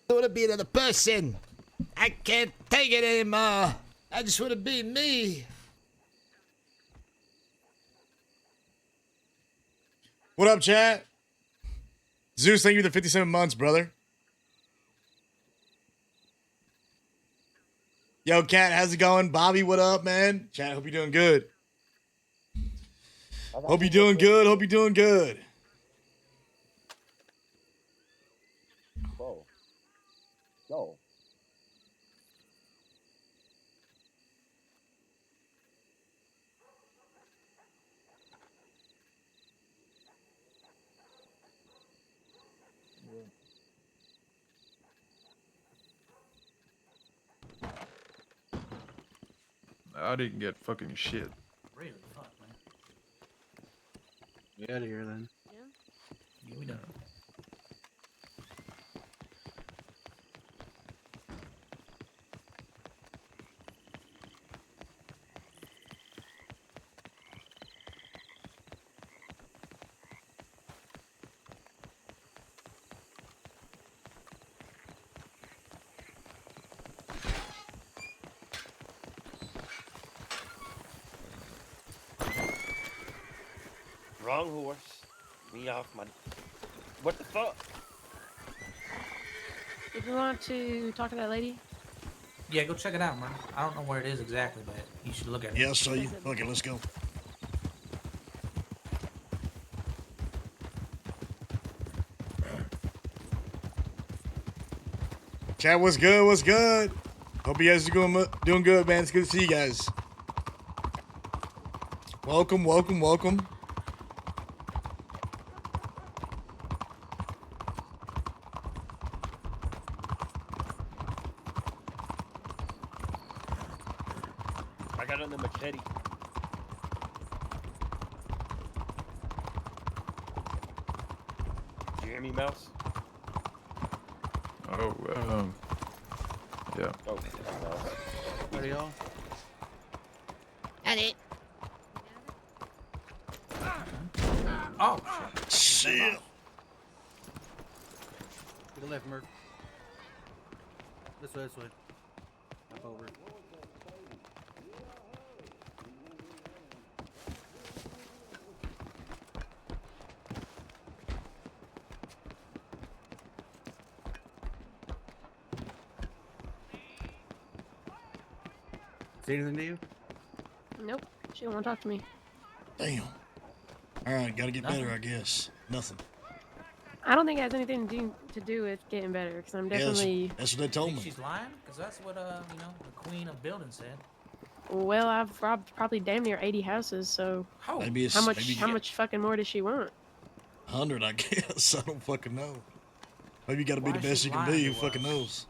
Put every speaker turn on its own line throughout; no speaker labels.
I want to be another person. I can't take it anymore. I just want to be me.
What up, chat? Zeus, thank you for the 57 months, brother. Yo, Cat, how's it going? Bobby, what up, man? Chat, hope you're doing good. Hope you're doing good. Hope you're doing good.
Whoa. Go.
I didn't get fucking shit.
Really? Fuck, man.
Get out of here, then.
Yeah, we done.
Wrong horse. Me off my... What the fuck?
If you want to talk to that lady,
Yeah, go check it out, man. I don't know where it is exactly, but you should look at it.
Yeah, I'll show you. Okay, let's go. Chat, what's good? What's good? Hope you guys are doing good, man. It's good to see you guys. Welcome, welcome, welcome.
I got on the machete. Do you hear me, Mouse?
Oh, yeah.
Oh, Mouse.
What are y'all?
at it.
Oh, shit.
Shit.
To the left, Merc. This way, this way. Up over. See anything to you?
Nope. She don't want to talk to me.
Damn. All right, gotta get
Nothing.
better, I guess. Nothing.
I don't think it has anything to do with getting better, because I'm definitely.
Yes, that's what they told
Think
me.
she's lying? Because that's what, the queen of building said.
Well, I've robbed probably damn near 80 houses, so
Oh,
Maybe it's
how much?
maybe
How much fucking more does she want?
100, I guess. I don't fucking know. Maybe you gotta be
Why
the
is
best
she
you can
lying
be. Who
to
fucking
us?
knows?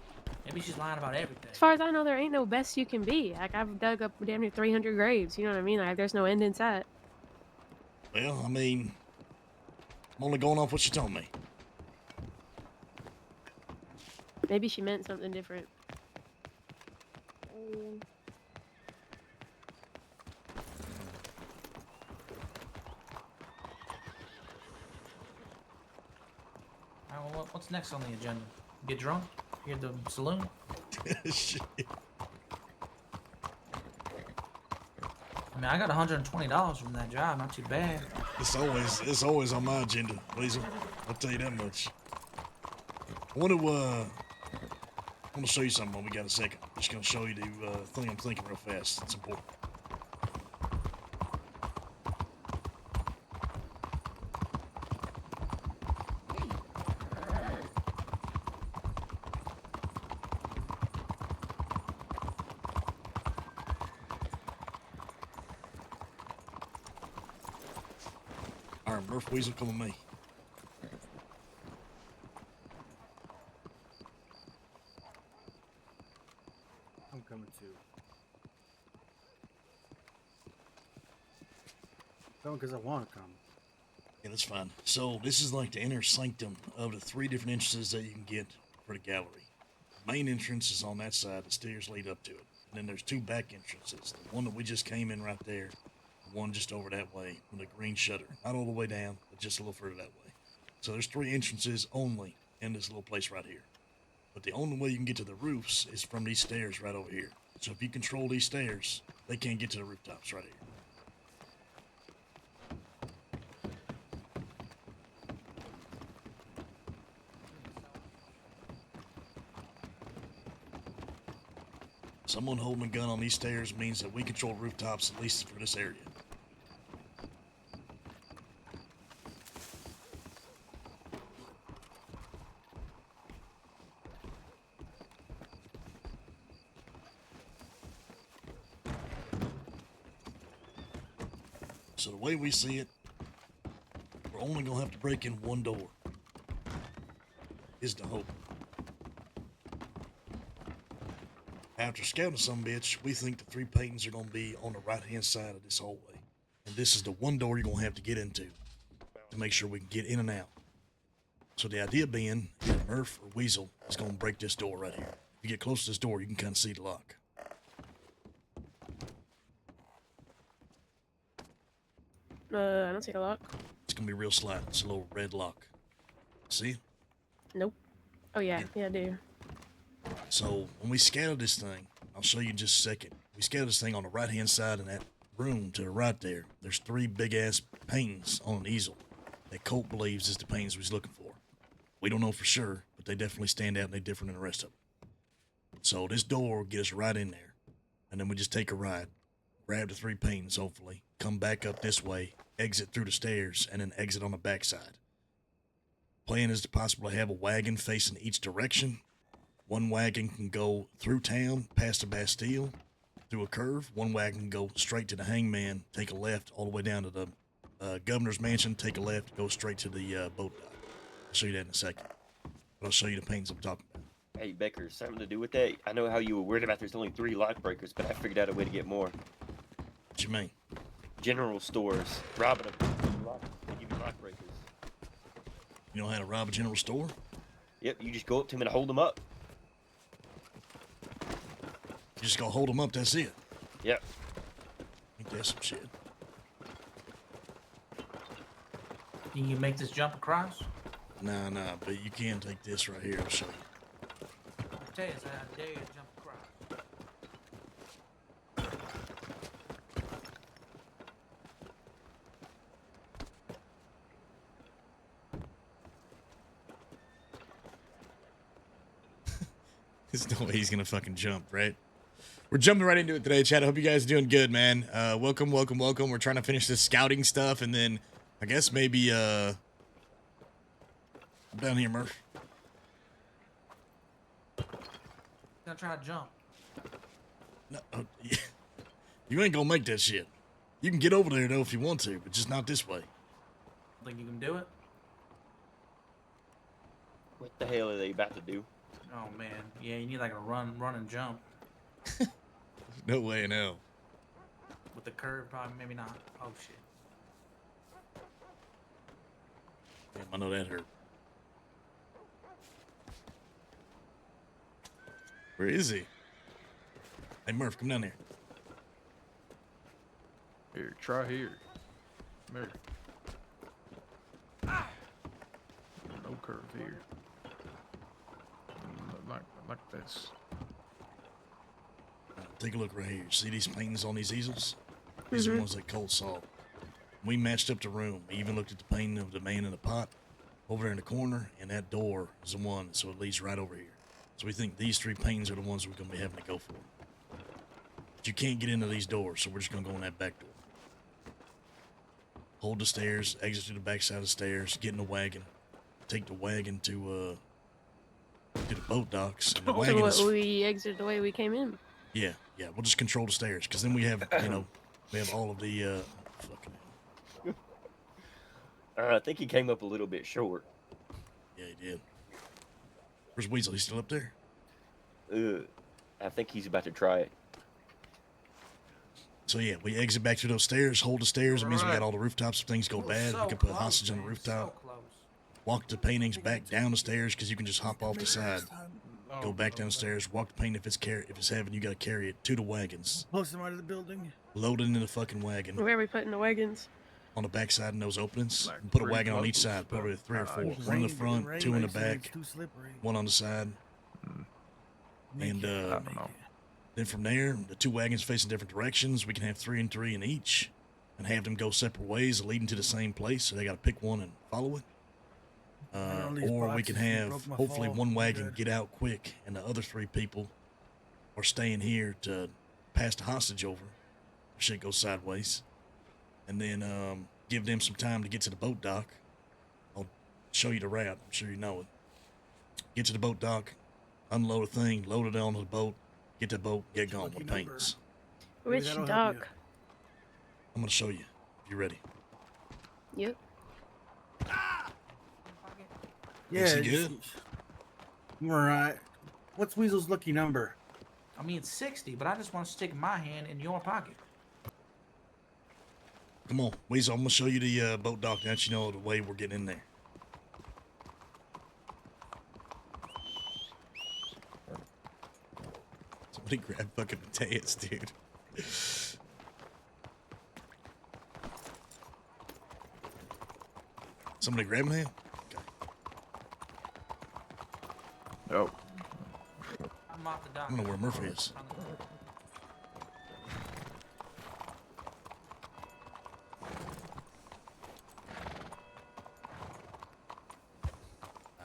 maybe she's lying about everything.
As far as I know, there ain't no best you can be. Like I've dug up damn near 300 graves. You know what I mean? Like there's no end in sight.
Well, I mean, I'm only going off what you told me.
Maybe she meant something different.
Alright, well, what's next on the agenda? Get drunk? Here at the saloon?
Shit.
I mean, I got $120 from that job. Not too bad.
It's always on my agenda, Weasel. I'll tell you that much. I want to show you something when we got a second. Just gonna show you the thing I'm thinking real fast. It's important. All right, Murph Weasel, come with me.
I'm coming too. Coming because I want to come.
Yeah, that's fine. So this is like the inner sanctum of the 3 different entrances that you can get for the gallery. The main entrance is on that side. The stairs lead up to it. And then there's 2 back entrances. The one that we just came in right there. The one just over that way with a green shutter. Not all the way down, but just a little further that way. So there's 3 entrances only in this little place right here. But the only way you can get to the roofs is from these stairs right over here. So if you control these stairs, they can't get to the rooftops right here. Someone holding a gun on these stairs means that we control rooftops, at least for this area. So the way we see it, we're only gonna have to break in one door. Is the hope. After scouting some bitch, we think the 3 paintings are gonna be on the right-hand side of this hallway. And this is the one door you're gonna have to get into to make sure we can get in and out. So the idea being, either Murph or Weasel is gonna break this door right here. If you get close to this door, you can kind of see the lock.
I don't see a lock.
It's gonna be real slight. It's a little red lock. See?
Nope. Oh yeah, yeah, I do.
So when we scatter this thing, I'll show you in just a second. We scatter this thing on the right-hand side in that room to the right there. There's 3 big-ass paintings on an easel that Colt believes is the paintings he's looking for. We don't know for sure, but they definitely stand out and they're different than the rest of them. So this door will get us right in there, and then we just take a ride, grab the 3 paintings, hopefully, come back up this way, exit through the stairs, and then exit on the backside. Plan is to possibly have a wagon facing each direction. One wagon can go through town, past the Bastille, through a curve. One wagon can go straight to the Hangman, take a left all the way down to the governor's mansion, take a left, go straight to the boat dock. I'll show you that in a second. But I'll show you the paintings I'm talking about.
Hey, Becker, something to do with that? I know how you were worried about there's only 3 lock breakers, but I figured out a way to get more.
What you mean?
General stores, robbing them. They give you lock breakers.
You know how to rob a general store?
Yep, you just go up to them and hold them up.
You just go hold them up, that's it.
Yep.
I think that's some shit.
Can you make this jump across?
Nah, but you can take this right here, I'll show you.
I tell you, it's a dare you to jump across.
There's no way he's gonna fucking jump, right? We're jumping right into it today, Chad. I hope you guys are doing good, man. Welcome. We're trying to finish this scouting stuff, and then I guess maybe down here, Murph.
Gonna try to jump.
No, you ain't gonna make that shit. You can get over there though if you want to, but just not this way.
Think you can do it?
What the hell are they about to do?
Oh man, yeah, you need like a run and jump.
No way in hell.
With the curve, probably, maybe not. Oh shit.
Damn, I know that hurt.
Where is he?
Hey Murph, come down here.
Here, try here. Come here. No curve here. Like this.
Take a look right here. See these paintings on these easels? These are the ones that Colt saw. We matched up the room. We even looked at the painting of the man in the pot over there in the corner, and that door is the one, so it leads right over here. So we think these 3 paintings are the ones we're going to be having to go for. But you can't get into these doors, so we're just going to go in that back door. Hold the stairs, exit to the back side of the stairs, get in the wagon, take the wagon to the boat docks. And the
So
wagon
what,
is,
we exited the way we came in.
yeah, we'll just control the stairs, because then we have, we have all of the, fucking,
I think he came up a little bit short.
yeah, he did. Where's Weasel? He's still up there?
I think he's about to try it.
So yeah, we exit back through those stairs, hold the stairs. It means we got all the rooftops. If things go bad, we can put a hostage on the rooftop.
So close.
Walk the paintings back down the stairs, because you can just hop off the side. Go back down the stairs, walk the painting. If it's heavy, you gotta carry it to the wagons.
Post them out of the building.
Load it into the fucking wagon
Where are we putting the wagons?
on the back side in those openings.
Like
Put a
3
wagon on each
close,
side, probably 3 or 4.
but
One in the
Rain-
front,
rain
2 in the
makes it
back,
too slippery.
one on the side. And
I don't know.
then from there, the two wagons facing different directions. We can have 3 and 3 in each, and have them go separate ways, leading to the same place. So they got to pick one and follow it.
on these
Or we can
boxes, you
have
broke my
hopefully
fall.
one
I'm
wagon
good.
get out quick, and the other 3 people are staying here to pass the hostage over. If shit goes sideways, and then give them some time to get to the boat dock. I'll show you the route. I'm sure you know it. Get to the boat dock, unload a thing, load it onto the boat, get that boat, get gone
Lucky
with the
number.
paints.
Maybe
Which
that'll help you.
dock?
I'm gonna show you if you're ready.
Yep.
Yeah,
Is he
just-
good?
I'm alright. What's Weasel's lucky number?
I mean, it's 60, but I just want to stick my hand in your pocket.
Come on, Weasel. I'm gonna show you the boat dock. Now that you know the way we're getting in there. Somebody grab fucking Mateus, dude. Somebody grab him here? Okay.
Oh,
I'm off the dock.
I don't know where Murphy is.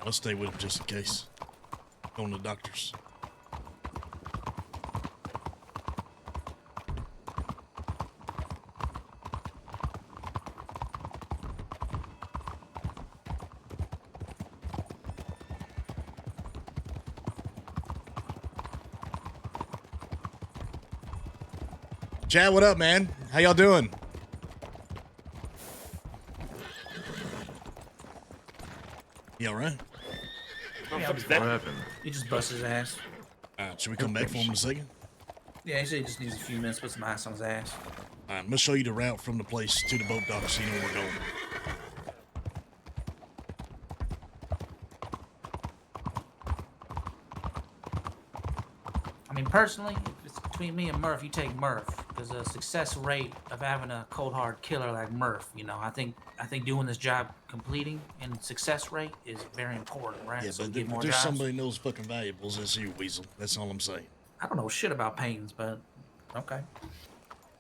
Let's stay with him just in case. Going to the doctor's. Chad, what up, man? How y'all doing? You all right?
Yeah,
Fuck's
what
that?
happened?
He just bust his ass.
Should we come back for him in a second?
Yeah, he said he just needs a few minutes, put some ice on his ass.
All right, I'm gonna show you the route from the place to the boat dock so you know where we're going.
I mean, personally, if it's between me and Murph, you take Murph. Because the success rate of having a cold hard killer like Murph, you know, I think doing this job completing and success rate is very important, right?
Yeah,
So we
but
get more
there's
jobs.
somebody who knows fucking valuables. That's you, Weasel. That's all I'm saying.
I don't know shit about paintings, but okay.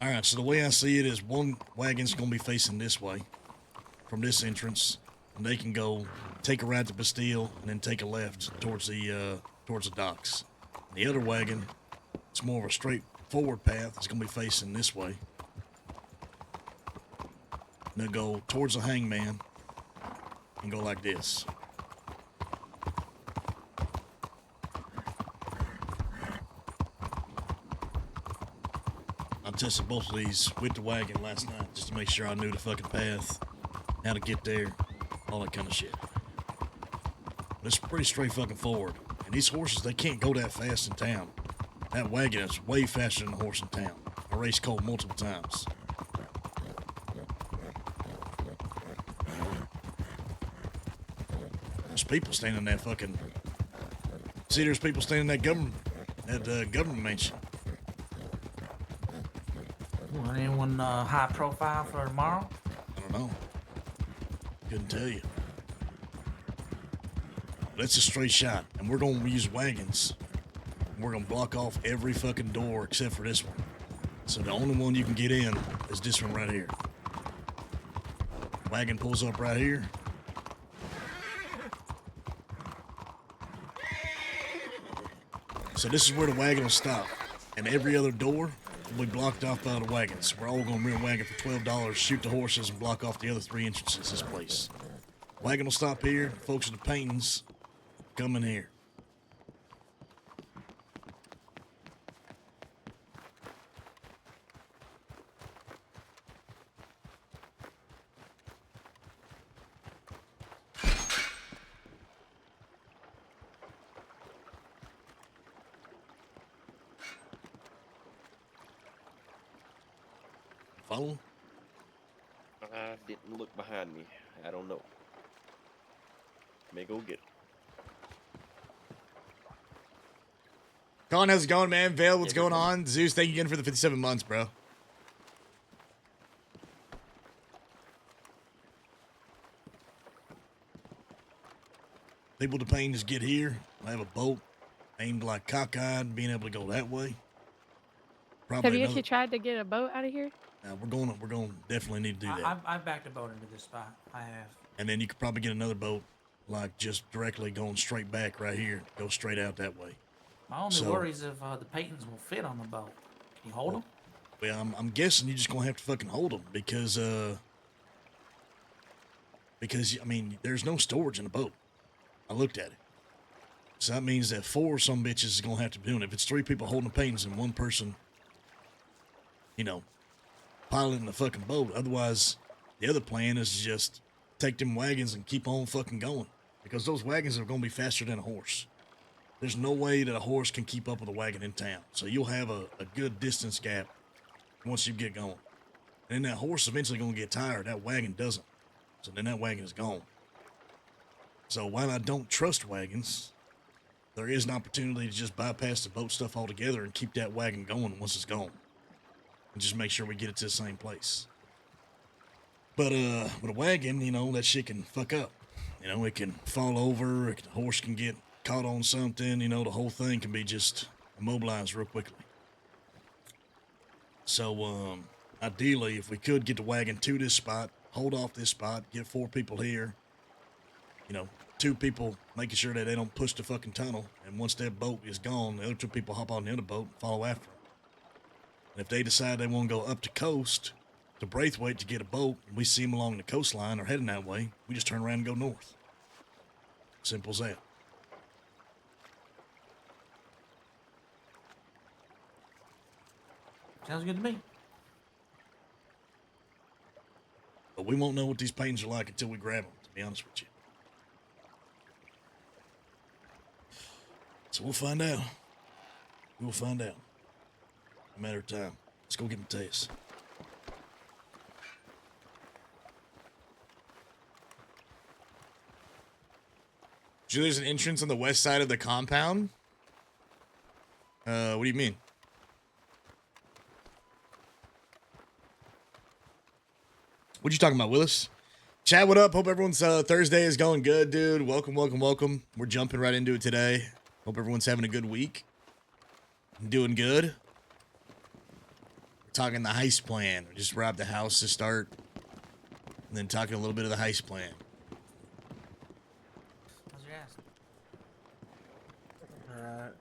All right, so the way I see it is one wagon's gonna be facing this way from this entrance, and they can go take a right to Bastille and then take a left towards the docks. The other wagon, it's more of a straightforward path. It's gonna be facing this way. And they'll go towards the hangman and go like this. I tested both of these with the wagon last night just to make sure I knew the fucking path, how to get there, all that kind of shit. But it's pretty straight fucking forward. And these horses, they can't go that fast in town. That wagon is way faster than a horse in town. I raced Colt multiple times. There's people standing in that fucking... See, there's people standing in that government mansion.
Want anyone high profile for tomorrow?
I don't know. Couldn't tell you. That's a straight shot, and we're gonna use wagons. We're gonna block off every fucking door except for this one. So the only one you can get in is this one right here. Wagon pulls up right here. So this is where the wagon will stop, and every other door will be blocked off by the wagons. We're all gonna rent a wagon for $12, shoot the horses, and block off the other 3 entrances to this place. Wagon will stop here. Folks with the paintings come in here. Follow?
I didn't look behind me. I don't know. May go get him.
Colin, how's it going, man? Vale, what's
Yeah,
going
good, man.
on? Zeus, thank you again for the 57 months, bro.
People to paint just get here. I have a boat. aimed like cockeyed, being able to go that way.
Have
Probably
you
another.
actually tried to get a boat out of here?
We're going to definitely need to do that.
I've backed a boat into this spot. I have.
And then you could probably get another boat, like just directly going straight back right here. Go straight out that way.
My only
So-
worry is if the Paytons will fit on the boat. Can you hold them?
Well, I'm guessing you're just gonna have to fucking hold them because I mean there's no storage in the boat. I looked at it, so that means that 4 some bitches is gonna have to be doing it. If it's 3 people holding the paintings and 1 person, you know, piloting the fucking boat. Otherwise, the other plan is to just take them wagons and keep on fucking going because those wagons are gonna be faster than a horse. There's no way that a horse can keep up with a wagon in town, so you'll have a good distance gap once you get going. And then that horse eventually gonna get tired. That wagon doesn't. So then that wagon is gone. So while I don't trust wagons, there is an opportunity to just bypass the boat stuff altogether and keep that wagon going once it's gone. And just make sure we get it to the same place. But with a wagon, you know, that shit can fuck up. You know, it can fall over, the horse can get caught on something, you know, the whole thing can be just immobilized real quickly. So, ideally, if we could get the wagon to this spot, hold off this spot, get 4 people here, you know, 2 people making sure that they don't push the fucking tunnel, and once that boat is gone, the other 2 people hop on the other boat and follow after them. And if they decide they want to go up the coast to Braithwaite to get a boat, and we see them along the coastline or heading that way, we just turn around and go north. Simple as that.
Sounds good to me.
But we won't know what these paintings are like until we grab them, to be honest with you. So we'll find out. We'll find out. A matter of time. Let's go get Mateus.
There's an entrance on the west side of the compound? What do you mean? What you talking about, Willis? Chat, what up? Hope everyone's Thursday is going good, dude. Welcome, welcome, welcome. We're jumping right into it today. Hope everyone's having a good week. Doing good. We're talking the heist plan. We just robbed the house to start. And then talking a little bit of the heist plan.
How's your ass?
Alright.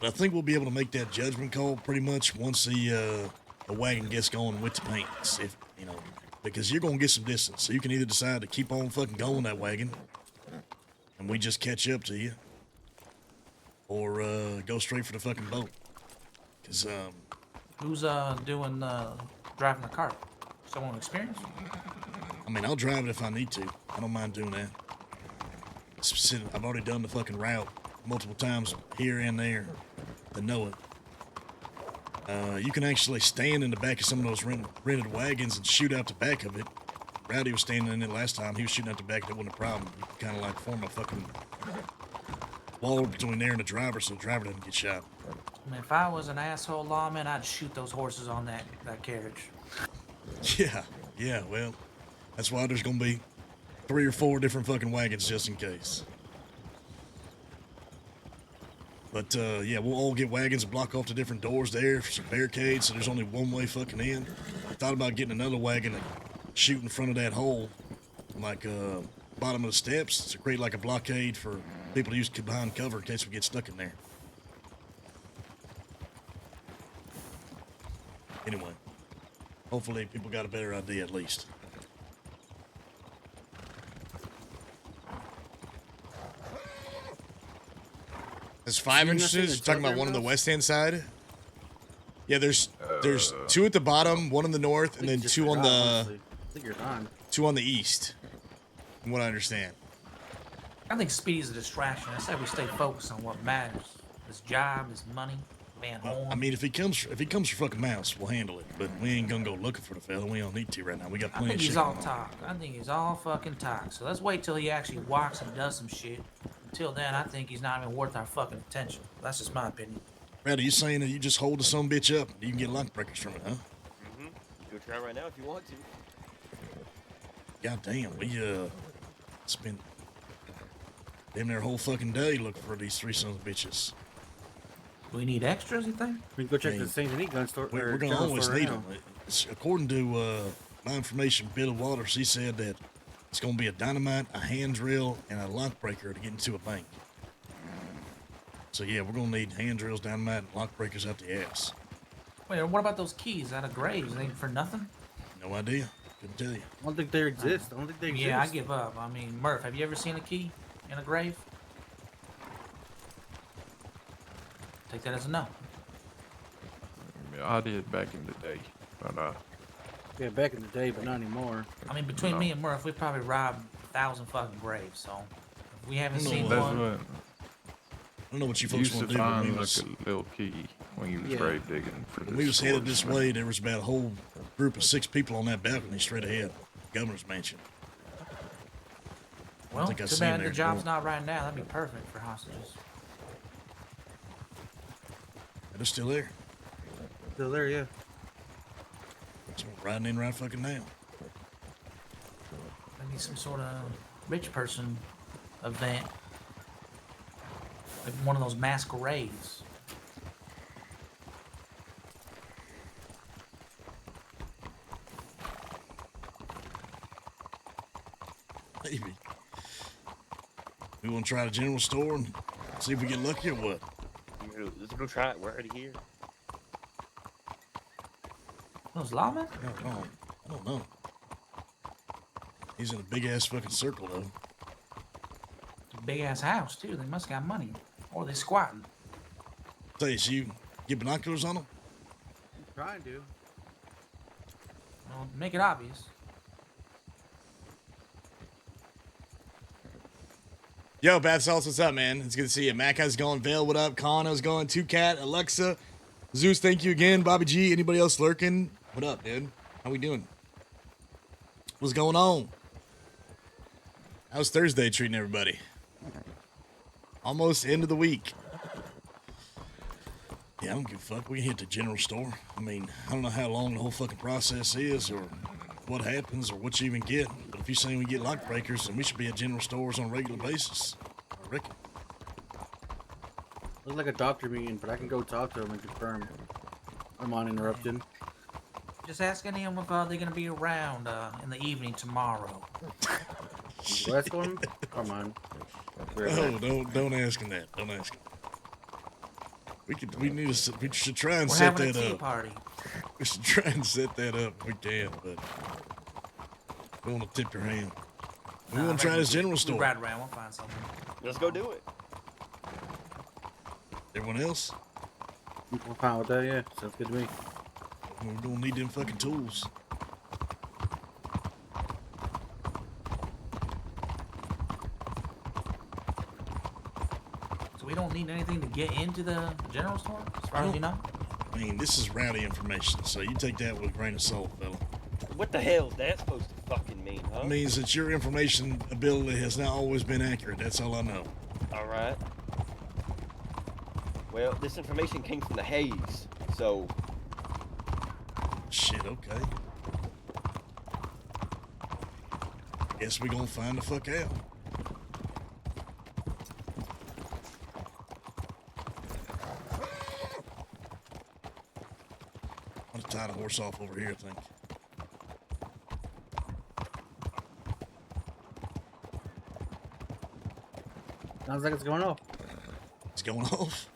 But I think we'll be able to make that judgment call pretty much once the wagon gets going with the paints. If you know, because you're gonna get some distance, so you can either decide to keep on fucking going that wagon, and we just catch up to you, or go straight for the fucking boat. Cause
Who's doing driving the cart? Someone experienced?
I mean, I'll drive it if I need to. I don't mind doing that. I've already done the fucking route multiple times here and there to know it. You can actually stand in the back of some of those rented wagons and shoot out the back of it. Rowdy was standing in it last time. He was shooting out the back. That wasn't a problem. You kind of like form a fucking wall between there and the driver so the driver doesn't get shot.
I mean, if I was an asshole lawman, I'd shoot those horses on that carriage.
Yeah, well, that's why there's gonna be 3 or 4 different fucking wagons just in case. But, yeah, we'll all get wagons and block off the different doors there for some barricades so there's only one way fucking in. I thought about getting another wagon and shoot in front of that hole, like, bottom of the steps to create like a blockade for people to use behind cover in case we get stuck in there. Anyway, hopefully people got a better idea at least.
There's 5
You
entrances.
nothing
You're
to
talking
tell
about one on the
them
west hand side? Yeah, there's 2 at the bottom, 1 on the north, and then 2 on the
I think you're done.
2 on the east. From what I understand.
I think Speedy's a distraction. I say we stay focused on what matters. His job, his money, Van Horn.
I mean, if he comes for fucking mouse, we'll handle it. But we ain't gonna go looking for the fella. We don't need to right now. We got
I
plenty
think
of shit
he's all
going on.
talk. I think he's all fucking talk. So let's wait till he actually walks and does some shit. Until then, I think he's not even worth our fucking attention. That's just my opinion.
Brad, are you saying that you just hold the some bitch up and you can get lock breakers from it, huh?
Mm-hmm. Go try right now if you want to.
God damn, we spent damn near a whole fucking day looking for these three sons of bitches.
Do we need extras, you think?
We can go check
Hey,
the St. Denis gun store.
We're gonna
general
always
store
need
now.
them. According to my information, Bill Waters, he said that it's gonna be a dynamite, a hand drill, and a lock breaker to get into a bank. So yeah, we're gonna need hand drills, dynamite, and lock breakers out the ass.
Wait, what about those keys out of graves? They for nothing?
No idea. Couldn't tell you.
I don't think they exist. I don't think they exist.
Yeah, I give up. I mean, Murph, have you ever seen a key in a grave? Take that as a no.
I did back in the day, but
Yeah, back in the day, but not anymore.
I mean, between
No.
me and Murph, we probably robbed 1,000 fucking graves. So if we haven't
No,
seen
that's
one,
what
I don't know what you
you
folks
used
want
to
to do, but
find
we
like
was,
a little key when you was
Yeah.
grave digging for
when we was headed this
storage.
way, there was about a whole group of 6 people on that balcony straight ahead. Governor's mansion.
well,
think I've
too
seen
bad the
there
job's
before.
not right now. That'd be perfect for hostages.
They're still there.
Still there, yeah.
So we're riding in right fucking now.
Maybe some sort of rich person event. Like one of those masquerades.
Maybe. We want to try the general store and see if we get lucky or what.
Let's go try it. We're already here.
Those lawmen?
I don't know. He's in a big ass fucking circle though.
Big ass house too. They must got money, or they squatting.
Say, so you get binoculars on them?
Trying to.
Well, make it obvious.
Yo, Bath Sauce, what's up, man? It's good to see you. Mac, how's it going? Vale, what up? Con, how's it going? 2Cat, Alexa, Zeus, thank you again. Bobby G, anybody else lurking? What up, dude? How we doing? What's going on? How's Thursday treating everybody? Almost end of the week. Yeah, I don't give a fuck. We can hit the general store. I mean, I don't know how long the whole fucking process is or what happens or what you even get. But if you're saying we get lock breakers, then we should be at general stores on a regular basis. I reckon.
Looks like a doctor meeting, but I can go talk to him and confirm. I'm uninterrupted.
Just asking him if they're gonna be around in the evening tomorrow.
Go ask him? Come on.
Oh, don't ask him that. Don't ask him. We should try and
We're
set
having a
that
tea
up.
party.
We should try and set that up if we can, but we want to tip your hand. We want to try this general
We
store.
ride around. We'll find something.
Let's go do it.
Everyone else,
We're fine with that, yeah. Sounds good to me.
we're gonna need them fucking tools.
So we don't need anything to get into the general store, as far as you know.
I mean, this is rowdy information, so you take that with a grain of salt, fella.
What the hell is that supposed to fucking mean, huh?
It means that your information ability has not always been accurate. That's all I know.
All right. Well, this information came from the haze, so
Shit, okay. Guess we gonna find the fuck out. I'm gonna tie the horse off over here, I think.
Sounds like it's going off.
It's going off.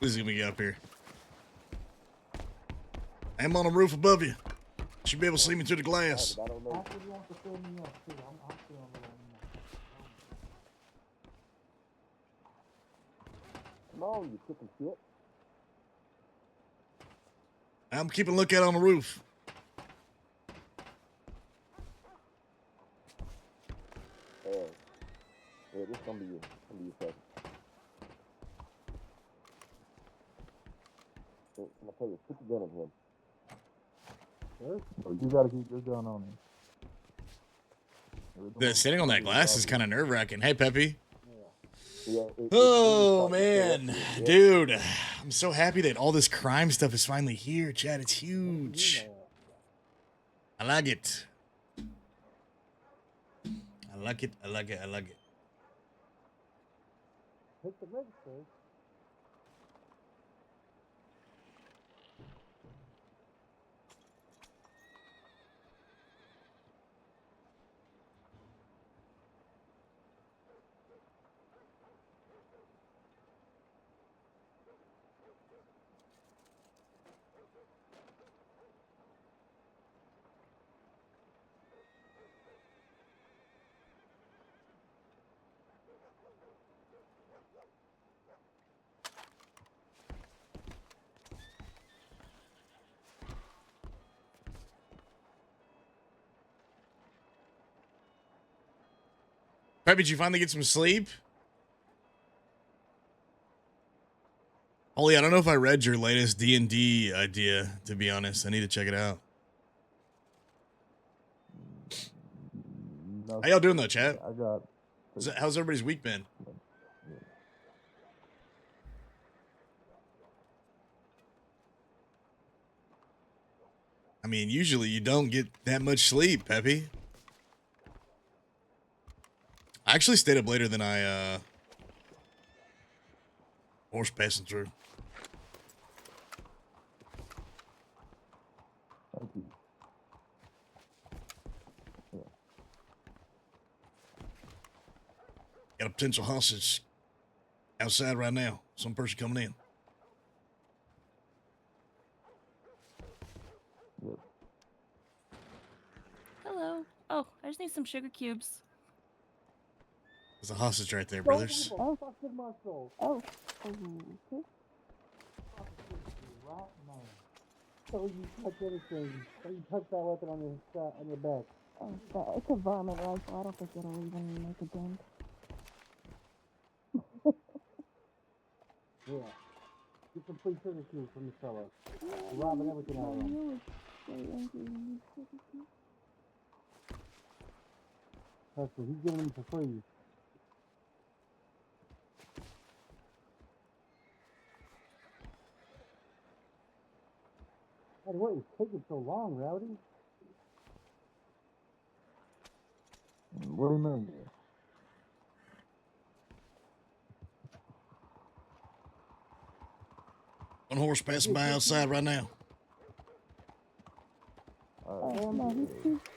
Please let me get up here. I'm on a roof above you. Should be able to see me through the glass.
I don't know. You want to fill me up too. I'm still on the Come on, you chicken shit.
I'm keeping a lookout on the roof.
Yeah, this gonna be you. Gonna be your second. So, can I tell you, put your gun on him. Sure? Oh, you gotta keep your gun on him.
Sitting on that glass is kind of nerve wracking. Hey, Peppy.
Yeah,
Oh, man. Dude, I'm so happy that all this crime stuff is finally here, Chad. It's huge. I like it. I like it. I like it. I like it.
Hit the register.
Peppy, did you finally get some sleep? Holly, I don't know if I read your latest D&D idea, to be honest. I need to check it out.
No,
How y'all doing, though, chat?
I got.
How's everybody's week been? I mean, usually you don't get that much sleep, Peppy. I actually stayed up later than I, horse passing through.
Thank you.
Got a potential hostage outside right now. Some person coming in.
Hello. Oh, I just need some sugar cubes.
There's a hostage right there, brothers.
Oh, fucking muscle.
Oh.
Okay. Right now. So you touch anything. So you touch that weapon on your back.
Oh, it's a varmint rifle. I don't think it'll even make a dent.
Yeah. Get some free sugar cubes from this fella. You're robbing everything out of him. Trust me, he's giving them for free. Hey, what is taking so long, Rowdy? What do you mean?
One horse passing by outside right now.
No,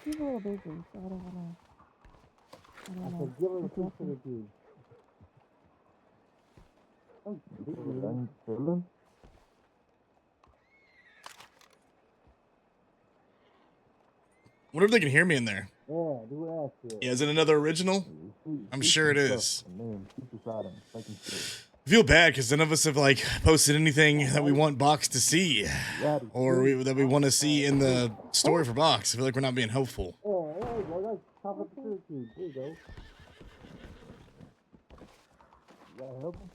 he's a little busy, so I don't wanna.
I said, give her the free sugar cubes. Oh,
Wonder if they can hear me in there.
yeah, do that.
Yeah, is it another original? I'm sure it is.
I
I feel bad because none of us have like posted anything that we want Box to see, or that we want to see in the story for Box. I feel like we're not being helpful.
Yeah, there you go. That's top of the sugar cube. There you go. You gotta help him?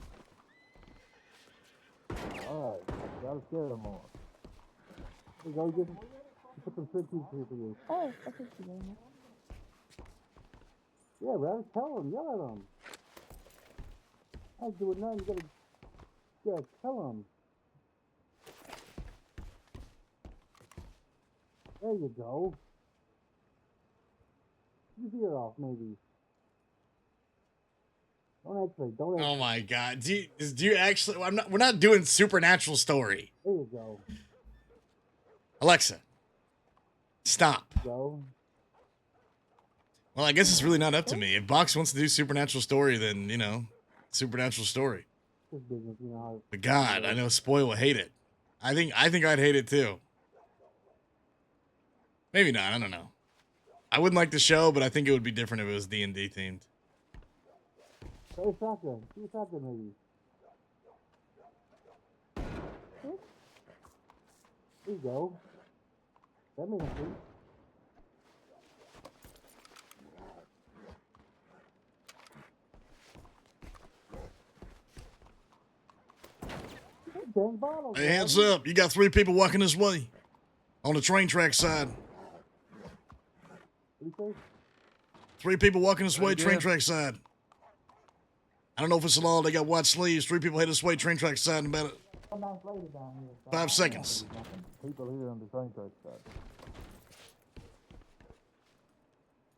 Alright, gotta scare them more. There you go, you put some sugar cubes here for you.
Oh, thank you very much.
Yeah, Rabbit, tell him, yell at him. I ain't doing nothing, you gotta tell him. There you go. Your ear off, maybe. Don't
Oh my God! Do you actually? We're not doing supernatural story.
There you go.
Alexa, stop.
Go.
Well, I guess it's really not up to me. If Box wants to do supernatural story, then supernatural story.
This business, you know how.
But God, I know Spoil will hate it. I think I'd hate it too. Maybe not. I don't know. I wouldn't like the show, but I think it would be different if it was D&D themed.
Hey, shotgun. See a shotgun, maybe. There you go. That made sense. Dang bottles.
Hey, hands up. You got 3 people walking this way. On the train track side.
What do you say?
3 people walking this way,
Right
train
there.
track side. I don't know if it's a law. They got white sleeves. 3 people head this way, train track side in about
A nice lady down here.
5 seconds.
People here on the train track side.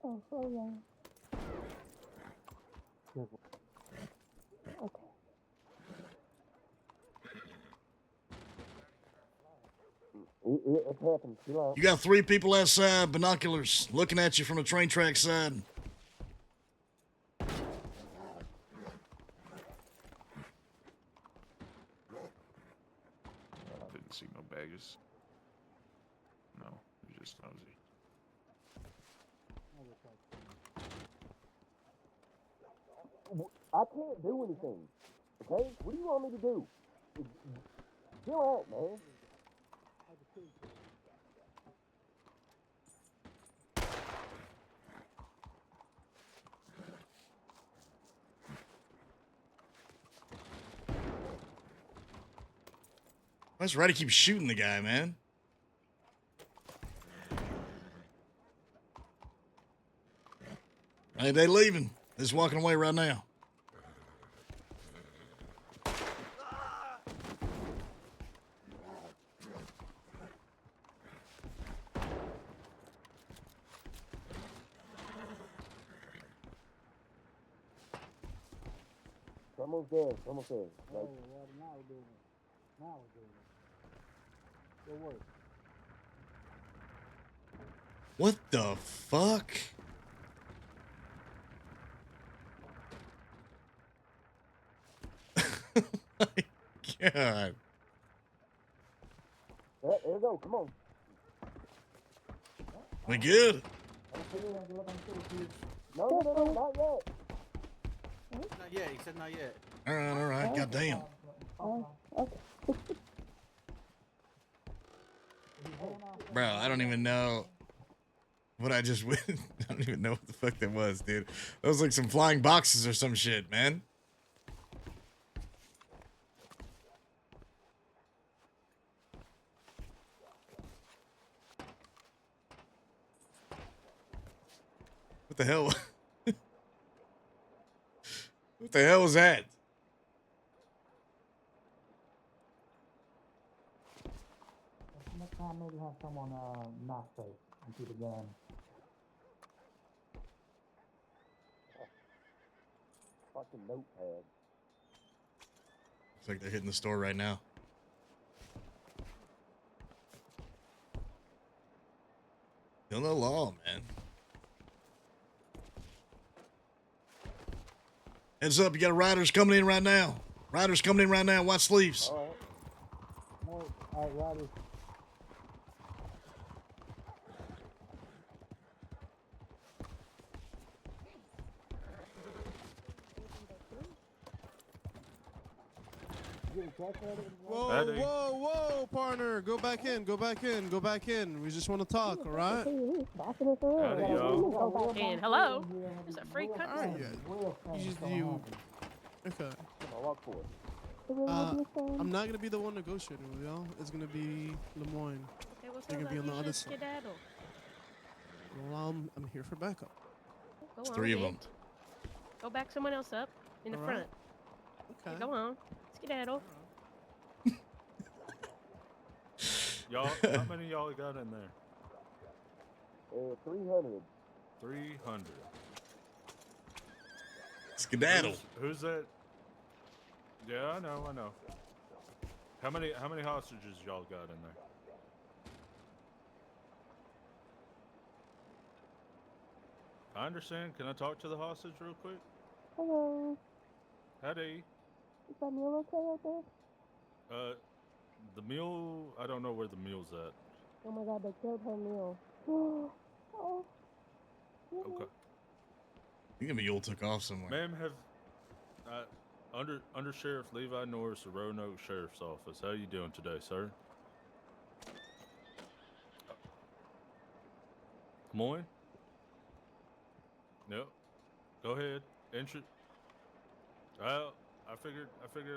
Oh, yeah.
Careful.
Okay.
It's happened. Chill out.
You got 3 people outside, binoculars, looking at you from the train track side.
Didn't see no baggage. No, it was just nosy.
I can't do anything. Okay? What do you want me to do? Chill out, man.
That's right to keep shooting the guy, man. Hey, they leaving. They're just walking away right now.
Almost there. Almost there. Like, Now we're doing it. Now we're doing it. Good work.
What the fuck? My God.
There you go. Come on.
We good?
No, not yet.
Not yet. He said not yet.
All right. Goddamn. Bro, I don't even know what I just went. I don't even know what the fuck that was, dude. That was like some flying boxes or some shit, man. What the hell? What the hell was that?
Next time, maybe have someone not safe and keep a gun. Fucking notepad.
Looks like they're hitting the store right now. Still no law, man. Heads up, you got riders coming in right now. Riders coming in right now. White sleeves.
All right. All right, Roddy.
Whoa, whoa, partner. Go back in. Go back in. Go back in. We just want to talk, all right?
Howdy, y'all.
And hello. There's a free cut.
All right, you. Okay. I'm not gonna be the one negotiating with y'all. It's gonna be Lemoyne.
Okay, what's
You're
up?
gonna be on the
You
other
should
side.
skedaddle.
Well, I'm here for backup.
Go
It's
on,
3 of
then.
them.
Go back someone else up in the
All
front.
right. Okay.
Go on. Skedaddle.
Y'all, how many y'all got in there?
300.
300.
Skedaddle.
Who's that? Yeah, I know. How many hostages y'all got in there? I understand. Can I talk to the hostage real quick?
Hello.
Howdy.
Is that mule okay out there?
The mule, I don't know where the mule's at.
Oh my god, they killed her mule. Oh.
Okay.
I think a mule took off somewhere.
Ma'am, Under Sheriff Levi Norris of Roanoke Sheriff's Office. How you doing today, sir? Des Moines? Nope. Go ahead. Well, I figured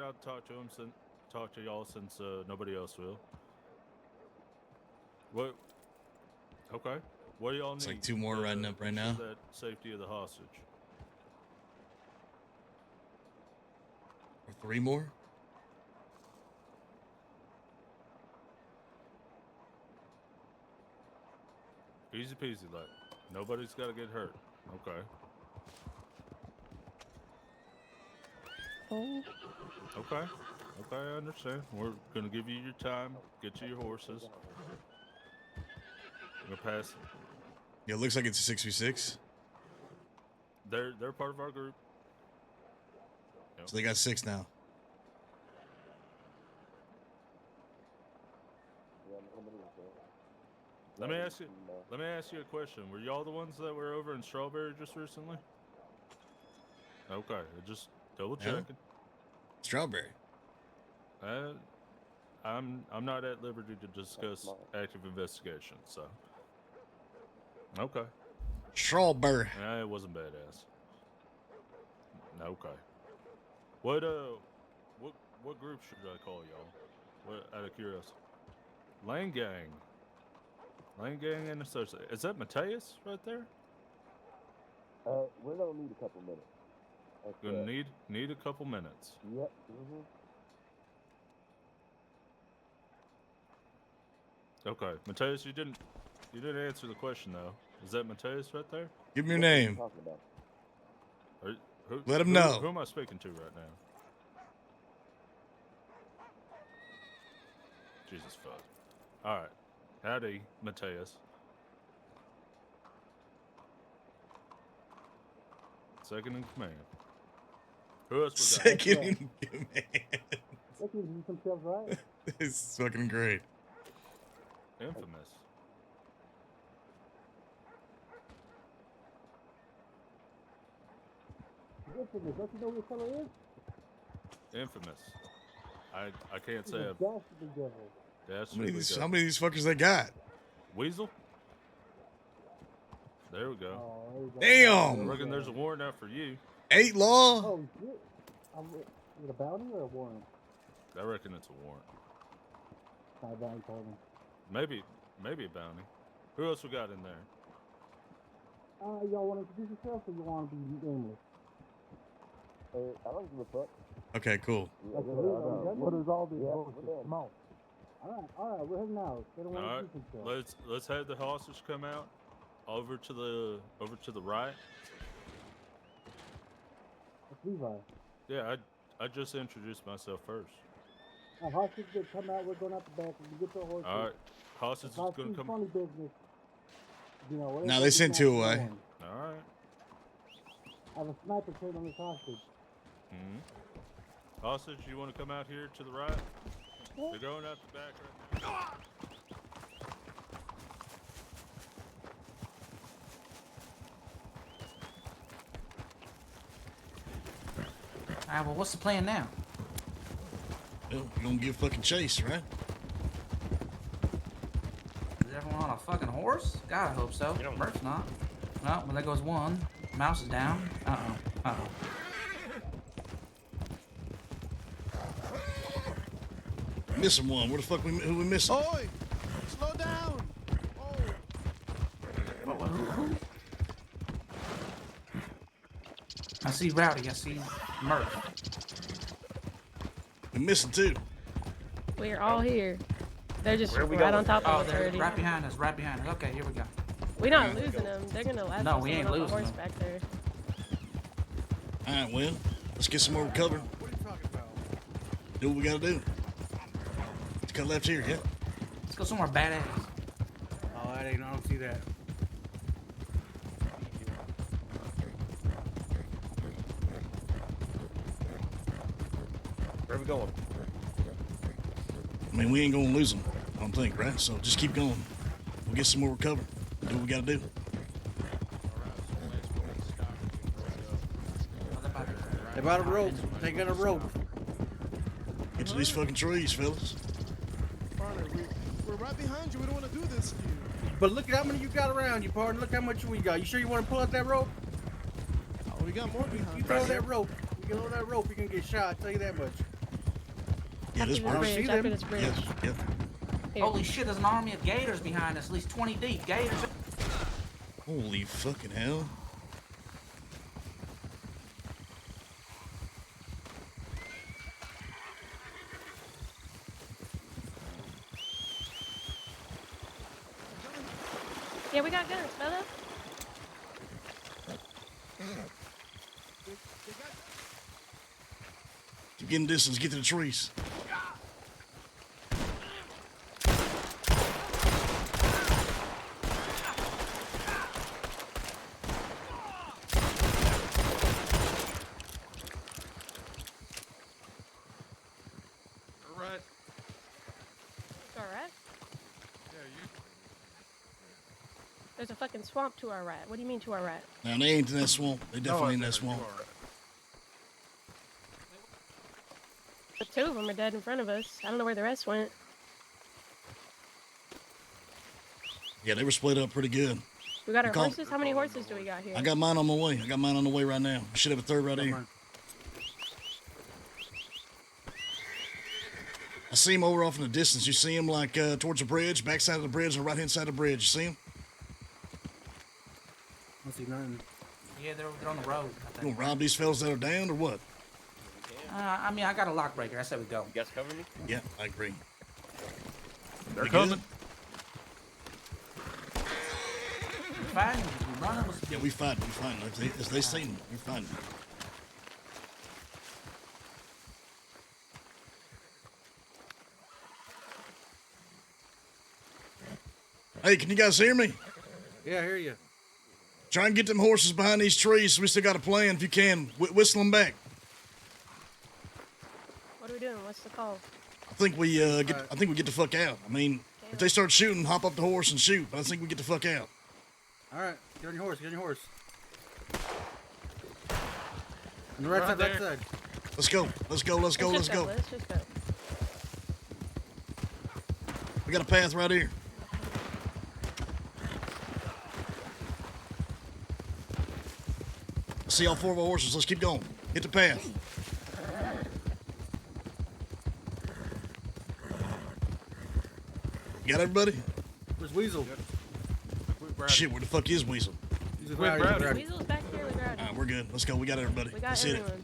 I'd talk to y'all since nobody else will. What? Okay. What do y'all need?
It's like 2 more riding up right now.
That safety of the hostage.
Or 3 more?
Easy peasy, like nobody's got to get hurt. Okay.
Oh.
Okay, I understand. We're gonna give you your time, get you your horses. I'm gonna pass.
Yeah, it looks like it's a 6v6.
They're part of our group. Yep.
So they got 6 now.
Let me ask you a question. Were y'all the ones that were over in Strawberry just recently? Okay, just double checking.
Strawberry.
I'm not at liberty to discuss active investigations, so. Okay.
Strawberry.
Nah, it wasn't badass. Okay. What group should I call y'all? What, out of curiosity? Lane Gang. Lane Gang and Associates. Is that Mateus right there?
We're gonna need a couple minutes.
Gonna need a couple minutes.
Yep.
Okay, Mateus, you didn't answer the question though. Is that Mateus right there?
Give me your name. Let him know.
Who am I speaking to right now? Jesus fuck. All right, howdy, Mateus. Second in command. Who else we got?
Second in command.
They can use themselves right.
It's fucking great.
Infamous.
Infamous. Don't you know who this fellow is?
Infamous. I can't say I've.
Dastardly devil.
How many of these fuckers they got?
Weasel? There we go.
Oh,
Damn!
I reckon there's a warrant out for you.
8 law?
Oh shit! Is it a bounty or a warrant?
I reckon it's a warrant.
Not a bounty for me.
Maybe a bounty. Who else we got in there?
Y'all want to introduce yourself or you want to be nameless? I don't give a fuck.
Okay, cool.
What is all this bullshit? Come on. All right, we're heading out. They don't want to
All
introduce
right,
themselves.
let's have the hostage come out over to the right.
It's Levi.
Yeah, I just introduced myself first.
Hostage will come out. We're going out the back. We get the horses.
All right, hostage is gonna come.
Funny business. You know,
Now they sent 2 away.
All right.
I have a sniper trained on this hostage.
Hostage, you want to come out here to the right? They're going out the back right now.
Alright, well, what's the plan now?
Well, you're gonna give fucking chase, right?
Is everyone on a fucking horse? God, I hope so. Murph's not. Oh, well, there goes one. Mouse is down. Uh-oh.
Missing one. Where the fuck who we missing?
Oi! Slow down!
I see Rowdy. I see Murph.
We missing 2.
We're all here. They're just
Where are we
right
going?
on top
Oh,
of us
they're
already.
right behind us. Right behind us. Okay, here we go.
We're not losing them. They're gonna last
No,
us
we ain't
on the
losing
horse
them.
back there.
All right, well, let's get some more recovered.
What are you talking about?
Do what we gotta do. Let's cut left here, yeah?
Let's go somewhere badass.
Oh, that ain't. I don't see that.
going?
I mean, we ain't gonna lose them, I don't think, right? So just keep going. We'll get some more recover. Do what we gotta do.
They bought a rope. They got a rope.
Get to these fucking trees, fellas.
Partner, we're right behind you. We don't want to do this to you.
But look at how many you got around you, partner. Look how much we got. You sure you want to pull out that rope?
Oh, we got more behind
You throw that rope. You throw that rope, you can get shot. I'll tell you that much.
Yeah, this
After
works.
this bridge, after this bridge.
Yep, yep.
Here.
Holy shit, there's an army of gators behind us, at least 20 deep. Gators.
Holy fucking hell.
Yeah, we got guns, fella.
Keep getting distance, get to the trees.
Alright.
To our right?
Yeah, you.
There's a fucking swamp to our right. What do you mean to our right?
Now, they ain't in that swamp. They definitely in that
You
swamp.
alright.
But two of them are dead in front of us. I don't know where the rest went.
Yeah, they were split up pretty good.
We got our
Call-
horses? How many horses do we got here?
I got mine on my way. I got mine on the way right now. I should have a third right here. I see him over off in the distance. You see him like towards the bridge, backside of the bridge, or right hand side of the bridge. You see him?
I don't see nothing.
Yeah, they're on the road. I
You
think.
gonna rob these fellas that are down or what?
I mean, I got a lock breaker. I said we go.
You guys cover me?
Yeah, I agree.
They're
You
coming.
good?
We're fighting. We're running.
Yeah, we fighting. We fighting. If they see them, we're fighting. Hey, can you guys hear me?
Yeah, I hear you.
Try and get them horses behind these trees. We still got a plan. If you can, whistle them back.
What are we doing? What's the call?
I think we get. I think we get the fuck out. I mean, if they start shooting, hop up the horse and shoot. But I think we get the fuck out.
All right, get on your horse. Get on your horse. On the right
Right
side,
there.
left side.
Let's go. Let's go. Let's go. Let's
just
go.
Let's just go.
We got a path right here. I see all four of our horses. Let's keep going. Hit the path. You got everybody?
Where's Weasel?
Shit, where the fuck is Weasel?
He's with
Where's
Rowdy.
Rowdy?
Weasel's back here with Rowdy.
All right, we're good. Let's go. We got everybody.
We got
Let's hit it.
everyone.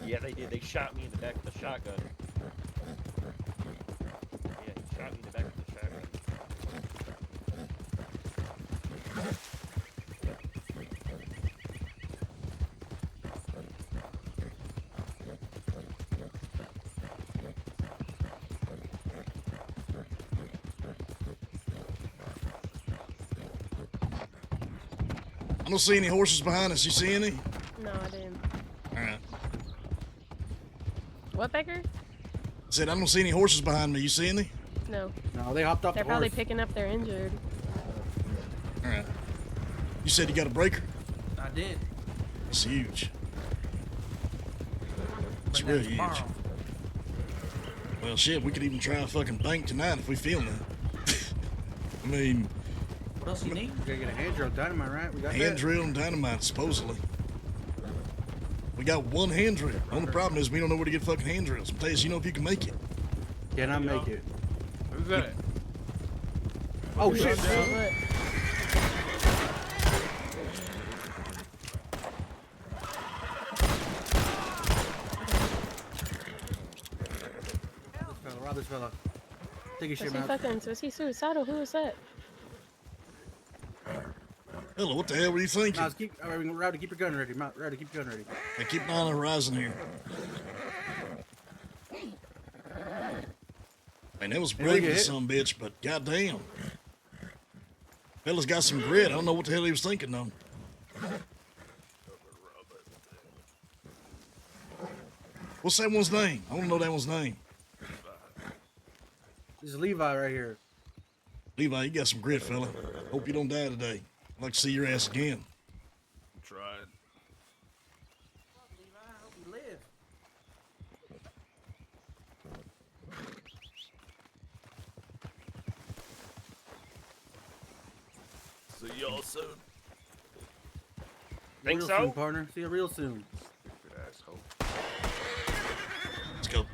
Yeah, they did. They shot me in the back with a shotgun. Yeah, he shot me in the back with a shotgun.
I don't see any horses behind us. You see any?
No, I didn't.
All right.
What, Becker?
I said I don't see any horses behind me. You see any?
No.
No, they hopped off
They're
the
probably
horse.
picking up their injured.
All right. You said you got a breaker?
I did.
It's huge. It's
Bring
real
that
huge.
tomorrow.
Well, shit, we could even try a fucking bank tonight if we feel that. I mean,
What else you need?
We gotta get a hand drill dynamite, right? We got
hand
that.
drill and dynamite, supposedly. We got one hand drill. The only problem is we don't know where to get fucking hand drills. Matthias, you know if you can make it.
Can I make it?
Who's that?
Oh shit!
What?
This fella, rob this fella. Take his
Was
shit
he
out.
fucking, was he suicidal? Who was that?
Hello, what the hell were you thinking?
Miles, Rowdy, keep your gun ready. Rowdy, keep your gun ready.
Hey, keep an eye on the horizon here.
Man, that was
Anybody
brave
get
of
hit?
some bitch, but goddamn. Fella's got some grit. I don't know what the hell he was thinking, though. What's that one's name? I want to know that one's name.
This is Levi right here.
Levi, you got some grit, fella. Hope you don't die today. I'd like to see your ass again.
I'm trying.
Levi, I hope you live.
See y'all soon.
Think
real
so?
soon, partner. See you real soon.
Stupid asshole.
Let's go.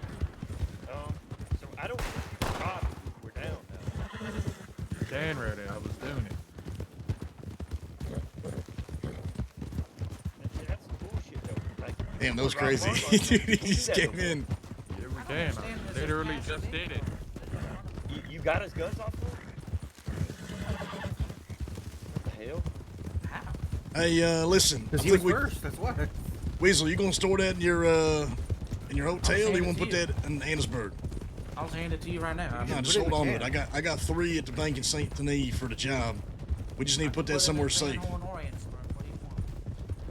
So I don't. We're down now.
Dan read it. I was doing it.
That's some bullshit, though. Like,
Damn, that was
Rob
crazy.
Martin,
Dude, he
do
just
that
came
before.
in.
Yeah, we can. I literally just did it.
You got his guns off for him? What the hell?
Hey, listen.
Because
I
he was
think we,
first. That's why.
Weasel, you gonna store that in your hotel, or you
hand
want
it
to put
to you.
that in Annisburg?
I'll just hand it to you right now.
Nah, just
put it in
hold
the
on to it.
can.
I got 3 at the bank in St. Denis for the job. We just need to put that somewhere safe.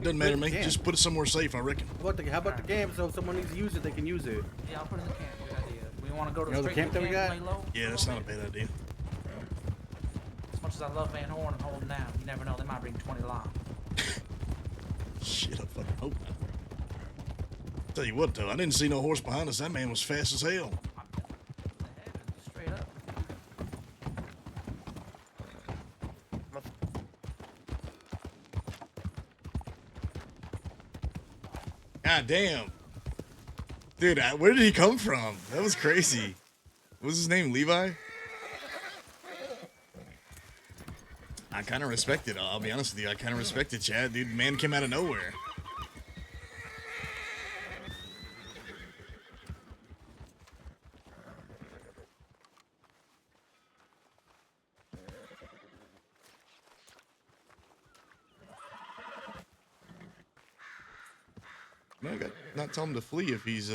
Doesn't matter to me.
Can.
Just put it somewhere safe, I reckon.
How about the camp? So if someone needs to use it, they can use it.
Yeah, I'll put it in the camp. Good idea. We want to go to
You know the
straight
camp
to
that we
camp,
got?
lay low.
Yeah, that's not a bad idea.
As much as I love Van Horn and holding down, you never know. They might bring 20 live.
Shit, I fucking hope not. Tell you what, though, I didn't see no horse behind us. That man was fast as hell.
Straight up.
God damn. Dude, where did he come from? That was crazy. What was his name, Levi? I kind of respect it. I'll be honest with you. I kind of respect it, Chad. Dude, man came out of nowhere. No, I got not tell him to flee if he's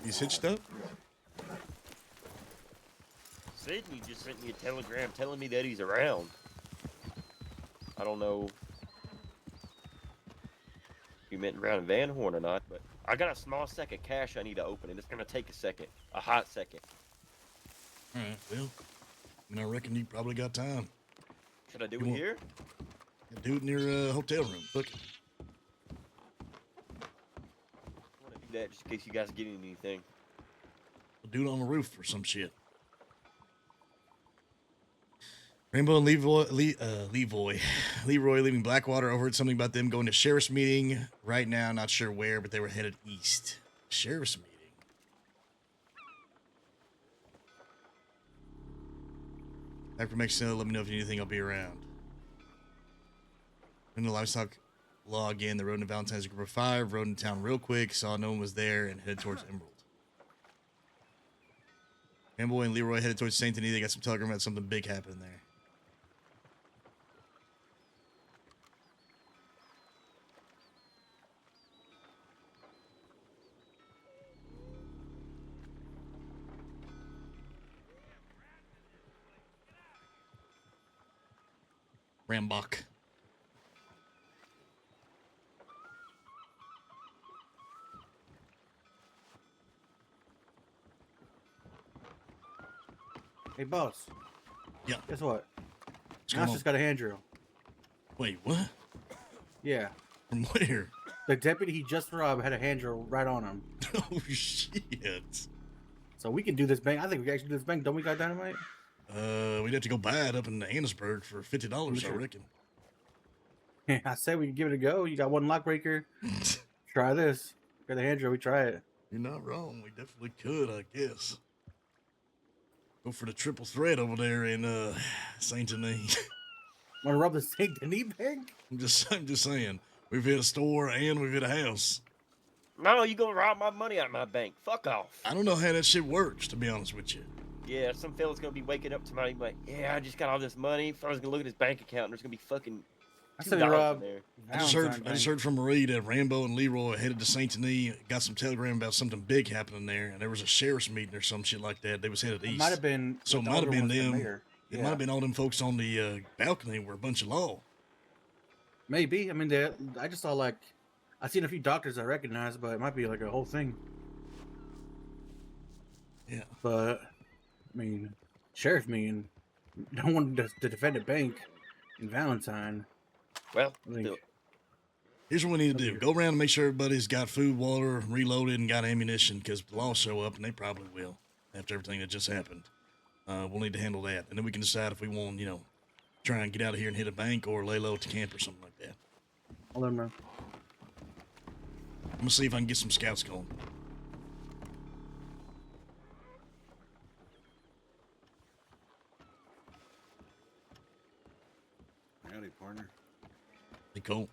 hitched up.
Sydney just sent me a telegram telling me that he's around. I don't know if you meant around Van Horn or not, but I got a small sack of cash I need to open, and it's gonna take a second, a hot second.
All right, well, I reckon you probably got time.
Should I do it here?
Do it in your hotel room. Look.
I want to do that just in case you guys get anything.
Do it on the roof or some shit. Rainbow and Leroy leaving Blackwater. Overheard something about them going to sheriff's meeting right now. Not sure where, but they were headed east. Sheriff's meeting. After Mexico, let me know if you need anything. I'll be around. In the livestock law again, the road into Valentine's group of 5, rode into town real quick, saw no one was there, and headed towards Emerald. Amboy and Leroy headed towards St. Denis. They got some telegram about something big happening there. Rambach.
Hey, boss.
Yeah.
Guess what?
What's going
Josh
on?
just got a hand drill.
Wait, what?
Yeah.
From where?
The deputy he just robbed had a hand drill right on him.
Oh, shit.
So we can do this bank. I think we can actually do this bank. Don't we got dynamite?
We'd have to go buy it up in Annisburg for $50, I
Sure.
reckon.
I say we can give it a go. You got one lock breaker. Try this. Got the hand drill. We try it.
You're not wrong. We definitely could, I guess. Go for the triple threat over there in Saint Denis.
Want to rob the Saint Denis bank?
I'm just saying. We've hit a store and we've hit a house.
No, you gonna rob my money out of my bank. Fuck off.
I don't know how that shit works, to be honest with you.
Yeah, some fella's gonna be waking up tonight like, yeah, I just got all this money. Fella's gonna look at his bank account and there's gonna be fucking
I
Two
said,
dogs
Rob.
in there.
I just heard from Marie that Rambo and Leroy headed to Saint Denis, got some telegram about something big happening there, and there was a sheriff's meeting or some shit like that. They was headed east.
It might have been.
So it
with the
might have
older
been
ones, the
them.
mayor.
It might have been all them folks on the balcony were a bunch of law.
Maybe. I mean, I just saw like, I seen a few doctors I recognize, but it might be like a whole thing.
Yeah.
But I mean, sheriff meeting, no one to defend a bank in Valentine.
Well,
I think,
Here's what we need to do. Go around and make sure everybody's got food, water, reloaded, and got ammunition, because the law show up, and they probably will, after everything that just happened. We'll need to handle that. And then we can decide if we want, try and get out of here and hit a bank or lay low at the camp or something like that.
I'll let 'em know.
I'm going to see if I can get some scouts going.
Howdy, partner.
Hey, Cole.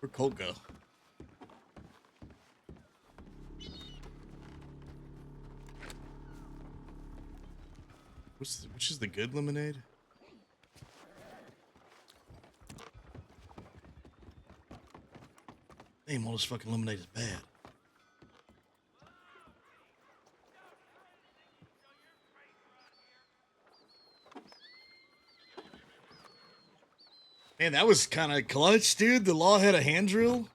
Where'd Colt go? Which is the good lemonade? Damn, all this fucking lemonade is bad. Man, that was kind of clutch, dude. The law had a hand drill.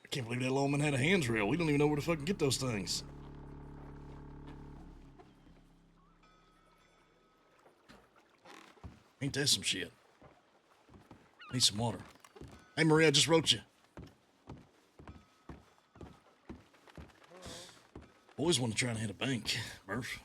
I can't believe that lawman had a hand drill. We don't even know where to fucking get those things. Ain't that some shit? Need some water. Hey, Maria, I just wrote you. Boys want to try and hit a bank, Murph.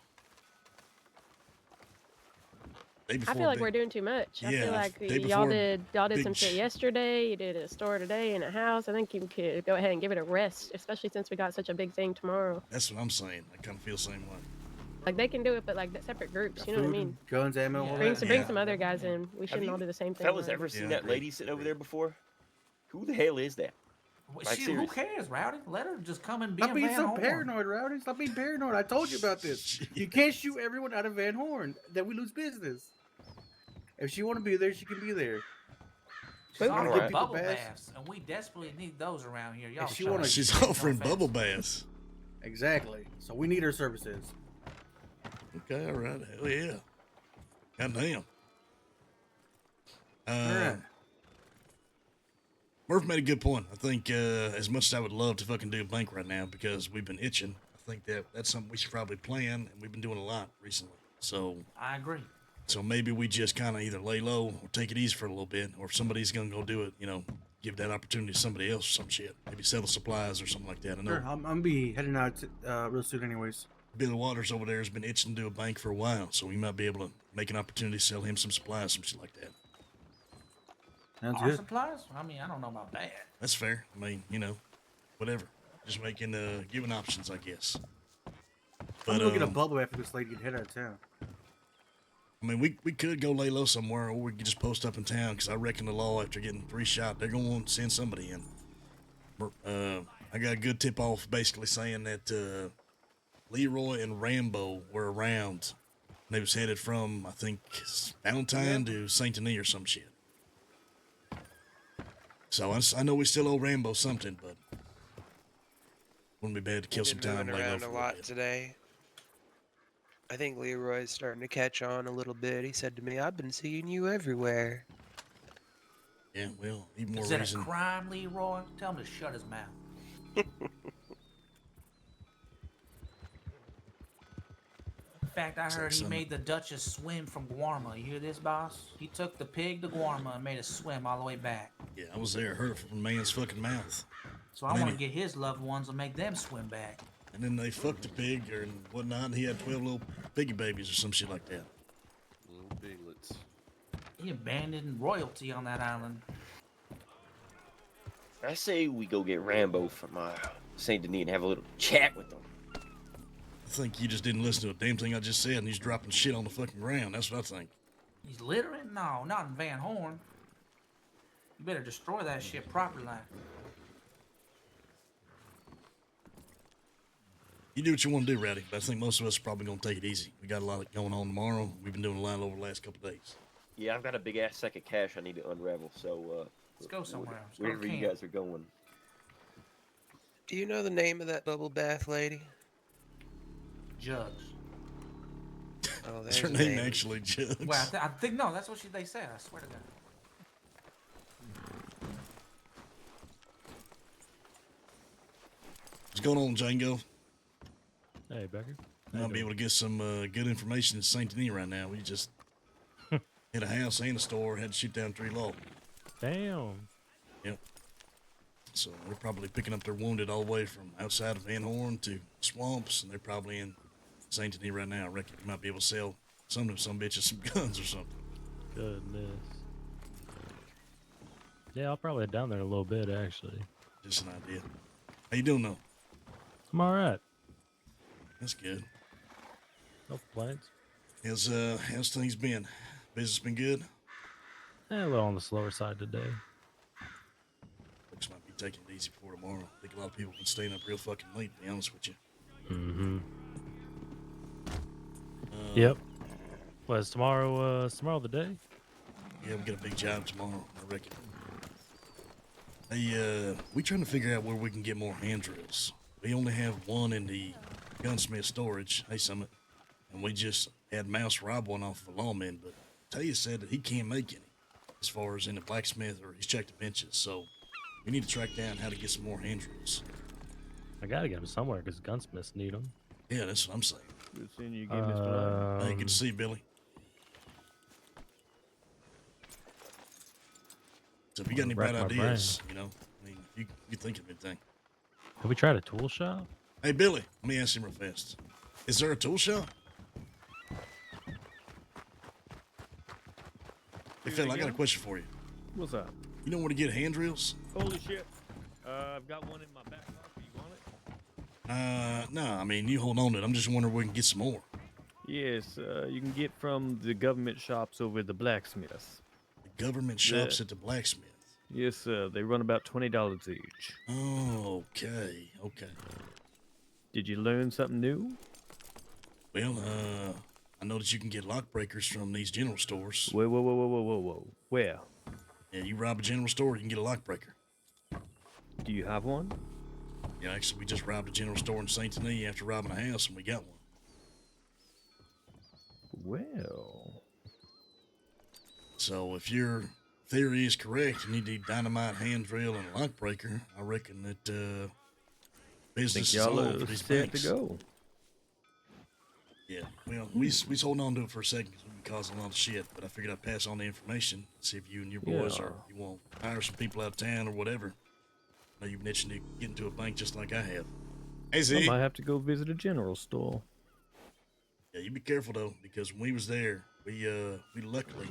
I feel like we're doing too much. I feel like y'all did some shit yesterday. You did a store today and a house. I think you could go ahead and give it a rest, especially since we got such a big thing tomorrow.
That's what I'm saying. I kind of feel the same way.
Like they can do it, but like separate groups. You know what I mean?
Guns, ammo.
Yeah. Bring some other guys in. We shouldn't all do the same thing.
Fellas, ever seen that lady sitting over there before? Who the hell is that? Like,
Shit, who cares, Rowdy? Let her just come and be
Stop
a
being
Van
so
Horn.
paranoid, Rowdy. Stop being paranoid. I told you about this. You can't shoot everyone out of Van Horn. Then we lose business. If she want to be there, she can be there.
She's
All
offering
right.
bubble baths, and we desperately need those around here. Y'all,
She wanna-
She's offering bubble baths.
Exactly. So we need her services.
Okay, all right. Hell yeah. Goddamn.
Alright.
Murph made a good point. I think as much as I would love to fucking do a bank right now because we've been itching, I think that's something we should probably plan, and we've been doing a lot recently. So
I agree.
So maybe we just kind of either lay low or take it easy for a little bit, or if somebody's going to go do it, give that opportunity to somebody else or some shit. Maybe sell the supplies or something like that. I know
Sure, I'm gonna be heading out real soon, anyways.
Billy Waters over there has been itching to do a bank for a while, so we might be able to make an opportunity to sell him some supplies, some shit like that.
Sounds
Our
good.
supplies? I mean, I don't know about that.
That's fair. I mean, whatever. Just making giving options, I guess.
I'm
But
gonna get a bubble after this lady get head out of town.
I mean, we could go lay low somewhere, or we could just post up in town, because I reckon the law, after getting 3 shot, they're going to want to send somebody in. I got a good tip-off basically saying that Leroy and Rambo were around. They was headed from, I think, Valentine to Saint Denis or some shit. So I know we still owe Rambo something, but wouldn't be bad to kill some time.
Moving around a lot today. I think Leroy's starting to catch on a little bit. He said to me, "I've been seeing you everywhere."
Yeah, well, even more
Is that
reason.
a crime, Leroy? Tell him to shut his mouth. In fact, I heard he made the Duchess swim from Guarma. You hear this, boss? He took the pig to Guarma and made it swim all the way back.
Yeah, I was there. Heard it from a man's fucking mouth.
So I want to get his loved ones and make them swim back.
And then they fucked a pig and whatnot, and he had 12 little piggy babies or some shit like that.
Little piglets.
He abandoned royalty on that island.
I say we go get Rambo from Saint Denis and have a little chat with him.
I think you just didn't listen to a damn thing I just said, and he's dropping shit on the fucking ground. That's what I think.
He's littering? No, not in Van Horn. You better destroy that shit properly.
You do what you want to do, Rowdy, but I think most of us are probably going to take it easy. We got a lot going on tomorrow. We've been doing a lot over the last couple of days.
Yeah, I've got a big-ass sack of cash I need to unravel, so,
let's go somewhere.
Wherever you guys are going.
Do you know the name of that bubble bath lady?
Jugs.
Oh,
Is her name actually Jugs?
Well, I think, no, that's what they said. I swear to God.
What's going on, Django?
Hey, Becker.
I'll be able to get some good information in Saint Denis right now. We just hit a house and a store, had to shoot down 3 law.
Damn.
Yep. So they're probably picking up their wounded all the way from outside of Van Horn to swamps, and they're probably in Saint Denis right now. I reckon you might be able to sell some of them bitches some guns or something.
Goodness. Yeah, I'll probably head down there in a little bit, actually.
Just an idea. How you doing, though?
I'm all right.
That's good.
No complaints.
How's things been? Business been good?
A little on the slower side today.
Folks might be taking it easy for tomorrow. I think a lot of people been staying up real fucking late, to be honest with you.
Mm-hmm. Yep. Well, is tomorrow the day?
Yeah, we got a big job tomorrow, I reckon. Hey, we trying to figure out where we can get more hand drills. We only have one in the gunsmith storage, hey Summit, and we just had Mouse rob one off of a lawman, but Taya said that he can't make any as far as in the blacksmith, or he's checked the benches, so we need to track down how to get some more hand drills.
I gotta get them somewhere because gunsmiths need them.
Yeah, that's what I'm saying.
Good seeing you again, Mr. Lane.
Hey, good to see you, Billy. So if you got any bad ideas, you know, I mean, you think of anything.
Have we tried a tool shop?
Hey, Billy, let me ask you real fast. Is there a tool shop? Hey, Phil, I got a question for you.
What's up?
You know where to get hand drills?
Holy shit. I've got one in my back pocket. You want it?
No, I mean, you hold on to it. I'm just wondering where we can get some more.
Yes, you can get from the government shops over at the blacksmiths.
The government shops at the blacksmith?
Yes, sir. They run about $20 each.
Oh, okay.
Did you learn something new?
Well, I know that you can get lock breakers from these general stores.
Whoa. Where?
Yeah, you rob a general store, you can get a lock breaker.
Do you have one?
Yeah, actually, we just robbed a general store in Saint Denis after robbing a house, and we got one.
Well.
So if your theory is correct, and you need dynamite, hand drill, and a lock breaker, I reckon that business is all for these banks.
To go.
Yeah, well, we holding on to it for a second because we've been causing a lot of shit, but I figured I'd pass on the information, see if you and your boys you want to hire some people out of town or whatever. I know you've been itching to get into a bank just like I have. Hey, Z.
I might have to go visit a general store.
Yeah, you be careful though, because when we was there, we luckily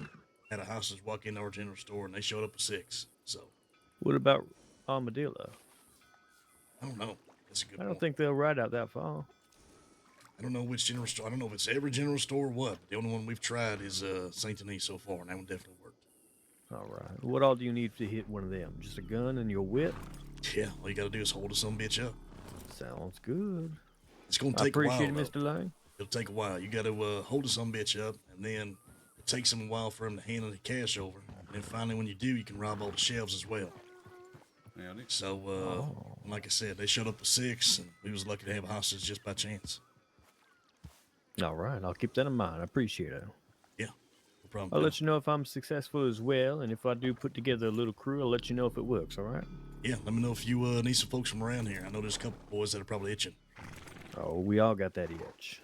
had a hostage walk into our general store and they showed up at 6. So.
What about Armadillo?
I don't know. That's a good
I don't
point.
think they'll ride out that far.
I don't know which general store. I don't know if it's every general store or what. But the only one we've tried is Saint Denis so far, and that one definitely worked.
All right. What all do you need to hit one of them? Just a gun and your whip?
Yeah, all you got to do is hold a some bitch up.
Sounds good.
It's going to take a while.
I appreciate it, Mr. Lane.
It'll take a while. You got to hold a some bitch up, and then it takes them a while for them to hand the cash over. And then finally, when you do, you can rob all the shelves as well. So, like I said, they showed up at 6, and we was lucky to have a hostage just by chance.
All right, I'll keep that in mind. I appreciate it.
Yeah, no problem.
I'll let you know if I'm successful as well, and if I do put together a little crew, I'll let you know if it works, all right?
Yeah, let me know if you need some folks from around here. I know there's a couple of boys that are probably itching.
Oh, we all got that itch.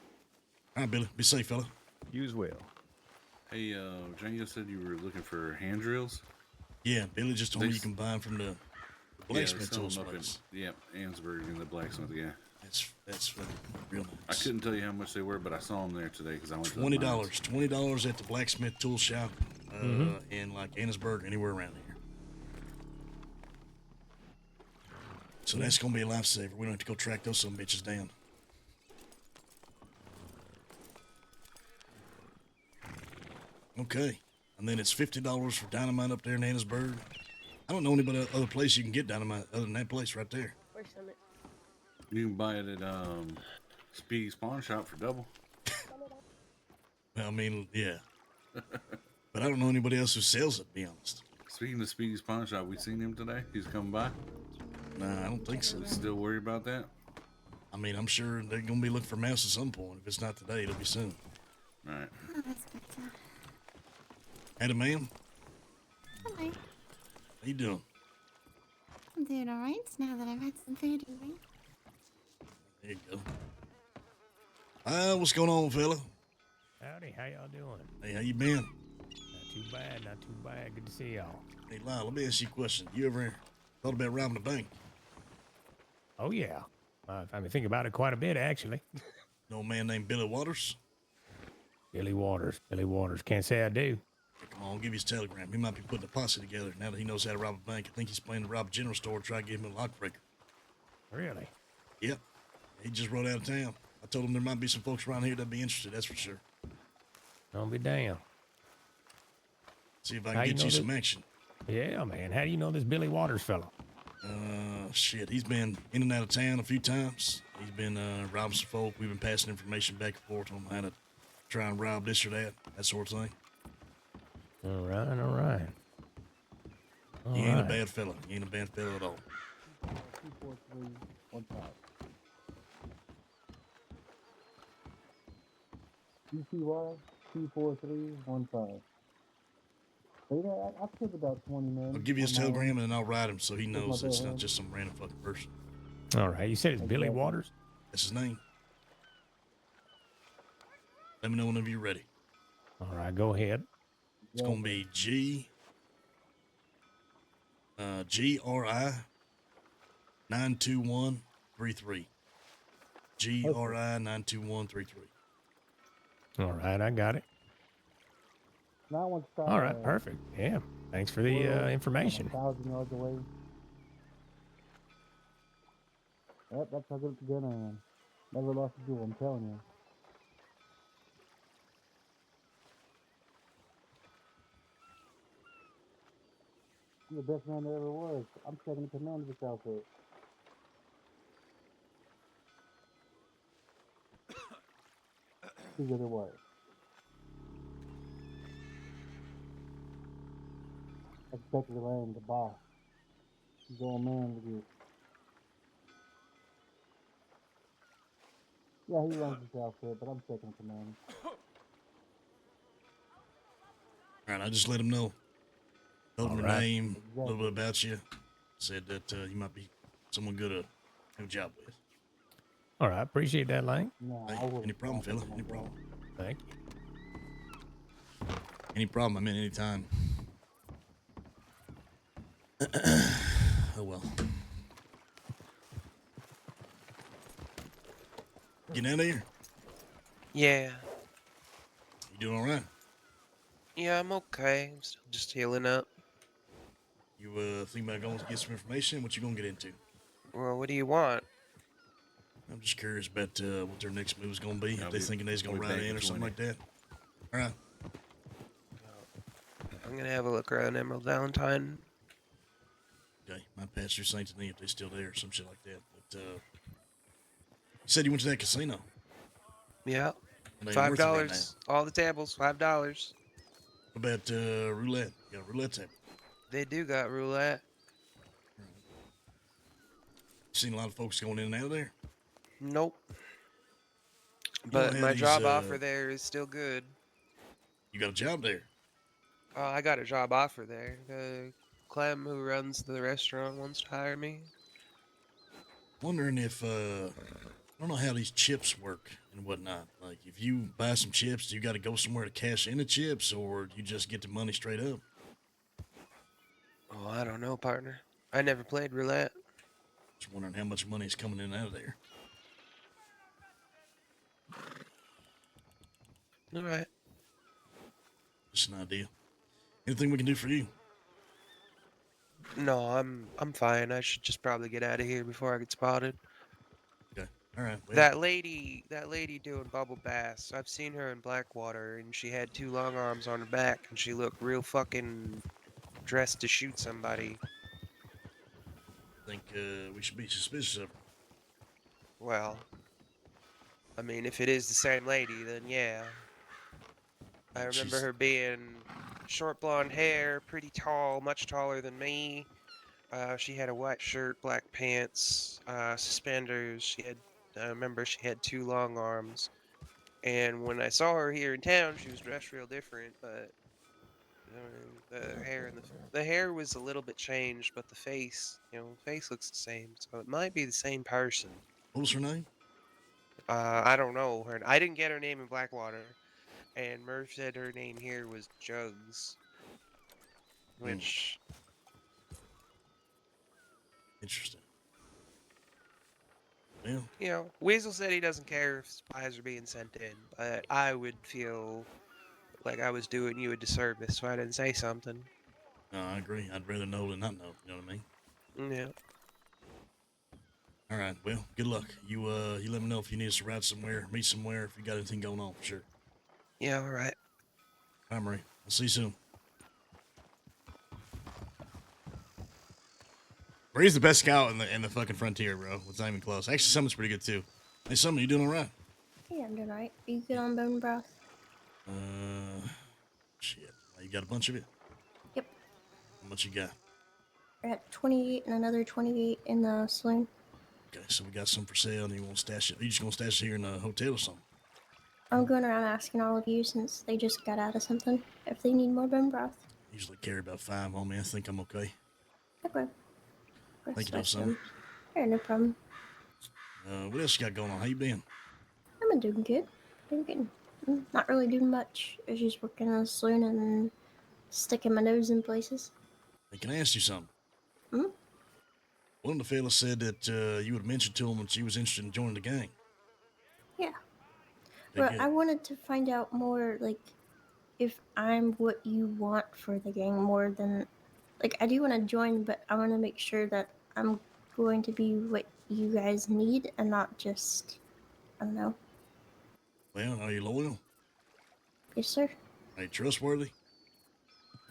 All right, Billy. Be safe, fella.
You as well.
Hey, Django said you were looking for hand drills?
Yeah, Billy just told me you can buy them from the blacksmith
sell
tools
them up
place.
Ansburg and the blacksmith. Yeah,
that's fucking real nice.
I couldn't tell you how much they were, but I saw them there today because I went to
$20. $20 at the blacksmith tool shop in like Annisburg, anywhere around here. So that's gonna be a lifesaver. We don't have to go track those some bitches down. Okay, and then it's $50 for dynamite up there in Annisburg. I don't know anybody other place you can get dynamite other than that place right there.
Where's Summit?
You can buy it at Speedy's Pawn Shop for double.
I mean, yeah. But I don't know anybody else who sells it, to be honest.
Speaking of Speedy's Pawn Shop, we seen him today? He's coming by?
Nah, I don't think so.
Still worried about that?
I mean, I'm sure they're going to be looking for mouse at some point. If it's not today, it'll be soon.
All right.
Oh, that's better.
Hey, ma'am.
Hello.
How you doing?
I'm doing alright now that I've had some food in me.
There you go. What's going on, fella?
Howdy, how y'all doing?
Hey, how you been?
Not too bad, not too bad. Good to see y'all.
Hey, Lyle, let me ask you a question. You ever thought about robbing a bank?
Oh, yeah. I've been thinking about it quite a bit, actually.
Know a man named Billy Waters?
Billy Waters. Billy Waters. Can't say I do.
Come on, I'll give you his telegram. He might be putting a posse together now that he knows how to rob a bank. I think he's planning to rob a general store, try to get him a lockbreaker.
Really?
Yep. He just rode out of town. I told him there might be some folks around here that'd be interested, that's for sure.
Don't be damned.
See if I can get you some action.
Yeah, man. How do you know this Billy Waters fellow?
Shit. He's been in and out of town a few times. He's been robbing some folk. We've been passing information back and forth on how to try and rob this or that sort of thing.
All right, all right.
He ain't a bad fella. He ain't a bad fella at all.
24315. I've killed about 20 men.
I'll give you his telegram and then I'll write him so he knows it's not just some random fucking person.
All right. You said it's Billy Waters?
That's his name. Let me know whenever you're ready.
All right, go ahead.
It's going to be GRI 92133. GRI 92133.
All right, I got it. All right, perfect. Yeah, thanks for the information.
1,000 yards away. Yep, that's how good the gun I am. Never lost a duel, I'm telling you. You're the best man there ever was. I'm second in command of this outfit. The other way. That's Becker Lane, the boss. He's the old man with you. Yeah, he runs this outfit, but I'm second in command.
All right, I just let him know. Told him your
right.
name, a little bit about you. Said that you might be someone good to do a job with.
All right, appreciate that, Lang.
No,
Hey, any problem, fella? Any problem?
Thank you.
Any problem? I mean, anytime. Oh, well. Getting out of here?
Yeah.
You doing all right?
Yeah, I'm okay. I'm still just healing up.
You think about going to get some information? What you gonna get into?
Well, what do you want?
I'm just curious about what their next move is gonna be. If they thinking they's gonna ride in or something like that. All right.
I'm gonna have a look around Emerald Valentine.
Okay, might pass through Saint Denis if they're still there or some shit like that. But you said you went to that casino.
Yeah.
They
$5.
worth it right now.
All the tables, $5.
What about roulette? You got a roulette table.
They do got roulette.
Seen a lot of folks going in and out of there.
Nope.
You
But
don't have
my
these,
job offer there is still good.
You got a job there.
I got a job offer there. Clem, who runs the restaurant, wants to hire me.
Wondering if I don't know how these chips work and whatnot. Like, if you buy some chips, do you got to go somewhere to cash in the chips, or you just get the money straight up?
Oh, I don't know, partner. I never played roulette.
Just wondering how much money is coming in and out of there.
All right.
Just an idea. Anything we can do for you?
No, I'm fine. I should just probably get out of here before I get spotted.
Okay. All right. Well,
that lady doing bubble baths. I've seen her in Blackwater, and she had 2 long arms on her back, and she looked real fucking dressed to shoot somebody.
I think we should be suspicious of her.
Well, I mean, if it is the same lady, then yeah. I remember her being short blonde hair, pretty tall, much taller than me. She had a white shirt, black pants, suspenders. I remember she had 2 long arms. And when I saw her here in town, she was dressed real different, but the hair and the hair was a little bit changed, but the face, face looks the same. So it might be the same person.
What was her name?
I don't know her. I didn't get her name in Blackwater, and Murph said her name here was Jugs, which
interesting. Well,
Weasel said he doesn't care if spies are being sent in, but I would feel like I was doing you a disservice, so I didn't say something.
No, I agree. I'd rather know than not know. You know what I mean?
Yeah.
All right. Well, good luck. You let me know if you need us to ride somewhere, meet somewhere, if you got anything going on for sure.
Yeah. All right.
All right, Marie. I'll see you soon. Marie's the best scout in the fucking frontier, bro. It's not even close. Actually, Summit's pretty good too. Hey, Summit, you doing all right?
Yeah, I'm doing alright. Are you good on bone broth?
Shit. You got a bunch of it?
Yep.
How much you got?
I got 28 and another 28 in the saloon.
Okay, so we got some for sale, and you want to stash it? Are you just gonna stash it here in the hotel or something?
I'm going around asking all of you since they just got out of something if they need more bone broth.
Usually carry about 5 on me. I think I'm okay.
Okay.
Thank you, though, son.
Yeah, no problem.
What else you got going on? How you been?
I've been doing good. Not really doing much. I was just working in the saloon and sticking my nose in places.
Hey, can I ask you something?
Hmm?
One of the fellas said that you had mentioned to him that she was interested in joining the gang.
Yeah.
Well,
I wanted to find out more, like, if I'm what you want for the gang more than... Like, I do want to join, but I want to make sure that I'm going to be what you guys need and not just... I don't know.
Well, are you loyal?
Yes, sir.
Are you trustworthy?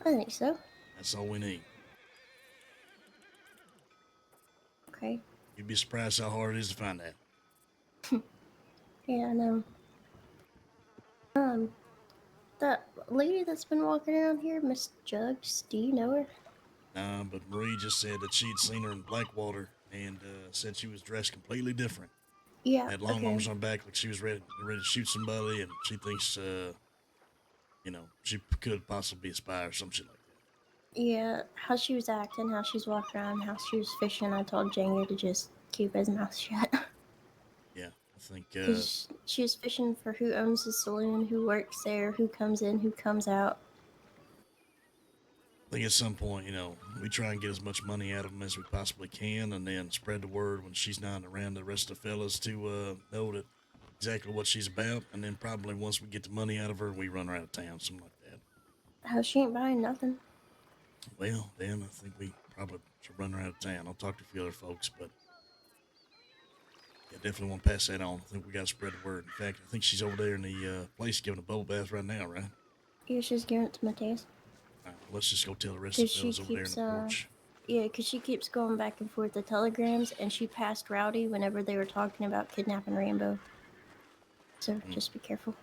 I think so.
That's all we need.
Okay.
You'd be surprised how hard it is to find that.
Yeah, I know. That lady that's been walking around here, Miss Jugs, do you know her?
Nah, but Marie just said that she'd seen her in Blackwater and said she was dressed completely different.
Yeah.
Had long arms on her back, like she was ready to shoot somebody, and she thinks, she could possibly be a spy or some shit like that.
Yeah, how she was acting, how she's walking around, how she was fishing. I told Django to just keep his mouth shut.
Yeah, I think.
Because she was fishing for who owns the saloon, who works there, who comes in, who comes out.
I think at some point, we try and get as much money out of them as we possibly can, and then spread the word when she's not around the rest of the fellas to know that exactly what she's about, and then probably once we get the money out of her, we run her out of town, something like that.
How she ain't buying nothing.
Well, then I think we probably should run her out of town. I'll talk to a few other folks, but yeah, definitely want to pass that on. I think we got to spread the word. In fact, I think she's over there in the place giving a bubble bath right now, right?
Yeah, she's giving it to Mateus.
All right, well, let's just go tell the rest of the fellas over there in the porch.
Yeah, because she keeps going back and forth the telegrams, and she passed Rowdy whenever they were talking about kidnapping Rainbow. So just be careful.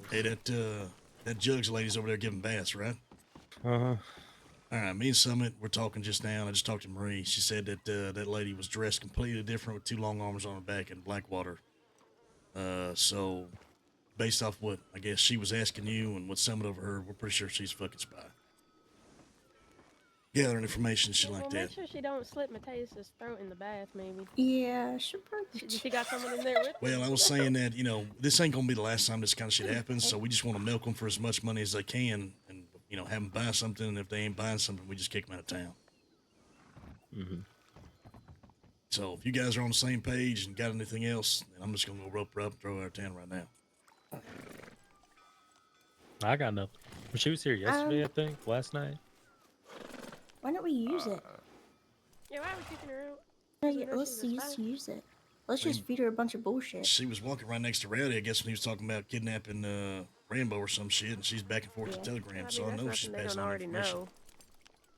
Hey, that Jugs lady's over there giving baths, right?
Uh-huh.
All right, me and Summit, we're talking just now. I just talked to Marie. She said that that lady was dressed completely different with 2 long arms on her back in Blackwater. So based off what I guess she was asking you and what Summit overheard, we're pretty sure she's a fucking spy. gathering information, shit
Well,
like
make
that.
sure she don't slit Mateus's throat in the bath, maybe.
Yeah, she probably.
She got someone in there with her.
Well, I was saying that, you know, this ain't gonna be the last time this kind of shit happens, so we just want to milk them for as much money as they can, and you know, have them buy something. And if they ain't buying something, we just kick them out of town.
Mm-hmm.
So if you guys are on the same page and got anything else, then I'm just gonna go rope her up and throw her out of town right now.
I got nothing. But she was here yesterday, I think, last night.
Why don't we use it?
Yeah, why are we kicking her out?
No, yeah, let's use it. Let's just feed her a bunch of bullshit.
She was walking right next to Rowdy, I guess, when he was talking about kidnapping Rambo or some shit, and she's back and forth to Telegram, so I know she's passing on information.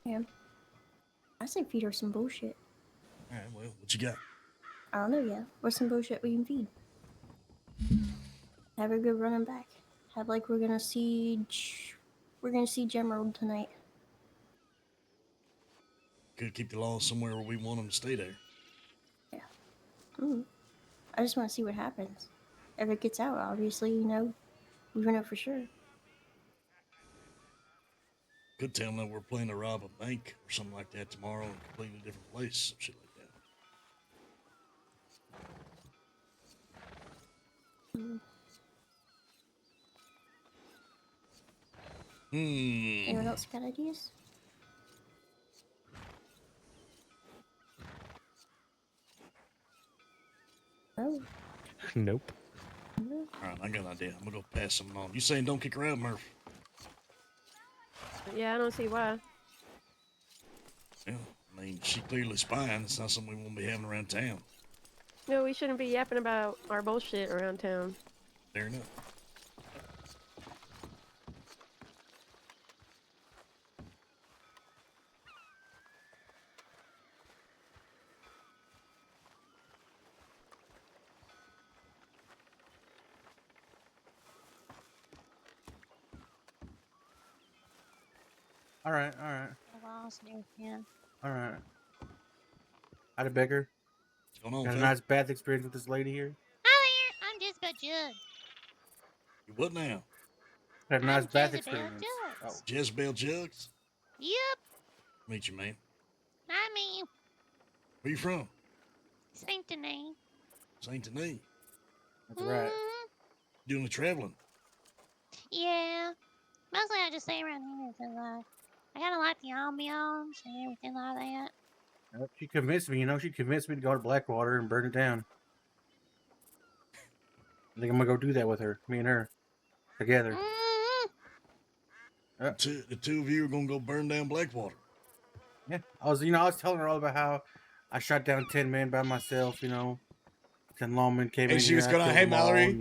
Yeah. I say feed her some bullshit.
All right, well, what you got?
I don't know yet. What's some bullshit we can feed? Have her go running back. Have like we're gonna see Gemerald tonight.
Could keep the law somewhere where we want them to stay there.
Yeah. I just want to see what happens. If it gets out, obviously, you know, we know for sure.
Could tell them that we're planning to rob a bank or something like that tomorrow in a completely different place, some shit like that.
Anyone else got ideas? Oh.
Nope.
All right, I got an idea. I'm gonna go pass something on. You saying don't kick her out, Murph?
Yeah, I don't see why.
Yeah, I mean, she clearly spying. It's not something we won't be having around town.
No, we shouldn't be yapping about our bullshit around town.
Fair enough.
All right, all right.
I lost you, yeah.
All right. Howdy, Becker.
What's going on,
Got a
fella?
nice bath experience with this lady here?
Hi there, I'm Jezebel Jug.
You what now?
Had a nice bath
Jezebel
experience.
Jugs.
Jezebel Jugs?
Yep.
Meet you, man.
I mean,
Where you from?
Saint Denis.
Saint Denis.
That's right.
Doing the traveling.
Yeah. Mostly I just stay around here because I kind of like the ambiance and everything like that.
Yep, she convinced me, you know, she convinced me to go to Blackwater and burn it down. I think I'm gonna go do that with her, me and her, together.
The two of you are gonna go burn down Blackwater.
Yeah, I was telling her all about how I shot down 10 men by myself, you know. 10 lawmen came in
she
here.
was going, hey, Mallory.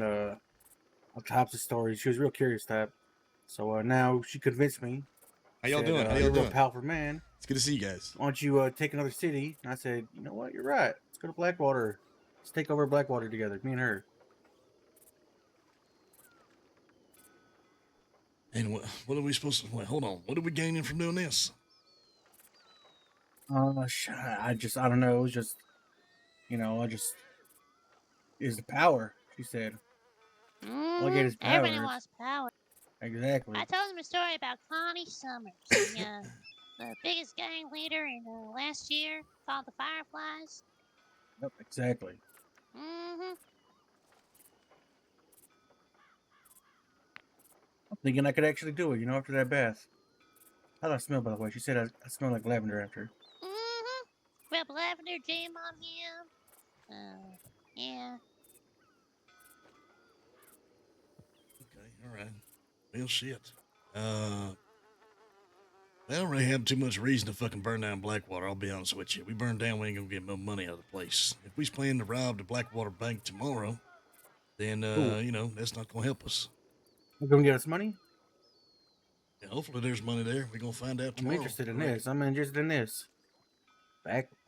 All types of stories. She was a real curious type. So now she convinced me.
How y'all doing? How
You're
y'all
a real
doing?
powerful man.
It's good to see you guys.
Why don't you take another city? And I said, you know what? You're right. Let's go to Blackwater. Let's take over Blackwater together, me and her.
And what are we supposed to... Wait, hold on. What are we gaining from doing this?
I don't know. It was just, is the power, she said. All I get is power.
Everyone wants power.
Exactly.
I told him a story about Connie Summers, the biggest gang leader in last year, called the Fireflies.
Yep, exactly.
Mm-hmm.
I'm thinking I could actually do it, after that bath. How do I smell, by the way? She said I smell like lavender after.
Mm-hmm. Rub lavender jam on him. Yeah.
Okay, all right. Well, shit. I don't really have too much reason to fucking burn down Blackwater, I'll be honest with you. We burn down, we ain't gonna get no money out of the place. If we plan to rob the Blackwater Bank tomorrow, then, that's not gonna help us.
You're gonna get us money?
Yeah, hopefully there's money there. We're gonna find out tomorrow.
I'm interested in this.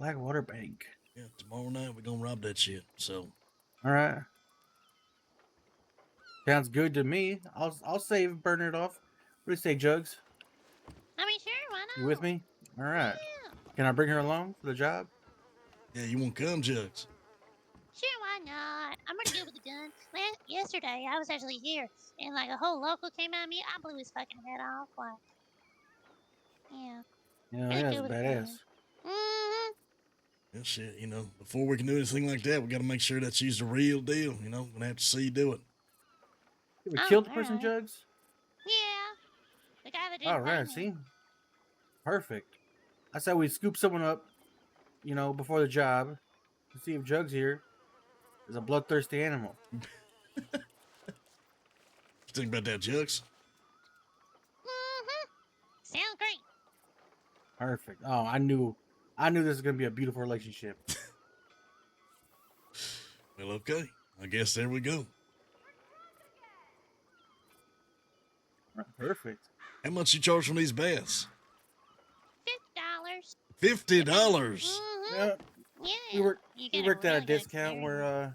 Blackwater Bank.
Yeah, tomorrow night we're gonna rob that shit, so.
All right. Sounds good to me. I'll save burning it off. What do you say, Jugs?
I mean, sure, why not?
You with me? All right.
Yeah.
Can I bring her along for the job?
Yeah, you want to come, Jugs?
Sure, why not? I'm pretty good with the gun. Yesterday, I was actually here, and a whole local came at me. I blew his fucking head off. Yeah.
Yeah,
Really
that's
good with a
badass.
gun. Mm-hmm.
Yeah, shit, before we can do anything like that, we got to make sure that she's the real deal. We're going to have to see you do it.
Did we
Oh,
kill the person,
alright.
Jugs?
Yeah. The guy that
All
didn't
right,
pay me.
see? Perfect. I said we scoop someone up, before the job to see if Jugs here is a bloodthirsty animal.
Think about that, Jugs.
Mm-hmm. Sounds great.
Perfect. Oh, I knew this was gonna be a beautiful relationship.
Well, okay. I guess there we go.
Perfect.
How much you charge from these baths?
$50.
$50.
Mm-hmm.
Yeah.
Yeah.
We worked at a discount where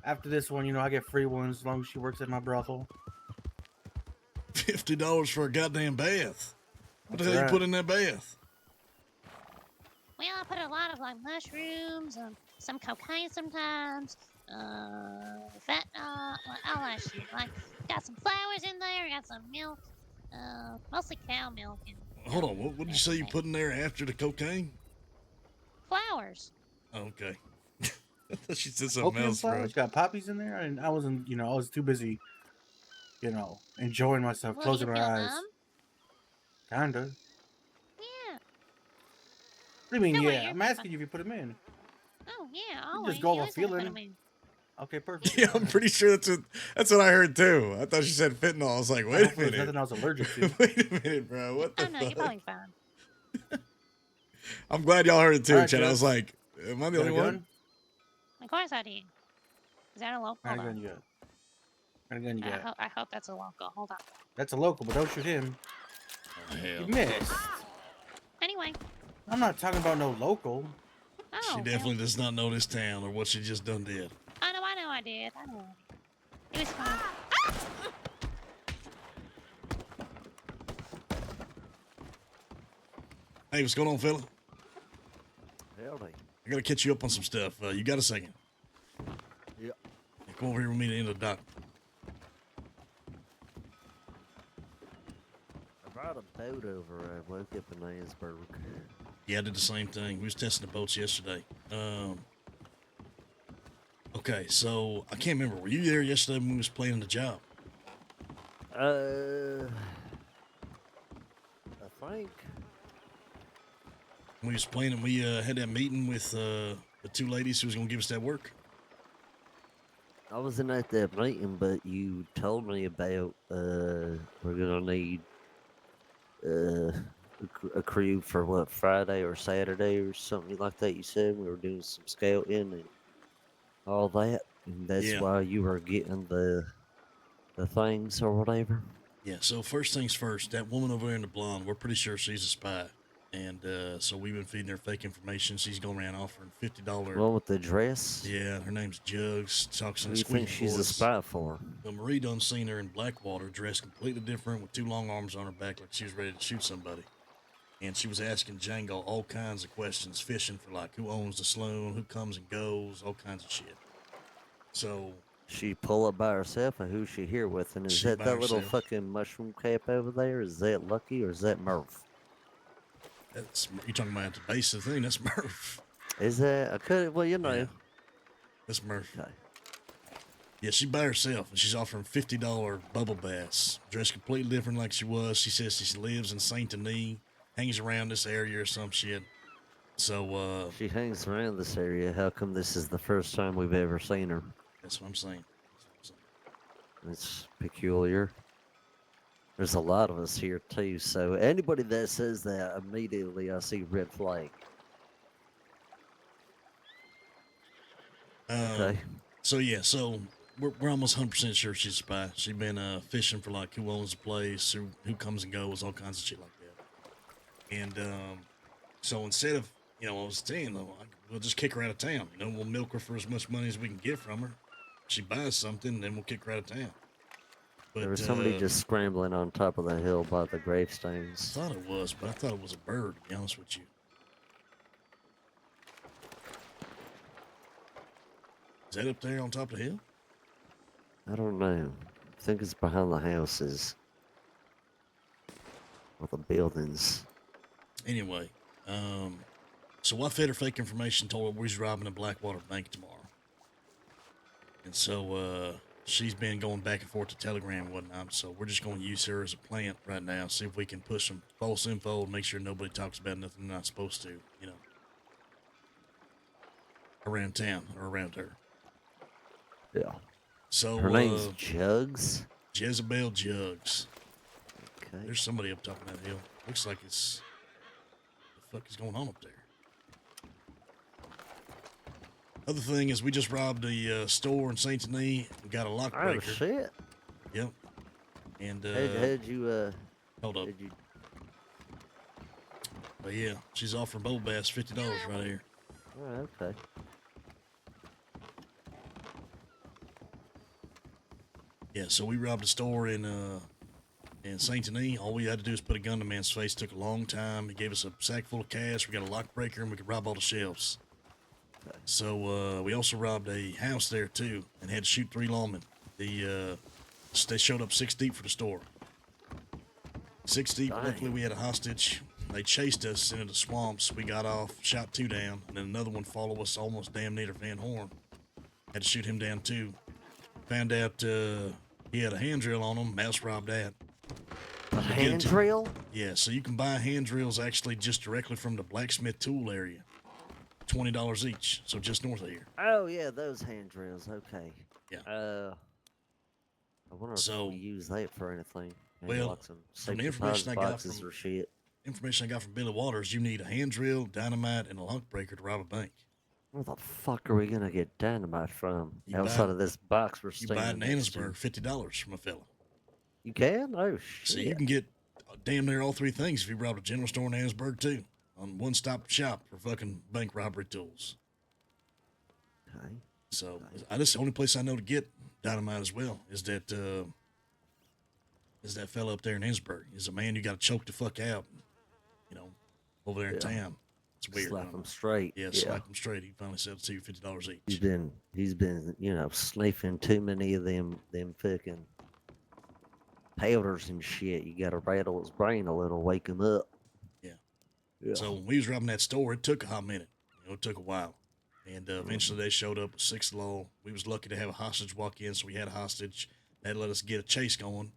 after this one, I get free ones as long as she works at my brothel.
$50 for a goddamn bath. What the
That's
hell
right.
you put in that bath?
Well, I put a lot of like mushrooms, some cocaine sometimes, fentanyl, all that shit. Like, got some flowers in there, got some milk, mostly cow milk. And
Hold on, what did you say you put in there after the cocaine?
flowers.
Oh, okay. I thought she said something
Opium
else, bro.
flowers, got poppies in there, and I wasn't, I was too busy, enjoying myself,
Well,
closing
you
my
feel
eyes.
numb?
Kinda.
Yeah.
What do you mean,
No, wait,
yeah?
you're
I'm asking you if you put them in.
Oh yeah,
You
always.
just go
You
off
always have to put
feeling.
'em in.
Okay, perfect.
Yeah, I'm pretty sure that's what I heard too. I thought she said fentanyl. I was like, wait a
Hopefully there's
minute.
nothing I was allergic to.
Wait a minute, bro. What the
Oh no,
fuck?
you're probably fine.
I'm glad y'all heard it too,
All right,
Chad. I was
Jugs.
like, am I the
You got
only
a
one?
gun?
Of course I did. Is that a local?
What kind of gun you got? What kind of gun you got?
I hope that's a local. Hold on.
That's a local, but don't shoot him.
Oh, hell.
You missed.
Anyway.
I'm not talking about no local.
Oh.
She definitely does not know this town or what she just done did.
I know I did. I know. It was fun.
Hey, what's going on, fella?
Howdy.
I gotta catch you up on some stuff. You got a second?
Yep.
Yeah, come over here with me to the end of the dock.
I brought a boat over. I woke up in Iceberg.
Yeah, I did the same thing. We was testing the boats yesterday. Okay, so I can't remember. Were you there yesterday when we was playing the job?
I think.
We was playing and we had that meeting with the two ladies who was gonna give us that work.
I wasn't at that meeting, but you told me about we're gonna need a crew for what, Friday or Saturday or something like that. You said we were doing some scouting and all that, and that's why you were getting the things or whatever.
Yeah. So first things first, that woman over there in the blonde, we're pretty sure she's a spy, and so we've been feeding her fake information. She's going around offering $50.
One with the dress.
Yeah, her name's Jugs. Talks in
Who
a
do you think
squeaky
she's a
voice.
spy for?
Well, Marie done seen her in Blackwater, dressed completely different with two long arms on her back, like she was ready to shoot somebody. And she was asking Django all kinds of questions, fishing for like who owns the saloon, who comes and goes, all kinds of shit. So
She pull up by herself, and who's she here with? And is
She
that
by
that little
herself.
fucking mushroom cap over there? Is that Lucky or is that Murph?
that's you talking about at the base of the thing. That's Murph.
Is that? I could. Well, you know.
Yeah. That's Murph.
Okay.
Yeah, she by herself, and she's offering $50 bubble baths, dressed completely different like she was. She says she lives in Saint Denis, hangs around this area or some shit. So
She hangs around this area. How come this is the first time we've ever seen her?
that's what I'm saying.
It's peculiar. There's a lot of us here too, so anybody that says that, immediately I see red flag. Okay.
So yeah, so we're almost 100% sure she's a spy. She's been fishing for like who owns the place, who comes and goes, all kinds of shit like that. And so instead of, I was saying though, we'll just kick her out of town. We'll milk her for as much money as we can get from her. She buys something, then we'll kick her out of town. But
There was somebody just scrambling on top of the hill by the gravestones.
I thought it was, but I thought it was a bird, to be honest with you. Is that up there on top of the hill?
I don't know. I think it's behind the houses. Or the buildings.
Anyway, So I fed her fake information, told her we was robbing a Blackwater bank tomorrow. And so, she's been going back and forth to Telegram and whatnot. So we're just going to use her as a plant right now. See if we can push some false info and make sure nobody talks about nothing they're not supposed to, you know, around town or around her.
Yeah.
So
her name's Jugs.
Jezebel Jugs.
Okay.
There's somebody up top of that hill. Looks like it's the fuck is going on up there. Other thing is, we just robbed a store in Saint Denis and got a lock breaker.
Oh shit!
Yep. And
how'd you
hold up. But yeah, she's offering Boba Bass $50 right here.
Oh, okay.
Yeah, so we robbed a store in Saint Denis. All we had to do was put a gun to man's face. Took a long time. He gave us a sack full of cash. We got a lock breaker, and we could rob all the shelves. Okay. So we also robbed a house there too, and had to shoot 3 lawmen. They showed up 6 deep for the store. 6 deep.
Dang.
Luckily, we had a hostage. They chased us into the swamps. We got off, shot 2 down, and then another one followed us almost damn near Van Horn. Had to shoot him down too. Found out he had a hand drill on him. Mouse robbed that.
A hand drill?
Yeah, so you can buy hand drills actually just directly from the blacksmith tool area. $20 each, so just north of here.
Oh yeah, those hand drills. Okay.
Yeah.
I wonder if we use that for anything. Maybe
Well,
like some
from the information I got from
or shit.
Information I got from Billy Waters, you need a hand drill, dynamite, and a lock breaker to rob a bank.
Where the fuck are we gonna get dynamite from outside of this box we're
You
standing
buy it in
next to?
Annisburg, $50 from a fella.
You can? Oh shit!
So you can get damn near all 3 things if you robbed a general store in Annisburg too. On one-stop shop for fucking bank robbery tools.
Okay.
So that's the only place I know to get dynamite as well. Is that fella up there in Annisburg? Is a man you got to choke the fuck out. You know, over there in town. It's weird.
Slap him straight.
Yeah, slap him straight. He finally said to you $50 each.
He's been, sniffing too many of them fucking powders and shit. You gotta rattle his brain a little, wake him up. Yeah.
So when we was robbing that store, it took a hot minute. It took a while. And eventually they showed up with 6 law. We was lucky to have a hostage walk in, so we had a hostage. That let us get a chase going.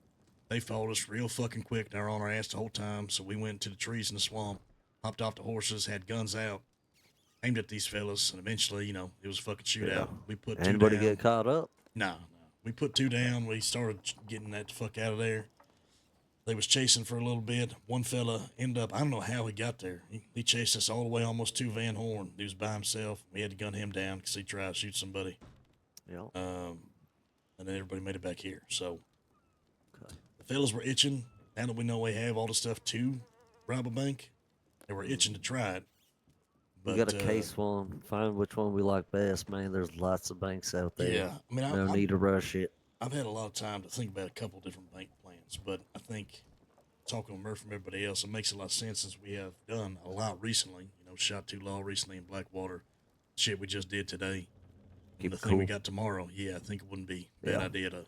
They followed us real fucking quick. They were on our ass the whole time, so we went to the trees in the swamp, hopped off the horses, had guns out, aimed at these fellas, and eventually, it was a fucking shootout. We put 2
Anybody
down.
get caught up?
No. We put 2 down. We started getting that the fuck out of there. They was chasing for a little bit. One fella ended up, I don't know how he got there. He chased us all the way almost to Van Horn. He was by himself. We had to gun him down because he tried to shoot somebody.
Yeah.
And then everybody made it back here. So the fellas were itching. Now that we know we have all the stuff to rob a bank, they were itching to try it.
We got a case one. Find which one we like best, man. There's lots of banks out there.
Yeah. I mean,
no need to rush it.
I've had a lot of time to think about a couple different bank plans, but I think talking with Murph and everybody else, it makes a lot of sense since we have done a lot recently. Shot 2 law recently in Blackwater. Shit we just did today. And the thing we got tomorrow, I think it wouldn't be a bad idea to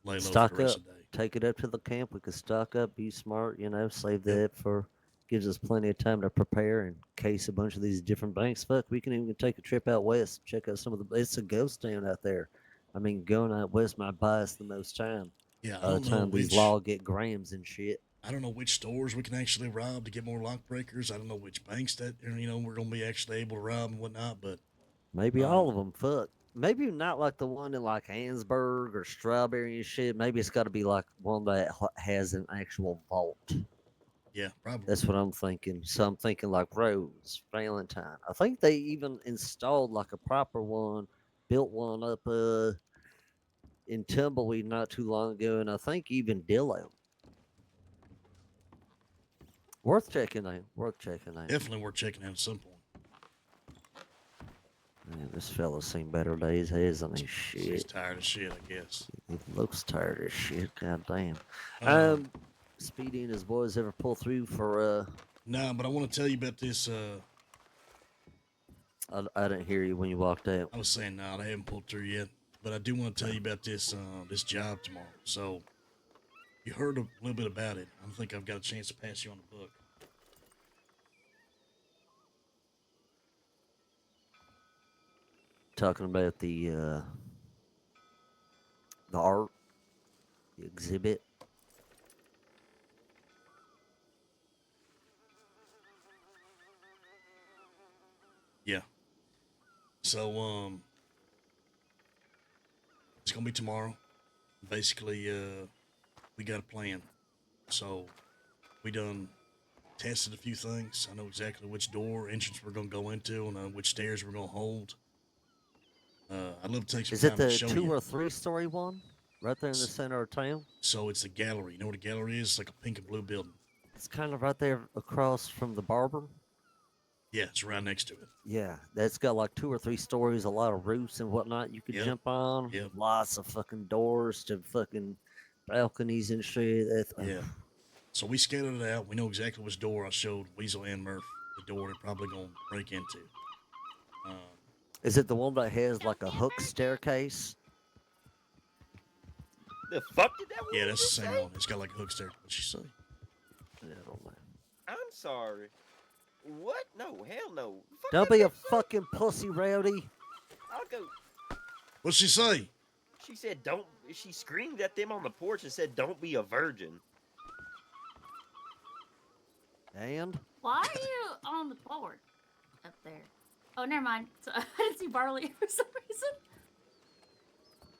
lay low
Stock
for the rest
up.
of the day.
Take it up to the camp. We could stock up, be smart, save that for, gives us plenty of time to prepare in case a bunch of these different banks. Fuck, we can even take a trip out west, check out some of it's a ghost town out there. I mean, going out west might buy us the most time.
Yeah,
By the time these law get grams and shit.
I don't know which stores we can actually rob to get more lock breakers. I don't know which banks that we're gonna be actually able to rob and whatnot. But
maybe all of them. Fuck, maybe not like the one in like Hansburg or Strawberry and shit. Maybe it's got to be like one that has an actual vault.
Yeah, probably.
That's what I'm thinking. So I'm thinking like Rose, Valentine. I think they even installed like a proper one, built one up in Tumbleweed not too long ago, and I think even Dillo. Worth checking out.
Definitely worth checking out at some point.
Man, this fella's seen better days, hasn't he? Shit.
He's tired of shit, I guess.
He looks tired as shit. God damn. Speedy and his boys ever pull through for
No, but I want to tell you about this.
I didn't hear you when you walked out.
I was saying no, they haven't pulled through yet. But I do want to tell you about this this job tomorrow. So you heard a little bit about it. I think I've got a chance to pass you on the book.
talking about the art, the exhibit.
Yeah. So it's gonna be tomorrow. Basically, we got a plan. So we done tested a few things. I know exactly which door entrance we're gonna go into and which stairs we're gonna hold. I'd love to take some
Is it
time to
the
show
2
you.
or 3-story one, right there in the center of town?
So it's the gallery. You know what a gallery is? It's like a pink and blue building.
It's kind of right there across from the barber.
Yeah, it's right next to it.
Yeah, that's got like 2 or 3 stories, a lot of roofs and whatnot you could jump on.
Yep.
Lots of fucking doors to fucking balconies and shit.
Yeah. So we scouted it out. We know exactly which door I showed Weasel and Murph. The door they're probably gonna break into.
Is it the one that has like a hook staircase?
The fuck did that?
Yeah, that's the same one. It's got like a hook staircase. What'd she say?
I don't know.
I'm sorry. What? No, hell no. Fuck
Don't
that
be a
bitch.
fucking pussy, Rowdy.
I'll go.
What'd she say?
She said, "Don't." She screamed at them on the porch and said, "Don't be a virgin."
And?
Why are you on the board up there? Oh, never mind. So, I didn't see Barley for some reason.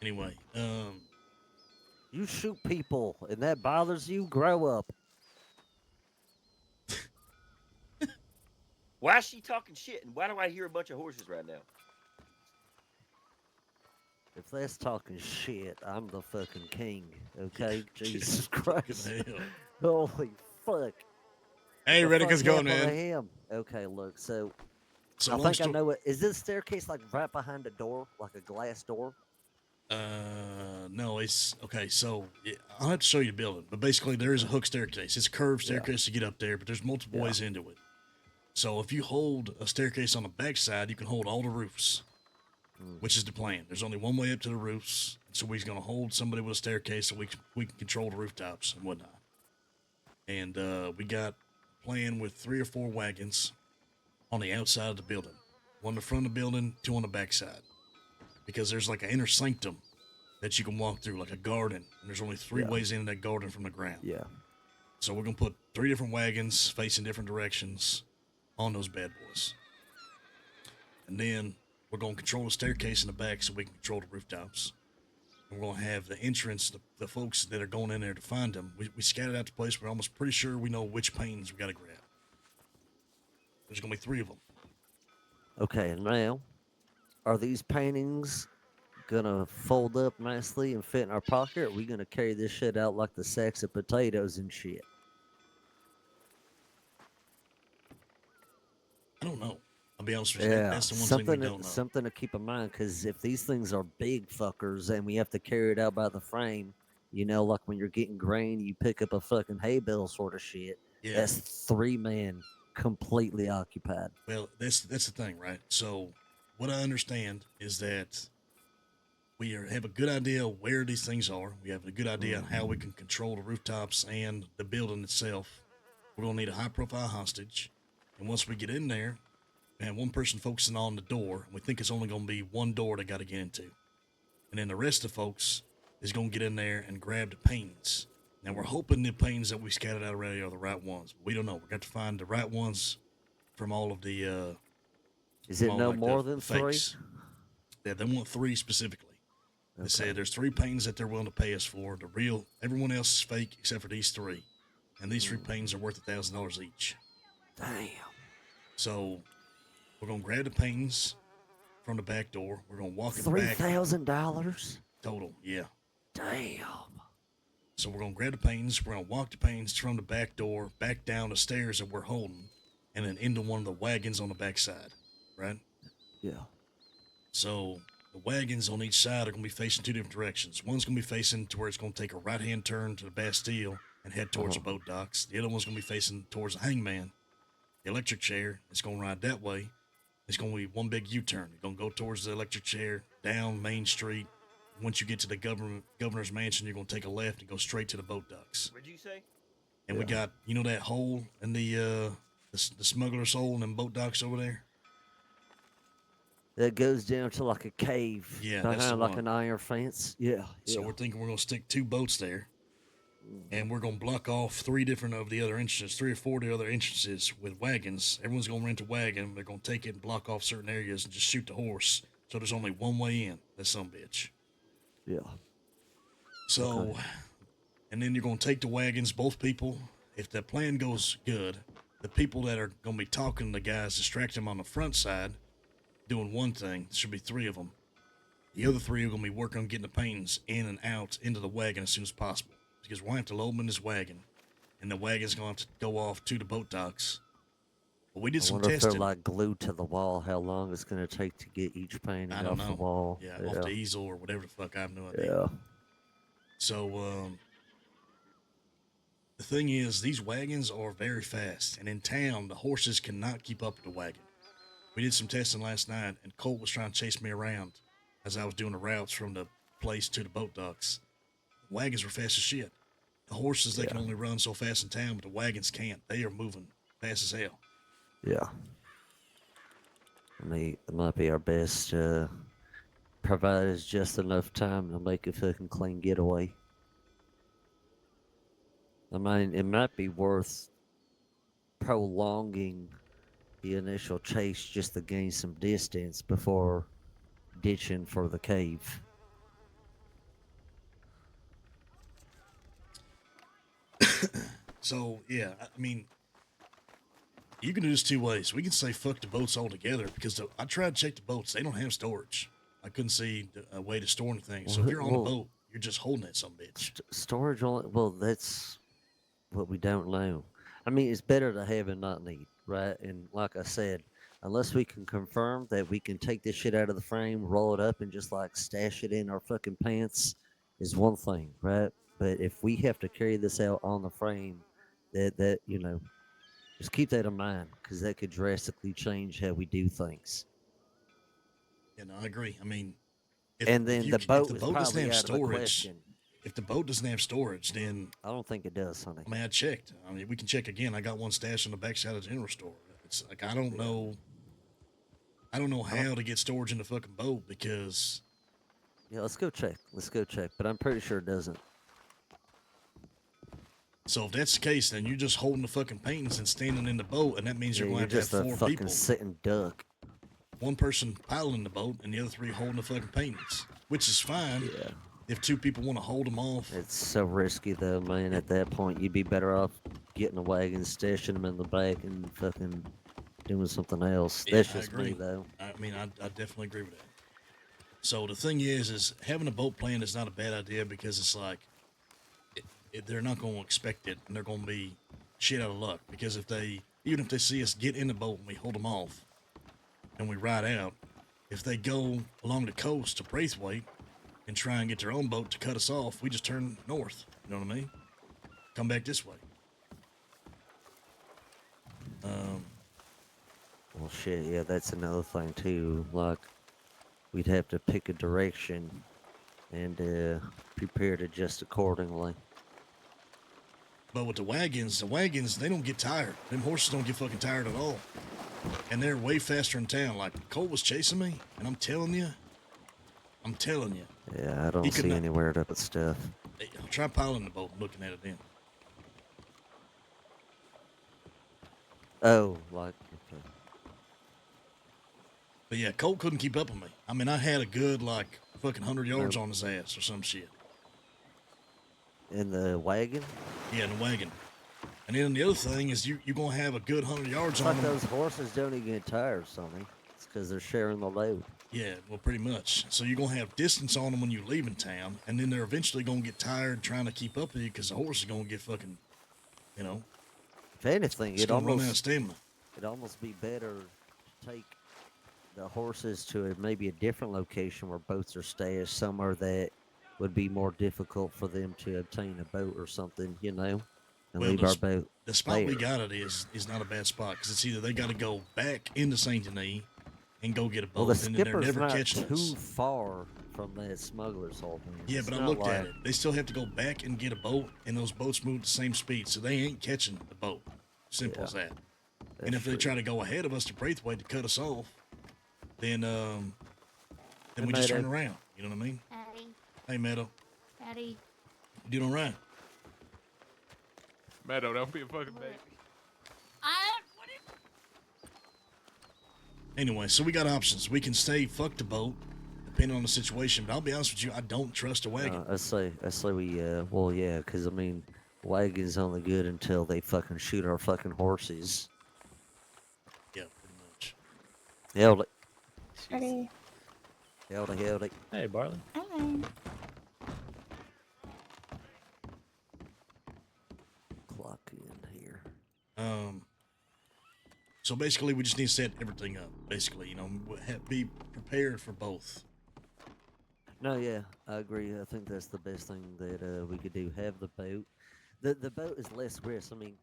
Anyway,
you shoot people and that bothers you, grow up.
Why is she talking shit? And why do I hear a bunch of horses right now?
If that's talking shit, I'm the fucking king, okay? Jesus Christ. Holy fuck.
Hey,
The
Redick, how's it
fuck
going,
happened to
man?
him? Okay, look, so
So
I
long
think I
sto-
know it. Is this staircase like right behind a door, like a glass door?
No, it's okay. So I'll have to show you the building, but basically there is a hook staircase. It's a curved staircase to get up there, but there's multiple ways into it. So if you hold a staircase on the backside, you can hold all the roofs, which is the plan. There's only one way up to the roofs, so we're gonna hold somebody with a staircase so we can control the rooftops and whatnot. And we got a plan with 3 or 4 wagons on the outside of the building, one in the front of the building, 2 on the backside. Because there's like an inner sanctum that you can walk through, like a garden, and there's only 3 ways into that garden from the ground.
Yeah.
So we're gonna put 3 different wagons facing different directions on those bad boys, and then we're gonna control the staircase in the back so we can control the rooftops. And we're gonna have the entrance, the folks that are going in there to find them. We scattered out the place. We're almost pretty sure we know which paintings we gotta grab. There's gonna be 3 of them.
Okay, and now, are these paintings gonna fold up nicely and fit in our pocket? Or are we gonna carry this shit out like the sacks of potatoes and shit?
I don't know. I'll be honest with you.
Yeah,
That's the one
something
thing we don't know.
something to keep in mind, because if these things are big fuckers and we have to carry it out by the frame, you know, like when you're getting grain, you pick up a fucking hay bale sort of shit.
Yeah.
That's 3 men completely occupied.
Well, that's the thing, right? So, what I understand is that we have a good idea where these things are. We have a good idea on how we can control the rooftops and the building itself. We're gonna need a high-profile hostage, and once we get in there, we have one person focusing on the door, and we think it's only gonna be one door they got to get into, and then the rest of the folks is gonna get in there and grab the paintings. Now we're hoping the paintings that we scattered out already are the right ones. We don't know. We got to find the right ones from all of the.
Is it
all,
no
like,
more
the
than 3?
fakes. Yeah, they want 3 specifically. They said there's 3 paintings that they're willing to pay us for. The real, everyone else is fake except for these 3, and these 3 paintings are worth $1,000 each.
Damn.
So we're gonna grab the paintings from the back door. We're gonna walk it back.
$3,000
total. Yeah.
Damn.
So we're gonna grab the paintings. We're gonna walk the paintings from the back door back down the stairs that we're holding, and then into one of the wagons on the backside. Right?
Yeah.
So the wagons on each side are going to be facing 2 different directions. One's going to be facing to where it's going to take a right-hand turn to the Bastille and head towards the boat docks. The other one's going to be facing towards the hangman, the electric chair. It's going to ride that way. It's going to be one big U-turn. You're going to go towards the electric chair, down Main Street. Once you get to the governor's mansion, you're going to take a left and go straight to the boat docks.
What'd you say?
And we got, you know, that hole in the smuggler's hole in them boat docks over there?
that goes down to like a cave.
Yeah, that's the
behind like
one.
an iron fence. Yeah.
So we're thinking we're gonna stick 2 boats there, and we're gonna block off 3 different of the other entrances, 3 or 4 of the other entrances with wagons. Everyone's gonna rent a wagon. They're gonna take it and block off certain areas and just shoot the horse. So there's only one way in. That's some bitch.
Yeah.
So,
Okay.
and then you're gonna take the wagons. Both people, if the plan goes good, the people that are gonna be talking to the guys, distract them on the front side, doing one thing. There should be 3 of them. The other 3 are going to be working on getting the paintings in and out into the wagon as soon as possible. Because we're going to have to load them in this wagon. And the wagon's going to have to go off to the boat docks. But we did some
wonder
testing.
if they're like glued to the wall, how long it's going to take to get each painting
I don't
off
know.
the wall.
Yeah, off the easel or whatever the fuck. I have no idea.
Yeah.
So, the thing is, these wagons are very fast. And in town, the horses cannot keep up with the wagon. We did some testing last night, and Colt was trying to chase me around as I was doing the routes from the place to the boat docks. Wagons were fast as shit. The horses, they can only run so fast in town, but the wagons can't. They are moving fast as hell.
Yeah. I mean, it might be our best, provide us just enough time to make a fucking clean getaway. I mean, it might be worth prolonging the initial chase just to gain some distance before ditching for the cave.
So, yeah, I mean, you can do this 2 ways. We can say fuck the boats altogether because I tried to check the boats. They don't have storage. I couldn't see a way to store anything. So if you're on a boat, you're just holding that some bitch.
Storage only, well, that's what we don't know. I mean, it's better to have and not need, right? And like I said, unless we can confirm that we can take this shit out of the frame, roll it up, and just like stash it in our fucking pants, is one thing, right? But if we have to carry this out on the frame, that you know, just keep that in mind because that could drastically change how we do things.
Yeah, no, I agree. I mean,
The boat is
doesn't have
probably out of the
storage,
question.
if the boat doesn't have storage, then
I don't think it does, honey.
I mean, I checked. I mean, we can check again. I got one stashed on the backside of the general store. It's like I don't know how to get storage in the fucking boat because.
Yeah, let's go check. But I'm pretty sure it doesn't.
So if that's the case, then you're just holding the fucking paintings and standing in the boat, and that means you're going to have 4
a fucking
people.
sitting duck.
One person piloting the boat, and the other 3 holding the fucking paintings, which is fine.
Yeah.
If 2 people want to hold them off.
It's so risky though, man. At that point, you'd be better off getting a wagon, stashing them in the back, and fucking doing something else.
Yeah,
That's
I
just
agree.
me though.
I mean, I definitely agree with that. So the thing is having a boat plan is not a bad idea because it's like they're not going to expect it, and they're going to be shit out of luck because even if they see us get in the boat and we hold them off and we ride out, if they go along the coast to Braithwaite and try and get their own boat to cut us off, we just turn north. You know what I mean? Come back this way.
Well, shit, yeah, that's another thing too. Like, we'd have to pick a direction and prepare to adjust accordingly.
But with the wagons, they don't get tired. Them horses don't get fucking tired at all. And they're way faster in town. Like, Cole was chasing me, and I'm telling you.
Yeah, I don't see anywhere to put stuff.
Hey, try piloting the boat and looking at it then.
Oh, like, okay.
But yeah, Cole couldn't keep up with me. I mean, I had a good, like, fucking 100 yards on his ass or some shit.
In the wagon?
Yeah, in the wagon. And then the other thing is you're going to have a good 100 yards on
them.
them.
Those horses don't even get tired, Sonny. It's because they're sharing the load.
Yeah, well, pretty much. So you're going to have distance on them when you leave in town, and then they're eventually going to get tired trying to keep up with you because the horse is going to get fucking, you know.
If anything,
it'd run out of stamina.
It'd almost be better to take the horses to maybe a different location where boats are stashed, somewhere that would be more difficult for them to obtain a boat or something, you know, and leave our boat.
The spot we got it is not a bad spot because it's either they got to go back into Saint Denis and go get a boat,
well, the
and then they're
skipper's
never
not
catching
too
us.
far from that smuggler's hole.
Yeah, but I looked at it. They still have to go back and get a boat, and those boats move at the same speed, so they ain't catching the boat. Simple as that. And if they try to go ahead of us to Braithwaite to cut us off, then we just turn around. You know what I mean?
Patty.
Hey, Meadow.
Patty.
You doing all right?
Meadow, don't be a fucking baby.
Anyway, so we got options. We can stay fuck the boat, depending on the situation. But I'll be honest with you, I don't trust a wagon.
I say we, well, yeah, because, I mean, wagon's only good until they fucking shoot our fucking horses.
Yeah, pretty much.
Held it.
Ready.
Held it.
Hey, Barley.
Hello.
Clock in here.
So basically, we just need to set everything up. Basically, you know, be prepared for both.
No, yeah, I agree. I think that's the best thing that we could do. Have the boat. The boat is less risk. I mean,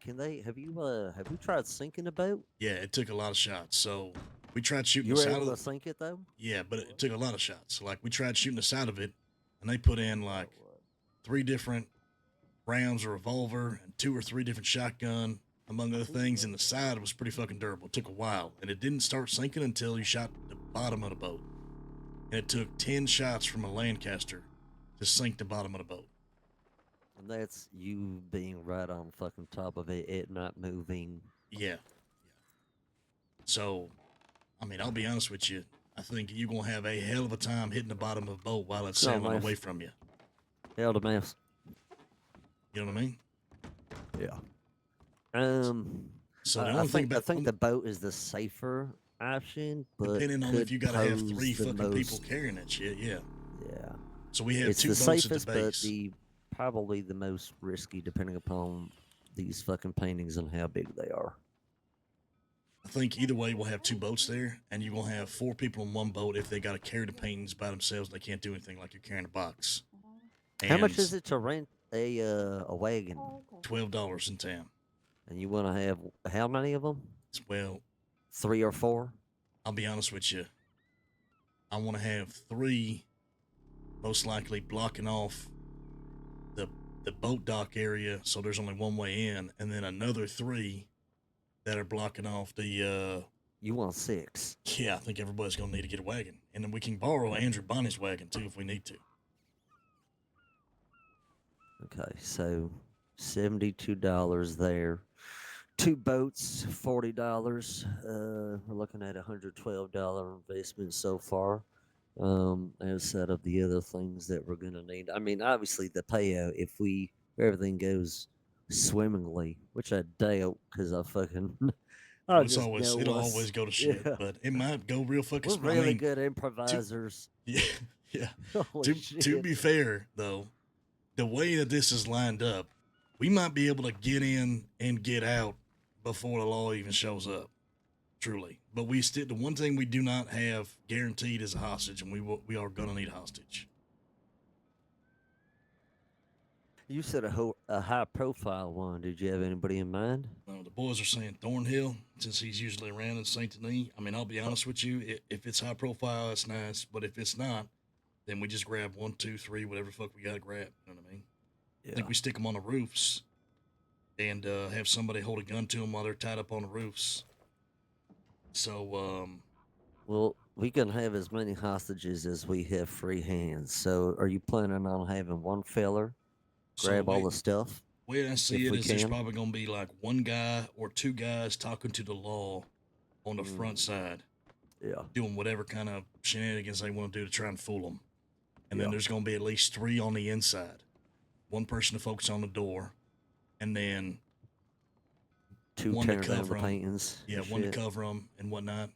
have you tried sinking a boat?
Yeah, it took a lot of shots. So we tried shooting
You
the
were
side
able
of
to sink it though?
Yeah, but it took a lot of shots. Like we tried shooting the side of it, and they put in like 3 different rounds of revolver and 2 or 3 different shotgun, among other things. And the side was pretty fucking durable. It took a while, and it didn't start sinking until you shot the bottom of the boat. And it took 10 shots from a Lancaster to sink the bottom of the boat.
And that's you being right on fucking top of it not moving.
Yeah. So, I mean, I'll be honest with you. I think you're going to have a hell of a time hitting the bottom of the boat while it's sailing away from you.
Hell to mess.
You know what I mean?
Yeah.
So the
I
only thing
think the boat is the safer option, but
depending on if you got to have 3 fucking people carrying that shit, yeah.
Yeah.
So we have
it's
2
the
boats
safest,
at the base.
but probably the most risky, depending upon these fucking paintings and how big they are.
I think either way we'll have 2 boats there, and you're going to have 4 people in one boat if they got to carry the paintings by themselves. They can't do anything like you're carrying a box.
How much is it to rent a wagon?
$12 in town.
And you want to have how many of them?
Well,
3 or 4?
I'll be honest with you. I want to have 3, most likely blocking off the boat dock area, so there's only one way in, and then another 3 that are blocking off the.
You want 6?
Yeah, I think everybody's gonna need to get a wagon, and then we can borrow Andrew Bonnie's wagon too if we need to.
Okay, so $72 there. 2 boats, $40. We're looking at $112 investment so far. Outside of the other things that we're gonna need. I mean, obviously the payout if everything goes swimmingly, which I doubt because I fucking.
It'll always go to shit,
yeah.
but it might go real fucking.
We're really good improvisers.
Yeah. To be fair, though, the way that this is lined up, we might be able to get in and get out before the law even shows up. Truly, but the one thing we do not have guaranteed is a hostage, and we are gonna need a hostage.
You said a high-profile one. Did you have anybody in mind?
The boys are saying Thornhill, since he's usually around in Saint Denis. I mean, I'll be honest with you. If it's high profile, it's nice. But if it's not, then we just grab 1, 2, 3, whatever the fuck we gotta grab. You know what I mean?
Yeah.
I think we stick them on the roofs, and have somebody hold a gun to them while they're tied up on the roofs. So,
well, we can have as many hostages as we have free hands. So, are you planning on having one feller grab all the stuff?
The way I see it is there's probably going to be like 1 guy or 2 guys talking to the law on the front side.
Yeah.
Doing whatever kind of shenanigans they want to do to try and fool them. And then there's going to be at least 3 on the inside. 1 person to focus on the door, and then
2
one to
tearing down
cover
the
them.
paintings.
Yeah, 1 to cover them and whatnot.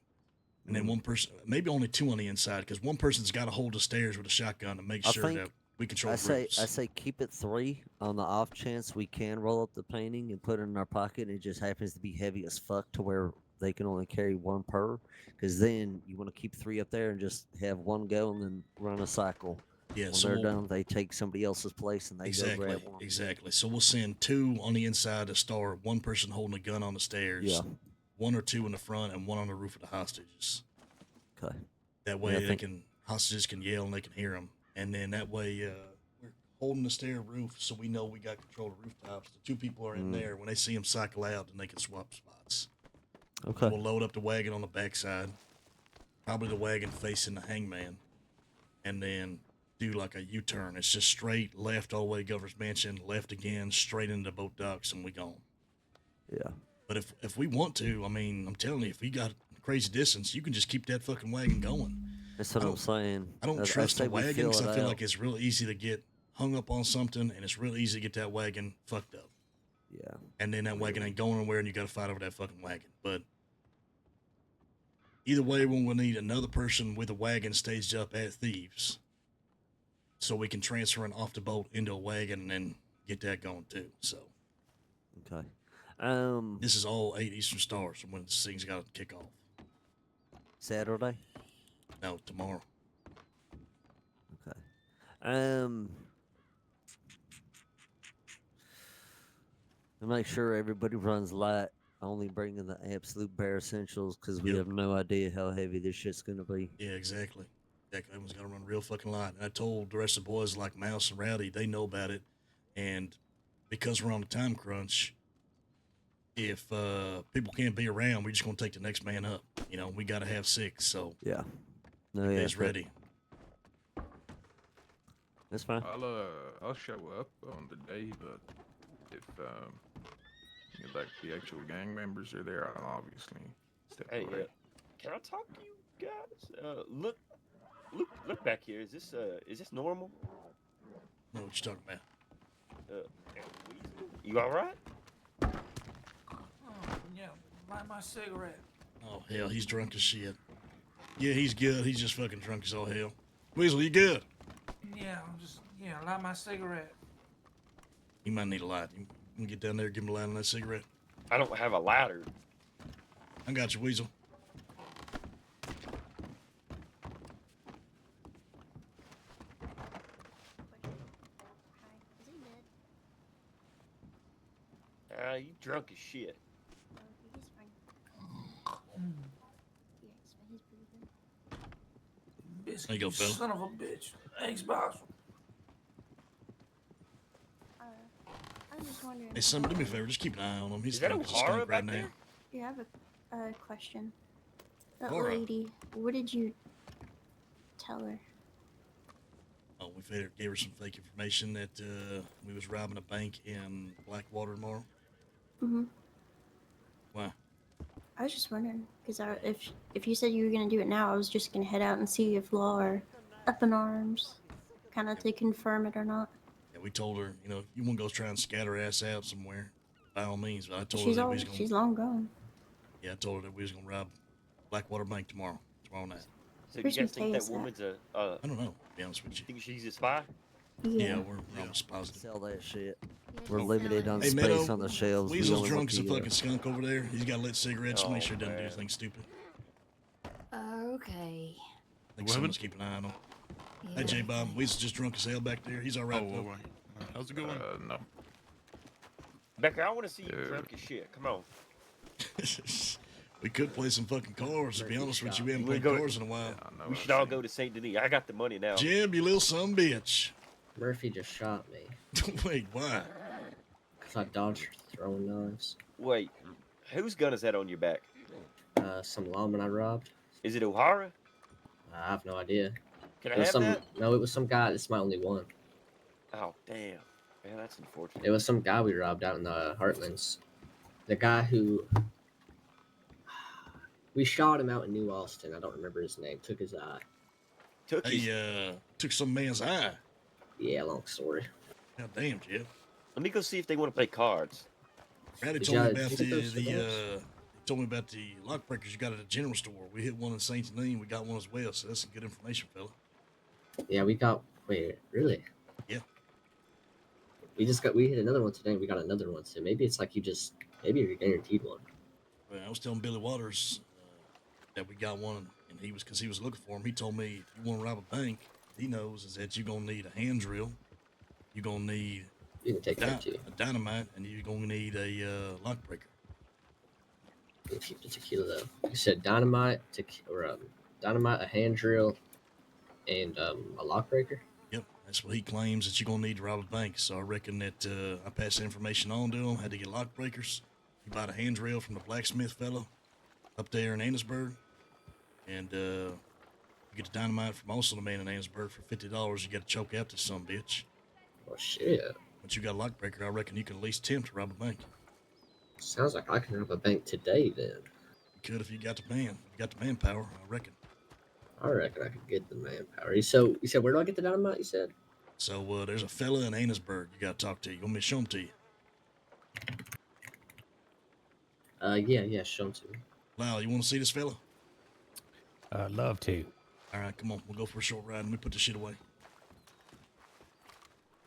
And then 1 person, maybe only 2 on the inside, because 1 person's got to hold the stairs with a shotgun to make sure that we control the roofs.
I say keep it 3 on the off chance we can roll up the painting and put it in our pocket. And it just happens to be heavy as fuck to where they can only carry 1 per. Because then you want to keep 3 up there and just have 1 go and then run a cycle.
Yeah,
when
so
they're done, they take somebody else's place and they go grab 1.
Exactly. So we'll send 2 on the inside to start. 1 person holding a gun on the stairs.
Yeah.
1 or 2 in the front, and 1 on the roof of the hostages.
Okay.
That way hostages can yell and they can hear them. And then that way we're holding the stair roof so we know we got control of the rooftops. The 2 people are in there. When they see them cycle out, then they can swap spots.
Okay.
We'll load up the wagon on the backside.
probably the wagon facing the hangman, and then do like a U-turn. It's just straight left all the way to Governor's Mansion, left again, straight into boat docks, and we gone.
Yeah.
But if we want to, I mean, I'm telling you, if we got crazy distance, you can just keep that fucking wagon going.
That's what I'm saying.
I don't trust a wagon because I feel like it's real easy to get hung up on something, and it's real easy to get that wagon fucked up.
Yeah.
And then that wagon ain't going anywhere, and you got to fight over that fucking wagon. But either way, we'll need another person with a wagon staged up at Thieves, so we can transfer it off the boat into a wagon and then get that going too. So.
Okay.
This is all 8 Eastern Stars when this thing's got to kick off.
Saturday?
No, tomorrow.
Okay. To make sure everybody runs light, only bringing the absolute bare essentials because we have no idea how heavy this shit's gonna be.
Yeah, exactly. Everyone's got to run real fucking light. And I told the rest of the boys like Mouse and Rowdy, they know about it, and because we're on a time crunch, if people can't be around, we're just gonna take the next man up. You know, we got to have 6. So
yeah,
everybody's ready.
That's fine.
I'll show up on the day, but if like the actual gang members are there, I'll obviously step away.
Can I talk to you guys? Look back here. Is this normal?
What you talking about?
You all right?
Yeah, light my cigarette.
Oh hell, he's drunk as shit. Yeah, he's good. He's just fucking drunk as all hell. Weasel, you good?
Yeah, light my cigarette.
He might need a light. You can get down there, give him a light on that cigarette.
I don't have a lighter.
I got you, Weasel.
You drunk as shit.
Biscuit,
There you go, fella.
son of a bitch. Thanks, boss.
I'm just wondering.
Hey, son, do me a favor. Just keep an eye on him. He's
Is that
drunk as a
O'Hara
skunk right
back
now.
there?
Yeah, I have a question. That
Laura.
lady, what did you tell her?
Oh, we gave her some fake information that we was robbing a bank in Blackwater tomorrow.
Mm-hmm.
Why?
I was just wondering, because if you said you were going to do it now, I was just going to head out and see if Law are up in arms, kind of to confirm it or not.
Yeah, we told her, you know, if you want to go try and scatter her ass out somewhere, by all means. But I told her that we was going.
She's long gone.
Yeah, I told her that we was going to rob Blackwater Bank tomorrow night.
So you guys think that woman's
I don't know, to be honest with you.
Think she's a spy?
Yeah, we're almost positive.
Sell that shit. We're limited on
Hey,
space
Meadow,
on the shelves.
Weasel's drunk as a fucking skunk over there. He's got lit cigarettes. Make sure he doesn't do anything stupid.
Okay.
I think someone's keeping an eye on him. Hey, J-Bob, Weasel's just drunk as hell back there. He's all right, though.
How's it going? No.
Becker, I want to see you drunk as shit. Come on.
We could play some fucking cars, to be honest with you. We haven't played cars in a while.
We should all go to St. Denis. I got the money now.
Jim, you little son of a bitch.
Murphy just shot me.
Wait, why?
Because I dodged throwing knives.
Wait, whose gun is that on your back?
Some lawman I robbed.
Is it O'Hara?
I have no idea.
Can I have that?
No, it was some guy. This is my only one.
Oh, damn. Man, that's unfortunate.
It was some guy we robbed out in the Heartlands. The guy who... We shot him out in New Austin. I don't remember his name. Took his eye.
Took some man's eye.
Yeah, long story.
God damn, Jeff.
Let me go see if they want to play cards.
Randy told me about told me about the lockbreakers you got at the general store. We hit one in St. Denis. We got one as well. So that's some good information, fella.
Yeah, we got. Wait, really?
Yeah.
We hit another one today. We got another one. So maybe it's like maybe you're guaranteed one.
Well, I was telling Billy Waters that we got one, and because he was looking for him. He told me if you want to rob a bank, he knows is that you're gonna need a hand drill, you're gonna need
a
dynamite, and you're gonna need a lock breaker.
Keep the tequila though. You said dynamite, dynamite, a hand drill, and a lock breaker.
Yep, that's what he claims that you're gonna need to rob a bank. So I reckon that I passed the information on to him. Had to get lock breakers. You bought a hand drill from the blacksmith fellow up there in Annisburg,
And you get the dynamite from also the man in Annesburg for $50. You got to choke out this son bitch.
Oh shit!
Once you got a lockbreaker, I reckon you can at least attempt to rob a bank.
Sounds like I can rob a bank today then.
You could if you got the man. If you got the manpower, I reckon.
I reckon I could get the manpower. So you said where do I get the dynamite? You said.
So there's a fella in Annesburg you got to talk to. You want me to show him to you?
Yeah, show him to me.
Lyle, you want to see this fella?
I'd love to.
All right, come on. We'll go for a short ride and we put the shit away.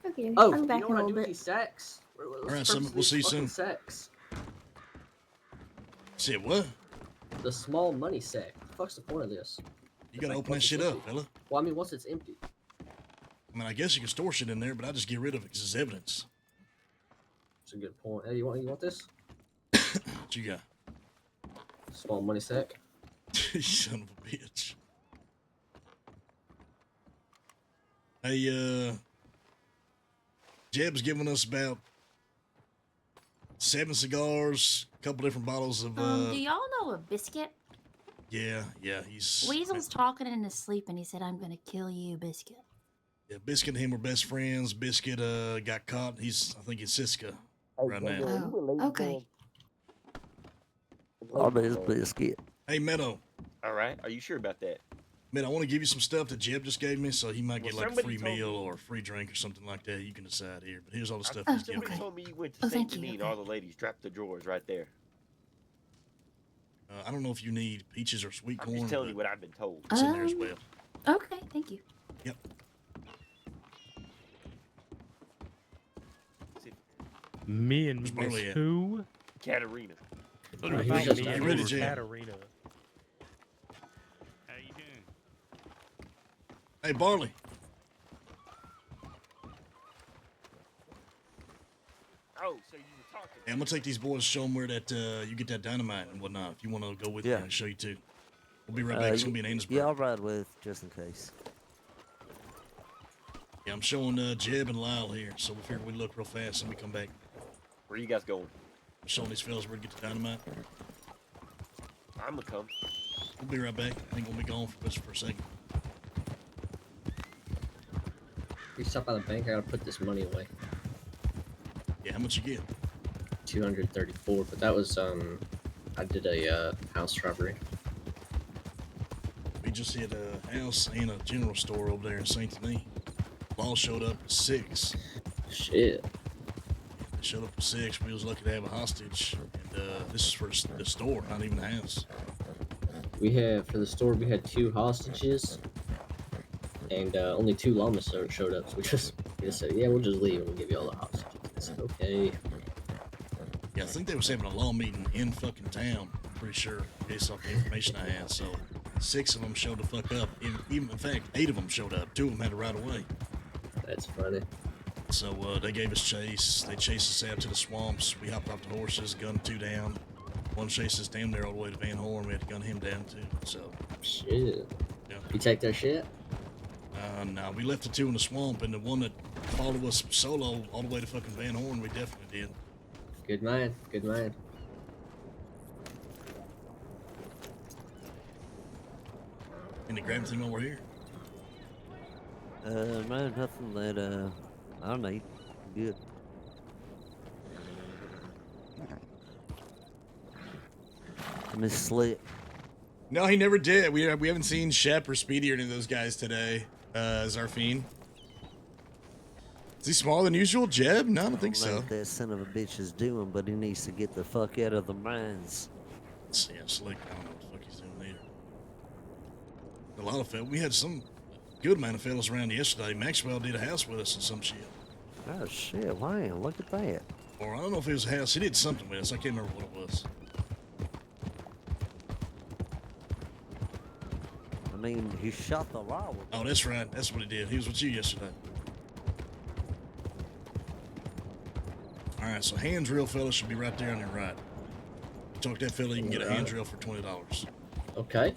Okay,
Oh,
I'm back
you know
in a
what I
little
do with
bit.
these sacks?
All right, Summit, we'll see you soon.
Sacks.
See what?
The small money sack. What the fuck's the point of this?
You gotta open that shit up, fella.
Well, I mean, once it's empty.
I mean, I guess you can store shit in there, but I just get rid of it because it's evidence.
That's a good point. Hey, you want this?
What you got?
Small money sack.
You son of a bitch. Hey, Jeb's giving us about 7 cigars, a couple different bottles of,
do y'all know a Biscuit?
Yeah, he's...
Weasel's talking in his sleep, and he said, "I'm gonna kill you, Biscuit."
Yeah, Biscuit and him were best friends. Biscuit, got caught. I think he's Siska right now.
Oh, okay.
I bet it's Biscuit.
Hey, Meadow.
All right. Are you sure about that?
Man, I want to give you some stuff that Jeb just gave me, so he might get like a
somebody
free
told
meal
me-
or a free drink or something like that. You can decide here. But here's all the stuff
I-
he's giving
Somebody
me.
told me you went to St.
thank you,
Denis.
okay.
All the ladies dropped the drawers right there.
I don't know if you need peaches or sweet
I'm
corn.
just telling you
but
what I've been told.
It's in there as well.
Okay, thank you.
Yep.
Me and
Where's
Miss
Barley at?
who?
Katarina.
What
he
about
was just
me
getting
and
ready,
Miss
Jim.
Katarina?
How you doing?
Hey, Barley.
Oh, so you were talking.
Hey, I'm gonna take these boys, show them where that you get that dynamite and whatnot. If you want to go with me,
Yeah.
I'll show you too. We'll be right back. It's gonna be in Annesburg.
Yeah, I'll ride with just in case.
Yeah, I'm showing Jeb and Lyle here, so we figured we'd look real fast and we come back.
Where you guys going?
I'm showing these fellas where to get the dynamite.
I'm gonna come.
We'll be right back. I ain't gonna be gone for just for a second.
If you stop by the bank, I gotta put this money away.
Yeah, how much you get?
234, but that was I did a house robbery.
We just hit a house and a general store over there in St. Denis. Law showed up at 6.
Shit.
They showed up at 6. We was lucky to have a hostage. And this is for the store, not even the house.
For the store, we had 2 hostages, and only 2 llamas showed up. So we just said, yeah, we'll just leave and we'll give you all the hostages. I said, okay.
Yeah, I think they was having a law meeting in fucking town. I'm pretty sure, based off the information I had. So 6 of them showed the fuck up. In fact, 8 of them showed up. 2 of them had to ride away.
That's funny.
So they gave us chase. They chased us out to the swamps. We hopped off the horses, gunned 2 down. One chased us damn near all the way to Van Horn. We had to gun him down too. So
shit.
Yeah.
You take their shit?
No, we left the 2 in the swamp, and the one that followed us solo all the way to fucking Van Horn, we definitely did.
Good man. Good man.
Can you grab anything while we're here?
No, nothing that I need. Good. Miss Slit.
No, he never did. We haven't seen Shep or Speedy or any of those guys today as our fiend. Is he smaller than usual, Jeb? No, I don't think
know
so.
what that son of a bitch is doing, but he needs to get the fuck out of the mines.
Yeah, Slick. I don't know what the fuck he's doing either. A lot of fellas. We had some good amount of fellas around yesterday. Maxwell did a house with us and some shit.
Oh shit! Wow, look at that.
Or I don't know if it was a house. He did something with us. I can't remember what it was.
I mean, he shot the law with
Oh, that's right. That's what he did. He was with you yesterday. All right, so hand drill fella should be right there on your right. Talk to that fella, you can get a hand drill for $20.
Okay.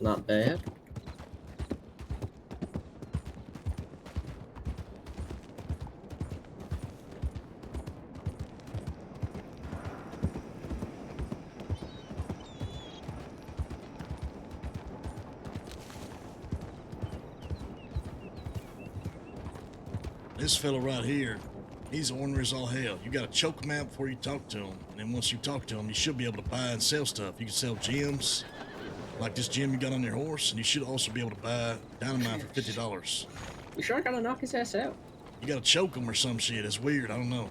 Not bad.
This fella right here, he's ornery as all hell. You gotta choke him out before you talk to him. And then once you talk to him, you should be able to buy and sell stuff. You can sell gems, like this gem you got on your horse, and you should also be able to buy dynamite for $50.
You sure I gotta knock his ass out?
You gotta choke him or some shit. It's weird. I don't know.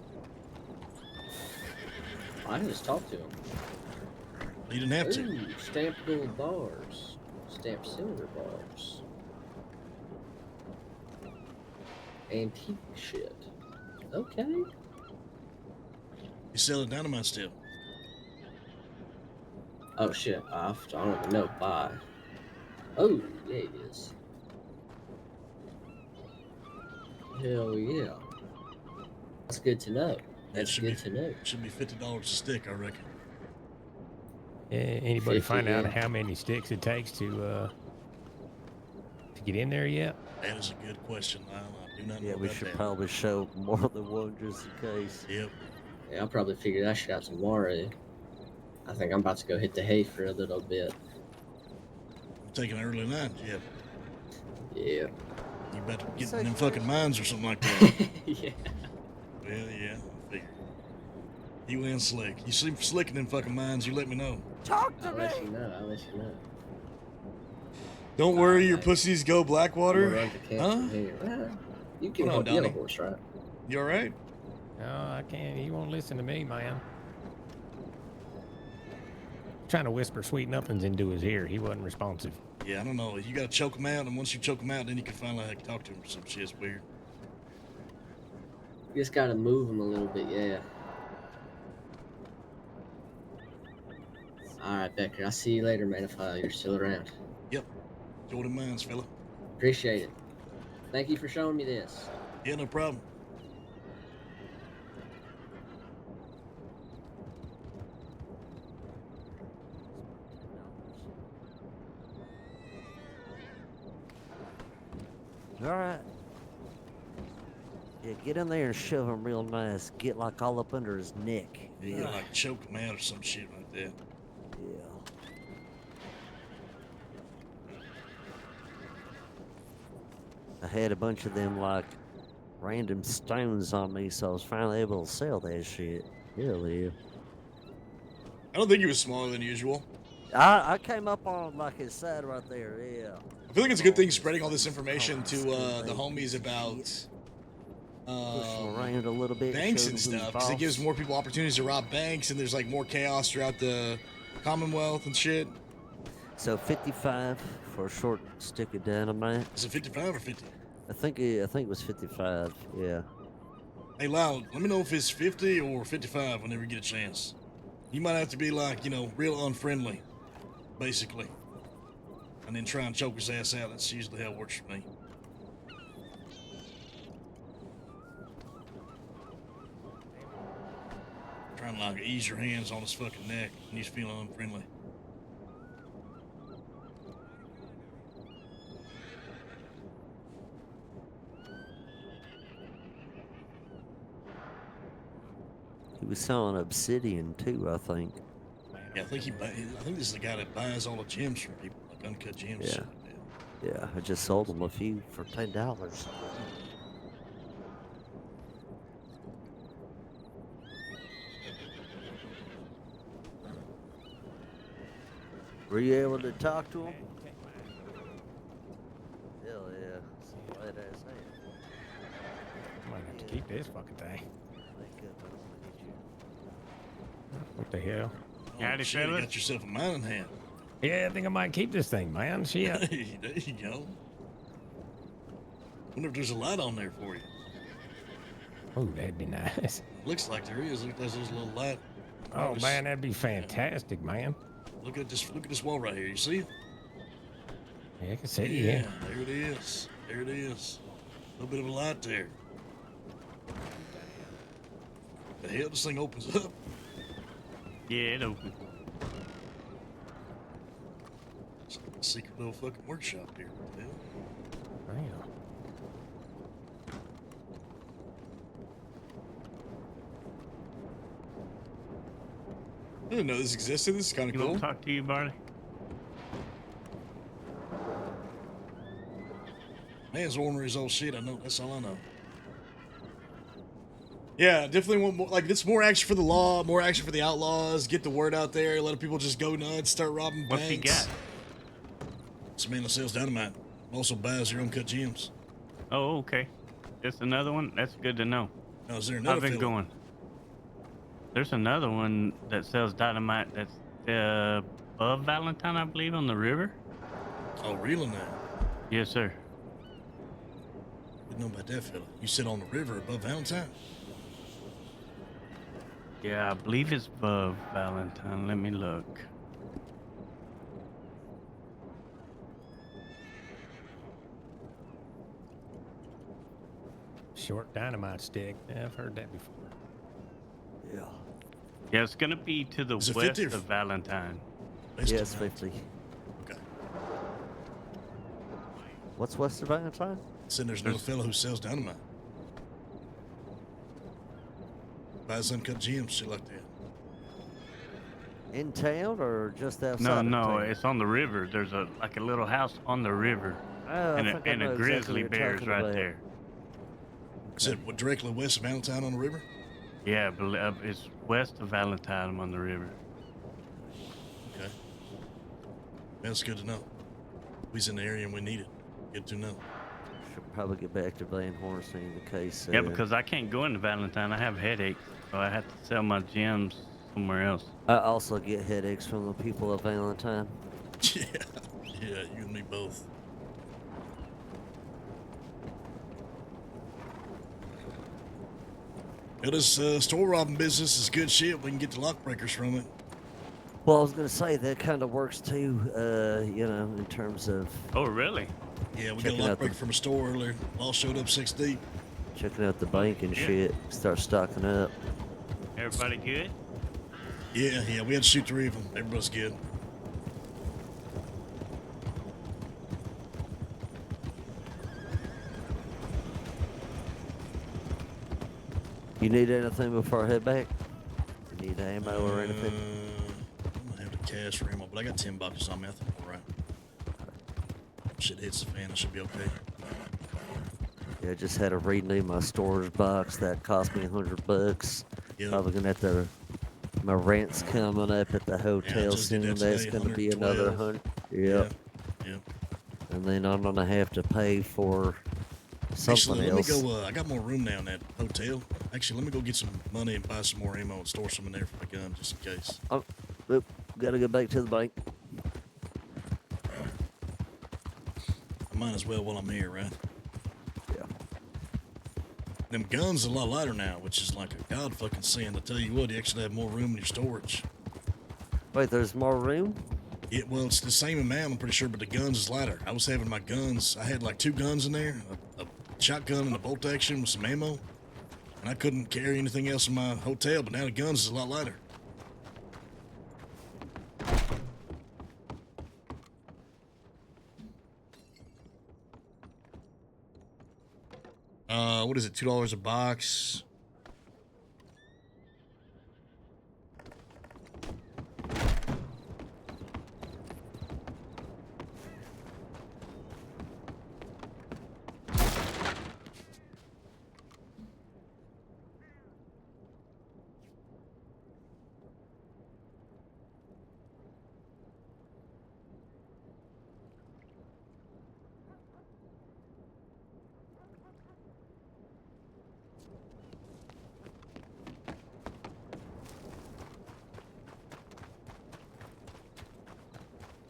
I can just talk to him.
You didn't have to.
Ooh, stamped gold bars. Stamped silver bars. Antique shit. Okay.
You selling dynamite still?
Oh shit, I don't even know. Buy. Oh, yeah it is. Hell yeah. That's good to know. That's good to know.
Should be $50 a stick, I reckon.
Yeah, anybody
50,
find out
yeah.
how many sticks it takes to get in there yet?
That is a good question, Lyle. I do not know
Yeah, we
about
should
that.
probably show more than one just in case.
Yep.
Yeah, I'll probably figure that shit out tomorrow. I think I'm about to go hit the hay for a little bit.
I'm taking an early night, Jeff.
Yeah.
You about to get in them fucking mines or something like that.
Yeah.
Well, yeah, I figured. You and Slick. You seem slick in them fucking mines, you let me know.
Talk to
I'll let you know. I'll let you know.
Don't worry, your pussies go
We'll
Blackwater.
run to camp
Huh?
from here. Well, you can
Hold on,
help get a
Donnie.
horse, right?
You all right?
No, I can't. He won't listen to me, man. Trying to whisper sweet nothings into his ear. He wasn't responsive.
Yeah, I don't know. You gotta choke him out, and once you choke him out, then you can finally like, talk to him or some shit. It's weird.
You just gotta move him a little bit, yeah. Alright, Becker. I'll see you later, man, if you're still around.
Yep. Jordan mines, fella.
Appreciate it. Thank you for showing me this.
Yeah, no problem.
All right. Yeah, get in there and shove him real nice. Get like all up under his neck.
Yeah, you gotta like choke him out or some shit like that.
Yeah. I had a bunch of them like random stones on me, so I was finally able to sell that shit. Hell yeah.
I don't think he was smaller than usual.
I came up on like his side right there, yeah.
I feel like it's a good thing spreading all this information to the homies about
Push him around a little bit.
banks
show
and
them who's
stuff, because it
boss.
gives more people opportunities to rob banks, and there's like more chaos throughout the Commonwealth and shit.
So 55 for a short stick of dynamite.
Is it 55 or 50?
I think it was 55. Yeah.
Hey, Lyle, let me know if it's 50 or 55 whenever you get a chance. You might have to be like, you know, real unfriendly, basically. And then try and choke his ass out. That's usually how it works for me. Trying to like ease your hands on his fucking neck and he's feeling unfriendly.
He was selling obsidian too, I think.
Yeah, I think this is the guy that buys all the gems from people, like uncut gems.
Yeah.
shit like that.
Yeah, I just sold him a few for $10. Were you able to talk to him? Hell yeah. Some light ass hand.
Might have to keep this fucking thing.
Wake up, I don't wanna hit you.
What the hell?
Oh,
Howdy,
shit, you
fellas.
got yourself a mining hand.
Yeah, I think I might keep this thing, man. Shit.
There you go. Wonder if there's a light on there for you.
Oh, that'd be nice.
Looks like there is. Look, there's a little light.
Oh man, that'd be fantastic, man.
Look at this wall right here. You see it?
Yeah, I can see it. Yeah.
There it is. There it is. A little bit of a light there. The hell, this thing opens up.
Yeah, it opened.
It's like a secret little fucking workshop here. What the hell?
Damn.
I didn't know this existed. This is kind of
You
cool.
want to talk to you, Barney?
Man's ornery as old shit. I know. That's all I know.
Yeah, definitely want more, like, it's more action for the law, more action for the outlaws, get the word out there, let people just go nuts, start robbing
What's he
banks.
got?
It's a man that sells dynamite. Also buys your uncut gems.
Oh, okay. Just another one? That's good to know.
Now, is there another
I've been
fella?
going. There's another one that sells dynamite that's above Valentine, I believe, on the river.
Oh, really now?
Yes, sir.
Didn't know about that fella. You sit on the river above Valentine?
Yeah, I believe it's above Valentine. Let me look.
Short dynamite stick. Yeah, I've heard that before.
Yeah.
Yeah, it's gonna be to the
Is it
west
50
of Valentine.
Yeah, it's 50.
Okay.
What's west of Valentine?
Said there's no fella who sells dynamite. Buys uncut gems, shit like that.
In town or just outside?
No,
of
no,
town?
it's on the river. There's a little house on the river,
Oh,
and
I think I
a
know exactly
grizzly
what you're
bear's
talking
right
about.
there.
Is it directly west of Valentine on the river?
Yeah, it's west of Valentine on the river.
Okay. That's good to know. We's in the area and we need it. Good to know.
Should probably get back to Van Horn in the case.
Yeah, because I can't go into Valentine. I have headaches, so I have to sell my gems somewhere else.
I also get headaches from the people of Valentine.
Yeah, you and me both. Yeah, this store robbing business is good shit. We can get the lock breakers from it.
Well, I was going to say that kind of works too, you know, in terms of...
Oh, really?
Yeah, we got
checking
a lock
out
breaker from a store earlier. All showed up 6 deep.
Checking out the bank and
Yeah.
shit. Start stocking up.
Everybody good?
Yeah, we had to shoot 3 of them. Everybody's good.
You need anything before I head back? You need ammo or anything?
I'm gonna have to cash for ammo, but I got 10 bucks on me. I think I'm alright. Shit hits the fan, it should be okay.
Yeah, I just had to renew my storage box. That cost me $100.
Yep.
Probably gonna have to. My rent's coming up at the hotel
just did
soon.
that
That's
today,
gonna be another
112.
$100. Yep.
Yep.
And then I'm gonna have to pay for something
Actually, let
else.
me go. I got more room now in that hotel. Actually, let me go get some money and buy some more ammo and store some in there for my gun, just in case.
Oh, oop, gotta go back to the bank.
I might as well while I'm here, right?
Yeah.
Them guns are a lot lighter now, which is like a god fucking sin. I tell you what, you actually have more room in your storage.
Wait, there's more room?
Yeah, well, it's the same amount, I'm pretty sure, but the guns is lighter. I was having my guns. I had like 2 guns in there, a shotgun and a bolt action with some ammo, and I couldn't carry anything else in my hotel. But now the guns is a lot lighter. What is it? $2 a box.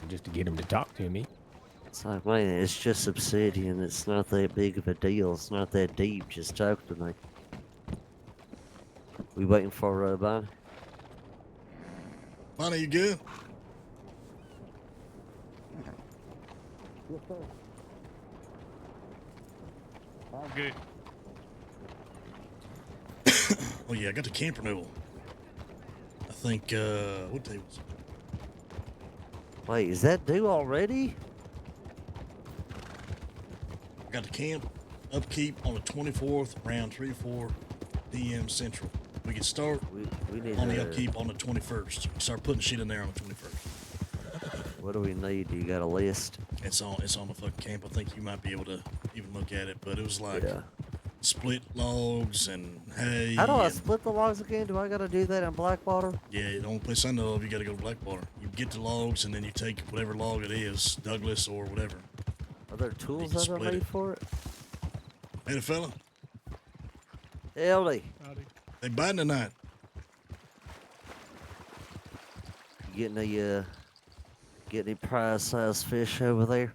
Just to get him to talk to me.
It's like, man, it's just obsidian. It's not that big of a deal. It's not that deep. Just talk to me. We waiting for Bonnie?
Bonnie, you good?
Yes, sir.
Good.
Oh yeah, I got the camp renewal. I think, what day was it?
Wait, is that due already?
I got the camp upkeep on the 24th, around 3-4 p.m. Central. We can start
we need
on the
to-
upkeep on the 21st. We start putting shit in there on the 21st.
What do we need? You got a list?
It's on the fucking camp. I think you might be able to even look at it, but it was like
Yeah.
split logs and hay.
How do I
and-
split the logs again? Do I got to do that in Blackwater?
Yeah, the only place I know of, you got to go to Blackwater. You get the logs, and then you take whatever log it is, Douglas or whatever.
Are there tools
You
ever
split
made
it.
for it?
Hey, the fella.
Howdy.
They biting tonight.
You get any prize-sized fish over there?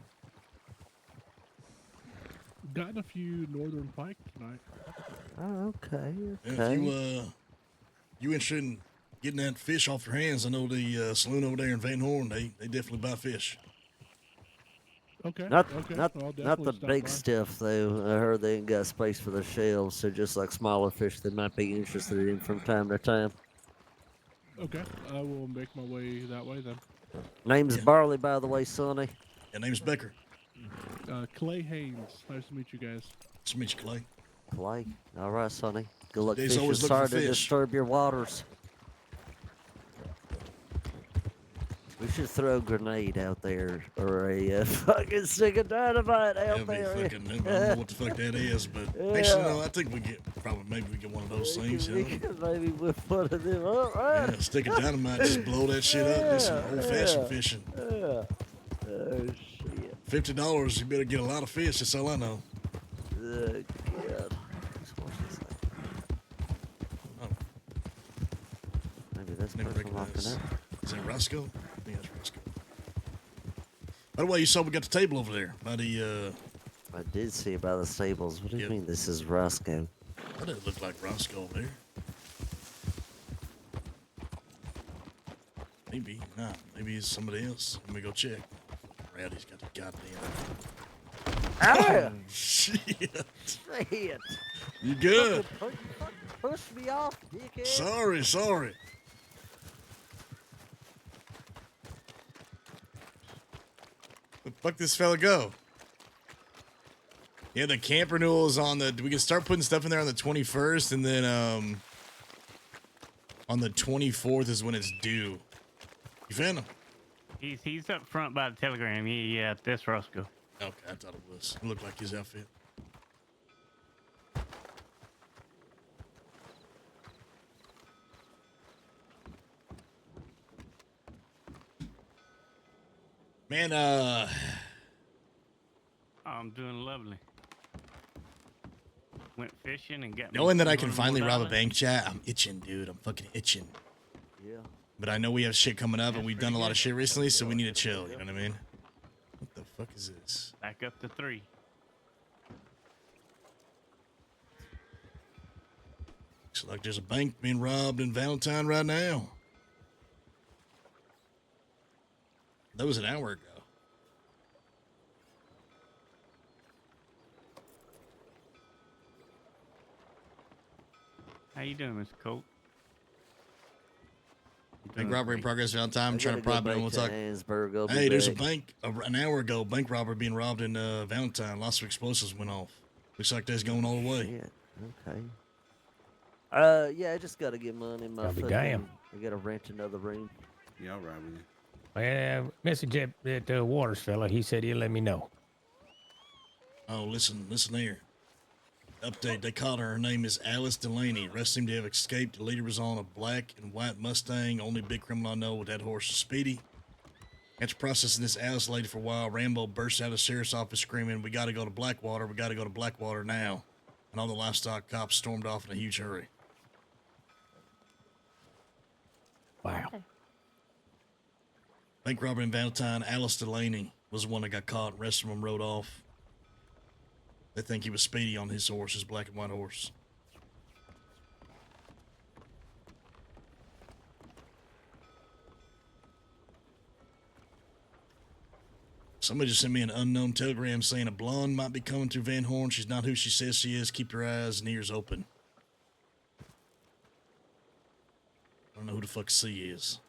Gotten a few northern pike tonight.
Oh, okay.
If you interested in getting that fish off your hands, I know the saloon over there in Van Horn, they definitely buy fish.
Okay.
Not
okay.
not
I'll
not the
definitely stop
big
by.
stuff though. I heard they ain't got space for their shells, so just like smaller fish they might be interested in from time to time.
Okay, I will make my way that way then.
Name's Barley, by the way, Sonny.
Yeah, name's Becker.
Clay Haynes. Nice to meet you guys.
Nice to meet you, Clay.
Clay. All right, Sonny. Good luck
Dave's
fishing.
always looking
Sorry
for
to
fish.
disturb your waters. We should throw a grenade out there or a fucking stick of dynamite out
That'd be
there.
fucking, I don't know what the fuck that is, but actually, no, I think maybe we get one of those things,
We could maybe whip one of them up, right?
Yeah, stick of dynamite, just blow that shit up, do some old-fashioned fishing.
Yeah. Oh, shit.
$50, you better get a lot of fish, that's all I know.
God. Maybe that's
Never
person locking
recognize.
up.
Is that Roscoe? I think that's Roscoe. By the way, you saw we got the table over there by the,
I did see it by the stables. What do you mean this is Roscoe?
That doesn't look like Roscoe over there. Maybe, nah, maybe it's somebody else. Let me go check. Rowdy's got the goddamn.
Ah!
Shit.
Shit.
You good?
Push me off, dickhead.
Sorry. Where the fuck this fella go? Yeah, the camp renewal is on the. We can start putting stuff in there on the 21st, and then on the 24th is when it's due. You found him?
He's up front by the telegram. Yeah, that's Roscoe.
Okay, I thought it was. It looked like his outfit. Man,
I'm doing lovely. Went fishing and got.
knowing that I can
$100
finally
more
rob a
dollars.
bank, chat, I'm itching, dude. I'm fucking itching.
Yeah.
But I know we have shit coming up, and we've done a lot of shit recently, so we need to chill. You know what I mean? What the fuck is this?
Back up to 3.
Looks like there's a bank being robbed in Valentine right now. That was an hour ago.
How you doing, Mr. Colt?
Bank robbery in progress Valentine. I'm trying to prop it and we'll talk.
Harrisburg. I'll be
Hey, there's a
back.
bank an hour ago. Bank robber being robbed in Valentine. Lots of explosives went off. Looks like that's going all the way.
Shit. Okay. Yeah, I just gotta get money in my
I'll be
fucking.
damned.
I gotta rent another room.
Yeah, I'll ride with you.
Well, message that Waters fella. He said he'll let me know.
Oh, listen here. Update, they caught her. Her name is Alice Delaney. Rest seemed to have escaped. The leader was on a black and white Mustang. Only big criminal I know with that horse is Speedy. After processing this Alice lady for a while, Rambo burst out of the sheriff's office screaming, "We got to go to Blackwater. We got to go to Blackwater now." And all the livestock cops stormed off in a huge hurry.
Wow.
Bank robber in Valentine, Alice Delaney was the one that got caught. The rest of them rode off. They think he was Speedy on his horse, his black and white horse. Somebody just sent me an unknown telegram saying a blonde might be coming through Van Horn. She's not who she says she is. Keep your eyes and ears open. I don't know who the fuck C is.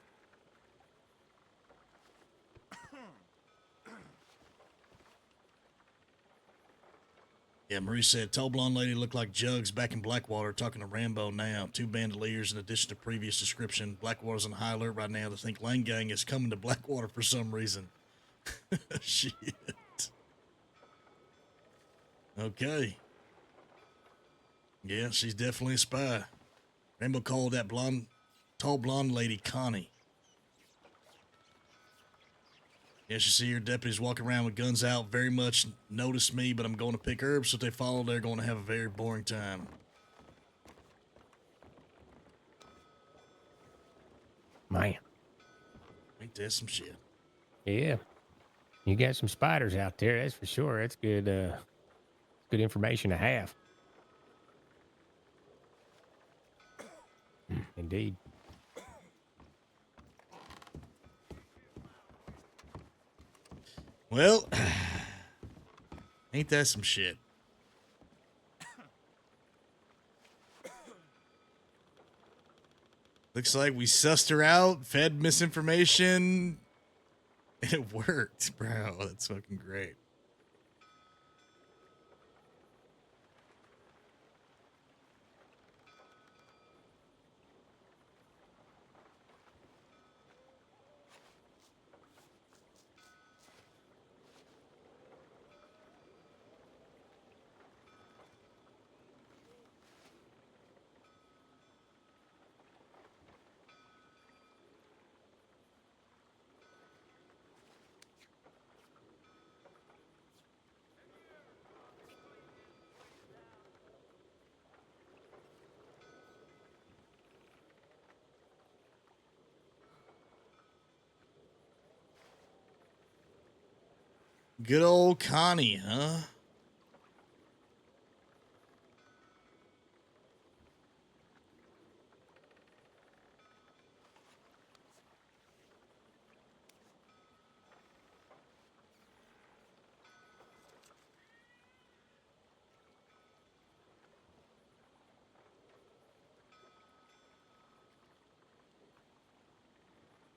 Yeah, Marie said, tall blonde lady looked like Jugs back in Blackwater talking to Rambo now. 2 bandoliers in addition to previous description. Blackwater's on high alert right now. They think Lane Gang is coming to Blackwater for some reason. Shit. Okay.
Yeah, she's definitely a spy. Rainbow called that tall blonde lady Connie. Yes, you see your deputies walking around with guns out. Very much noticed me, but I'm going to pick herbs, so if they follow, they're going to have a very boring time.
Man.
Ain't that some shit?
Yeah. You got some spiders out there, that's for sure. That's good, good information to have. Indeed.
Well, ain't that some shit? Looks like we sussed her out, fed misinformation, and it worked, bro. That's fucking great. Good old Connie, huh?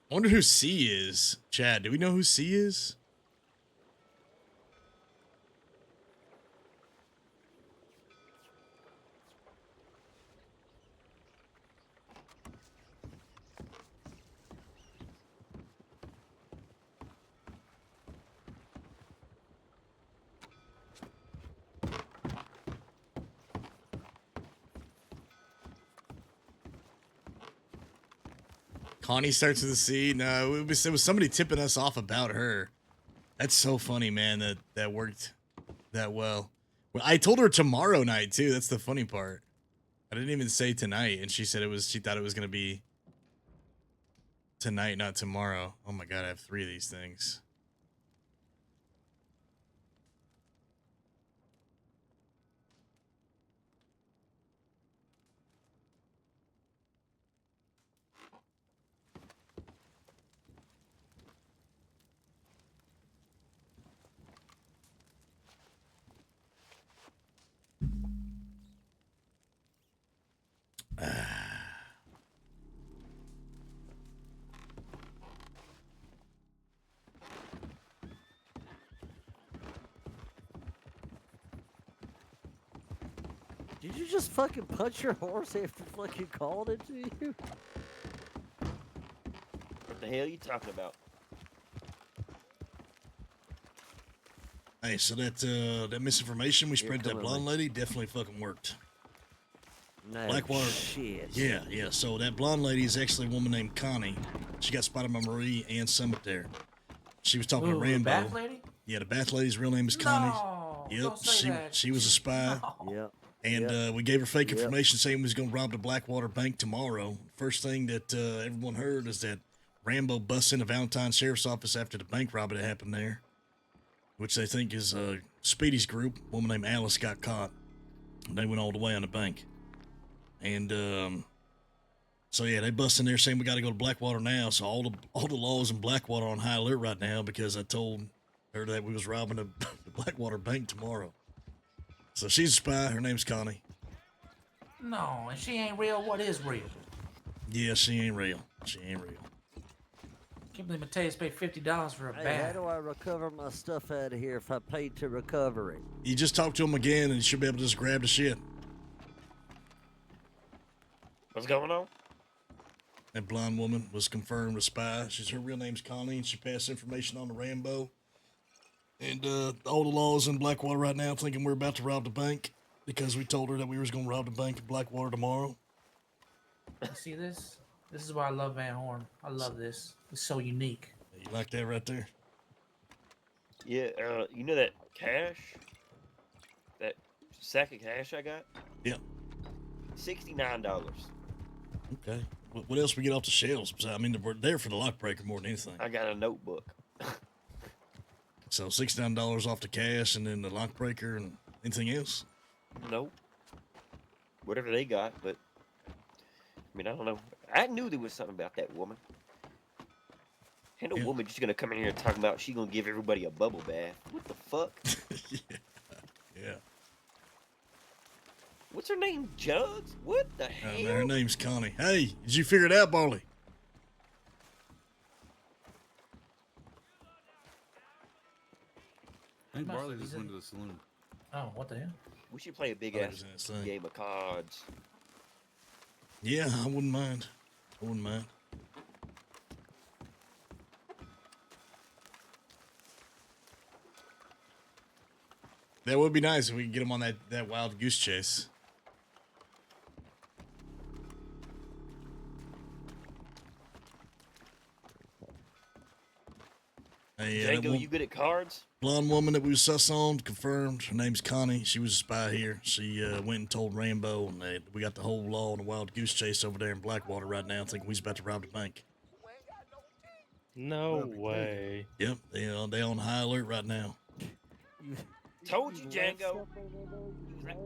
I wonder who C is. Chad, do we know who C is? Connie starts with a C. No, it was somebody tipping us off about her. That's so funny, man, that worked that well. Well, I told her tomorrow night, too. That's the funny part. I didn't even say tonight, and she said she thought it was going to be tonight, not tomorrow. Oh, my God, I have 3 of these things.
Did you just fucking punch your horse after fucking called it to you?
What the hell are you talking about?
Hey, so that misinformation we spread to that blonde lady definitely fucking worked.
No
Blackwater.
shit.
Yeah. So that blonde lady is actually a woman named Connie. She got spotted by Marie and Summit there. She was talking to Rambo.
The bath lady?
Yeah, the bath lady's real name is Connie.
No,
Yep,
don't say that.
she was a spy.
No. Yep.
And we gave her fake information saying we was going to rob the Blackwater Bank tomorrow. First thing that everyone heard is that Rambo busts into Valentine Sheriff's Office after the bank robbery that happened there, which they think is Speedy's group. A woman named Alice got caught. And they went all the way on the bank. And so, yeah, they bust in there saying we got to go to Blackwater now. So all the laws in Blackwater are on high alert right now because I told her that we was robbing the Blackwater Bank tomorrow. So she's a spy. Her name's Connie.
No, and she ain't real. What is real?
Yeah, she ain't real. She ain't real.
Can't believe Mateus paid $50 for a
Hey,
bat.
how do I recover my stuff out of here if I paid to recover it?
You just talk to him again and you should be able to just grab the shit.
What's going on?
That blonde woman was confirmed a spy. Her real name's Connie, and she passed information on to Rambo. And all the laws in Blackwater right now thinking we're about to rob the bank. because we told her that we was gonna rob the bank in Blackwater tomorrow.
You see this? This is why I love Van Horn. I love this. It's so unique.
You like that right there?
Yeah, you know that cash? That sack of cash I got?
Yeah.
$69.
Okay. What else we get off the shelves? I mean, we're there for the lock breaker more than anything.
I got a notebook.
So $69 off the cash and then the lock breaker and anything else?
Nope. Whatever they got, but I mean, I don't know. I knew there was something about that woman. Ain't no woman just gonna come in here and talk about she gonna give everybody a bubble bath. What the fuck?
Yeah.
What's her name? Jugs? What the hell?
Man, her name's Connie. Hey, did you figure it out, Barley?
I think Barley just went to the saloon.
Oh, what the hell?
We should play a big ass game of cards.
Yeah, I wouldn't mind. I wouldn't mind. That would be nice if we could get him on that wild goose chase. Hey,
Django, you good at cards?
Blonde woman that we was sus on, confirmed. Her name's Connie. She was a spy here. She went and told Rambo, and we got the whole law on a wild goose chase over there in Blackwater right now, thinking we's about to rob the bank.
No way.
Yep, they on high alert right now.
Told you, Django.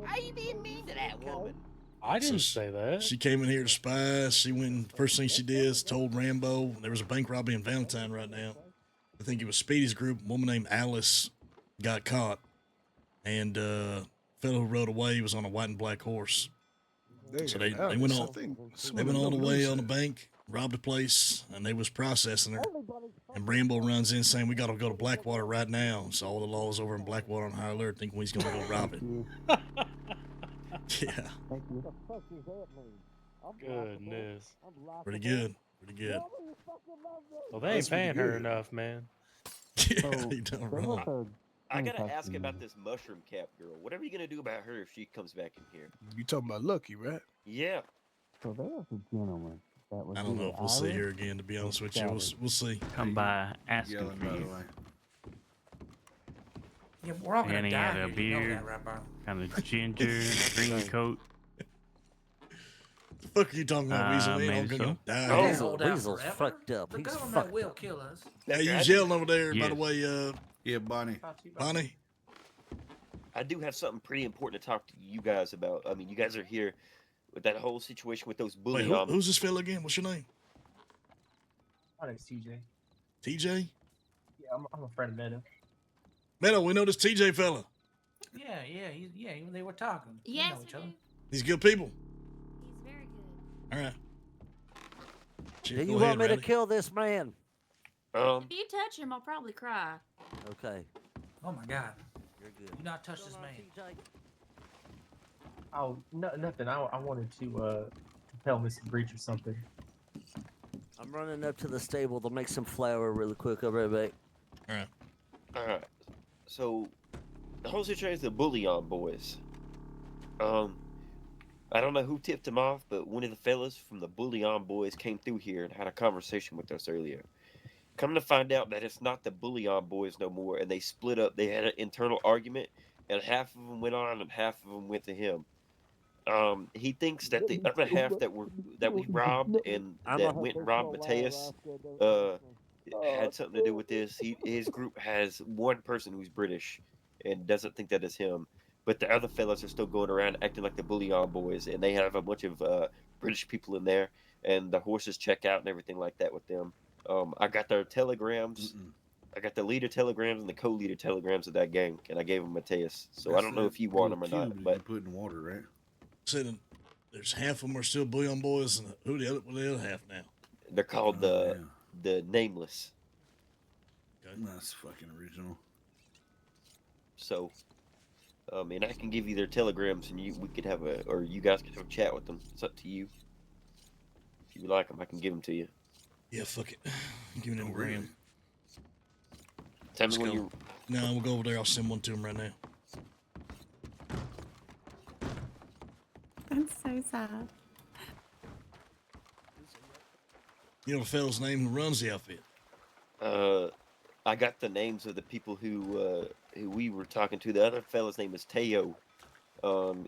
How you being mean to that woman?
I didn't say that.
She came in here to spy. She went. First thing she did is told Rambo there was a bank robbery in Valentine right now. I think it was Speedy's group. A woman named Alice got caught, and fellow who rode away was on a white and black horse. So they went all the way on the bank, robbed the place, and they was processing her. And Rambo runs in saying, "We got to go to Blackwater right now." So all the laws over in Blackwater on high alert, thinking he's going to go rob it. Yeah.
Goodness.
Pretty good. Pretty good.
Well, they ain't paying her enough, man.
Yeah, you done wrong.
I gotta ask about this mushroom cap girl. Whatever you gonna do about her if she comes back in here?
You talking about Lucky, right?
Yeah.
So there's a gentleman that was
I don't know if we'll see her again, to be honest with you. We'll see.
Come by asking
Yelling,
for
by the
you.
way.
Yeah, we're all gonna
And he
die
had
here.
a
You know
beard,
that, right, Barb?
kind of ginger, green coat.
The fuck are you talking about, Weasel? We ain't all
maybe
gonna
so.
die.
Weasel's fucked up.
The
He's
government
fucked
will
up.
kill us.
Hey, you yelling over there, by
Yes.
the way,
Yeah, Bonnie.
Bonnie?
I do have something pretty important to talk to you guys about. I mean, you guys are here with that whole situation with those
Wait,
bully.
who's this fella again? What's your name?
My name's TJ.
TJ?
Yeah, I'm a friend of Meadow.
Meadow, we know this TJ fella.
Yeah, they were talking. They
Yes,
know each other.
He's good people.
He's very good.
All right.
Do you want me to kill this man?
If you touch him, I'll probably cry.
Okay.
Oh my God.
You're good.
Do not touch this man.
Oh, no, nothing. I wanted to compel Mr. Breach or something.
I'm running up to the stable to make some flour really quick. I'll be right back.
All right.
All right. So the whole situation is the Bullion boys. I don't know who tipped him off, but one of the fellas from the Bullion boys came through here and had a conversation with us earlier. Come to find out that it's not the Bullion boys no more, and they split up. They had an internal argument, and half of them went on, and half of them went to him. He thinks that the other half that we robbed and that went and robbed Mateus, had something to do with this. His group has one person who's British, and doesn't think that is him. But the other fellas are still going around acting like the Bullion boys, and they have a bunch of British people in there, and the horses check out and everything like that with them. I got their telegrams. I got the leader telegrams and the co-leader telegrams of that gang, and I gave them Mateus. So I don't know if you want them or not. But
put in water, right?
Said there's half of them are still Bullion boys, and who the other half now?
they're called the Nameless.
That's fucking original.
So, and I can give you their telegrams, and we could have or you guys could have a chat with them. It's up to you. If you like them, I can give them to you.
Yeah, fuck it. Give me them gram.
Tell me when you.
No, we'll go over there. I'll send one to him right now.
That's so sad.
You know the fellow's name who runs the outfit?
I got the names of the people who we were talking to. The other fella's name is Teo.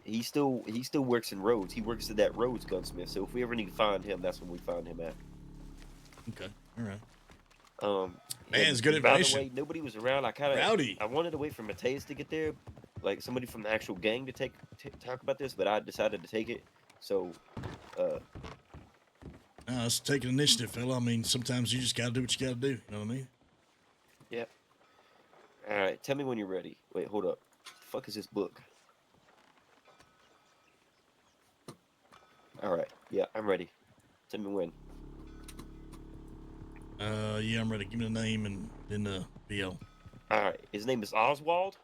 He still works in Rhodes. He works at that Rhodes gunsmith. So if we ever need to find him, that's when we find him at.
Okay, all right.
Man,
it's good
by
information.
the way, nobody was around. I wanted to wait for Mateus to get there, like somebody from the actual gang to talk about this, but I decided to take it. So,
Let's take an initiative, fella. I mean, sometimes you just gotta do what you gotta do. You know what I mean?
yeah. All right, tell me when you're ready. Wait, hold up. The fuck is this book? All right, yeah, I'm ready. Tell me when.
Yeah, I'm ready. Give me the name and then the BL.
All right, his name is Oswald.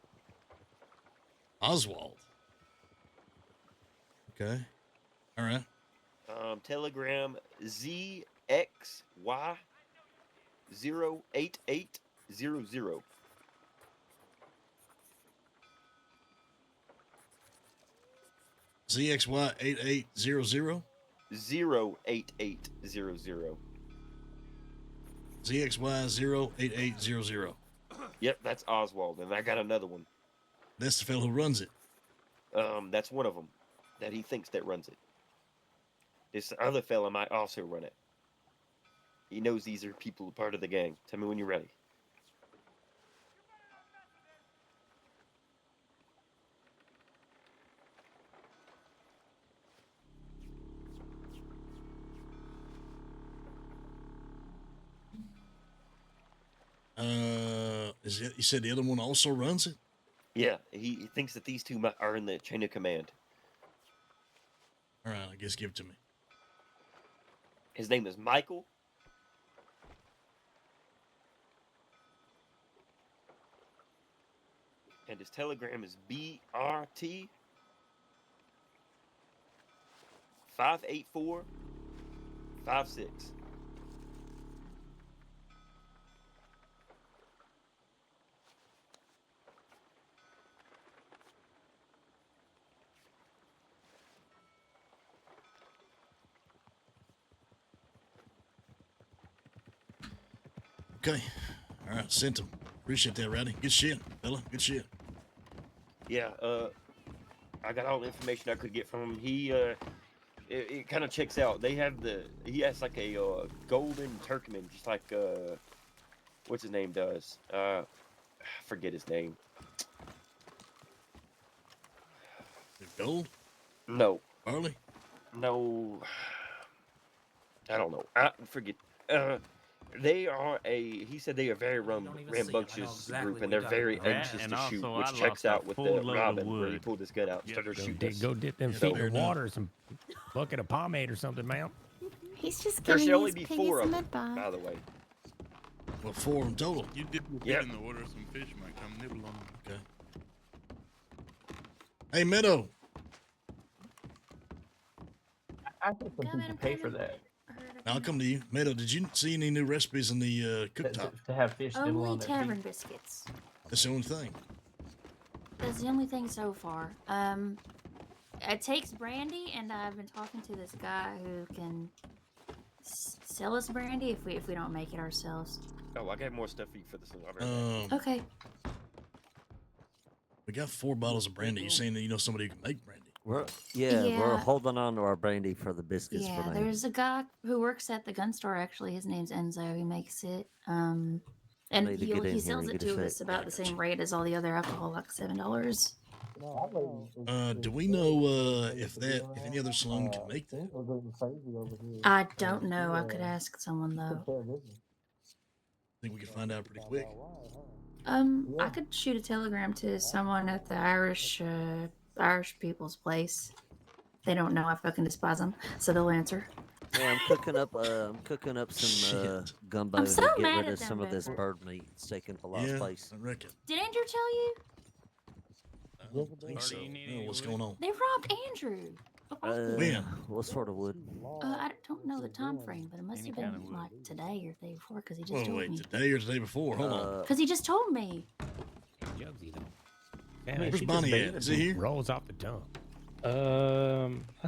Oswald. Okay. All right.
Telegram ZXY08800.
ZXY8800.
08800.
ZXY08800.
Yep, that's Oswald, and I got another one.
That's the fellow who runs it.
That's one of them that he thinks that runs it. This other fella might also run it. He knows these are people part of the gang. Tell me when you're ready.
Is it? You said the other one also runs it?
Yeah, he thinks that these two are in the chain of command.
All right, I guess give it to me.
His name is Michael. And his telegram is BRT 58456.
Okay. All right, sent him. Appreciate that, Rowdy. Good shit, fella. Good shit.
Yeah, I got all the information I could get from him. He, it kind of checks out. He has like a golden Turkmen, just like what's his name does. I forget his name.
Gold?
No.
Barley?
No. I don't know. I forget. They are he said they are very rambunctious group, and they're very anxious to shoot, which checks out with the Robin, where he pulled his gun out and started shooting us.
Go dip them feet in water, some bucket of pomade or something, man.
He's just
There
giving
should only
these
be
piggies
4
a
of them,
mid-bar.
by the way.
Well, 4 of them total.
You dip your feet in the water, some fish might come nibble on them.
Okay. Hey, Meadow.
I think some people pay for that.
I'll come to you. Meadow, did you see any new recipes in the cooktop?
To have fish nibble
Only
on their
tavern
feet.
biscuits.
That's the only thing.
That's the only thing so far. It takes brandy, and I've been talking to this guy who can sell us brandy if we don't make it ourselves.
Oh, I got more stuff for you for this one.
Okay.
We got 4 bottles of brandy. You saying that you know somebody who can make brandy?
We're
Yeah.
holding on to our brandy for the biscuits
Yeah,
for now.
there's a guy who works at the gun store. Actually, his name's Enzo. He makes it. And
need to get in
he
here
sells
and
it
get a
to us
sec.
about the same rate as all the other alcohol, like $7.
Do we know if any other saloon can make that?
I don't know. I could ask someone though.
I think we can find out pretty quick.
I could shoot a telegram to someone at the Irish people's place. They don't know I fucking despise them, so they'll answer.
Yeah, I'm cooking up some gumbo
I'm
to
so
get
mad
rid
at
of
them,
some of this
Becker.
bird meat. It's taking a lot of space.
I reckon.
Did Andrew tell you?
I don't think so. What's going on?
They robbed Andrew.
When?
What sort of wood?
I don't know the time frame, but it must have been like today or the day before, because he just told
wait,
me.
today or the day before? Hold on.
Because he just told me.
Man,
Where's
she
Bonnie
just
at? Is he here?
Rolls off the tongue.
I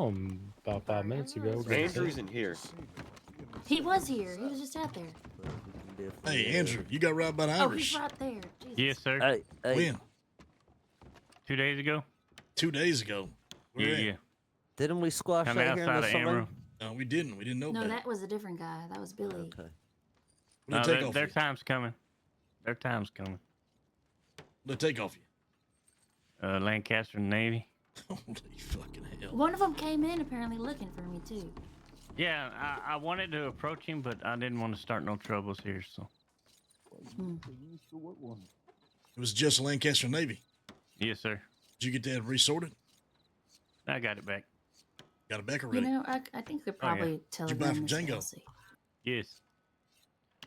saw him about 5 minutes ago.
Andrew's in here.
He was here. He was just out there.
Hey, Andrew, you got robbed by the
Oh,
Irish.
he's right there. Jesus.
Yes, sir.
Hey,
When?
2 days ago.
2 days ago. Where at?
Yeah.
Didn't we squash
Kinda
that here in
outside
the
of
saloon?
Amarillo.
No, we didn't. We didn't know
No,
better.
that was a different guy. That was Billy.
Okay.
What did
No,
they take off
their
you?
time's coming. Their time's coming.
What did they take off you?
Lancaster Navy.
Holy fucking hell.
One of them came in apparently looking for me too.
Yeah, I wanted to approach him, but I didn't want to start no troubles here, so.
It was just Lancaster Navy.
Yes, sir.
Did you get that resorted?
I got it back.
Got it back
You
already?
know, I think we could
Oh, yeah.
probably
Did you
telegram
buy from
Miss
Django?
Elsie.
Yes.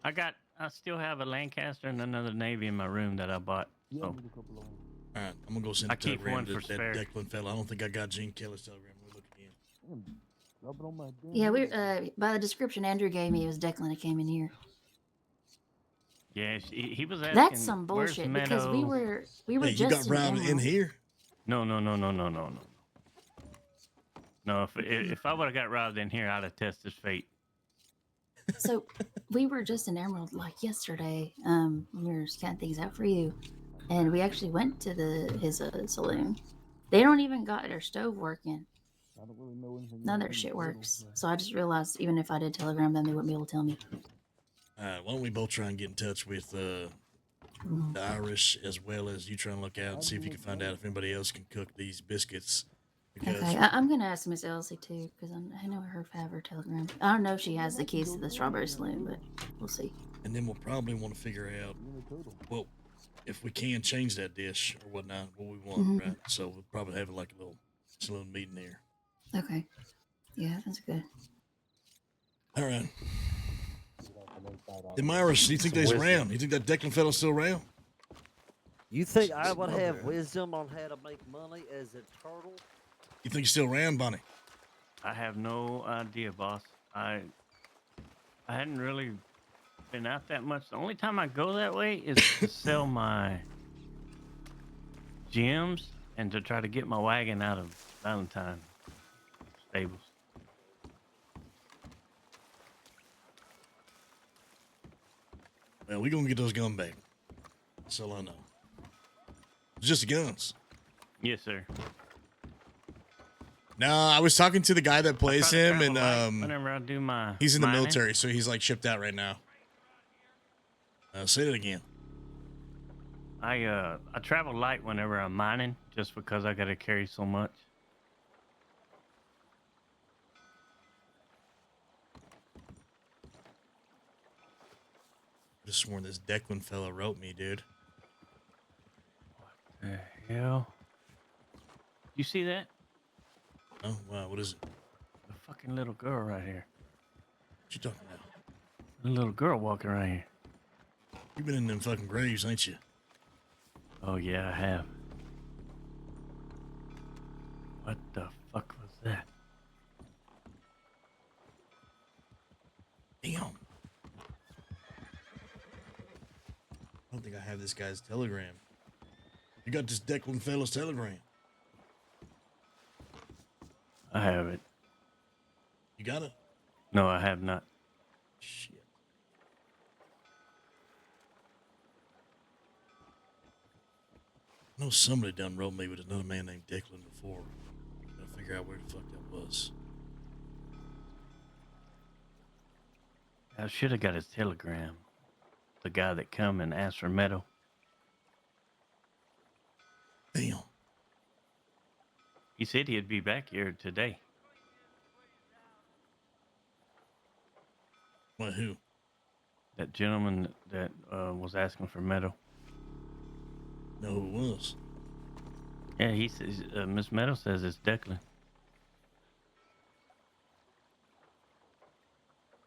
I still have a Lancaster and another Navy in my room that I bought. So.
All right, I'm gonna go send
I
a
keep
telegram
one
to
for
that
spare.
Declan fella. I don't think I got Gene Kelly's telegram. We'll look again.
Yeah, we by the description Andrew gave me, it was Declan that came in here.
Yeah, he was asking.
That's some
"Where's
bullshit because we
Meadows?"
were
Hey, you
just
got
in
robbed in
Emerald.
here?
No. No, if I would have got robbed in here, I'd have tested fate.
So we were just in Emerald like yesterday. We were scanning things out for you, and we actually went to his saloon. They don't even got their stove working. None of their shit works. So I just realized even if I did telegram them, they wouldn't be able to tell me.
All right, why don't we both try and get in touch with the Irish as well as you try and look out and see if you can find out if anybody else can cook these biscuits. Because
Okay, I'm gonna ask Miss Elsie too because I know her have her telegram. I don't know if she has the keys to the Strawberry Saloon, but we'll see.
and then we'll probably want to figure out, well, if we can change that dish or whatnot, what we want,
Mhm.
right? So we'll probably have like a little saloon meeting there.
Okay. Yeah, that's good.
All right. The Irish, do you think they's around? You think that Declan fellow's still around?
You think I would have wisdom on how to make money as a turtle?
You think he's still around, Bonnie?
I have no idea, boss. I hadn't really been out that much. The only time I go that way is to sell my gems and to try to get my wagon out of Valentine stables.
Well, we're going to get those guns back. That's all I know. It's just the guns.
Yes, sir.
No, I was talking to the guy that plays
try to
him, and
travel light whenever I do my
he's in the
mining.
military, so he's like shipped out right now. Say that again.
I travel light whenever I'm mining, just because I gotta carry so much.
Just sworn this Declan fella wrote me, dude.
The hell? You see that?
Oh wow, what is it?
The fucking little girl right here.
What you talking about?
The little girl walking around here.
You been in them fucking graves, ain't you?
Oh yeah, I have. What the fuck was that?
Damn. I don't think I have this guy's telegram. You got this Declan fella's telegram.
I have it.
You got it?
No, I have not.
Shit. I know somebody done wrote me with another man named Declan before. Gotta figure out where the fuck that was.
I should have got his telegram. The guy that come and asked for Meadow.
Damn.
He said he'd be back here today.
Well, who?
That gentleman that was asking for Meadow.
Know who it was?
Yeah, he says, Miss Meadow says it's Declan.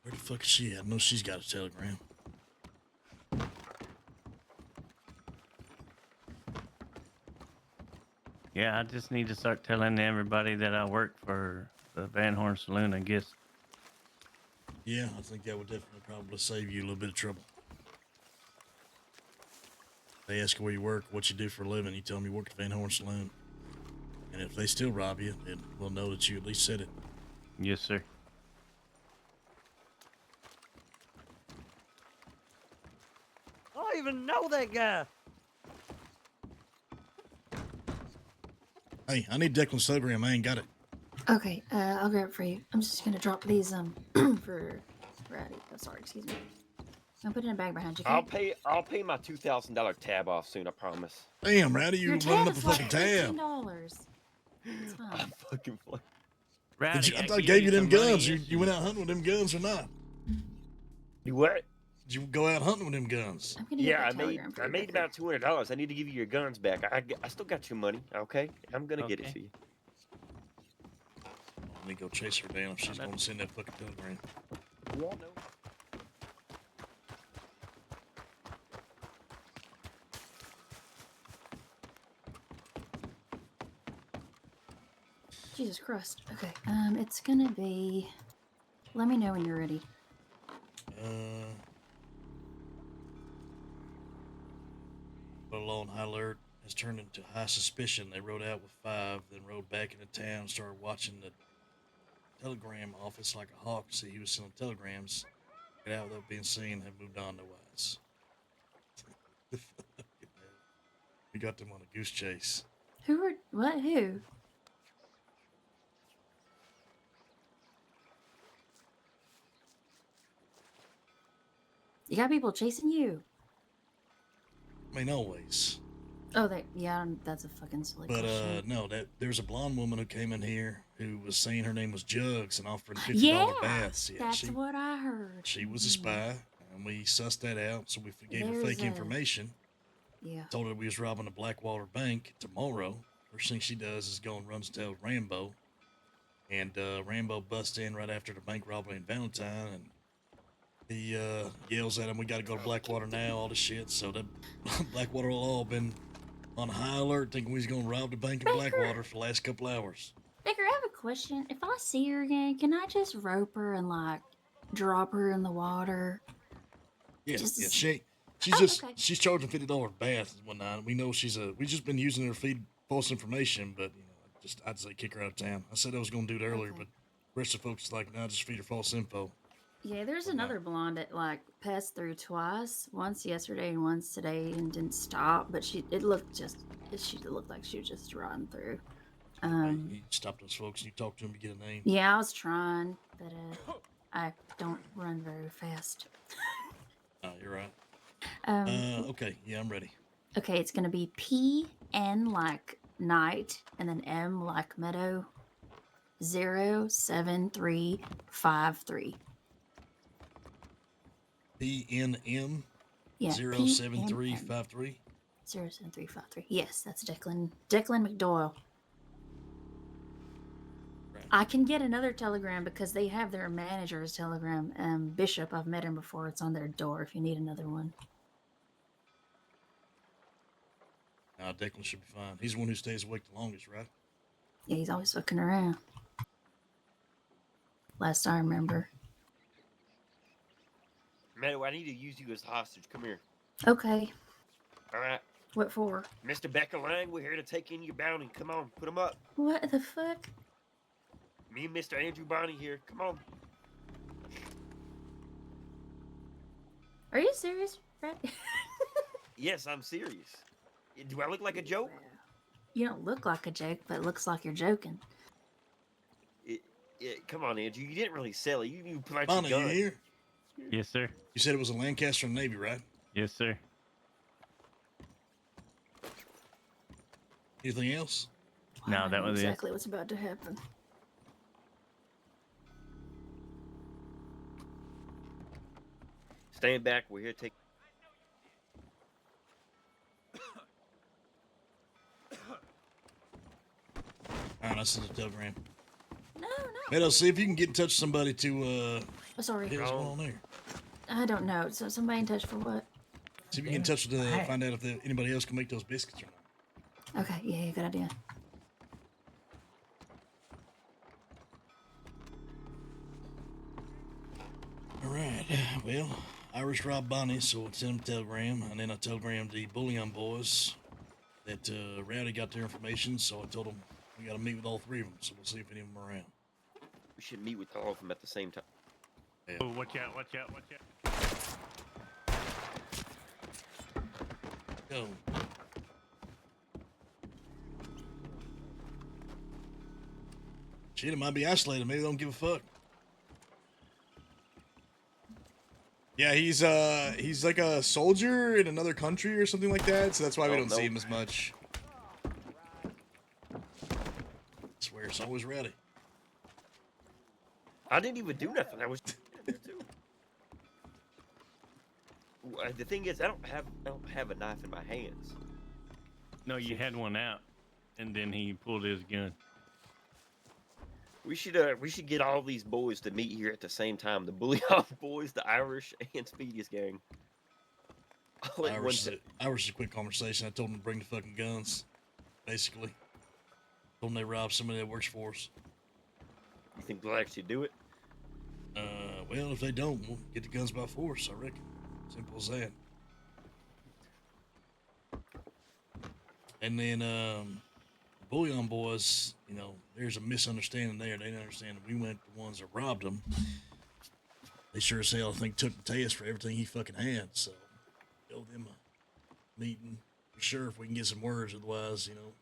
Where the fuck is she at? I know she's got a telegram.
Yeah, I just need to start telling everybody that I work for the Van Horn Saloon, I guess.
Yeah, I think that would definitely probably save you a little bit of trouble. They ask you where you work, what you do for a living. You tell them you work at Van Horn Saloon.
And if they still rob you, then we'll know that you at least said it.
Yes, sir.
I don't even know that guy.
Hey, I need Declan's telegram. I ain't got it.
Okay, I'll grab it for you. I'm just gonna drop these for Ratty. Oh, sorry, excuse me. I'll put it in a bag behind you. Okay?
I'll pay my $2,000 tab off soon. I promise.
Damn, Ratty, you
Your
running
tab
up a
is
fucking
like
tab.
$15. It's fine.
I'm fucking fine.
Ratty,
I thought I gave you them guns. You went out hunting with them guns or not?
You what?
Did you go out hunting with them guns?
Yeah, I made about $200. I need to give you your guns back. I still got your money. Okay, I'm gonna get it to you.
Let me go chase her down if she's gonna send that fucking telegram.
Yeah.
Jesus Christ. Okay, it's gonna be. Let me know when you're ready.
Put on high alert has turned into high suspicion. They rode out with 5, then rode back into town, started watching the telegram office like a hawk to see he was sending telegrams. Get out without being seen, have moved on to wise. We got them on a goose chase.
Who are what? Who? You got people chasing you.
I mean, always.
Oh, that's a fucking silly
But
question.
no, there's a blonde woman who came in here who was saying her name was Jugs and offered $50
Yeah,
baths. Yeah,
that's what I heard.
She was a spy, and we sussed that out, so we gave her fake information.
Yeah.
Told her we was robbing a Blackwater bank tomorrow. First thing she does is go and runs to tell Rambo. And Rambo busts in right after the bank robbery in Valentine, and he yells at him, we got to go to Blackwater now, all this shit. So that Blackwater all been on high alert thinking we was going to rob the bank in Blackwater for the last couple hours.
Becker, I have a question. If I see her again, can I just rope her and like drop her in the water?
Yeah,
Just
she's charging $50 bath and whatnot. We know we just been using her to feed false information, but I'd say kick her out of town. I said I was gonna do it earlier, but the rest of the folks is like, nah, just feed her false info.
Yeah, there's another blonde that like passed through twice, once yesterday and once today, and didn't stop. But she looked like she was just riding through.
You stop those folks and you talk to them to get a name.
Yeah, I was trying, but I don't run very fast.
Oh, you're right. Okay, yeah, I'm ready.
Okay, it's gonna be PN like night and then M like meadow 07353.
PNM
Yeah,
07353.
07353. Yes, that's Declan McDoyle. Right. I can get another telegram because they have their manager's telegram. Bishop, I've met him before. It's on their door if you need another one.
Declan should be fine. He's the one who stays awake the longest, right?
Yeah, he's always fucking around. Last I remember.
Meadow, I need to use you as hostage. Come here.
Okay.
All right.
What for?
Mr. Becker Lang, we're here to take in your bounty. Come on, put him up.
What the fuck?
Me and Mr. Andrew Bonnie here. Come on.
Are you serious, Brad?
Yes, I'm serious. Do I look like a joke?
You don't look like a joke, but it looks like you're joking.
Come on, Andrew. You didn't really sell it. You put out
Bonnie,
your gun.
you here?
Yes, sir.
You said it was a Lancaster and Navy, right?
Yes, sir.
Anything else?
No, that was
exactly what's about to happen.
Stand back. We're here to take.
All right, I sent a telegram.
No.
Meadow, see if you can get in touch with somebody to.
Sorry.
What's going on there?
I don't know. So somebody in touch for what?
See if you can get in touch with find out if anybody else can make those biscuits or not.
Okay. Yeah. Good idea.
All right. Well, Irish robbed Bonnie, so I sent him a telegram, and then I telegrammed the Bullion boys that Rowdy got their information, so I told them We got to meet with all three of them, so we'll see if any of them are around.
We should meet with all of them at the same time.
Yeah.
Oh, watch out, watch out, watch out.
Go. Shit, it might be isolated. Maybe they don't give a fuck.
Yeah, he's like a soldier in another country or something like that, so that's why we don't see him as much.
I swear, it's always ready.
I didn't even do nothing. I was there too. The thing is, I don't have a knife in my hands.
No, you had one out, and then he pulled his gun.
We should get all these boys to meet here at the same time. The Bullion boys, the Irish, and Speedy's gang. All at
Irish
one
is a quick conversation. I told them to bring the fucking guns, basically. Told them they robbed somebody that works for us.
You think they'll actually do it?
Well, if they don't, we'll get the guns by force, I reckon. Simple as that. And then, Bullion boys, you know, there's a misunderstanding there. They didn't understand that we weren't the ones that robbed them. They sure as hell, I think, took Mateus for everything he fucking had. So, go them a meeting for sure if we can get some words. Otherwise, you know,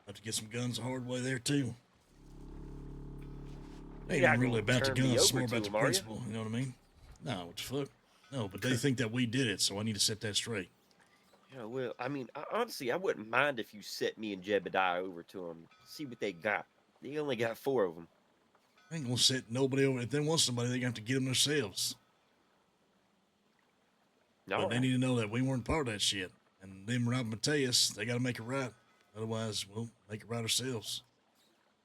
have to get some guns the hard way there too. They ain't even really about the guns, it's more about the principle. You know what I mean? No, what the fuck? No, but they think that we did it, so I need to set that straight.
Yeah, well, I mean, honestly, I wouldn't mind if you set me and Jebediah over to them, see what they got. They only got 4 of them.
I ain't gonna set nobody over. If they want somebody, they're gonna have to get them themselves.
No,
but they need to know that we weren't part of that shit. And them robbing Mateus, they gotta make it right. Otherwise, we'll make it right ourselves.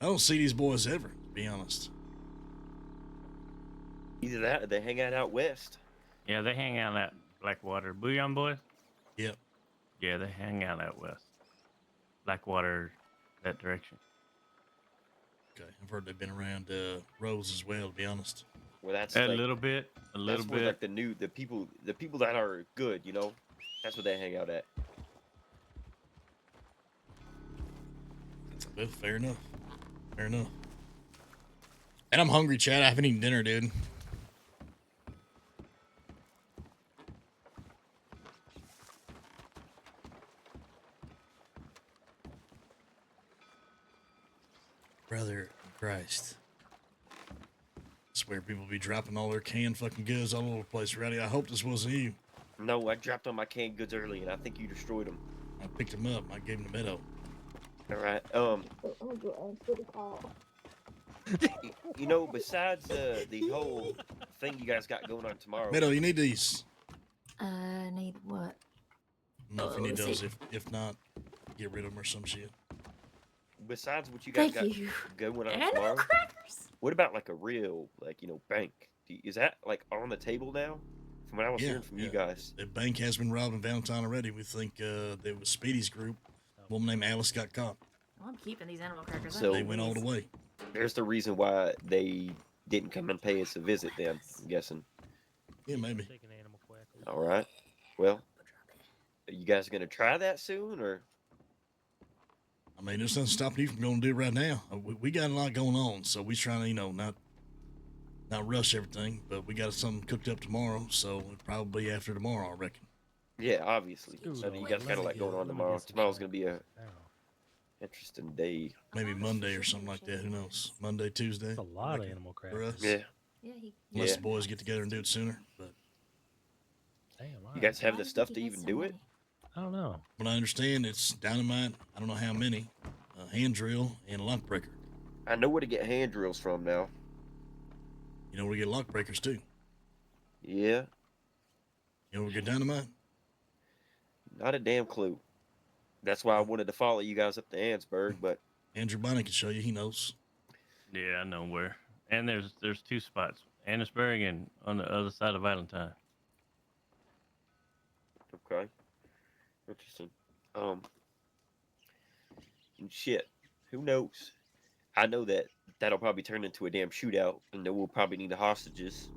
I don't see these boys ever, to be honest.
Either that or they hang out west.
Yeah, they hang out at Blackwater. Bullion boys?
Yep.
Yeah, they hang out out west. Blackwater, that direction.
Okay, I've heard they've been around Rose as well, to be honest.
Well, that's
a little bit.
That's where, like, the people that are good, you know, that's where they hang out at.
Well, fair enough. Fair enough.
And I'm hungry, Chad. I haven't eaten dinner, dude.
Brother Christ. I swear people be dropping all their canned fucking goods all over the place, Rowdy. I hope this wasn't you.
No, I dropped all my canned goods early, and I think you destroyed them.
I picked them up. I gave them to Meadow.
All right. You know, besides the whole thing you guys got going on tomorrow.
Meadow, you need these.
Need what?
No, if you need those. If not, get rid of them or some shit.
Besides what you guys
Thank
got
you.
going on
Animal
tomorrow,
crackers?
what about like a real, like, you know, bank? Is that like on the table now? From what I was hearing from you guys.
The bank has been robbed in Valentine already. We think it was Speedy's group. A woman named Alice got caught.
Well, I'm keeping these animal crackers.
So
they went all the way.
There's the reason why they didn't come and pay us a visit then, I'm guessing.
Yeah, maybe.
All right. Well, are you guys going to try that soon, or?
I mean, there's nothing stopping you from going to do it right now. We got a lot going on, so we're trying to, you know, not rush everything, but we got something cooked up tomorrow, so probably after tomorrow, I reckon.
Yeah, obviously. I mean, you guys got a lot going on tomorrow. Tomorrow's going to be a interesting day.
Maybe Monday or something like that. Who knows? Monday, Tuesday.
That's a lot of animal crackers.
For us.
Yeah.
Unless the boys get together and do it sooner. But
damn,
you guys have the stuff to even do it?
I don't know.
When I understand, it's dynamite. I don't know how many. A hand drill and a lock breaker.
I know where to get hand drills from now.
You know where to get lock breakers too.
Yeah.
You know where to get dynamite?
Not a damn clue. That's why I wanted to follow you guys up to Ansburg, but
Andrew Bonnie can show you. He knows.
Yeah, I know where. And there's 2 spots, Annisburg and on the other side of Valentine.
Okay. Interesting. And shit. Who knows? I know that'll probably turn into a damn shootout, and then we'll probably need the hostages.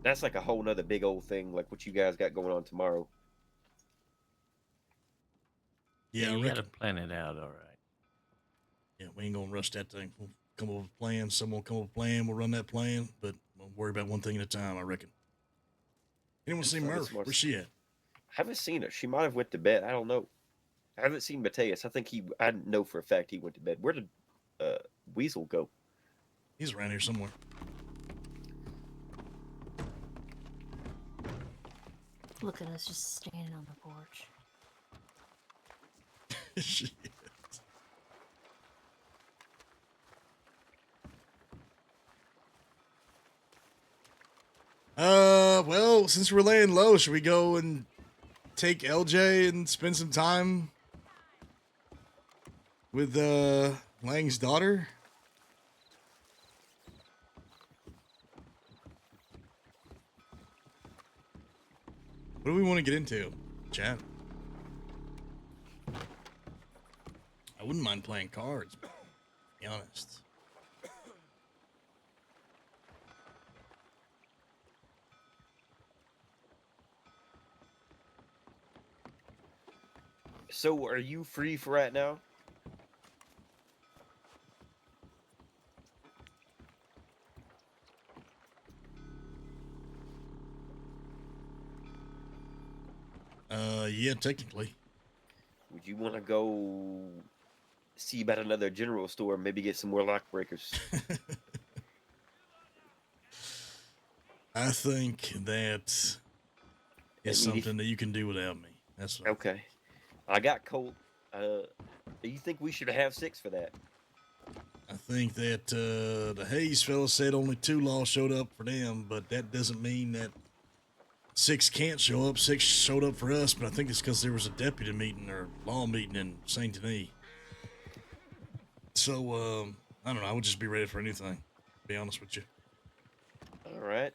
That's like a whole nother big old thing, like what you guys got going on tomorrow.
Yeah,
you gotta plan it out, all right.
Yeah, we ain't gonna rush that thing. We'll come up with a plan. Someone come up with a plan. We'll run that plan, but we'll worry about one thing at a time, I reckon. Anyone see Murph? Where's she at?
I haven't seen her. She might have went to bed. I don't know. I haven't seen Mateus. I know for a fact he went to bed. Where did Weasel go?
He's around here somewhere.
Look at us just standing on the porch.
Shit. Well, since we're laying low, should we go and take LJ and spend some time with Lang's daughter? What do we want to get into, chat? I wouldn't mind playing cards, to be honest.
So, are you free for right now?
Yeah, technically.
Would you want to go see about another general store, maybe get some more lock breakers?
I think that is something that you can do without me. That's what
okay. I got Colt. Do you think we should have 6 for that?
I think that the Hayes fellow said only 2 laws showed up for them, but that doesn't mean that 6 can't show up. 6 showed up for us, but I think it's because there was a deputy meeting or law meeting in St. Denis. So, I don't know. I would just be ready for anything, to be honest with you.
All right.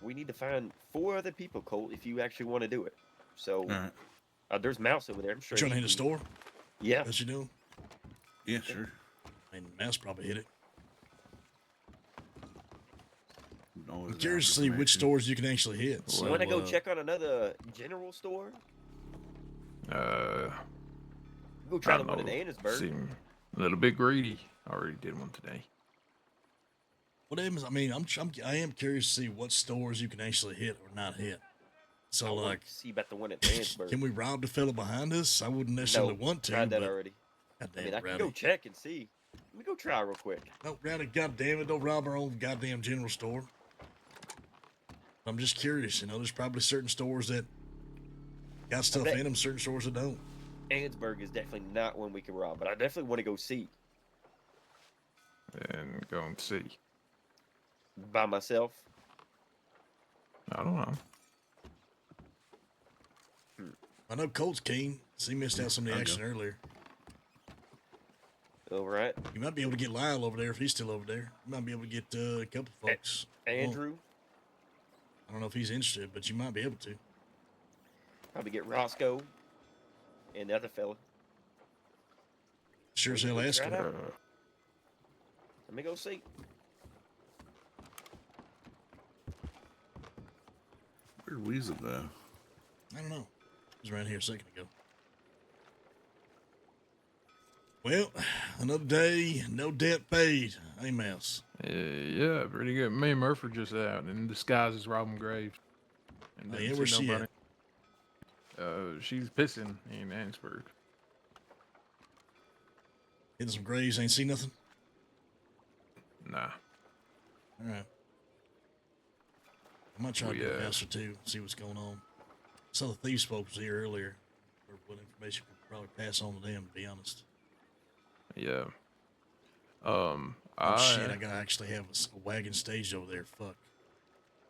We need to find 4 other people, Colt, if you actually want to do it. So, there's Mouse over there. I'm sure.
You trying to hit a store?
Yeah.
That's you doing?
Yeah, sure.
And Mouse probably hit it.
I'm
curious to see which stores you can actually hit.
So, you want to go check on another general store?
Go
try the one in Annisburg.
Seem a little bit greedy. Already did one today.
What happens? I mean, I am curious to see what stores you can actually hit or not hit. So, like,
see about the one at Annisburg.
Can we rob the fella behind us? I wouldn't necessarily want to.
Tried that already.
Goddamn,
I mean, I can go check and see. Let me go try real quick.
No, Rowdy, goddamn it, don't rob our own goddamn general store. I'm just curious, there's probably certain stores that got stuff in them, certain stores that don't.
Annisburg is definitely not one we can rob, but I definitely want to go see.
And go and see.
By myself?
I don't know.
I know Colt's keen. He missed out some of the action earlier.
All right.
You might be able to get Lyle over there if he's still over there. You might be able to get a couple folks.
Andrew?
I don't know if he's interested, but you might be able to.
Probably get Roscoe and the other fella.
Sure as hell ask him.
Let me go see.
Where'd Weasel go?
I don't know. He was around here a second ago. Well, another day, no debt paid. Hey, Mouse.
Yeah, pretty good. Me and Murphy just out in disguise as Robin Graves. And
yeah, where's she at?
She's pissing in Annisburg.
Hitting some graves, ain't see nothing?
Nah.
All right. I might try to get a house or two, see what's going on. Saw the thieves folks was here earlier. Or what information we could probably pass on to them, to be honest.
Yeah.
Shit, I gotta actually have a wagon staged over there. Fuck.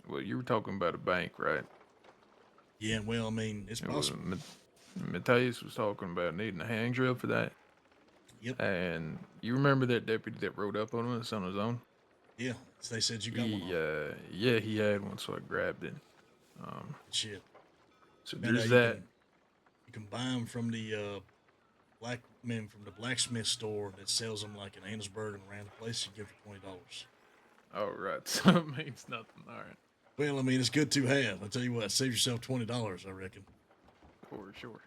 Well, you were talking about a bank, right?
Yeah, well, I mean, it's possible.
Mateus was talking about needing a hang drill for that.
Yep.
And you remember that deputy that rode up on us on his own?
Yeah, so they said you got one.
Yeah, he had one, so I grabbed it.
Shit.
So there's that.
You can buy them from the from the blacksmith store that sells them like in Annisburg and around the place. You give for $20.
Oh, right. So it means nothing. All right.
Well, I mean, it's good to have. I tell you what, save yourself $20, I reckon.
For sure.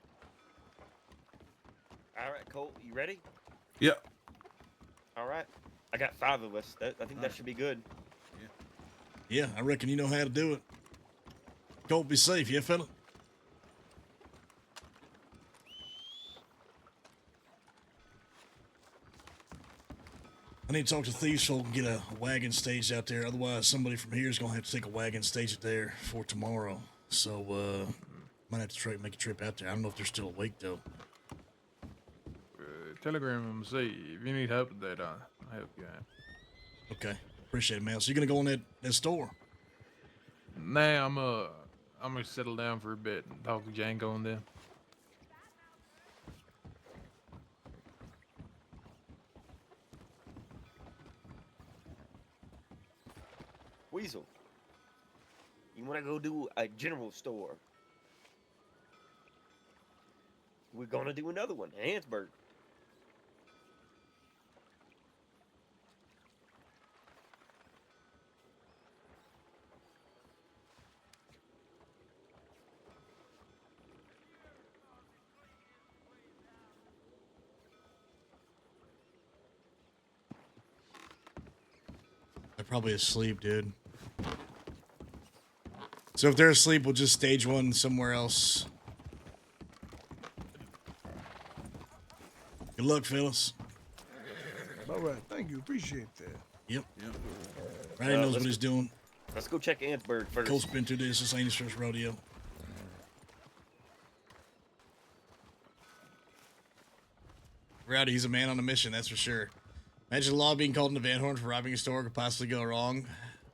All right, Colt, you ready?
Yep.
All right. I got 5 of us. I think that should be good.
Yeah, I reckon you know how to do it. Colt, be safe, yeah, fella? I need to talk to Thieves Folk and get a wagon staged out there. Otherwise, somebody from here is going to have to take a wagon stage it there for tomorrow. So, might have to make a trip out there. I don't know if they're still awake, though.
Telegram them, see if you need help with that. I'll help you out.
Okay, appreciate it, man. So you're gonna go in that store?
Nah, I'm gonna settle down for a bit and talk to Django and them.
Weasel, you want to go do a general store? We're gonna do another one, Hansburg.
They're probably asleep, dude. So if they're asleep, we'll just stage one somewhere else. Good luck, Phyllis.
All right, thank you. Appreciate that.
Yep. Rowdy knows what he's doing.
Let's go check Ansburg first.
Colt's been through this. This ain't his first rodeo. Rowdy, he's a man on a mission, that's for sure. Imagine law being called into Van Horn for robbing a store could possibly go wrong.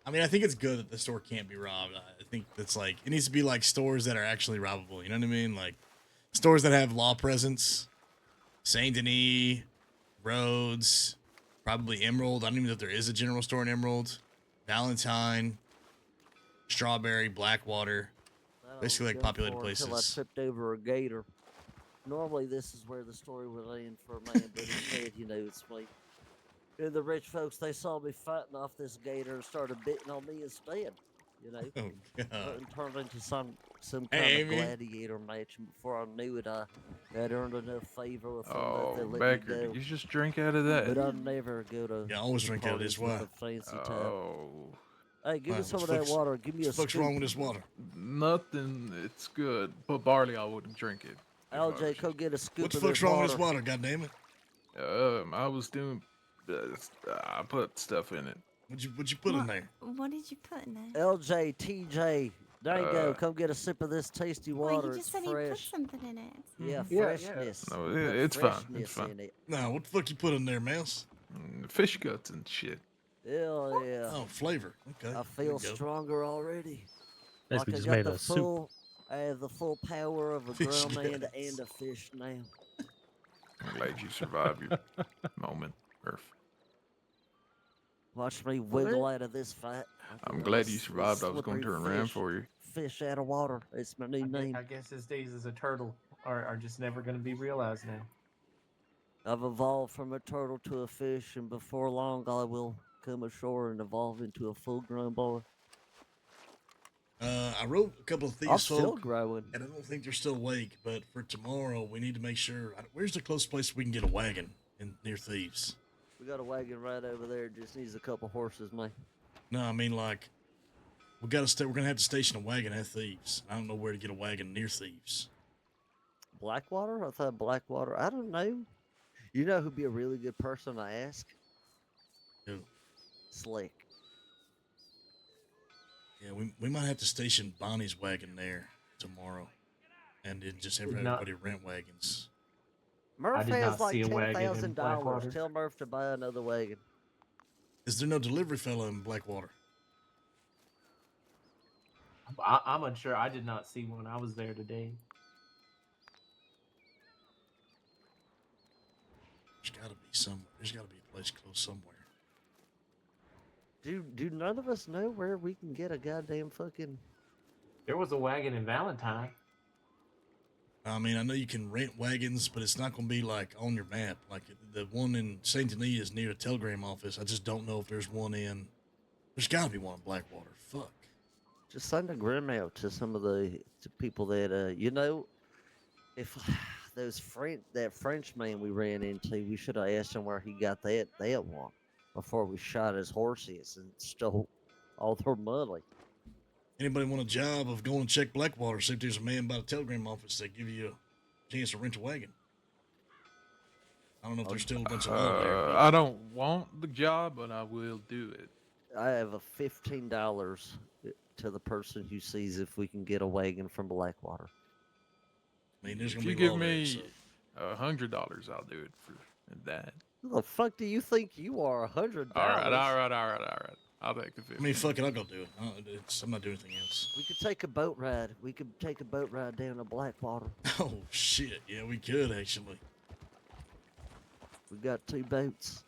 I mean, I think it's good that the store can't be robbed. I think it's like, it needs to be like stores that are actually robbable. You know what I mean? Like stores that have law presence. Saint Denis, Rhodes, probably Emerald. I don't even know if there is a general store in Emerald. Valentine, Strawberry, Blackwater. Basically like populated places.
Until I tripped over a gator. Normally this is where the story would end for a man, but instead, you know, it's me. And the rich folks, they saw me fighting off this gator and started bitting on me instead, you know.
Oh, God.
And turned into some kind of gladiator match, and before I knew it, I had earned enough favor with them that they let
Becker,
me go.
did you just drink out of that?
But I'd never go to
I always drink out of this. Why?
Fancy time.
Oh.
Hey, give me some of that water. Give me a scoop.
What's wrong with this water?
Nothing. It's good. But barley, I wouldn't drink it.
LJ, go get a scoop
What the
of this
fuck's wrong with
water.
this water, goddammit?
I was doing... I put stuff in it.
What'd you put in there?
What did you put in there?
LJ, TJ, Dango, come get a sip of this tasty water.
Well, you just said
fresh.
you put something in it.
Yeah,
Yeah.
freshness.
No, it's fine. It's
Freshness
fine.
in it.
No, what the fuck you put in there, Mouse?
Fish guts and shit.
Hell yeah.
Oh, flavor. Okay.
I feel stronger already.
Basically
Like
just
I got
made
the
a soup.
full, I have the full power of a
Fish
grown man
guts.
and a fish now.
I'm glad you survived your moment, Murph.
Watch me wiggle out of this fight.
I'm glad you survived. I was going to turn around for you.
Fish out of water. It's my new name.
I guess his days as a turtle are just never going to be realized now.
I've evolved from a turtle to a fish, and before long I will come ashore and evolve into a full-grown boy.
I wrote a couple of
I'm
Thieves
still
Folk,
growing.
and I don't think they're still awake, but for tomorrow, we need to make sure... Where's the closest place we can get a wagon near Thieves?
We got a wagon right over there. Just needs a couple horses, man.
No, I mean, like, we're going to have to station a wagon at Thieves. I don't know where to get a wagon near Thieves.
Blackwater? I thought Blackwater. I don't know. You know who'd be a really good person to ask?
Who?
Slick.
Yeah, we might have to station Bonnie's wagon there tomorrow, and then just have
No.
everybody rent wagons.
Murph
did
has
not
like
see a wagon in
$10,000.
Blackwater.
Tell Murph to buy another wagon.
Is there no delivery fella in Blackwater?
I'm unsure. I did not see one. I was there today.
There's got to be somewhere. There's got to be a place close somewhere.
Do none of us know where we can get a goddamn fucking...
There was a wagon in Valentine.
I mean, I know you can rent wagons, but it's not going to be like on your map. Like the one in Saint Denis is near a telegram office. I just don't know if there's one in. There's got to be one in Blackwater. Fuck.
Just send a grim out to some of the people that, you know, if that French man we ran into, we should have asked him where he got that one before we shot his horses and stole all their money.
Anybody want a job of going to check Blackwater, see if there's a man by the telegram office that give you a chance to rent a wagon? I don't know if there's still a bunch of law there. But...
I don't want the job, but I will do it.
I have a $15 to the person who sees if we can get a wagon from Blackwater.
I mean, there's
If
gonna
you
be
give
law there,
me
so.
$100, I'll do it for that.
Who the fuck do you think you are? $100?
All right. I'll take the 50.
I mean, fuck it, I'll go do it. I'm not doing anything else.
We could take a boat ride. We could take a boat ride down to Blackwater.
Oh shit, yeah, we could actually.
We got 2 boats.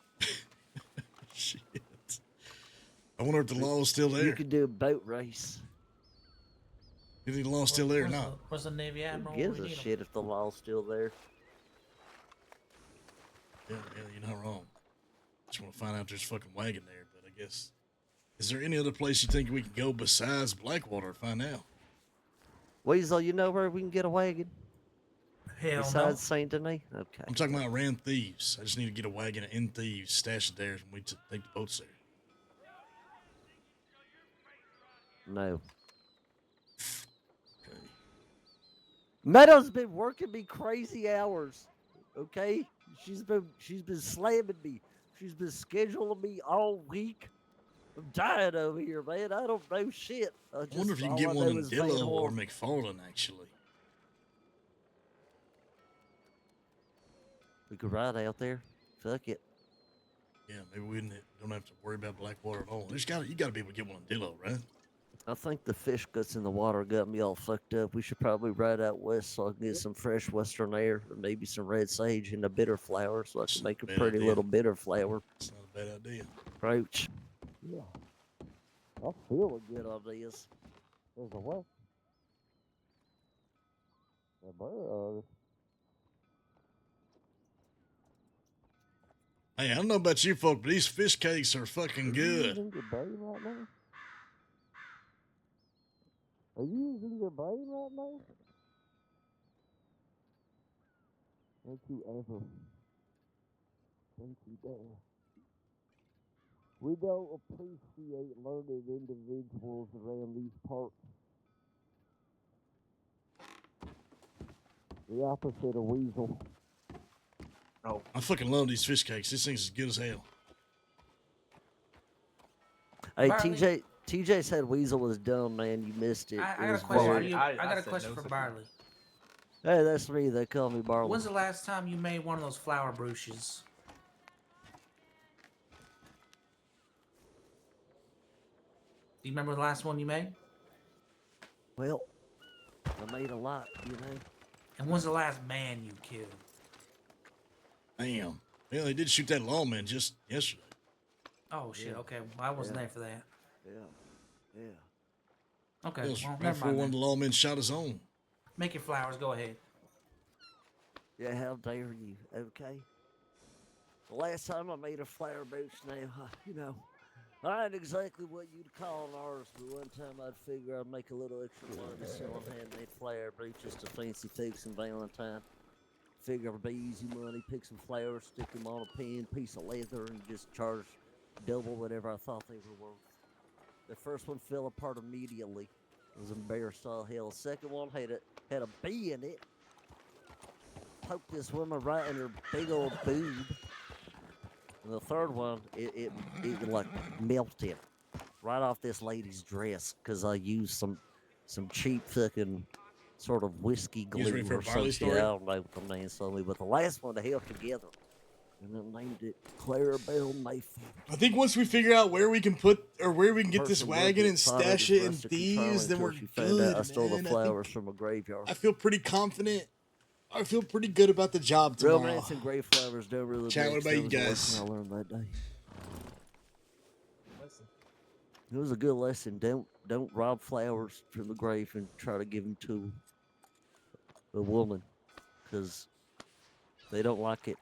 Shit. I wonder if the law is still there.
You could do a boat race.
You think the law's still there or not?
Where's the Navy Admiral?
Who gives a shit if the law's still there?
Yeah, you're not wrong. Just want to find out there's a fucking wagon there, but I guess. Is there any other place you think we can go besides Blackwater to find out?
Weasel, you know where we can get a wagon?
Hell
besides St. Denis? Okay.
I'm talking about around Thieves. I just need to get a wagon in Thieves, stash it there, and we take the boats there.
No. Okay. Meadow's been working me crazy hours. Okay? She's been slamming me. She's been scheduling me all week. I'm dying over here, man. I don't know shit.
I wonder if you can get one in Dillo or McFarland, actually.
We could ride out there. Fuck it.
Yeah, maybe we don't have to worry about Blackwater at all. You got to be able to get one in Dillo, right?
I think the fish guts in the water got me all fucked up. We should probably ride out west so I can get some fresh western air, or maybe some red sage and a bitter flower so I can make a pretty little bitter flower.
It's not a bad idea.
Approach. Yeah. I feel a good ideas. There's a what?
Hey, I don't know about you folk, but these fish cakes are fucking good.
Are you using your brain right now? Don't you ever think you dare. We don't appreciate learned individuals around these parts. The opposite of weasel.
Oh, I fucking love these fish cakes. This thing's as good as hell.
Hey,
Barley.
TJ said Weasel was dumb, man. You missed it.
I
It
got a
was
question for
very-
you. I got a question for Barley.
Hey, that's me. They call me Barley.
When's the last time you made one of those flower brooches? Do you remember the last one you made?
Well, I made a lot, you know.
And when's the last man you killed?
Damn. Yeah, they did shoot that lawman just yesterday.
Oh shit.
Yeah.
Okay, well, I wasn't
Yeah.
there for that.
Yeah.
Okay,
It was
well,
right
never
before
mind.
one of the
then.
lawmen shot his own.
Make your flowers. Go ahead.
Yeah, how dare you? Okay. The last time I made a flower brooch now, you know, I ain't exactly what you'd call an artist, but one time I'd figure I'd make a little extra money selling handmade flower brooches to fancy folks and Valentine. Figure it'd be easy money, pick some flowers, stick them on a pin, piece of leather, and just charge double whatever I thought they were worth. The first one fell apart immediately. It was embarrassed all hell. The second one had a bee in it. Poked this woman right in her big old boob. And the third one, it like melted right off this lady's dress because I used some cheap fucking sort of whiskey
You was
glue
ready for a
or some
Barley
shit. I
story?
don't know what the man told me, but the last one they held together. And then named it Clarabelle Mayfair.
I think once we figure out where we can put or where we can get this
Person
wagon and
looked at
stash
Father
it in
Rustic
Thieves, then
until
we're
she found
good,
out I stole
man.
the
I think-
flowers from a graveyard.
I feel pretty confident. I feel pretty good about the job tomorrow.
Romance and grave flowers don't really
Chat,
mix.
what about
That
you
was a
guys?
lesson I learned that day. It was a good lesson. Don't rob flowers from the grave and try to give them to a woman, because they don't like it.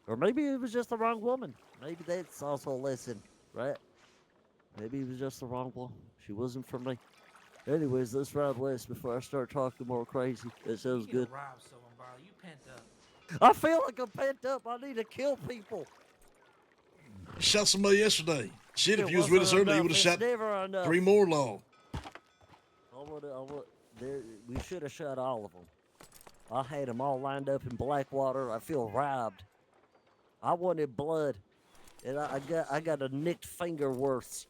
Or maybe it was just the wrong woman. Maybe that's also a lesson, right? Maybe it was just the wrong one. She wasn't for me. Anyways, let's ride west before I start talking more crazy. That sounds good.
Rob someone, Barley. You
I feel like I'm pent up. I need to kill people.
You shot somebody yesterday. Shit, if
It
you was with us
wasn't
earlier, you
enough.
would have
It's
shot
never enough.
3 more law.
We should have shot all of them. I had them all lined up in Blackwater. I feel robbed. I wanted blood, and I got a nicked finger worth.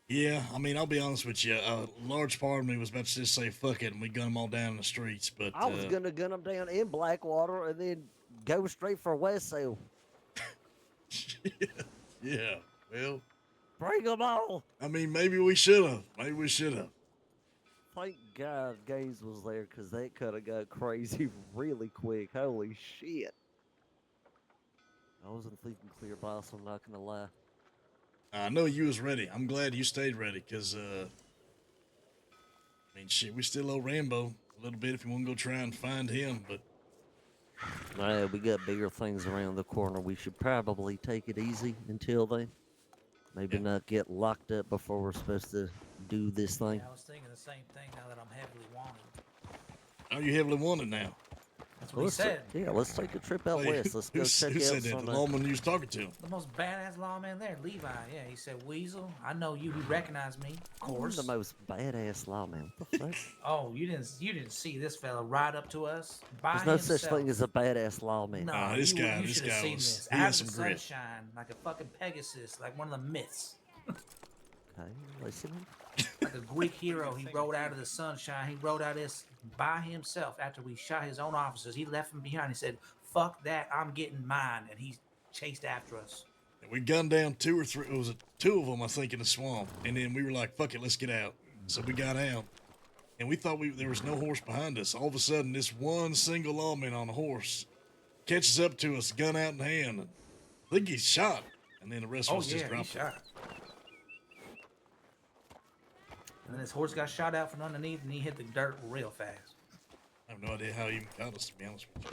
Yeah, I mean, I'll be honest with you. A large part of me was about to just say fuck it, and we gun them all down in the streets. But
I was gonna gun them down in Blackwater and then go straight for Westville.
yeah, well,
bring them all.
I mean, maybe we should have. Maybe we should have.
Thank God Gaines was there, because that could have got crazy really quick. Holy shit. I wasn't thinking clear, boss, I'm not gonna lie.
I know you was ready. I'm glad you stayed ready, because, I mean, shit, we still owe Rambo a little bit if you want to go try and find him, but...
Nah, we got bigger things around the corner. We should probably take it easy until then. Maybe not get locked up before we're supposed to do this thing.
Yeah, I was thinking the same thing now that I'm heavily wanted.
Are you heavily wanted now?
That's what he said.
Yeah, let's take a trip out
Wait,
west. Let's go
who
check out
said that?
some...
The lawman you was talking to?
The most badass lawman there, Levi. Yeah, he said, Weasel, I know you. He recognized me, of course.
I'm the most badass lawman. What the fuck?
Oh, you didn't see this fella ride up to us by
There's no
himself.
such thing as a badass lawman.
No,
this
you
guy
should have seen
was...
this.
He
Out
had
of
some
the
grit.
sunshine, like a fucking Pegasus, like one of the myths.
Okay, listening.
Like a Greek hero, he rode out of the sunshine. He rode out this by himself after we shot his own officers. He left them behind. He said, "Fuck that, I'm getting mine," and he chased after us.
We gunned down 2 or 3. It was 2 of them, I think, in the swamp, and then we were like, "Fuck it, let's get out." So we got out, and we thought there was no horse behind us. All of a sudden, this one single lawman on a horse catches up to us, gun out in hand. And I think he's shot, and then the rest of us just dropped.
He shot. And then his horse got shot out from underneath, and he hit the dirt real fast.
I have no idea how he even got us, to be honest with you.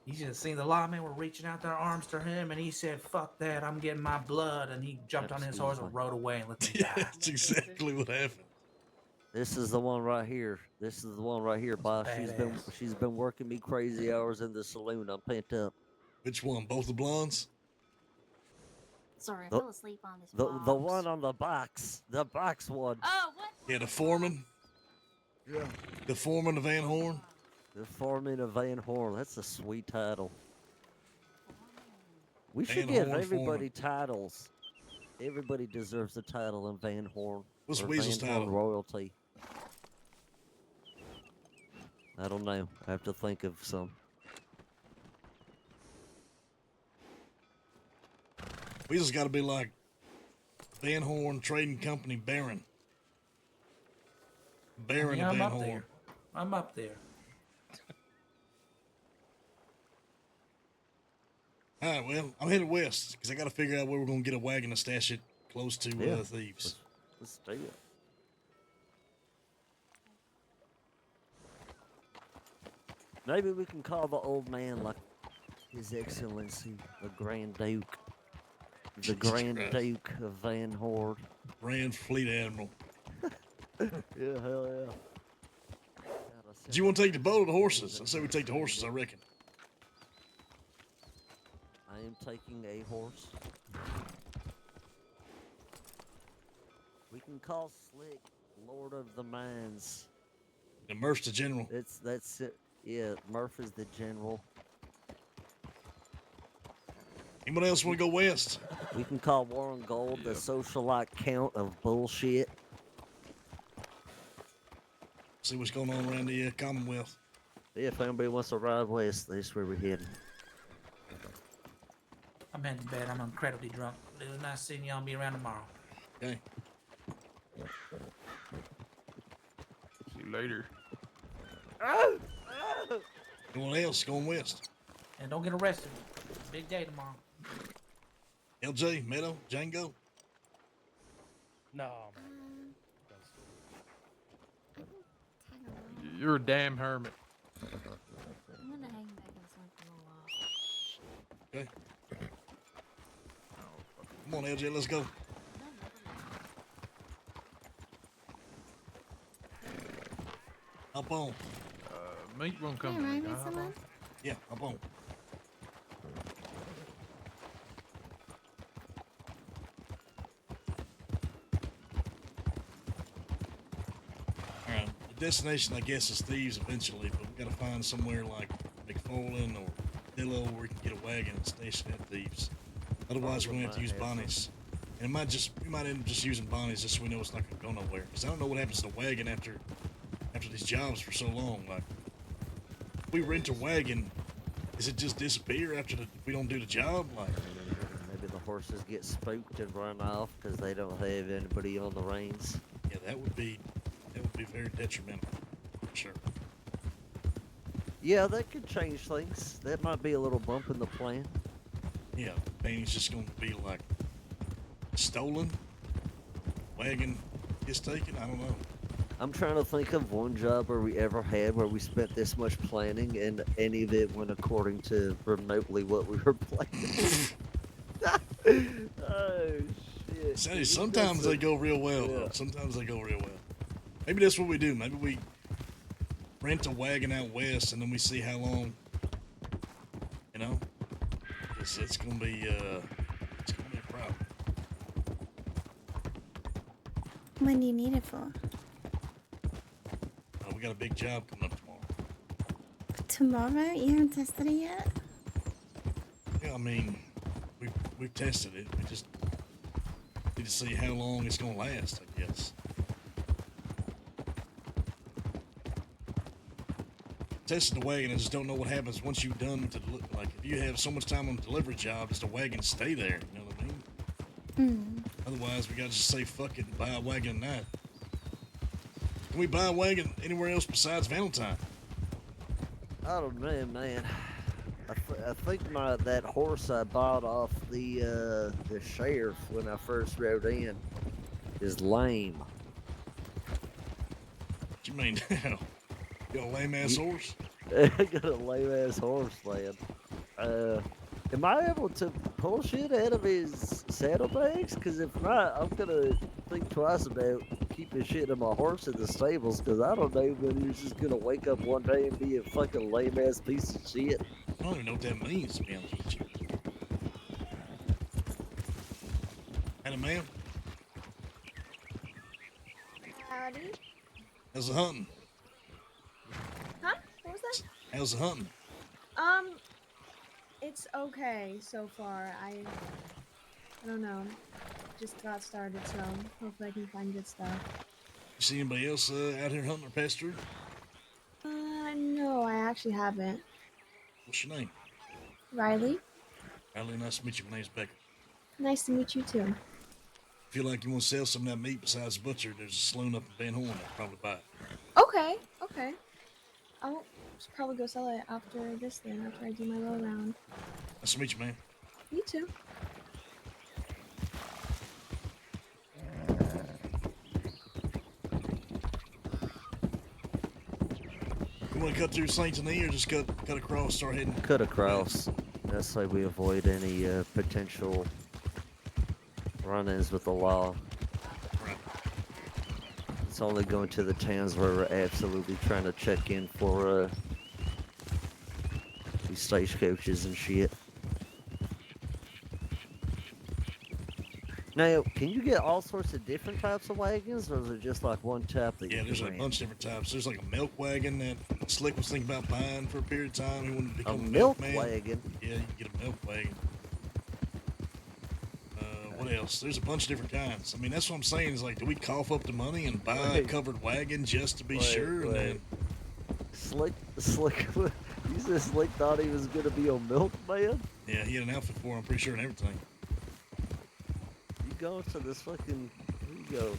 You should have seen the lawmen were reaching out their arms to him, and he said, "Fuck that, I'm getting my blood," and he jumped on his horse and rode away and let them die.
That's exactly what happened.
This is the one right here. This is the one right here, boss. She's been working me crazy hours in the saloon. I'm pent up.
Which one? Both the blondes?
Sorry, I fell asleep on this.
The one on the box. The box one.
Oh, what?
Yeah, the foreman.
Yeah.
The foreman of Van Horn.
The foreman of Van Horn. That's a sweet title. We should
Van
give
Horn
everybody titles. Everybody deserves a title in Van Horn.
What's
or
Weasel's
Van Horn
title?
royalty. I don't know. I have to think of some.
We just got to be like Van Horn Trading Company Baron. Baron of
I'm
Van
up
Horn.
there. I'm up there.
All right, well, I'm headed west because I got to figure out where we're going to get a wagon to stash it close to thieves.
Let's do it. Maybe we can call the old man like His Excellency, the Grand Duke. The Grand Duke of Van Horn.
Grand Fleet Admiral.
Yeah, hell yeah.
Do you want to take the boat or the horses? I say we take the horses, I reckon.
I am taking a horse. We can call Slick Lord of the Mines.
And Murph's the general.
That's it. Yeah, Murph is the general.
Anyone else want to go west?
We can call Warren Gold the socialite count of bullshit.
See what's going on around the Commonwealth.
Yeah, if anybody wants to ride west, that's where we're heading.
I'm heading to bed. I'm incredibly drunk. It was nice seeing y'all. Be around tomorrow.
Okay.
See you later.
Anyone else going west?
And don't get arrested. Big day tomorrow.
LJ, Meadow, Django.
No,
You're a damn hermit.
I'm gonna hang back in this one for a while.
Okay. Come on, LJ, let's go. Hop on.
Meat won't come
Hey,
to me.
ride with someone?
Yeah, hop on. Alright, the destination, I guess, is Thieves eventually, but we gotta find somewhere like McFarland or Dillo where we can get a wagon and station at Thieves. Otherwise, we're gonna have to use Bonnie's. And we might end up just using Bonnie's just so we know it's not gonna go nowhere. Because I don't know what happens to the wagon after these jobs for so long. Like, if we rent a wagon, does it just disappear after we don't do the job? Like,
maybe the horses get spooked and run off because they don't have anybody on the reins.
Yeah, that would be very detrimental, for sure.
Yeah, that could change things. That might be a little bump in the plan.
Yeah, painting's just going to be like stolen, wagon gets taken. I don't know.
I'm trying to think of one job where we ever had where we spent this much planning and any of it went according to remotely what we were planning. Oh shit!
Say, sometimes they go real well. Though. Sometimes they go real well. Maybe that's what we do. Maybe we rent a wagon out west and then we see how long. You know, it's gonna be a problem.
When do you need it for?
We got a big job coming up tomorrow.
Tomorrow? You haven't tested it yet?
Yeah, I mean, we've tested it. We just need to see how long it's gonna last, I guess. Testing the wagon, I just don't know what happens once you've done like if you have so much time on the delivery job, does the wagon stay there? You know what I mean? Otherwise, we gotta just say fuck it and buy a wagon tonight. Can we buy a wagon anywhere else besides Valentine?
I don't know, man. I think that horse I bought off the sheriff when I first rode in is lame.
What you mean? You got a lame ass horse?
I got a lame ass horse, man. Am I able to pull shit out of his saddlebags? Because if not, I'm gonna think twice about keeping shit in my horse in the stables. Because I don't know when he's just gonna wake up one day and be a fucking lame ass piece of shit.
I don't even know what that means, to be honest with you. Hey, ma'am.
Howdy.
How's the hunting?
Huh? What was that?
How's the hunting?
It's okay so far. I don't know. Just got started, so hopefully I can find good stuff.
You see anybody else out here hunting or pass through?
No, I actually haven't.
What's your name?
Riley,
Riley, nice to meet you. My name's Becker.
nice to meet you too.
Feel like you want to sell some of that meat besides the butcher, there's a saloon up in Van Horn I'll probably buy it.
Okay, okay. I'll probably go sell it after this then, after I do my roll round.
Nice to meet you, man.
You too.
You want to cut through St. Denis or just cut across, start heading?
Cut across. That's so we avoid any potential run-ins with the law.
Right.
It's only going to the towns where we're absolutely trying to check in for these stagecoaches and shit. Now, can you get all sorts of different types of wagons, or is it just like one type that
Yeah, there's a bunch of different types. There's like a milk wagon that Slick was thinking about buying for a period of time. He wanted to become a milkman.
wagon?
Yeah, you can get a milk wagon. What else? There's a bunch of different kinds. I mean, that's what I'm saying is like, do we cough up the money and buy a covered wagon just to be sure? And then
Slick, you said Slick thought he was gonna be a milkman?
yeah, he had an outfit for him, I'm pretty sure, and everything.
You go to this fucking, here you go.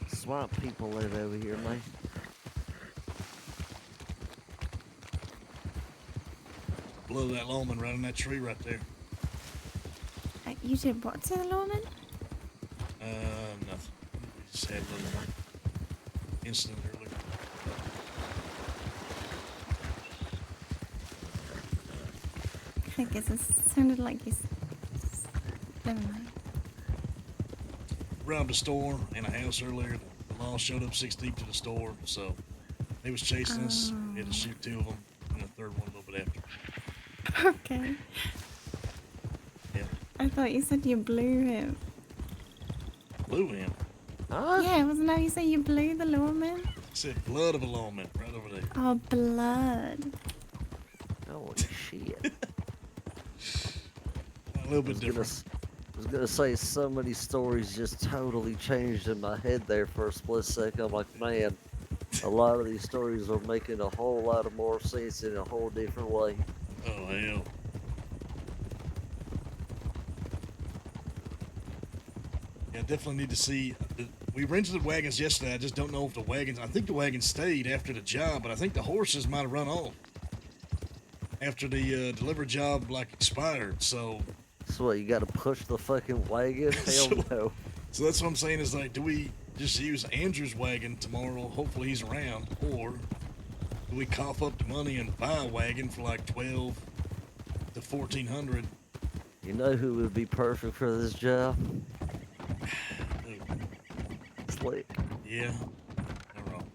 Swamp people live over here, man.
Blow that lawman right in that tree right there.
You did what to the lawman?
Nothing. We just had a little incident earlier.
I guess it sounded like he's... Never mind.
Robbed a store and a house earlier. The law showed up 6 deep to the store, so they was chasing us. We had to shoot 2 of them, and the third
Okay.
Yeah.
I thought you said you blew him.
Blew him.
Huh?
Yeah, wasn't that you said you blew the lawman?
I said blood of a lawman right over there.
Oh, blood.
Holy shit.
A little bit different.
I was gonna say so many stories just totally changed in my head there for a split second. I'm like, man, a lot of these stories are making a whole lot of more sense in a whole different way.
Oh hell. Yeah, definitely need to see. We rented the wagons yesterday. I just don't know if the wagons. I think the wagons stayed after the job, but I think the horses might have run off after the delivery job like expired. So
what, you gotta push the fucking wagon? Hell no.
So that's what I'm saying is like, do we just use Andrew's wagon tomorrow? Hopefully he's around, or do we cough up the money and buy a wagon for like 12 to 1400?
You know who would be perfect for this job? Slick.
Yeah. Not wrong.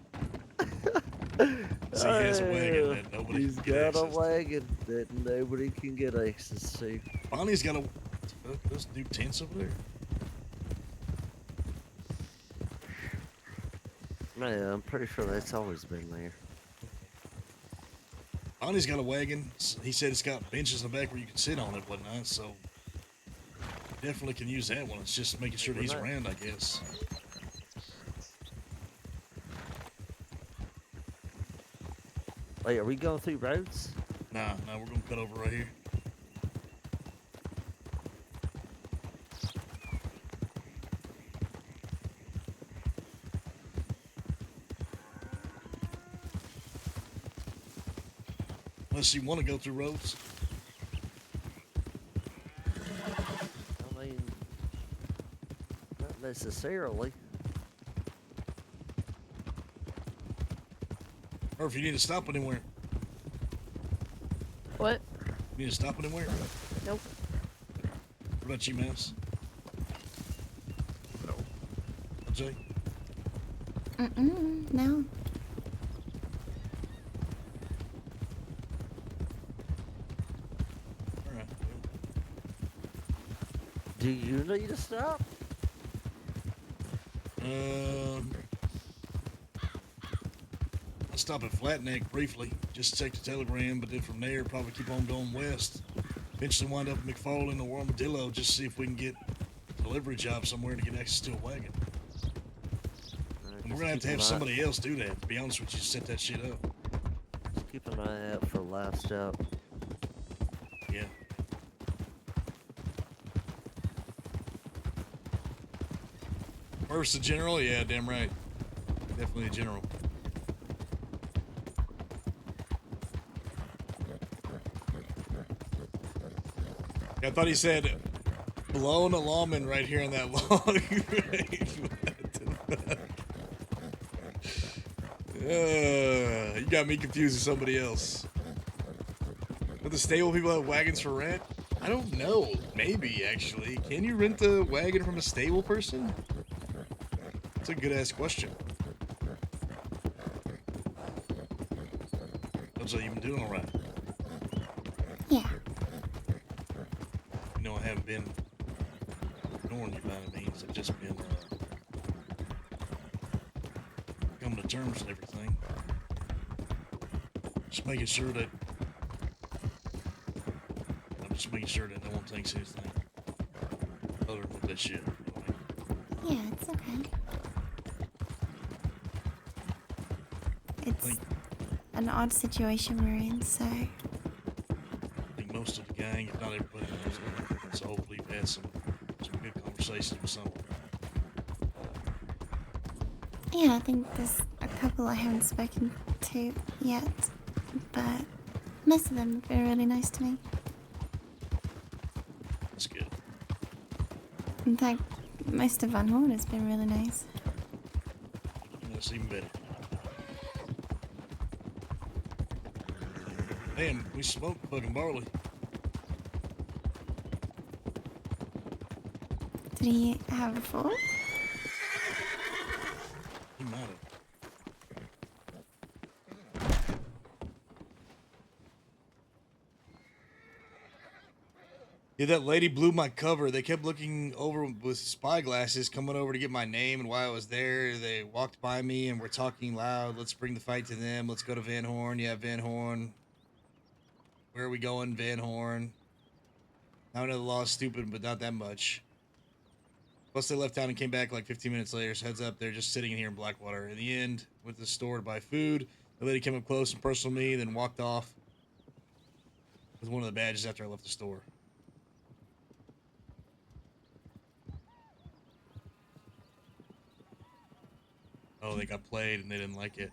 So he has a wagon that nobody
He's
can get
got a
access to.
wagon that nobody can get access to.
Bonnie's got a. Let's do tents over there.
Man, I'm pretty sure that's always been there.
Bonnie's got a wagon. He said it's got benches in the back where you can sit on it, whatnot. So definitely can use that one. It's just making sure that he's around, I guess.
Wait, are we going through roads?
Nah, we're gonna cut over right here. Unless you want to go through roads.
I mean, not necessarily.
Or if you need to stop anywhere.
What?
You need to stop anywhere?
Nope.
What about you, Mouse?
No.
Jay?
No.
Alright.
Do you need to stop?
I'll stop at Flat Neck briefly, just to check the telegram, but then from there, probably keep on going west. Eventually wind up in McFarland or Armadillo, just to see if we can get a delivery job somewhere to get access to a wagon. And we're gonna have to have somebody else do that, to be honest with you, set that shit up.
Just keep an eye out for livestock.
Yeah. First the general? Yeah, damn right. Definitely a general. Yeah, I thought he said blowing a lawman right here on that log. You got me confused with somebody else. But the stable people have wagons for rent? I don't know. Maybe, actually. Can you rent a wagon from a stable person? That's a good-ass question. So you've been doing all right?
Yeah.
You know, I haven't been ignoring you by any means. I've just been coming to terms with everything. Just making sure that no one thinks anything other than that shit.
Yeah, it's okay. It's an odd situation we're in, so.
I think most of the gang, if not everybody, knows that. So hopefully we've had some good conversations with someone.
Yeah, I think there's a couple I haven't spoken to yet, but most of them have been really nice to me.
That's good.
In fact, most of Van Horn has been really nice.
That's even better. Damn, we smoked fucking barley.
Did he have a fall?
He might have.
Yeah, that lady blew my cover. They kept looking over with spy glasses, coming over to get my name, and while I was there, they walked by me and were talking loud. Let's bring the fight to them. Let's go to Van Horn. Yeah, Van Horn. Where are we going, Van Horn? I know the law is stupid, but not that much. Plus, they left town and came back like 15 minutes later. So heads up, they're just sitting in here in Blackwater. In the end, went to the store to buy food. The lady came up close and personal me, then walked off with one of the badges after I left the store. Oh, they got played and they didn't like it.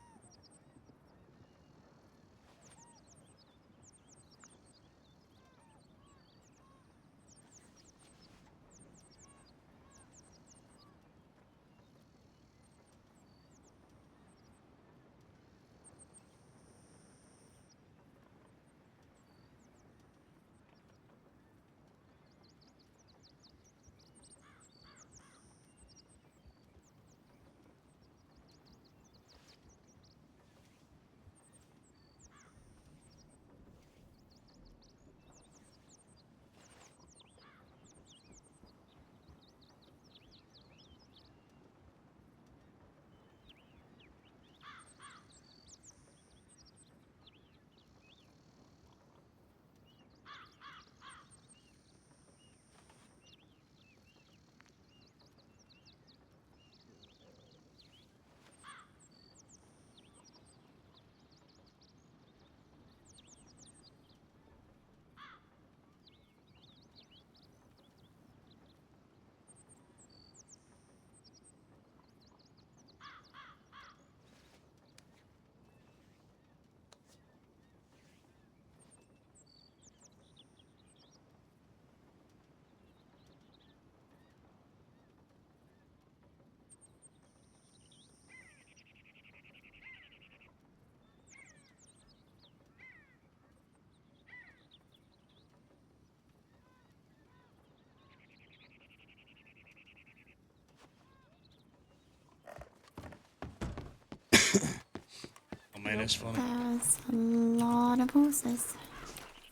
Oh man, that's funny.
There's a lot of horses.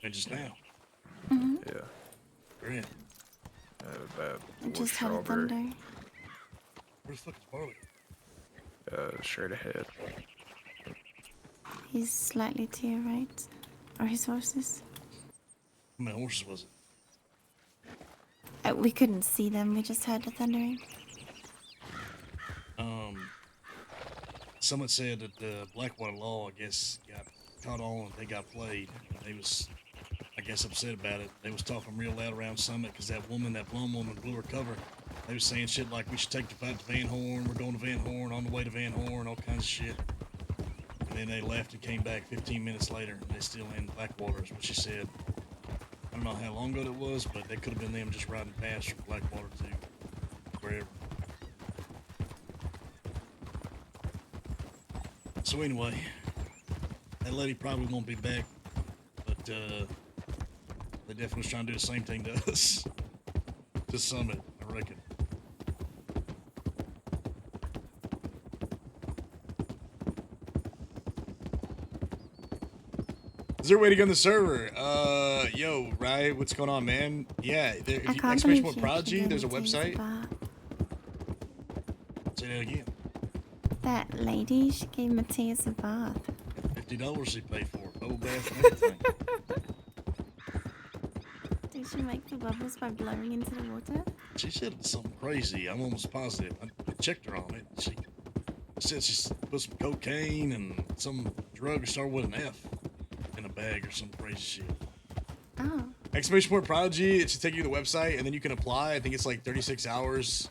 And just now.
Mm-hmm.
Yeah.
Great.
That
I
was
just had a
strawberry.
thunder.
Where the fuck is Barley?
Straight ahead.
He's slightly to your right. Or his horses.
How many horses was it?
We couldn't see them. We just heard the thundering.
Someone said that the Blackwater Law, I guess, got caught on and they got played. They was, I guess, upset about it. They was talking real loud around Summit because that blonde woman blew her cover. They was saying shit like, we should take the fight to Van Horn, we're going to Van Horn, on the way to Van Horn, all kinds of shit. And then they left and came back 15 minutes later, and they're still in Blackwater, is what she said. I don't know how long ago it was, but that could have been them just riding past from Blackwater to wherever. So anyway, that lady probably won't be back, but they definitely was trying to do the same thing to us. To Summit, I reckon.
Is there a way to get on the server? Yo, Rye, what's going on, man? Yeah, there, if you exclamation point Prodigy, there's a website.
Say that again.
That lady, she gave Matthias a bath.
$50 he paid for it, bubble bath and everything.
Did she make the bubbles by blowing into the water?
She said something crazy. I'm almost positive. I checked her on it. She said she put some cocaine and some drug that started with an F in a bag or some crazy shit.
Oh.
Exclamation point Prodigy, it should take you to the website and then you can apply. I think it's like 36 hours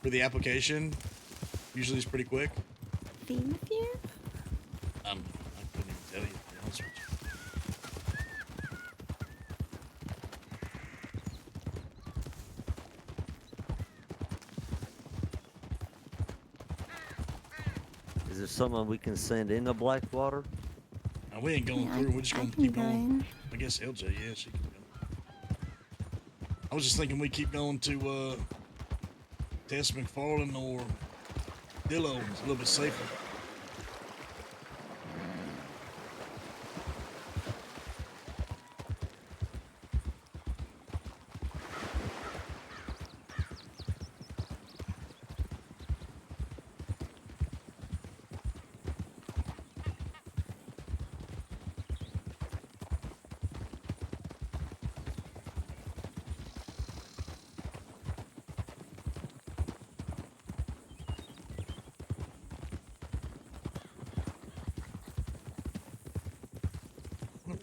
for the application. Usually it's pretty quick.
Be with you?
I couldn't even tell you, to be honest with you.
Is there someone we can send into Blackwater?
Now, we ain't going through. We're just going to keep going. I guess LJ, yeah, she can go. I was just thinking we keep going to Tess McFarland or Dillo. It's a little bit safer.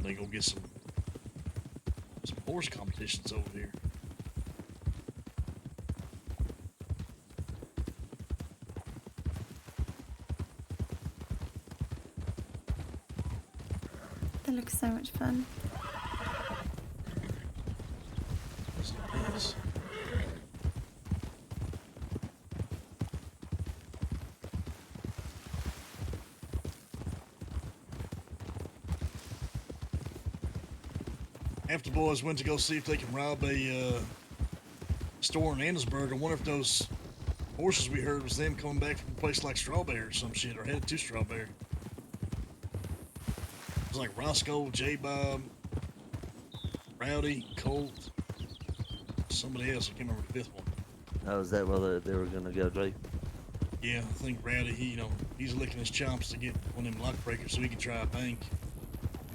and they go get some horse competitions over here.
That looks so much fun.
Yes. Half the boys went to go see if they can rob a store in Annesburg. I wonder if those horses we heard was them coming back from a place like Strawberry or some shit, or headed to Strawberry. It was like Roscoe, J-Bob, Rowdy, Colt, somebody else. I can't remember the fifth one.
Oh, is that where they were gonna go, Jake?
Yeah, I think Rowdy, he's licking his chops to get one of them lock breakers so he can try a bank.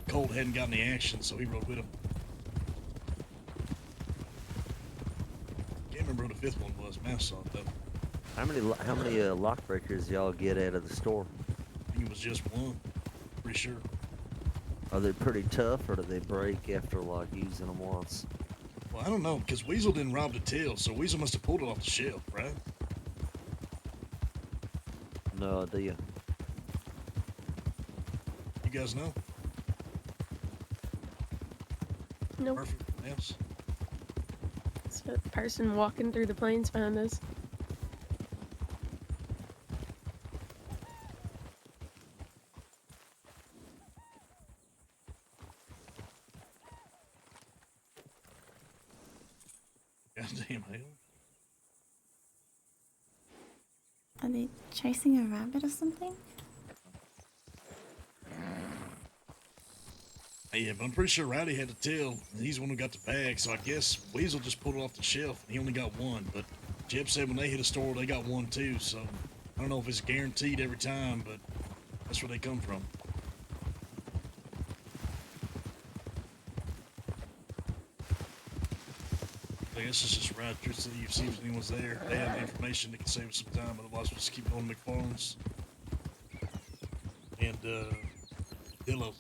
Colt hadn't got any action, so he rode with him. Can't remember who the fifth one was. Mouse saw it though.
How many lock breakers y'all get out of the store?
I think it was just one. Pretty sure.
Are they pretty tough, or do they break after like using them once?
Well, I don't know, because Weasel didn't rob the till, so Weasel must have pulled it off the shelf, right?
No idea.
You guys know?
Nope.
Perfect. Yes.
So the person walking through the plains found us.
Goddamn hell.
Are they chasing a rabbit or something?
Yeah, but I'm pretty sure Rowdy had the tail, and he's the one who got the bag, so I guess Weasel just pulled it off the shelf, and he only got one, but Jeb said when they hit a store, they got one too, so I don't know if it's guaranteed every time, but that's where they come from. I guess it's just right through to see if anyone's there. They have the information that can save us some time, otherwise we'll just keep going to McFarland's. And, Dillo.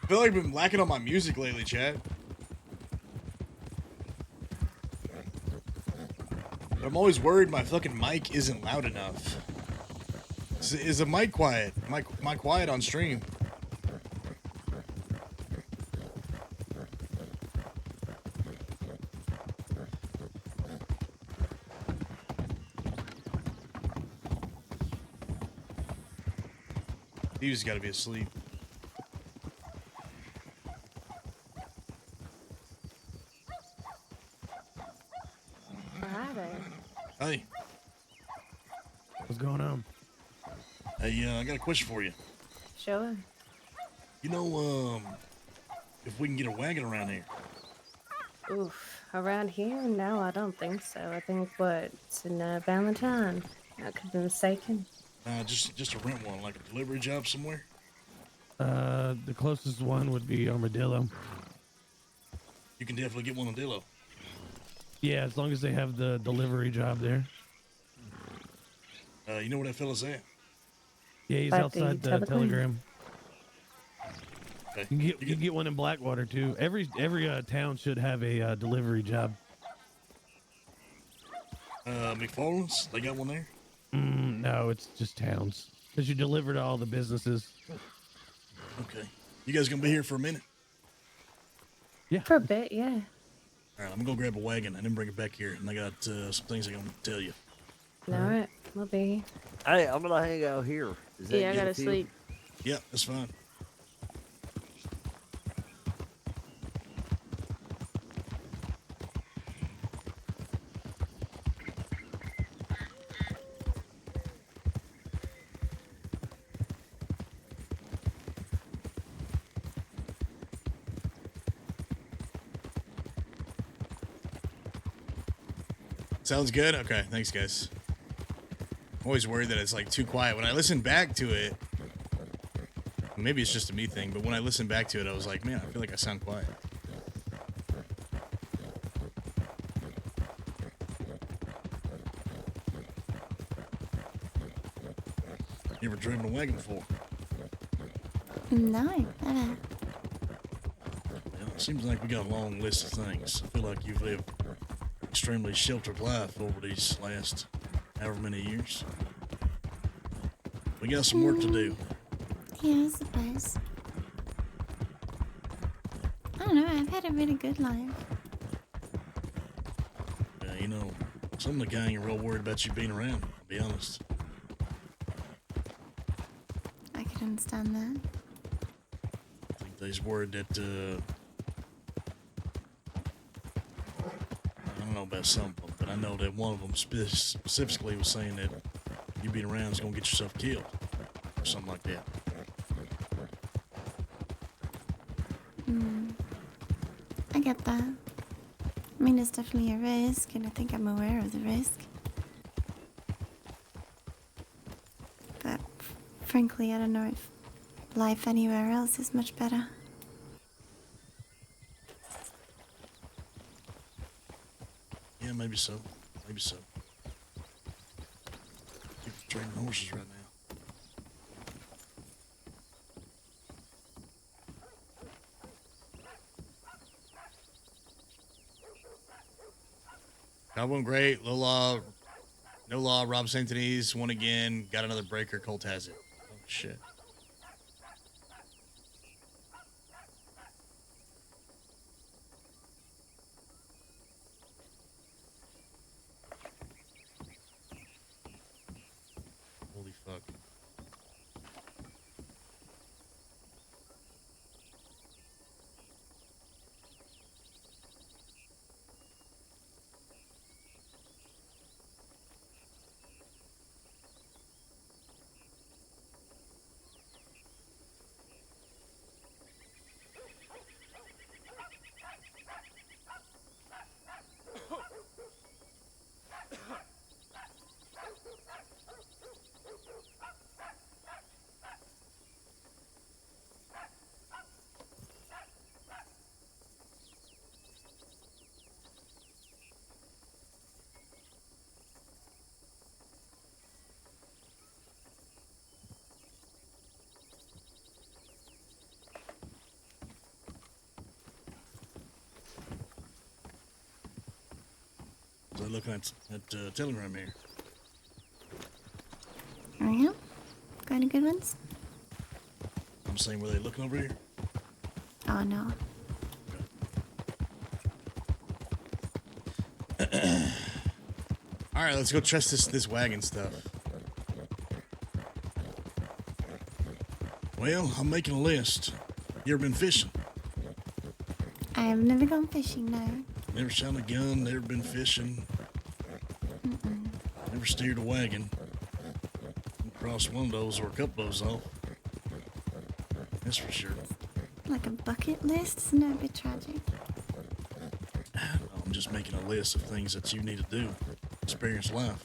I feel like I've been lacking on my music lately, Chad. But I'm always worried my fucking mic isn't loud enough. Is the mic quiet? Am I quiet on stream? He's got to be asleep.
Hi there.
Hey.
What's going on?
Hey, I got a question for you.
Sure.
You know, if we can get a wagon around here.
Oof. Around here? No, I don't think so. I think, it's in Valentine. I could be mistaken.
Just to rent one, like a delivery job somewhere?
The closest one would be Armadillo.
You can definitely get one on Dillo.
Yeah, as long as they have the delivery job there.
You know where that fella's at?
Yeah, he's
At
outside
the
the
Telegram?
Telegram.
Okay.
You can get one in Blackwater too. Every town should have a delivery job.
McFarland's? They got one there?
No, it's just towns. Because you deliver to all the businesses.
Okay. You guys gonna be here for a minute?
Yeah.
For a bit, yeah.
All right, I'm gonna go grab a wagon and then bring it back here, and I got some things I'm gonna tell you.
Alright, we'll be.
Hey, I'm gonna hang out here. Is that
Yeah, I
good
gotta
with you?
sleep.
Yeah, that's fine.
Sounds good? Okay, thanks, guys. I'm always worried that it's, like, too quiet. When I listen back to it, maybe it's just a me thing, but when I listen back to it, I was like, man, I feel like I sound quiet.
never driven a wagon before.
No, never.
Well, it seems like we got a long list of things. I feel like you've lived an extremely sheltered life over these last however many years. We got some work to do.
Yeah, I suppose. I don't know, I've had a really good life.
You know, some of the gang are real worried about you being around, to be honest.
I could understand that.
I think they's worried that, I don't know about some of them, but I know that one of them specifically was saying that you being around is going to get yourself killed, or something like that.
I get that. I mean, it's definitely a risk, and I think I'm aware of the risk. But frankly, I don't know if life anywhere else is much better.
Yeah, maybe so. Maybe so. People training horses right now.
That went great. No law, Rob St. Denis won again. Got another breaker. Colt has it. Oh, shit. Holy fuck.
So looking at Telegram here.
Oh yeah? Got any good ones?
I'm saying, were they looking over here?
Oh no.
All right, let's go trust this wagon stuff.
Well, I'm making a list. You ever been fishing?
I have never gone fishing, no.
Never shot a gun, never been fishing. Never steered a wagon. Crossed one of those or a couple of those off. That's for sure.
Like a bucket list? Isn't that a bit tragic?
I'm just making a list of things that you need to do. Experience life.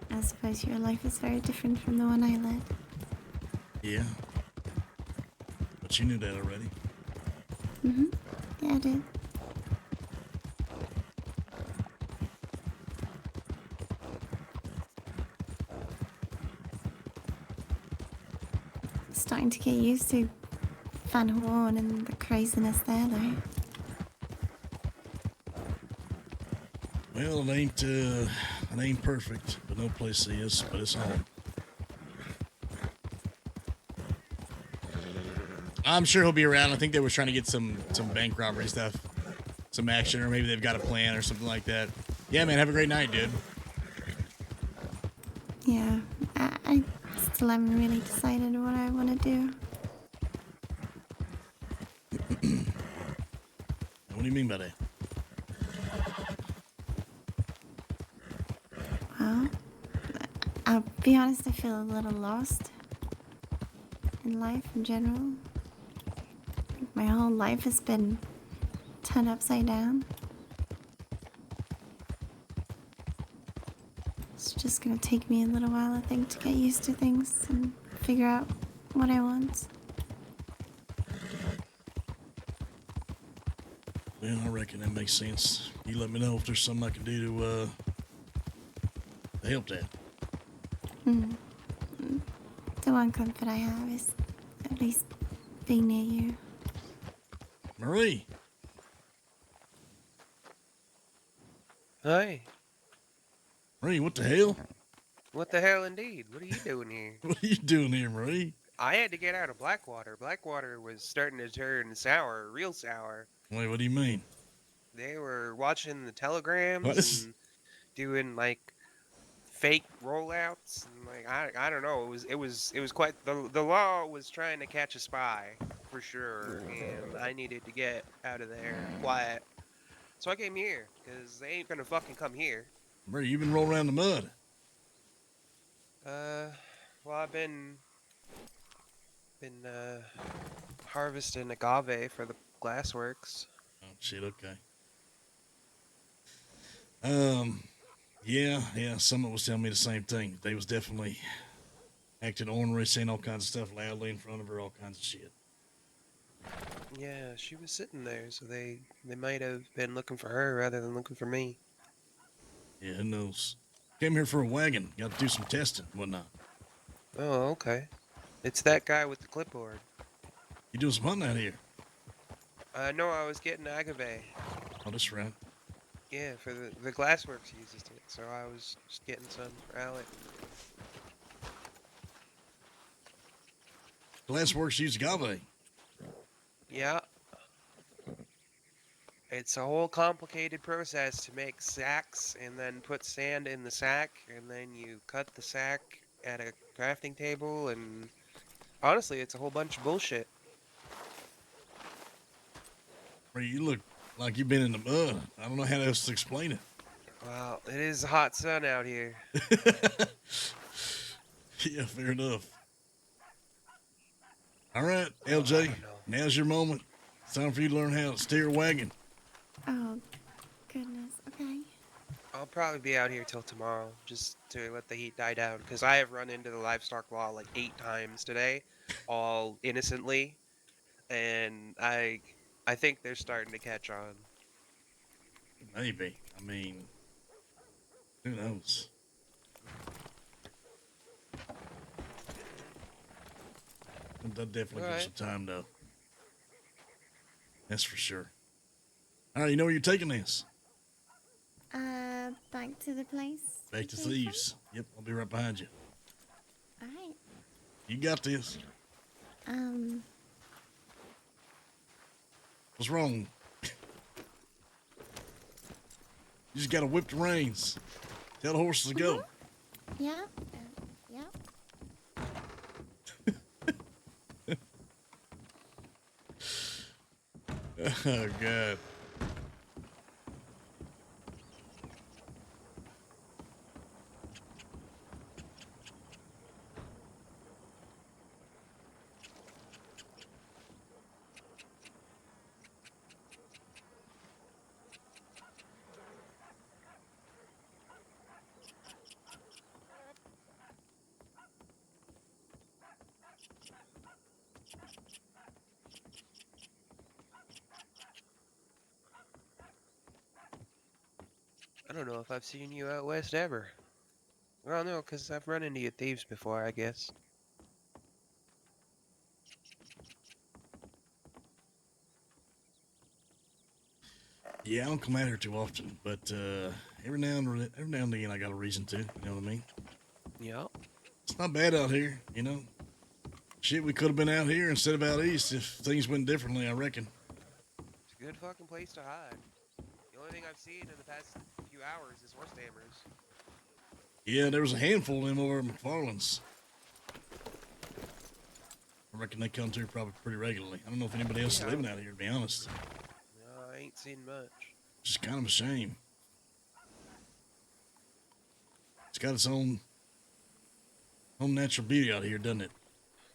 I suppose your life is very different from the one I led.
Yeah. But you knew that already.
Yeah, I did. Starting to get used to Van Horn and the craziness there, though.
Well, it ain't perfect, but no place is, but it's home.
I'm sure he'll be around. I think they were trying to get some bank robbery stuff, some action, or maybe they've got a plan or something like that. Yeah, man, have a great night, dude.
Yeah, I still haven't really decided what I want to do.
What do you mean by that?
Well, I'll be honest, I feel a little lost in life in general. My whole life has been turned upside down. It's just gonna take me a little while, I think, to get used to things and figure out what I want.
Well, I reckon that makes sense. You let me know if there's something I can do to
helped at.
Mm. The one comfort I have is at least being near you.
Marie.
Hi.
Marie, what the hell?
What the hell indeed? What are you doing here?
What are you doing here, Marie?
I had to get out of Blackwater. Blackwater was starting to turn sour, real sour.
Wait, what do you mean?
They were watching the telegrams
What?
and doing like fake rollouts and like I don't know. It was quite the law was trying to catch a spy for sure, and I needed to get out of there quiet. So I came here because they ain't gonna fucking come here.
Marie, you've been rolling around the mud.
Well, I've been harvesting agave for the glassworks.
Oh shit, okay. Yeah, someone was telling me the same thing. They was definitely acting ornery, saying all kinds of stuff loudly in front of her, all kinds of shit.
Yeah, she was sitting there, so they might have been looking for her rather than looking for me.
Yeah, who knows? Came here for a wagon. Got to do some testing and whatnot.
Oh, okay. It's that guy with the clipboard.
You doing some hunting out here?
No, I was getting agave.
Oh, that's right.
Yeah, for the glassworks uses it, so I was just getting some for Alec.
Glassworks use agave.
Yeah. It's a whole complicated process to make sacks and then put sand in the sack, and then you cut the sack at a crafting table, and honestly, it's a whole bunch of bullshit.
You look like you've been in the mud. I don't know how else to explain it.
Well, it is a hot sun out here.
Yeah, fair enough. All right, LJ, now's your moment. It's time for you to learn how to steer a wagon.
Oh, goodness. Okay.
I'll probably be out here till tomorrow, just to let the heat die down, because I have run into the livestock law like 8 times today, all innocently, and I think they're starting to catch on.
Maybe. I mean, who knows? That'll definitely give some time, though. That's for sure. All right, you know where you're taking this?
Back to the place.
Back to Thieves. Yep, I'll be right behind you.
All right.
You got this. What's wrong? You just gotta whip the reins. Tell the horses to go.
Yeah. Yeah.
Oh, God.
I don't know if I've seen you out west ever. Well, no, because I've run into you thieves before, I guess.
Yeah, I don't come out here too often, but every now and again I got a reason to. You know what I mean?
Yeah.
It's not bad out here, you know. Shit, we could have been out here instead of out east if things went differently, I reckon.
It's a good fucking place to hide. The only thing I've seen in the past few hours is horse tamers.
Yeah, there was a handful of them over at McFarland's. I reckon they come through probably pretty regularly. I don't know if anybody else is living out here, to be honest.
No, I ain't seen much.
Just kind of a shame. It's got its own natural beauty out here, doesn't it?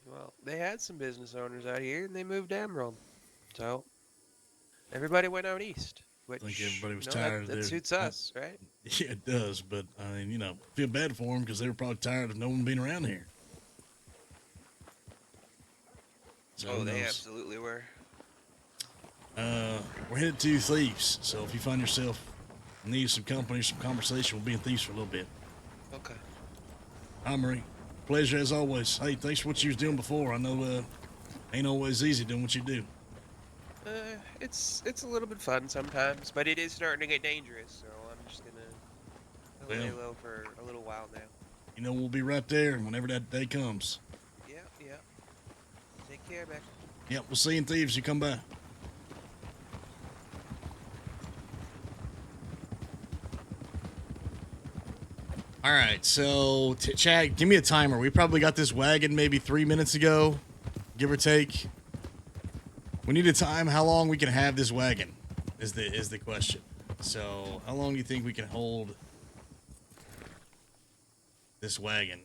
Well, they had some business owners out here, and they moved to Emerald. So, everybody went out east. Which,
I think everybody was
you know,
tired of
that suits us, right?
Yeah, it does, but I mean, you know, feel bad for them because they were probably tired of no one being around here. So
Oh,
who
they
knows?
absolutely were.
We're headed to Thieves, so if you find yourself in need of some company or some conversation, we'll be in Thieves for a little bit.
Okay.
Hi, Marie. Pleasure as always. Hey, thanks for what you was doing before. I know ain't always easy doing what you do.
It's a little bit fun sometimes, but it is starting to get dangerous. So I'm just gonna lay
Well,
low for a little while now.
you know we'll be right there whenever that day comes.
Yeah, yeah. Take care, Becker.
Yep, we'll see you in Thieves. You come by. All right, so Chad, give me a timer. We probably got this wagon maybe 3 minutes ago, give or take. We need a time how long we can have this wagon is the question. So how long do you think we can hold this wagon?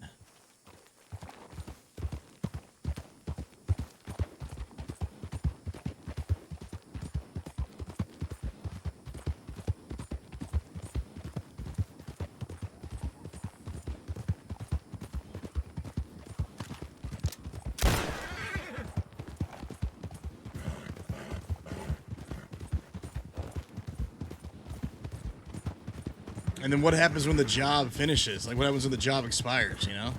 And then what happens when the job finishes? Like, what happens when the job expires, you know?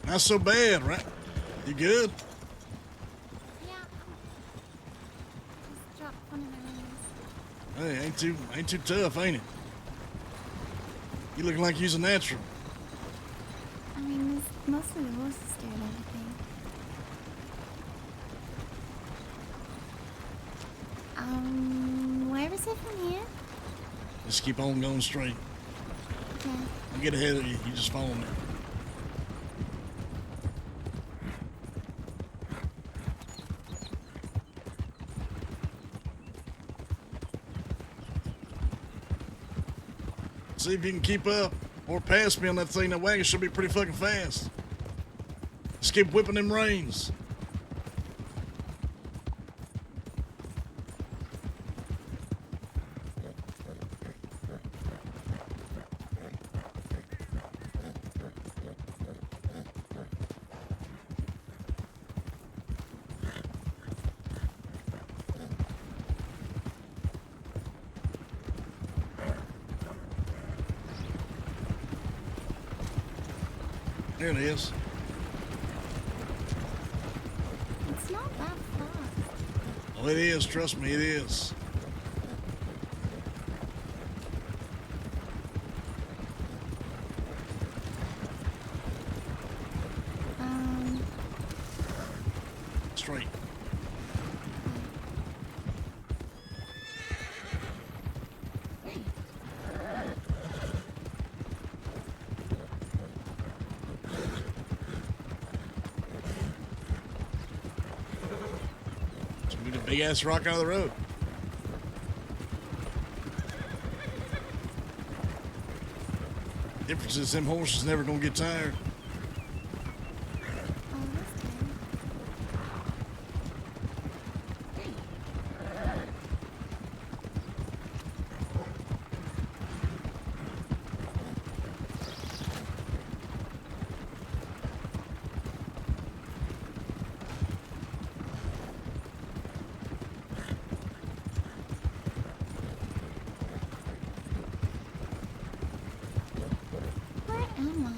Not so bad, right? You good?
Yeah. Just dropped one of my rings.
Hey, ain't too tough, ain't it? You looking like you's a natural.
I mean, mostly the horses do everything. Where is it from here?
Just keep on going straight.
Okay.
I'll get ahead of you. You just follow me. See if you can keep up or pass me on that thing. That wagon should be pretty fucking fast. Just keep whipping them reins. There it is.
It's not that fast.
Oh, it is. Trust me, it is. Straight. Move the big ass rock out of the road. Difference is them horses never gonna get tired.
Where am I?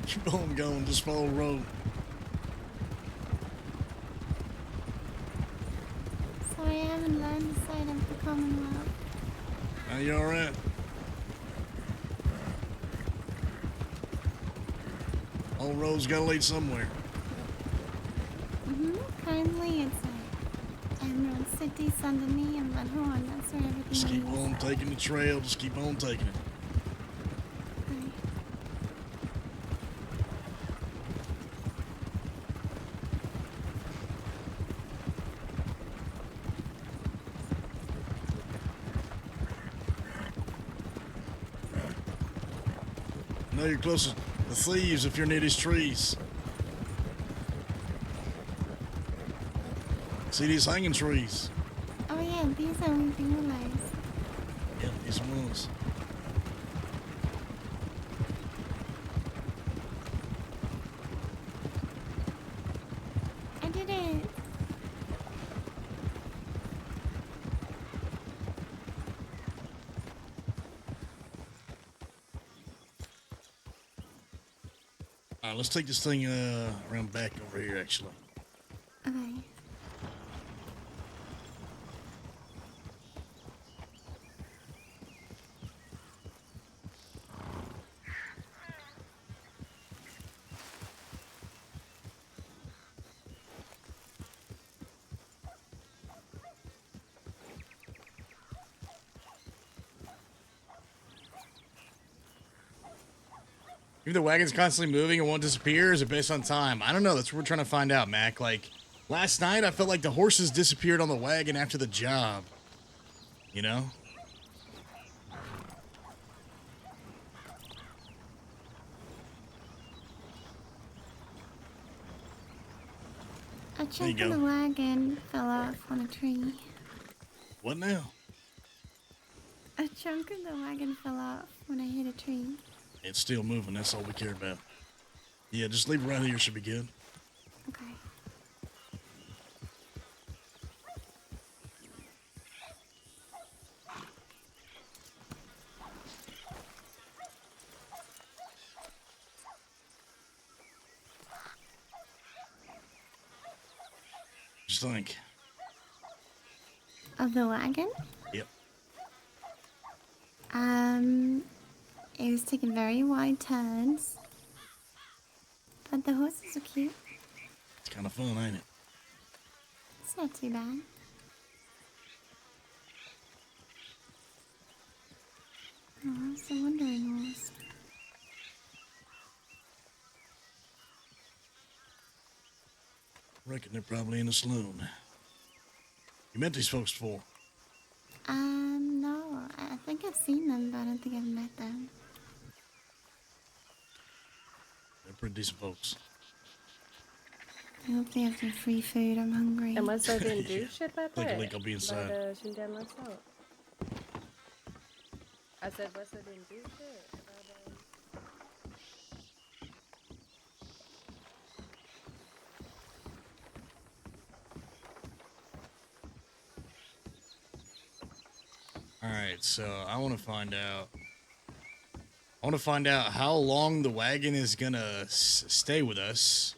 Keep on going, just follow the road.
Sorry, I haven't learned the side of the Commonwealth.
Are you alright? All roads gotta lead somewhere.
Currently, it's like Emerald City, Saint Denis, and Van Horn. That's where everything
Just keep
is.
on taking the trail. Just keep on taking it. I know you're close to the thieves if you're near these trees. See these hanging trees?
Oh yeah, these are we realize.
Yeah, these ones.
I did it.
All right, let's take this thing around back over here, actually.
Okay.
If the wagon's constantly moving and won't disappear, is it based on time? I don't know. That's what we're trying to find out, Mac. Like, last night, I felt like the horses disappeared on the wagon after the job. You know?
A chunk of the wagon fell off on a tree.
What now?
A chunk of the wagon fell off when I hit a tree.
It's still moving. That's all we care about. Yeah, just leave it right here. Should be good.
Okay.
Just think.
Of the wagon?
Yep.
It was taking very wide turns. But the horses are cute.
It's kind of fun, ain't it?
It's not too bad. Oh, how's the wandering horse?
Reckon they're probably in the saloon. You met these folks before?
No. I think I've seen them, but I don't think I've met them.
They're pretty decent folks.
I hope they have some free food. I'm hungry.
And once I didn't do shit about
Click a
that.
link, I'll be inside.
But she done myself. I said once I didn't do shit about
All right, so I want to find out. I want to find out how long the wagon is gonna stay with us,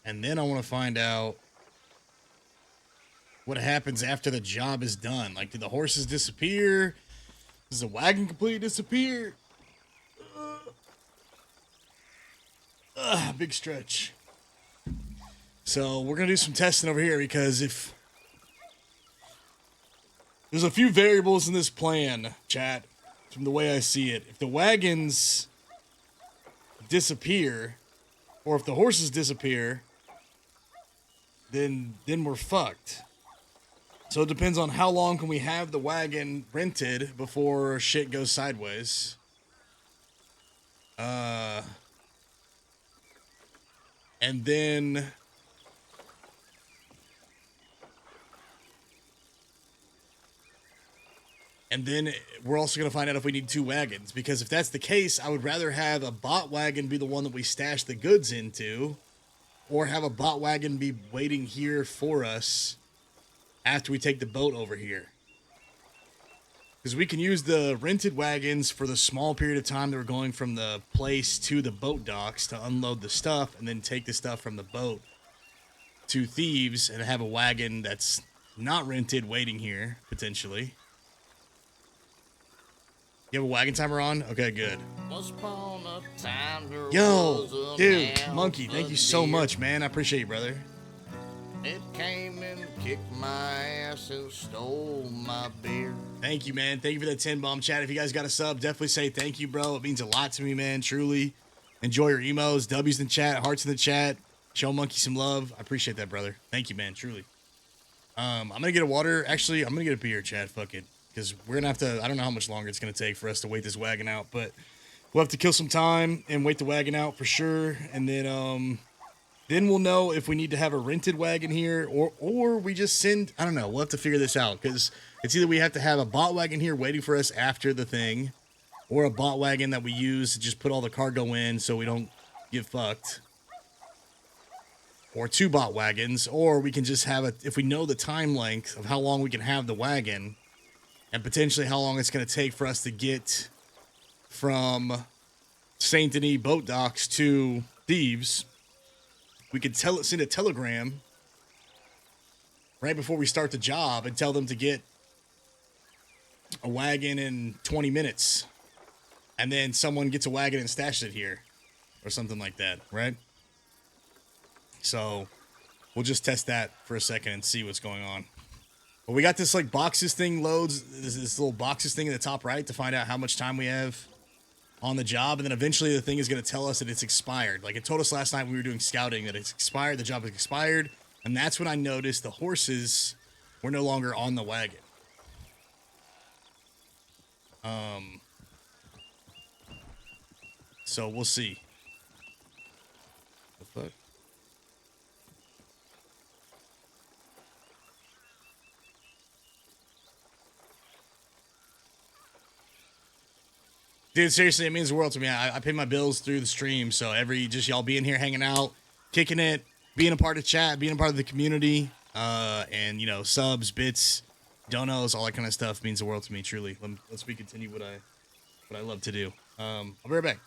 and then I want to find out what happens after the job is done. Like, do the horses disappear? Does the wagon completely disappear? Big stretch. So we're gonna do some testing over here because if there's a few variables in this plan, chat, from the way I see it. If the wagons disappear, or if the horses disappear, then we're fucked. So it depends on how long can we have the wagon rented before shit goes sideways. And then we're also going to find out if we need two wagons. Because if that's the case, I would rather have a bot wagon be the one that we stash the goods into, or have a bot wagon be waiting here for us after we take the boat over here. Because we can use the rented wagons for the small period of time that we're going from the place to the boat docks to unload the stuff, and then take the stuff from the boat to Thieves and have a wagon that's not rented waiting here, potentially. You have a wagon timer on? Okay, good. Yo, dude, Monkey, thank you so much, man. I appreciate you, brother. It came and kicked my ass and stole my beer. Thank you, man. Thank you for that 10 bomb chat. If you guys got a sub, definitely say thank you, bro. It means a lot to me, man. Truly. Enjoy your emos. W's in the chat. Hearts in the chat. Show Monkey some love. I appreciate that, brother. Thank you, man. Truly. I'm going to get a water. Actually, I'm going to get a beer, Chad. Fuck it. Because we're going to have to, I don't know how much longer it's going to take for us to wait this wagon out, but we'll have to kill some time and wait the wagon out for sure. And then we'll know if we need to have a rented wagon here or we just send, I don't know. We'll have to figure this out because it's either we have to have a bot wagon here waiting for us after the thing or a bot wagon that we use to just put all the cargo in so we don't get fucked. Or 2 bot wagons, or we can just have it if we know the time length of how long we can have the wagon and potentially how long it's going to take for us to get from Saint Denis boat docks to Thieves. We could send a telegram right before we start the job and tell them to get a wagon in 20 minutes. And then someone gets a wagon and stashes it here or something like that, right? So we'll just test that for a second and see what's going on. But we got this like boxes thing loads, this little boxes thing in the top right to find out how much time we have on the job. And then eventually the thing is going to tell us that it's expired. Like it told us last night when we were doing scouting that it's expired, the job is expired. And that's when I noticed the horses were no longer on the wagon. So we'll see. The fuck? Dude, seriously, it means the world to me. I pay my bills through the stream, so just y'all being here, hanging out, kicking it, being a part of chat, being a part of the community, and, subs, bits, donos, all that kind of stuff means the world to me, truly. Let's continue what I love to do. I'll be right back.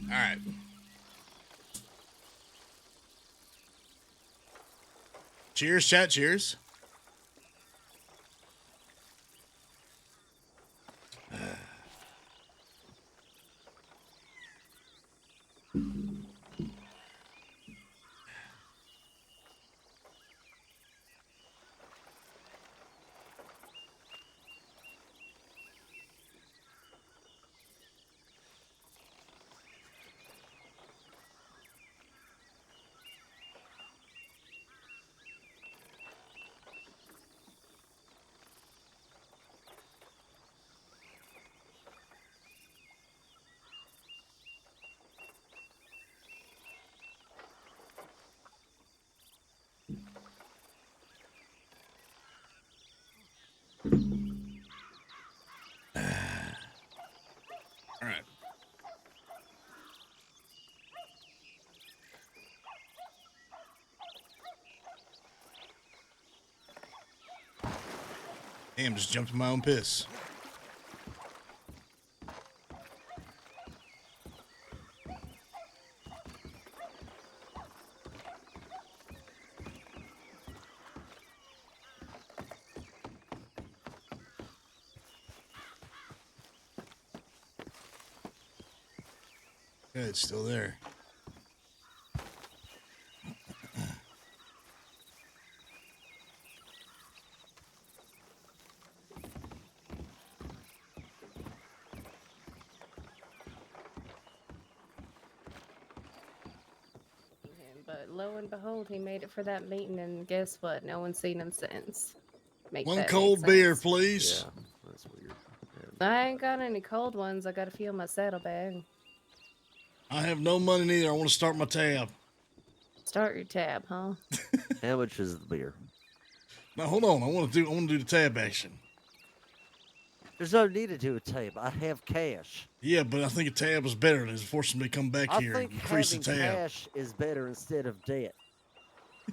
All right. Cheers, chat. Cheers. Damn, just jumped in my own piss. Yeah, it's still there.
But lo and behold, he made it for that meeting, and guess what? No one's seen him since. Make
One
that
cold
make
beer,
sense.
please.
Yeah, that's weird.
I ain't got any cold ones. I got a few in my saddlebag.
I have no money neither. I want to start my tab.
Start your tab, huh?
How much is the beer?
Now hold on. I want to do the tab action.
There's no need to do a tab. I have cash.
Yeah, but I think a tab is better than forcing me to come back
I
here and
think
increase the
having
tab.
cash is better instead of debt.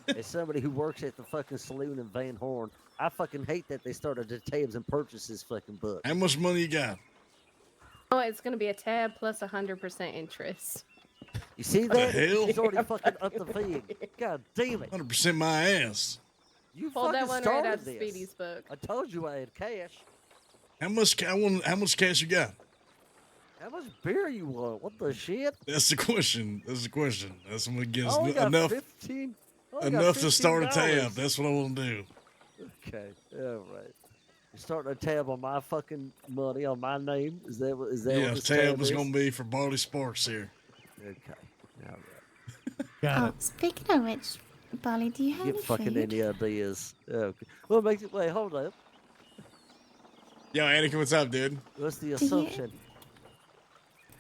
As somebody who works at the fucking saloon in Van Horn, I fucking hate that they started the tabs and purchases fucking book.
How much money you got?
Oh, it's gonna be a tab plus 100% interest.
You see
The
that?
hell?
She's already fucking up the fee. God damn it.
100% my ass.
You
Pulled that
fucking
one right
started
out of
this.
Speedy's book.
I told you I had cash.
How much cash you got?
How much beer you want? What the shit?
That's the question. That's what I'm gonna
I only got
enough
15. I only got
enough to start a
$15.
tab. That's what I want to do.
Okay, all right. You're starting a tab on my fucking money on my name. Is that what this
tab was
is?
gonna be for Barley Sparks here.
Okay, all right.
Oh, speaking of which, Barley, do you have
Get
any
fucking
food?
any ideas? Okay. Well, makes it. Wait, hold up.
Yo, Anakin, what's up, dude?
What's the
you-
assumption?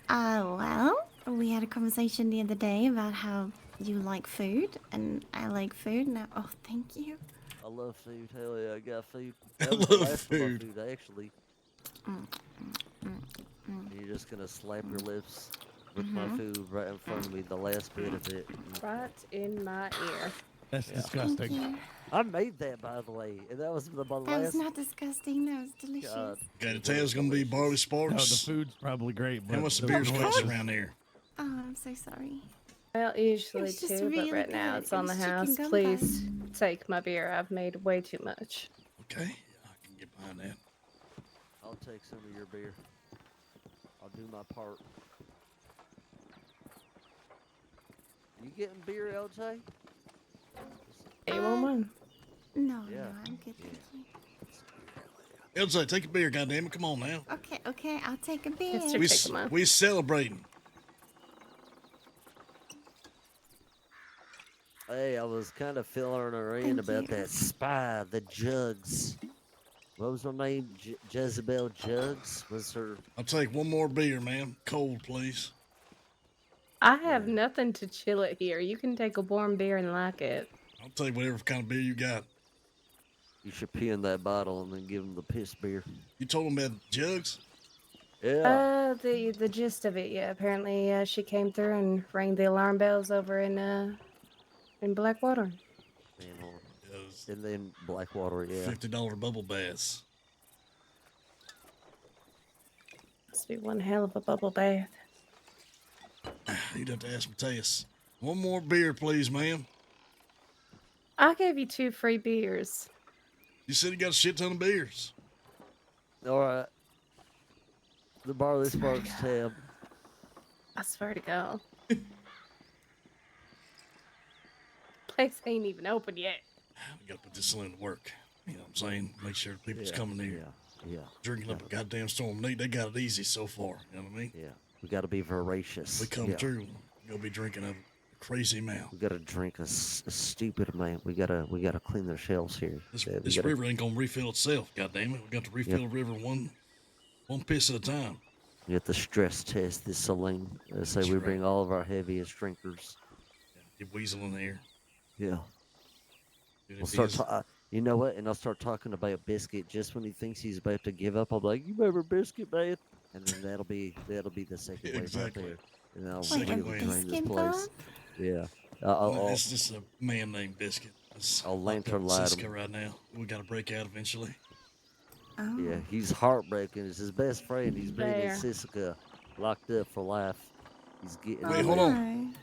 Well, we had a conversation the other day about how you like food, and I like food. Now, oh, thank you.
I love food. Hell yeah, I got food.
I
That was the
love
last of my
food.
food, actually. You're just gonna slap your lips with my food right in front of me, the last bit of it.
Right in my ear.
That's
Yeah.
disgusting.
Thank you.
I made that, by the way, and that was my
That
last.
was not disgusting. That was delicious.
God,
Okay, the tab's gonna be Barley
No,
Sparks.
the food's probably great, but
How much
the
beer's
noise
cost
is-
around here?
Oh, I'm so sorry.
Well, usually
It's just
two,
really
but right now
good.
it's on
It
the
was chicken
house.
gumbo.
Please take my beer. I've made way too much.
Okay, I can get behind that.
I'll take some of your beer. I'll do my part. You getting beer, LJ?
You want one?
No,
Yeah.
no, I'm good, thank you.
LJ, take a beer, goddammit. Come on now.
Okay, I'll take a beer.
We celebrating.
Hey, I was kind of filling her in about that spy, the Jugs. What was her name? Jezebel Jugs was her.
I'll take one more beer, ma'am. Cold, please.
I have nothing to chill it here. You can take a warm beer and like it.
I'll take whatever kind of beer you got.
You should pee in that bottle and then give them the piss beer.
You told them about Jugs?
Yeah.
The gist of it, yeah. Apparently, she came through and rang the alarm bells over in Blackwater.
And then Blackwater, yeah.
$50 bubble baths.
Must be one hell of a bubble bath.
You'd have to ask Mateus. One more beer, please, ma'am.
I gave you 2 free beers.
You said you got a shit ton of beers.
All right. The Barley Sparks tab.
I swear to God. Place ain't even open yet.
We gotta put this saloon to work. You know what I'm saying? Make sure people's coming here.
Yeah.
Drinking up a goddamn storm. They got it easy so far. You know what I mean?
Yeah. We got to be voracious.
We come
yeah.
through. You'll be drinking a crazy amount.
We got to drink a stupid amount. We gotta clean their shelves here.
This river ain't gonna refill itself. God damn it! We got to refill the river one piss at a time.
We have to stress test this saloon. So we bring all of our heaviest drinkers.
Get Weasel in there.
Yeah.
Dude,
We'll start. You know what? And I'll start talking about Biscuit just when he thinks he's about to give up. I'll be like, "You remember Biscuit, man?" And then that'll be the second wave right there. And then I'll
Second
really
wave.
drain this
Biscuit
place.
Bob?
Yeah.
It's just a man named Biscuit.
I'll lantern
light
light
Cisco
him.
right now. We got to break out eventually.
Yeah, he's heartbreaking. He's his best friend. He's been in
There.
Sissica, locked up for life. He's getting.
Wait, hold on.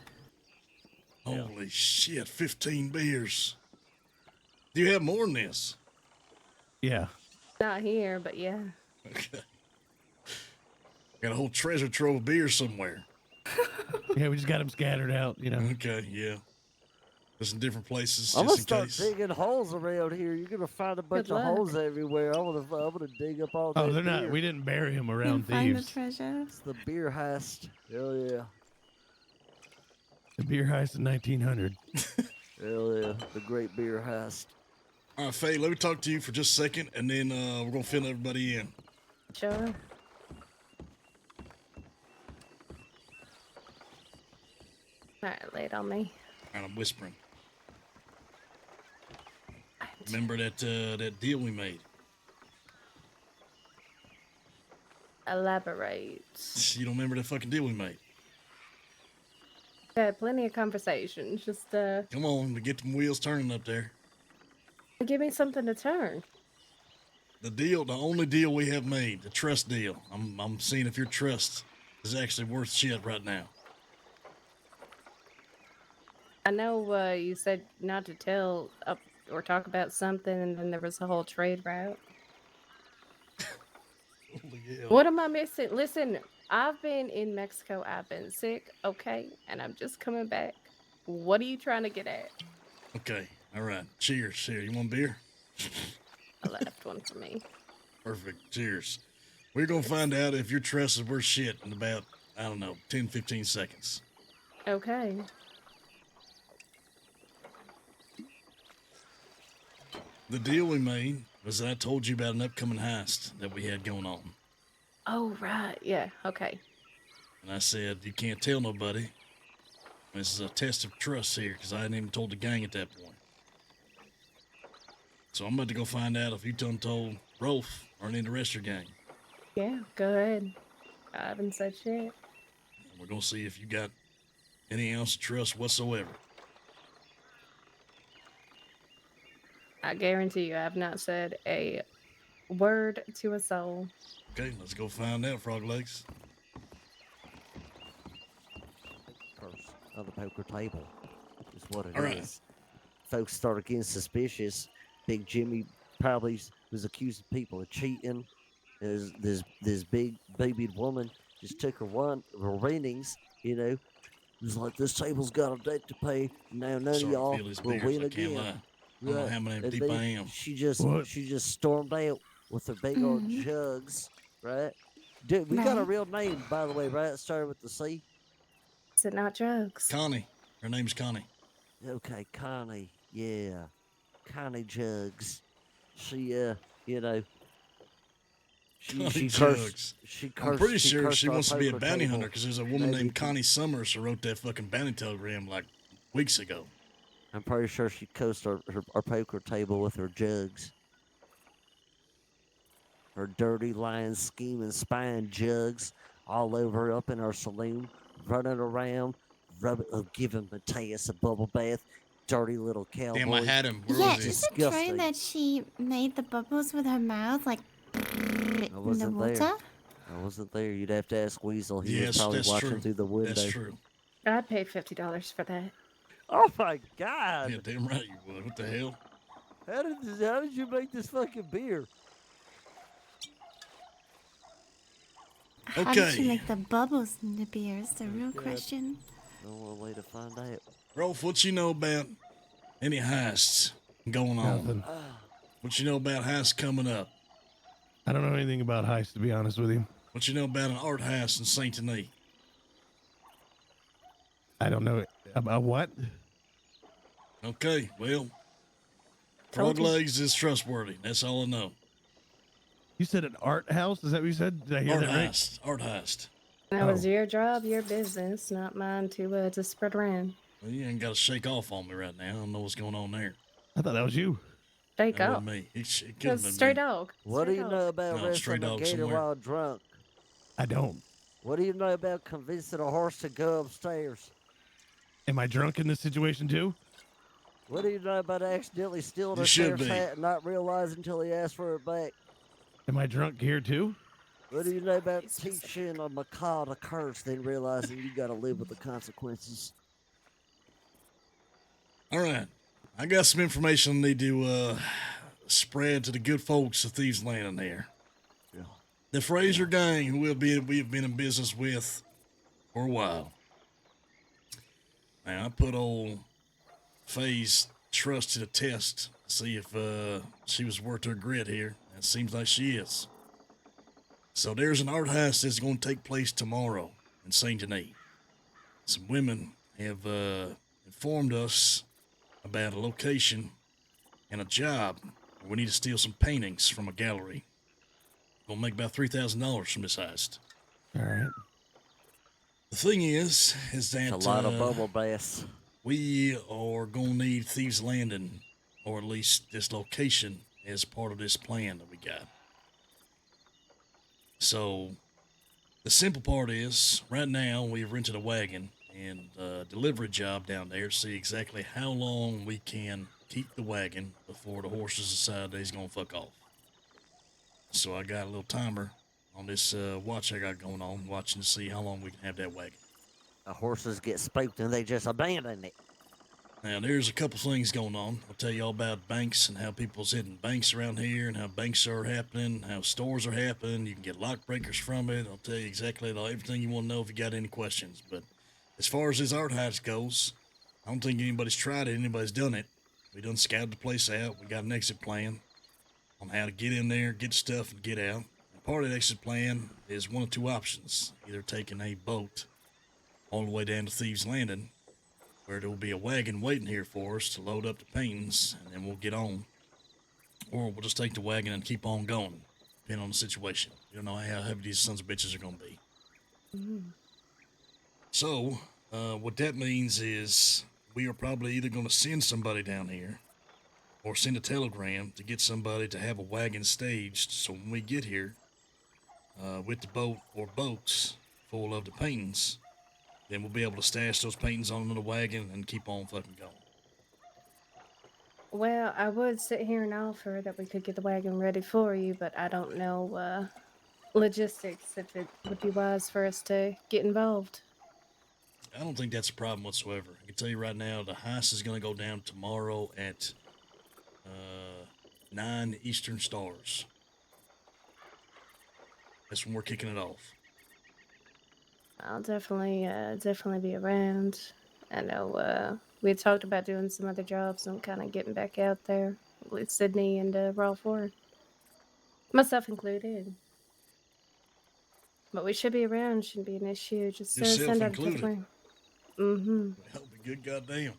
Holy shit, 15 beers. Do you have more than this?
Yeah.
Not here, but yeah.
Okay. Got a whole treasure trove of beer somewhere.
Yeah, we just got them scattered out, you know.
Okay, yeah. Just in different places,
I'm gonna
just in
start
case.
digging holes around here. You're gonna find a bunch of
luck.
holes everywhere. I'm gonna dig up all that.
Oh, they're not.
beer.
We didn't bury him
And
around
find the
thieves.
treasure.
It's the beer heist. Hell yeah.
The beer heist in 1900.
Hell yeah. The great beer heist.
All right, Faye, let me talk to you for just a second, and then we're going to fill everybody in.
Sure. All right, lay it on me.
All right, I'm whispering. Remember that deal we made?
Elaborate.
You don't remember that fucking deal we made?
Had plenty of conversations. Just
Come on, to get them wheels turning up there.
give me something to turn.
The only deal we have made, the trust deal. I'm seeing if your trust is actually worth shit right now.
I know you said not to tell or talk about something, and then there was a whole trade route.
Holy hell.
What am I missing? Listen, I've been in Mexico. I've been sick, okay? And I'm just coming back. What are you trying to get at?
Okay, all right. Cheers. Here, you want beer?
I left one for me.
Perfect. Cheers. We're going to find out if your trust is worth shit in about, 10, 15 seconds.
Okay.
The deal we made was that I told you about an upcoming heist that we had going on.
Oh, right. Yeah, okay.
And I said, you can't tell nobody. This is a test of trust here, because I hadn't even told the gang at that point. So I'm about to go find out if you done told Rolf or any of the rest of your gang.
Yeah, go ahead. I haven't said shit.
And we're going to see if you got any ounce of trust whatsoever.
I guarantee you I have not said a word to a soul.
Okay, let's go find out, Frog Legs.
First on the poker table is what it is.
All right.
Folks started getting suspicious. Big Jimmy probably was accusing people of cheating. This big babied woman just took her winnings, It was like, this table's got a debt to pay. Now none of y'all will win again.
I don't know how many
And
deep
then
I am.
She just stormed out with her big old jugs, right? Dude, we got a real name, by the way, right? It started with the C.
Is it not drugs?
Connie. Her name's Connie.
Okay, Connie. Yeah. Connie Jugs. She,
Connie
cursed.
Jugs.
She cursed.
I'm pretty
she
sure
cursed
she
our
wants to be a
poker
bounty
table.
hunter because there's a woman
Maybe
named Connie Summers who wrote that fucking bounty telegram like weeks ago.
I'm pretty sure she cursed our poker table with her jugs. Her dirty, lying, scheming, spying jugs all over up in our saloon, running around, giving Mateus a bubble bath. Dirty little cowboy.
Damn, I had him. Where
Yeah,
was he?
is it true that she made the bubbles with her mouth, like in the
wasn't
water?
there. I wasn't there. You'd have to ask Weasel. He
Yes,
was probably
that's
watching
true.
through the window.
That's true.
I'd pay $50 for that.
Oh my God!
Yeah, damn right you would. What the hell?
How did you make this fucking beer?
How did she make the bubbles in the beer? Is the real question.
No one way to find out.
Rolf, what you know about any heists going on?
Nothing.
What you know about heists coming up?
I don't know anything about heists, to be honest with you.
What you know about an art heist in Saint Denis?
I don't know about what.
Okay, well,
Told
Frog
you.
Legs is trustworthy. That's all I know.
You said an art house? Is that what you said? Did I hear
Art
that right?
heist. Art heist.
That was your job, your business, not mine to spread around.
Well, you ain't got to shake off on me right now. I don't know what's going on there.
I thought that was you.
Shake
That
up.
wasn't me. It could have
That's
been
stray
me.
dog.
What do
Stray
you
dog.
know about
No, stray
wrestling a
dog
gator
somewhere.
while drunk?
I don't.
What do you know about convincing a horse to go upstairs?
Am I drunk in this situation too?
What do you know about accidentally stealing
You
a
should
sheriff's
be.
hat and not realizing until he asked for it back?
Am I drunk here too?
What do you know about teaching a macaw to curse, then realizing you got to live with the consequences?
All right. I got some information I need to spread to the good folks of Thieves Landing there.
Yeah.
The Fraser gang, who we have been in business with for a while. Now, I put old Faye's trust to the test to see if she was worth her grit here. It seems like she is. So there's an art heist that's going to take place tomorrow in Saint Denis. Some women have informed us about a location and a job where we need to steal some paintings from a gallery. We'll make about $3,000 from this heist.
All right.
The thing is that
It's a lot of bubble baths.
we are gonna need Thieves Landing, or at least this location, as part of this plan that we got. So the simple part is, right now we've rented a wagon and delivery job down there to see exactly how long we can keep the wagon before the horses decide they's gonna fuck off. So I got a little timer on this watch I got going on, watching to see how long we can have that wagon.
The horses get spooked and they just abandon it.
Now, there's a couple things going on. I'll tell you all about banks and how people's hitting banks around here and how banks are happening, how stores are happening. You can get lock breakers from it. I'll tell you exactly everything you want to know if you got any questions. But as far as this art heist goes, I don't think anybody's tried it. Anybody's done it. We done scouted the place out. We got an exit plan on how to get in there, get stuff, and get out. And part of the exit plan is one of two options. Either taking a boat all the way down to Thieves Landing, where there will be a wagon waiting here for us to load up the paintings, and then we'll get on. Or we'll just take the wagon and keep on going, depending on the situation. You don't know how heavy these sons of bitches are going to be.
Mm.
So, what that means is we are probably either going to send somebody down here or send a telegram to get somebody to have a wagon staged, so when we get here with the boat or boats full of the paintings, then we'll be able to stash those paintings on the wagon and keep on fucking going.
Well, I would sit here and offer that we could get the wagon ready for you, but I don't know logistics if it would be wise for us to get involved.
I don't think that's a problem whatsoever. I can tell you right now, the heist is going to go down tomorrow at 9 Eastern Stars. That's when we're kicking it off.
I'll definitely be around. I know we had talked about doing some other jobs and kind of getting back out there with Sydney and Raw Ford, myself included. But we should be around. Shouldn't be an issue. Just send out a telegram. Mm-hmm.
That'll be good, goddamn.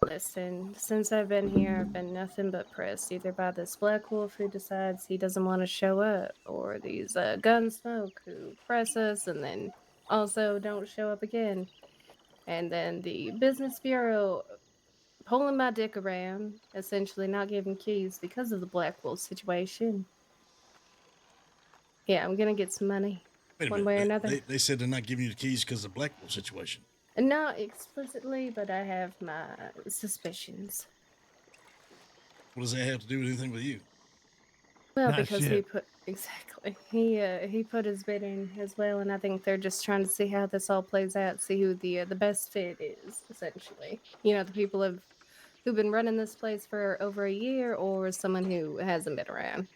Listen, since I've been here, I've been nothing but pressed, either by this Black Wolf who decides he doesn't want to show up, or these Gunsmoke who press us and then also don't show up again. And then the Business Bureau pulling my dick around, essentially not giving keys because of the Black Wolf situation. Yeah, I'm gonna get some money.
Wait a
one
minute.
way or another.
They said they're not giving you the keys because of the Blackwell situation.
Not explicitly, but I have my suspicions.
What does that have to do with anything with you?
Well,
Not
because
shit.
he put his bid in as well, and I think they're just trying to see how this all plays out, see who the best fit is, essentially. You know, the people who've been running this place for over a year, or someone who hasn't been around.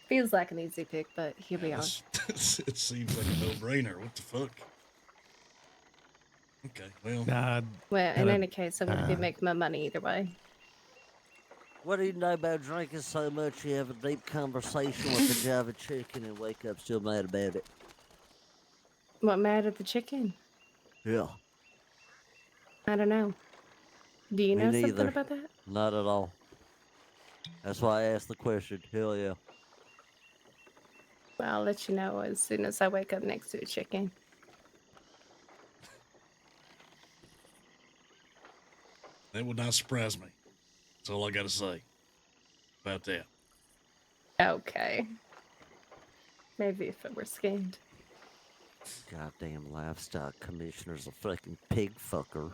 Feels like an easy pick, but here we are.
It seems like a no-brainer. What the fuck? Okay, well.
Well, in any case, I'm going to be making my money either way.
What do you know about drinking so much you have a deep conversation with the Java chicken and wake up still mad about it?
What, mad at the chicken?
Yeah.
I don't know. Do you
Me
know
neither.
something about that?
Not at all. That's why I asked the question. Hell yeah.
Well, I'll let you know as soon as I wake up next to a chicken.
That would not surprise me. That's all I got to say about that.
Okay. Maybe if it were skinned.
Goddamn livestock commissioner's a fucking pig fucker.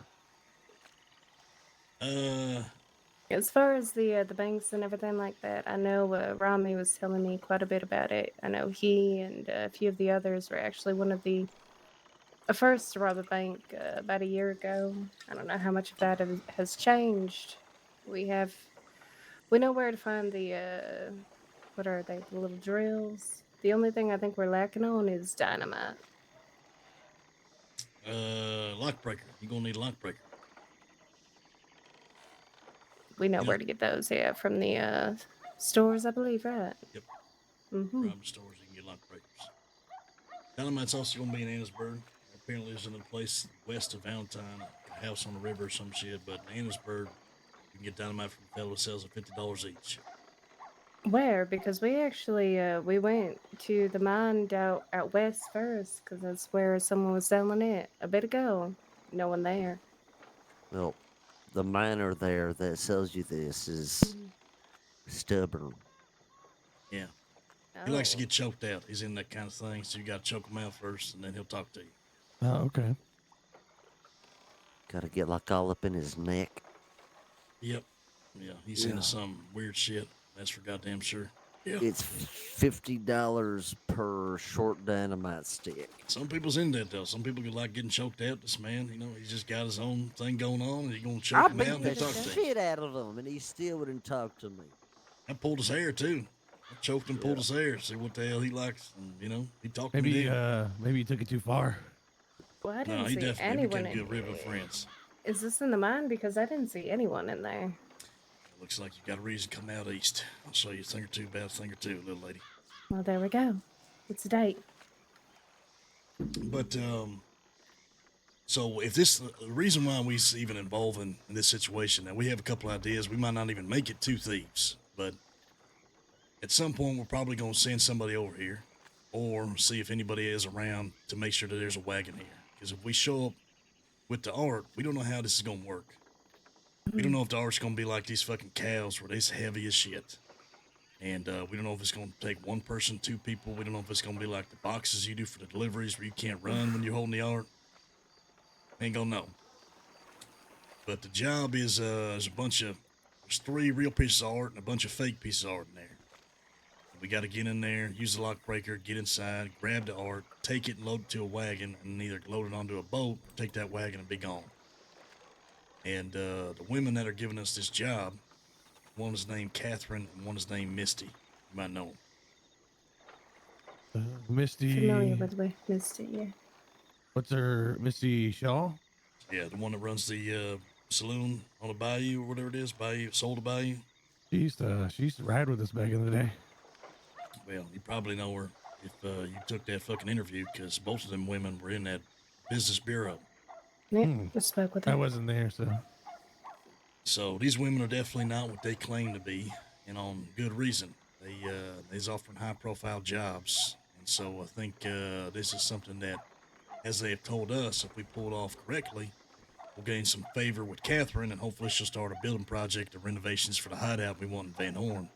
As far as the banks and everything like that, I know Rami was telling me quite a bit about it. I know he and a few of the others were actually one of the first to rob a bank about a year ago. I don't know how much of that has changed. We know where to find the what are they? The little drills. The only thing I think we're lacking on is dynamite.
Lockbreaker. You're gonna need a lockbreaker.
We know
You
where
know-
to get those, yeah, from the stores, I believe, right?
Yep.
Mm-hmm.
Rob stores, you can get lockbreakers. Dynamite's also gonna be in Annisburg. Apparently, there's another place west of Valentine, a house on the river or some shit. But in Annisburg, you can get dynamite from a fellow that sells at $50 each.
Where? Because we actually we went to the mine out west first, because that's where someone was selling it a bit ago. No one there.
Well, the miner there that sells you this is stubborn.
Yeah. He likes to
Oh.
get choked out. He's in that kind of thing. So you got to choke him out first, and then he'll talk to you.
Oh, okay.
Got to get like all up in his neck.
Yep. Yeah. He's
Yeah.
into some weird shit. That's for goddamn sure. Yeah.
It's $50 per short dynamite stick.
Some people's in that though. Some people could like getting choked out. This man, he's just got his own thing going on, and he's gonna choke
I
him
beat
out and
the
he'll talk to you.
shit out of him, and he still wouldn't talk to me.
I pulled his hair too. I choked him, pulled his hair, see what the hell he likes, and he talked to me.
Maybe you took it too far.
Well, I
No,
didn't
he
see
definitely
anyone
became
in
good river friends.
Is this in the mine? Because I didn't see anyone in there.
It looks like you got a reason coming out east. I'll show you a thing or two about a thing or two, little lady.
Well, there we go. It's a date.
But so if the reason why we even involved in this situation, now we have a couple ideas. We might not even make it two thieves, but at some point we're probably going to send somebody over here, or see if anybody is around to make sure that there's a wagon here. Because if we show up with the art, we don't know how this is going to work. We don't know if the art's going to be like these fucking cows where they's heavy as shit. And we don't know if it's going to take one person, two people. We don't know if it's going to be like the boxes you do for the deliveries where you can't run when you're holding the art. Ain't going to know. But the job is there's three real pieces of art and a bunch of fake pieces of art in there. We got to get in there, use the lock breaker, get inside, grab the art, take it and load it to a wagon, and either load it onto a boat, take that wagon and be gone. And the women that are giving us this job, one is named Catherine and one is named Misty. You might know them.
Misty.
Familiar with Misty, yeah.
What's her Misty Shaw?
Yeah, the one that runs the saloon on the bayou or whatever it is, sold the bayou.
She used to ride with us back in the day.
Well, you probably know her if you took that fucking interview, because both of them women were in that business bureau.
Yeah, I spoke with her.
I wasn't there, so.
So these women are definitely not what they claim to be, and on good reason. They's offering high-profile jobs, and so I think this is something that, as they have told us, if we pull it off correctly, we'll gain some favor with Catherine, and hopefully she'll start a building project of renovations for the hideout we want in Van Horn.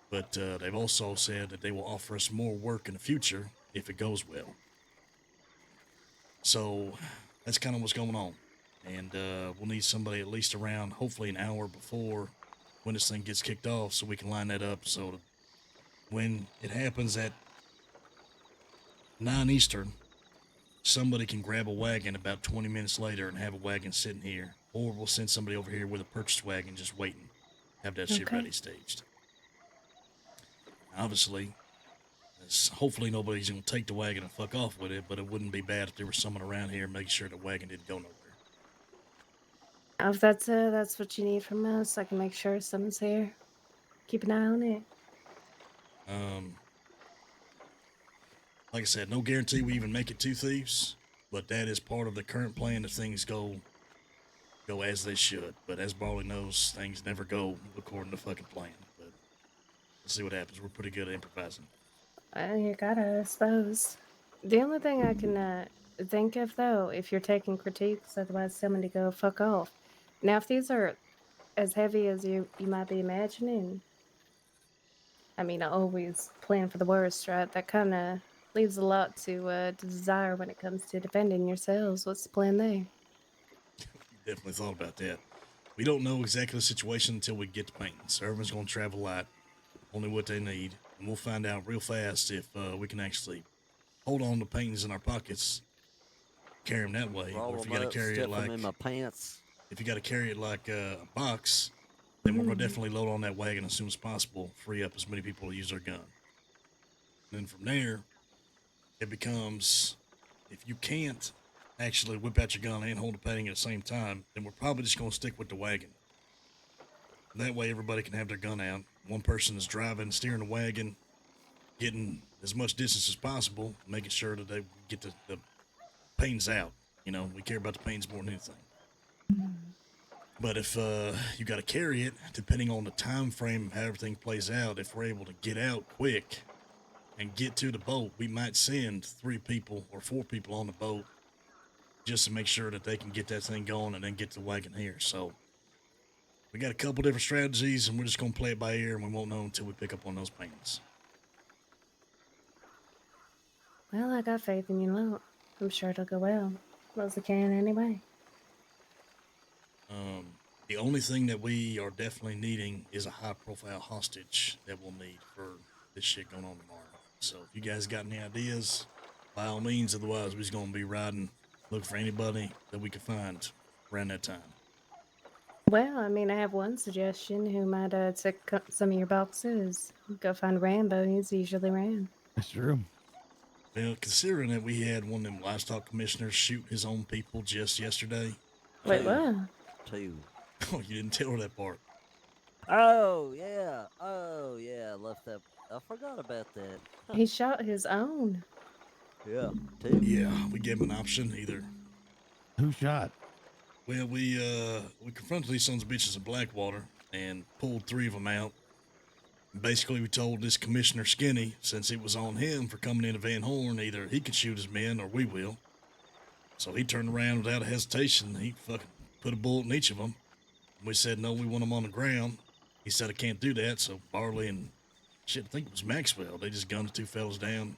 But they've also said that they will offer us more work in the future if it goes well. So that's kind of what's going on. And we'll need somebody at least around, hopefully an hour before when this thing gets kicked off, so we can line that up so that when it happens at 9 Eastern, somebody can grab a wagon about 20 minutes later and have a wagon sitting here. Or we'll send somebody over here with a purchased wagon just waiting. Have that shit ready staged. Obviously, hopefully nobody's going to take the wagon and fuck off with it, but it wouldn't be bad if there was someone around here making sure the wagon didn't go nowhere.
If that's what you need from us, I can make sure someone's here. Keep an eye on it.
Like I said, no guarantee we even make it two thieves, but that is part of the current plan if things go as they should. But as Barley knows, things never go according to fucking plan. But we'll see what happens. We're pretty good at improvising.
You gotta, I suppose. The only thing I can think of, though, if you're taking critiques, otherwise tell me to go fuck off. Now, if these are as heavy as you might be imagining, I mean, I always plan for the worst, right? That kind of leaves a lot to desire when it comes to defending yourselves. What's the plan there?
Definitely thought about that. we don't know exactly the situation until we get to painting. So everyone's going to travel light, only what they need. And we'll find out real fast if we can actually hold on to paintings in our pockets, carry them that way.
Roll
or if you
them
got to
up,
carry it
stuff
like
them in my pants.
if you got to carry it like a box, then we're going to definitely load on that wagon as soon as possible, free up as many people to use their gun. And then from there, it becomes, if you can't actually whip out your gun and hold a painting at the same time, then we're probably just going to stick with the wagon. That way everybody can have their gun out. One person is driving, steering the wagon, getting as much distance as possible, making sure that they get the paintings out. You know, we care about the paintings more than anything. But if you got to carry it, depending on the time frame of how everything plays out, if we're able to get out quick and get to the boat, we might send 3 people or 4 people on the boat just to make sure that they can get that thing going and then get the wagon here. So we got a couple different strategies, and we're just going to play it by ear, and we won't know until we pick up on those paintings.
Well, I got faith in you lot. I'm sure it'll go well. As it can anyway.
The only thing that we are definitely needing is a high-profile hostage that we'll need for this shit going on tomorrow. So if you guys got any ideas, by all means. Otherwise, we're just going to be riding, looking for anybody that we can find around that time.
Well, I mean, I have one suggestion. Who might take some of your boxes? Go find Rambo. He's usually around.
That's true.
Well, considering that we had one of them livestock commissioners shoot his own people just yesterday.
Wait, what?
Two.
Oh, you didn't tell her that part.
Oh, yeah. I left that. I forgot about that. Huh.
He shot his own.
Yeah, two.
Yeah, we gave him an option either.
Who shot?
Well, we confronted these sons of bitches in Blackwater and pulled 3 of them out. Basically, we told this Commissioner Skinny, since it was on him for coming into Van Horn, either he could shoot his men or we will. So he turned around without a hesitation. He fucking put a bullet in each of them. We said, no, we want them on the ground. He said, I can't do that. So Barley and shit, I think it was Maxwell, they just gunned the 2 fellas down.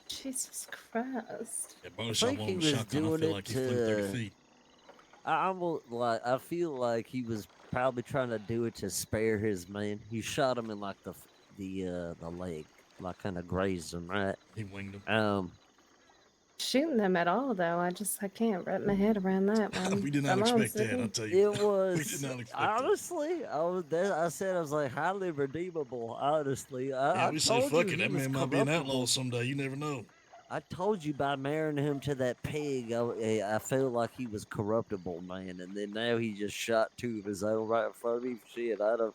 Jesus Christ.
Yeah, Barley shot one with a shotgun. I feel like he flew 30 feet.
I feel like he was probably trying to do it to spare his man. He shot him in like the leg, like kind of grazed him, right?
He winged him.
Shooting them at all, though, I can't wrap my head around that one.
We did not expect that, I'll tell you.
It was.
We did not expect
honestly, I was like highly redeemable. Honestly,
we said, fuck it, that man might be an outlaw someday. You never know.
I told you by marrying him to that pig, I felt like he was corruptible, man. And then now he just shot 2 of his own right in front of me. Shit, I don't.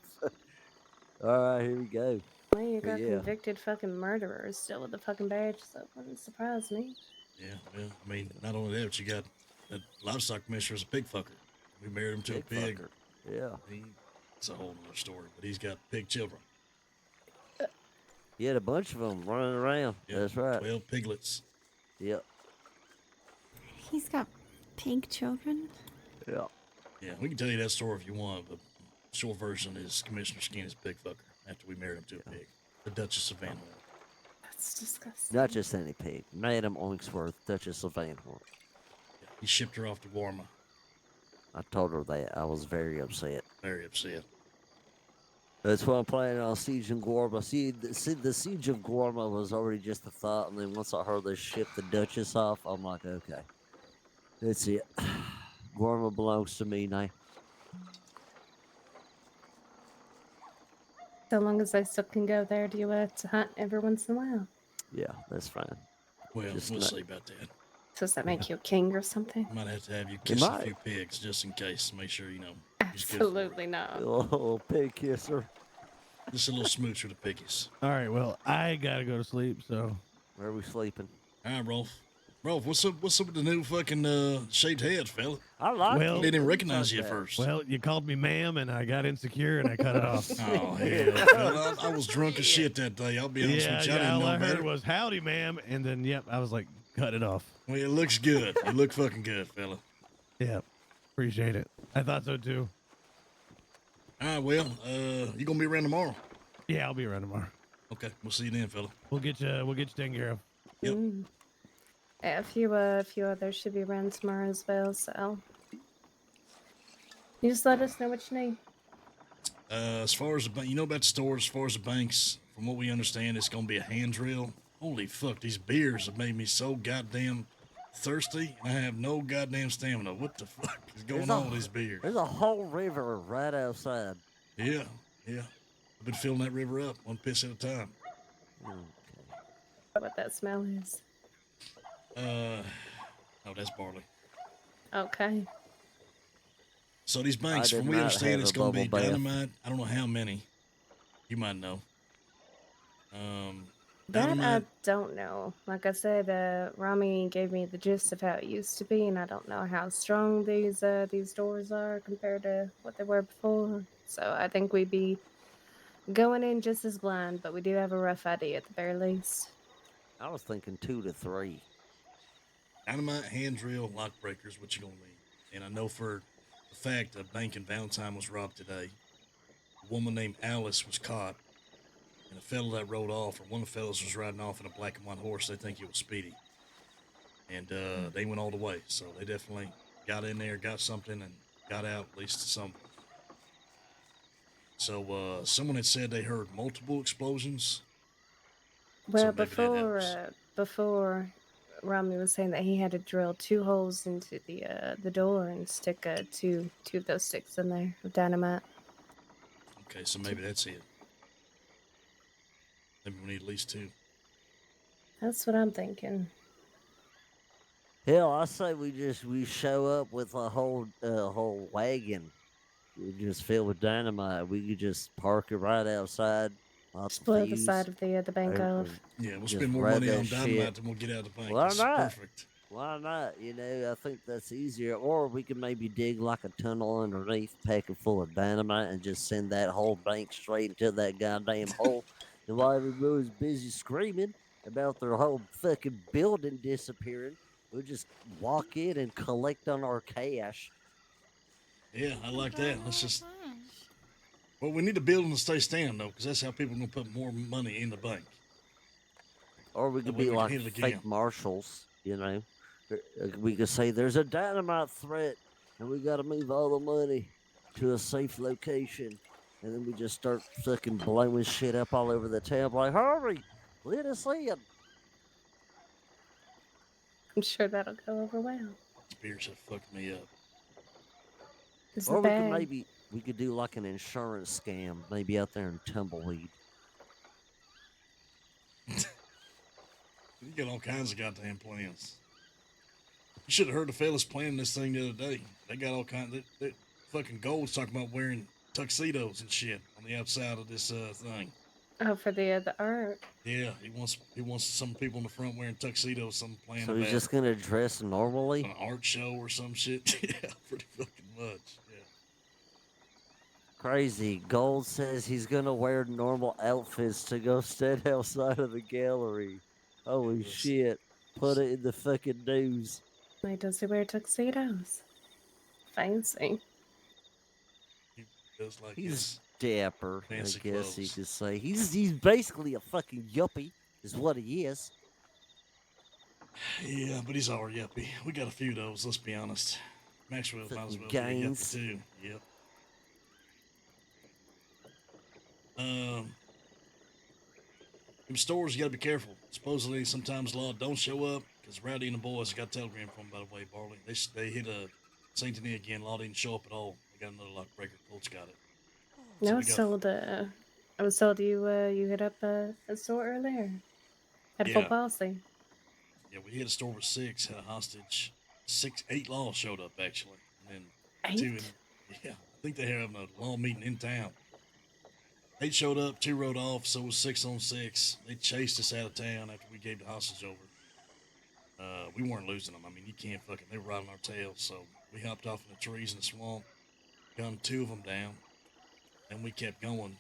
All right, here we go.
Well, you got convicted fucking murderers still with the fucking badge, so it wouldn't surprise me.
Yeah, well, I mean, not only that, but you got that livestock commissioner's a pig fucker. We married him to a pig.
Fucker. Yeah.
It's a whole other story, but he's got pig children.
He had a bunch of them running around.
Yep,
That's right.
12 piglets.
Yep.
He's got pig children?
Yeah.
Yeah, we can tell you that story if you want, but the short version is Commissioner Skinny's pig fucker after we married him to a pig. The Duchess of Van Horn.
That's disgusting.
Not just any pig. Madam Oinksworth, Duchess of Van Horn.
Yeah, he shipped her off to Guarma.
I told her that. I was very upset.
Very upset.
That's why I'm planning on sieging Guarma. See, the siege of Guarma was already just a thought, and then once I heard they shipped the Duchess off, I'm like, okay. That's it. Guarma belongs to me now.
So long as I still can go there to hunt every once in a while.
Yeah, that's fine.
Well, we'll see about that.
Does that make you a king or something?
Might have to have you kiss a few pigs just in case. Make sure you know.
Absolutely not.
Oh, pig kisser.
Just a little smooch for the piggies.
All right, well, I gotta go to sleep, so.
Where are we sleeping?
All right, Rolf. Rolf, what's up with the new fucking shaved head, fella?
I like
it.
I didn't even recognize you at first.
Well, you called me ma'am, and I got insecure, and I cut it off.
Oh, hell. Fella, I was drunk as shit that day. I'll be honest with you. I didn't
all
know
I heard
better.
was, howdy, ma'am, and then, yep, I was like, cut it off.
Well, it looks good. You look fucking good, fella.
Yeah, appreciate it. I thought so, too.
All right, well, you gonna be around tomorrow?
Yeah, I'll be around tomorrow.
Okay, we'll see you then, fella.
We'll get you taken care of.
Yep.
Yeah, a few others should be around tomorrow as well, so. You just let us know what you need.
As far as you know about the stores, as far as the banks, from what we understand, it's gonna be a hand drill. Holy fuck, these beers have made me so goddamn thirsty, and I have no goddamn stamina. What the fuck is going on with these beers?
There's a whole river right outside.
Yeah, yeah. I've been filling that river up one piss at a time.
What that smell is.
Oh, that's barley.
Okay.
So these banks,
did
from we
not
understand,
have
it's
a
going to be
bubble bath.
dynamite. I don't know how many. You might know.
That I
Dynamite.
don't know. Like I said, Rami gave me the gist of how it used to be, and I don't know how strong these doors are compared to what they were before. So I think we'd be going in just as blind, but we do have a rough idea at the very least.
I was thinking 2 to 3.
Dynamite, hand drill, lock breakers, what you going to need. And I know for the fact a bank in Valentine was robbed today. A woman named Alice was caught. And a fellow that rode off, or one of the fellows was riding off in a black and white horse. They think it was Speedy. And they went all the way. So they definitely got in there, got something, and got out at least to some. So someone had said they heard multiple explosions.
Well,
So
before Rami was saying that he had to drill 2 holes into the door and stick two of those sticks in there with dynamite.
Okay, so maybe that's it. Maybe we need at least 2.
That's what I'm thinking.
Hell, I say we show up with a whole wagon. We just filled with dynamite. We could just park it right outside.
Split the side of the bank off.
Yeah, we'll spend more money on dynamite than we'll get out of the bank.
Why
That's
not?
Perfect.
Why not? You know, I think that's easier. Or we could maybe dig like a tunnel underneath, pack it full of dynamite, and just send that whole bank straight into that goddamn hole. And while everybody's busy screaming about their whole fucking building disappearing, we'll just walk in and collect on our cash.
Yeah, I like that. Let's just. Well, we need to build them to stay standing though, because that's how people are gonna put more money in the bank.
Or we could be like fake marshals, you know. We could say there's a dynamite threat, and we got to move all the money to a safe location, and then we just start fucking blowing shit up all over the town. Like, hurry, let us in.
I'm sure that'll go over well.
These beers have fucked me up.
Or we could do like an insurance scam, maybe out there in Tumbleweed.
You got all kinds of goddamn plans. You should have heard the fellas planning this thing the other day. They got all kinds. They fucking Gold's talking about wearing tuxedos and shit on the outside of this thing.
Oh, for the art.
Yeah, he wants some people in the front wearing tuxedos. Some plan.
So he's just gonna dress normally.
An art show or some shit. Yeah, pretty fucking much. Yeah.
Crazy. Gold says he's gonna wear normal outfits to go stand outside of the gallery. Holy shit. Put it in the fucking news.
Why does he wear tuxedos? Fancy.
He does like
he's dapper, I guess
clothes.
you could say. He's basically a fucking yuppie, is what he is.
Yeah, but he's our yuppie. We got a few of those, let's be honest. Maxwell might as well be a yuppie too. Yep. In stores, you gotta be careful. Supposedly, sometimes a lot don't show up because Rowdy and the boys got a telegram from them, by the way, Barley. They hit a Saint Denis again. Law didn't show up at all. They got another lock breaker. Colts got it.
No, I was told you hit up a store earlier. Had a full policy.
Yeah, we hit a store with 6, had a hostage. 8 laws showed up actually, and then 2. Yeah, I think they're having a law meeting in town. 8 showed up, 2 rode off, so it was 6 on 6. They chased us out of town after we gave the hostage over. We weren't losing them. I mean, you can't fucking. They were riding our tails, so we hopped off in the trees in the swamp, gunned 2 of them down, and we kept going.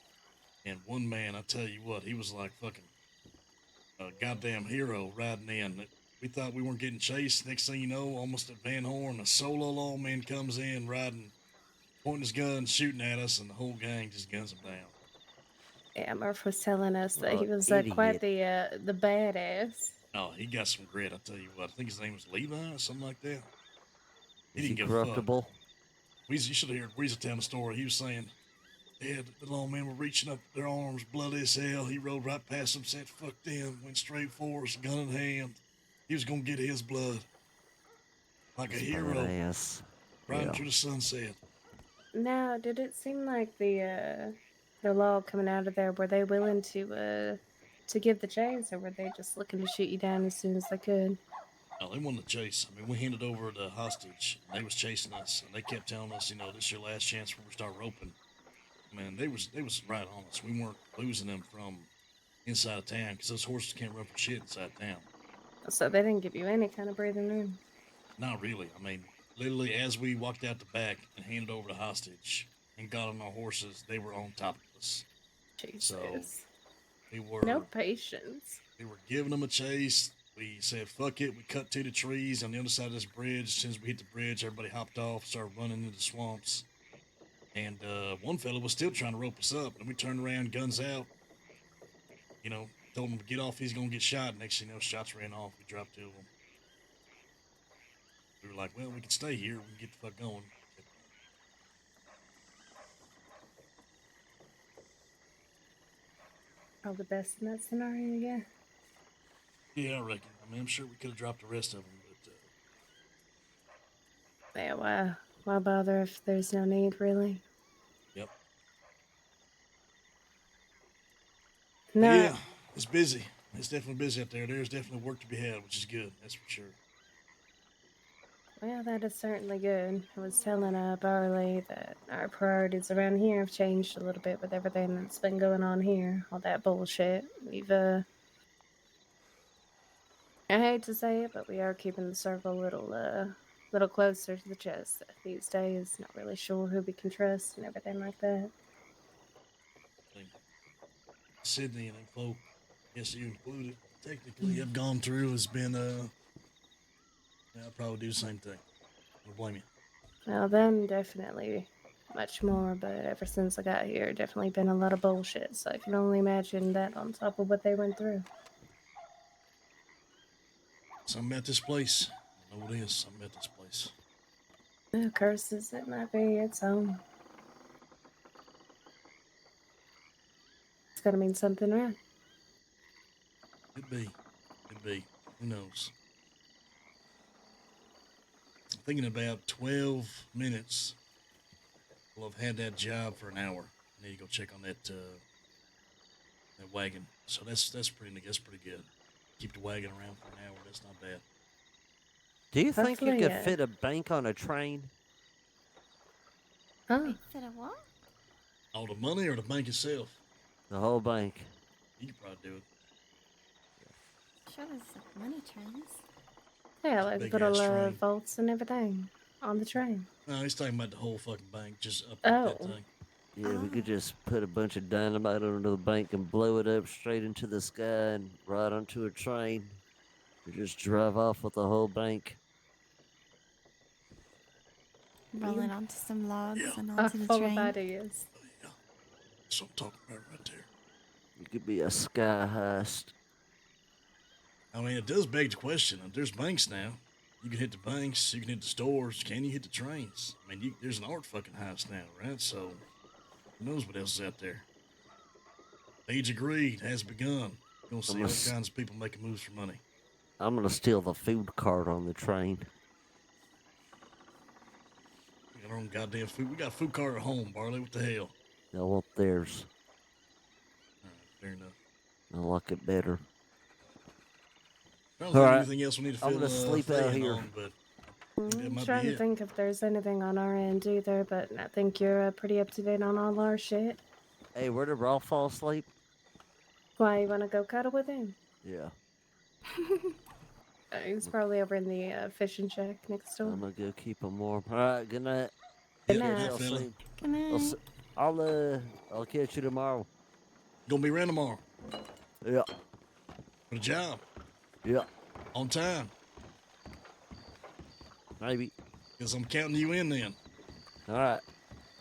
And one man, I tell you what, he was like fucking a goddamn hero riding in. We thought we weren't getting chased. Next thing you know, almost at Van Horn, a solo lawman comes in riding, pointing his gun, shooting at us, and the whole gang just guns him down.
Yeah, Murph was telling us that he was quite the badass.
Oh, he got some grit, I tell you what. I think his name was Levi or something like that.
Is he corruptible?
You should have heard Weasel telling the story. He was saying, yeah, the lawmen were reaching up their arms, bloody as hell. He rode right past them, said, fuck them, went straight for us, gun in hand. He was going to get his blood. Like a
That's
hero,
badass.
riding
Yeah.
through the sunset.
Now, did it seem like the law coming out of there, were they willing to give the chase, or were they just looking to shoot you down as soon as they could?
No, they wanted to chase. I mean, we handed over the hostage, and they was chasing us, and they kept telling us, this is your last chance before we start roping. Man, they was right on us. We weren't losing them from inside of town, because those horses can't run for shit inside town.
So they didn't give you any kind of breathing room?
Not really. I mean, literally, as we walked out the back and handed over the hostage and got on our horses, they were on top of us.
Jesus.
So they were
no patience.
We were giving them a chase. We said, fuck it. We cut to the trees on the other side of this bridge. As soon as we hit the bridge, everybody hopped off, started running into the swamps. And one fella was still trying to rope us up. And we turned around, guns out. Told him to get off. He's going to get shot. Next thing you know, shots ran off. We dropped two of them. We were like, well, we can stay here. We can get the fuck going.
Probably best in that scenario, yeah.
Yeah, I reckon. I mean, I'm sure we could have dropped the rest of them, but...
Yeah, why bother if there's no need, really?
Yep.
No.
Yeah, it's busy. It's definitely busy out there. There's definitely work to be had, which is good. That's for sure.
Well, that is certainly good. I was telling Barley that our priorities around here have changed a little bit with everything that's been going on here. All that bullshit. I hate to say it, but we are keeping the circle a little closer to the chest these days. Not really sure who we can trust and everything like that.
Sydney and them folk, yes, you included, technically have gone through has been, I'll probably do the same thing. I don't blame you.
Well, them definitely much more, but ever since I got here, definitely been a lot of bullshit, so I can only imagine that on top of what they went through.
Something about this place. I know it is. Something about this place.
Curses, it might be its own. It's gonna mean something, right?
Could be. Who knows? I'm thinking about 12 minutes. Well, I've had that job for an hour. I need to go check on that wagon. So that's pretty good. Keep the wagon around for an hour. That's not bad.
Do you think you could fit a bank on a train?
Huh?
Fit a what?
All the money or the bank itself?
The whole bank.
You could probably do it.
Sure, there's like money trains.
Yeah, like
Big
little
ass train.
vaults and everything on the train.
No, he's talking about the whole fucking bank, just up
Oh.
that thing.
Yeah, we could just put a bunch of dynamite under the bank and blow it up straight into the sky and ride onto a train. Or just drive off with the whole bank.
Roll it onto some logs and
Are
onto the
full
train.
of ideas.
That's what I'm talking about right there.
It could be a sky heist.
I mean, it does beg the question. There's banks now. You can hit the banks, you can hit the stores. Can you hit the trains? I mean, there's an art fucking house now, right? So, who knows what else is out there? Age of greed has begun. You're going to see all kinds of people making moves for money.
I'm going to steal the food cart on the train.
We got our own goddamn food. We got a food cart at home, Barley. What the hell?
I want theirs.
All right, fair enough.
I like it better.
I don't think anything else we need to
I'm
fill
gonna sleep out here.
on, but that
I'm
might
trying
be
to
it.
think if there's anything on our end either, but I think you're pretty up to date on all our shit.
Hey, where did Rolf fall asleep?
Why, you want to go cuddle with him?
Yeah.
He's probably over in the fishing shack next door.
I'm gonna go keep him warm. All right, good night.
Good
Yeah,
night.
good fella.
Good night.
I'll catch you tomorrow.
Gonna be around tomorrow.
Yeah.
For the job.
Yeah.
On time.
Maybe.
Because I'm counting you in then.
All right.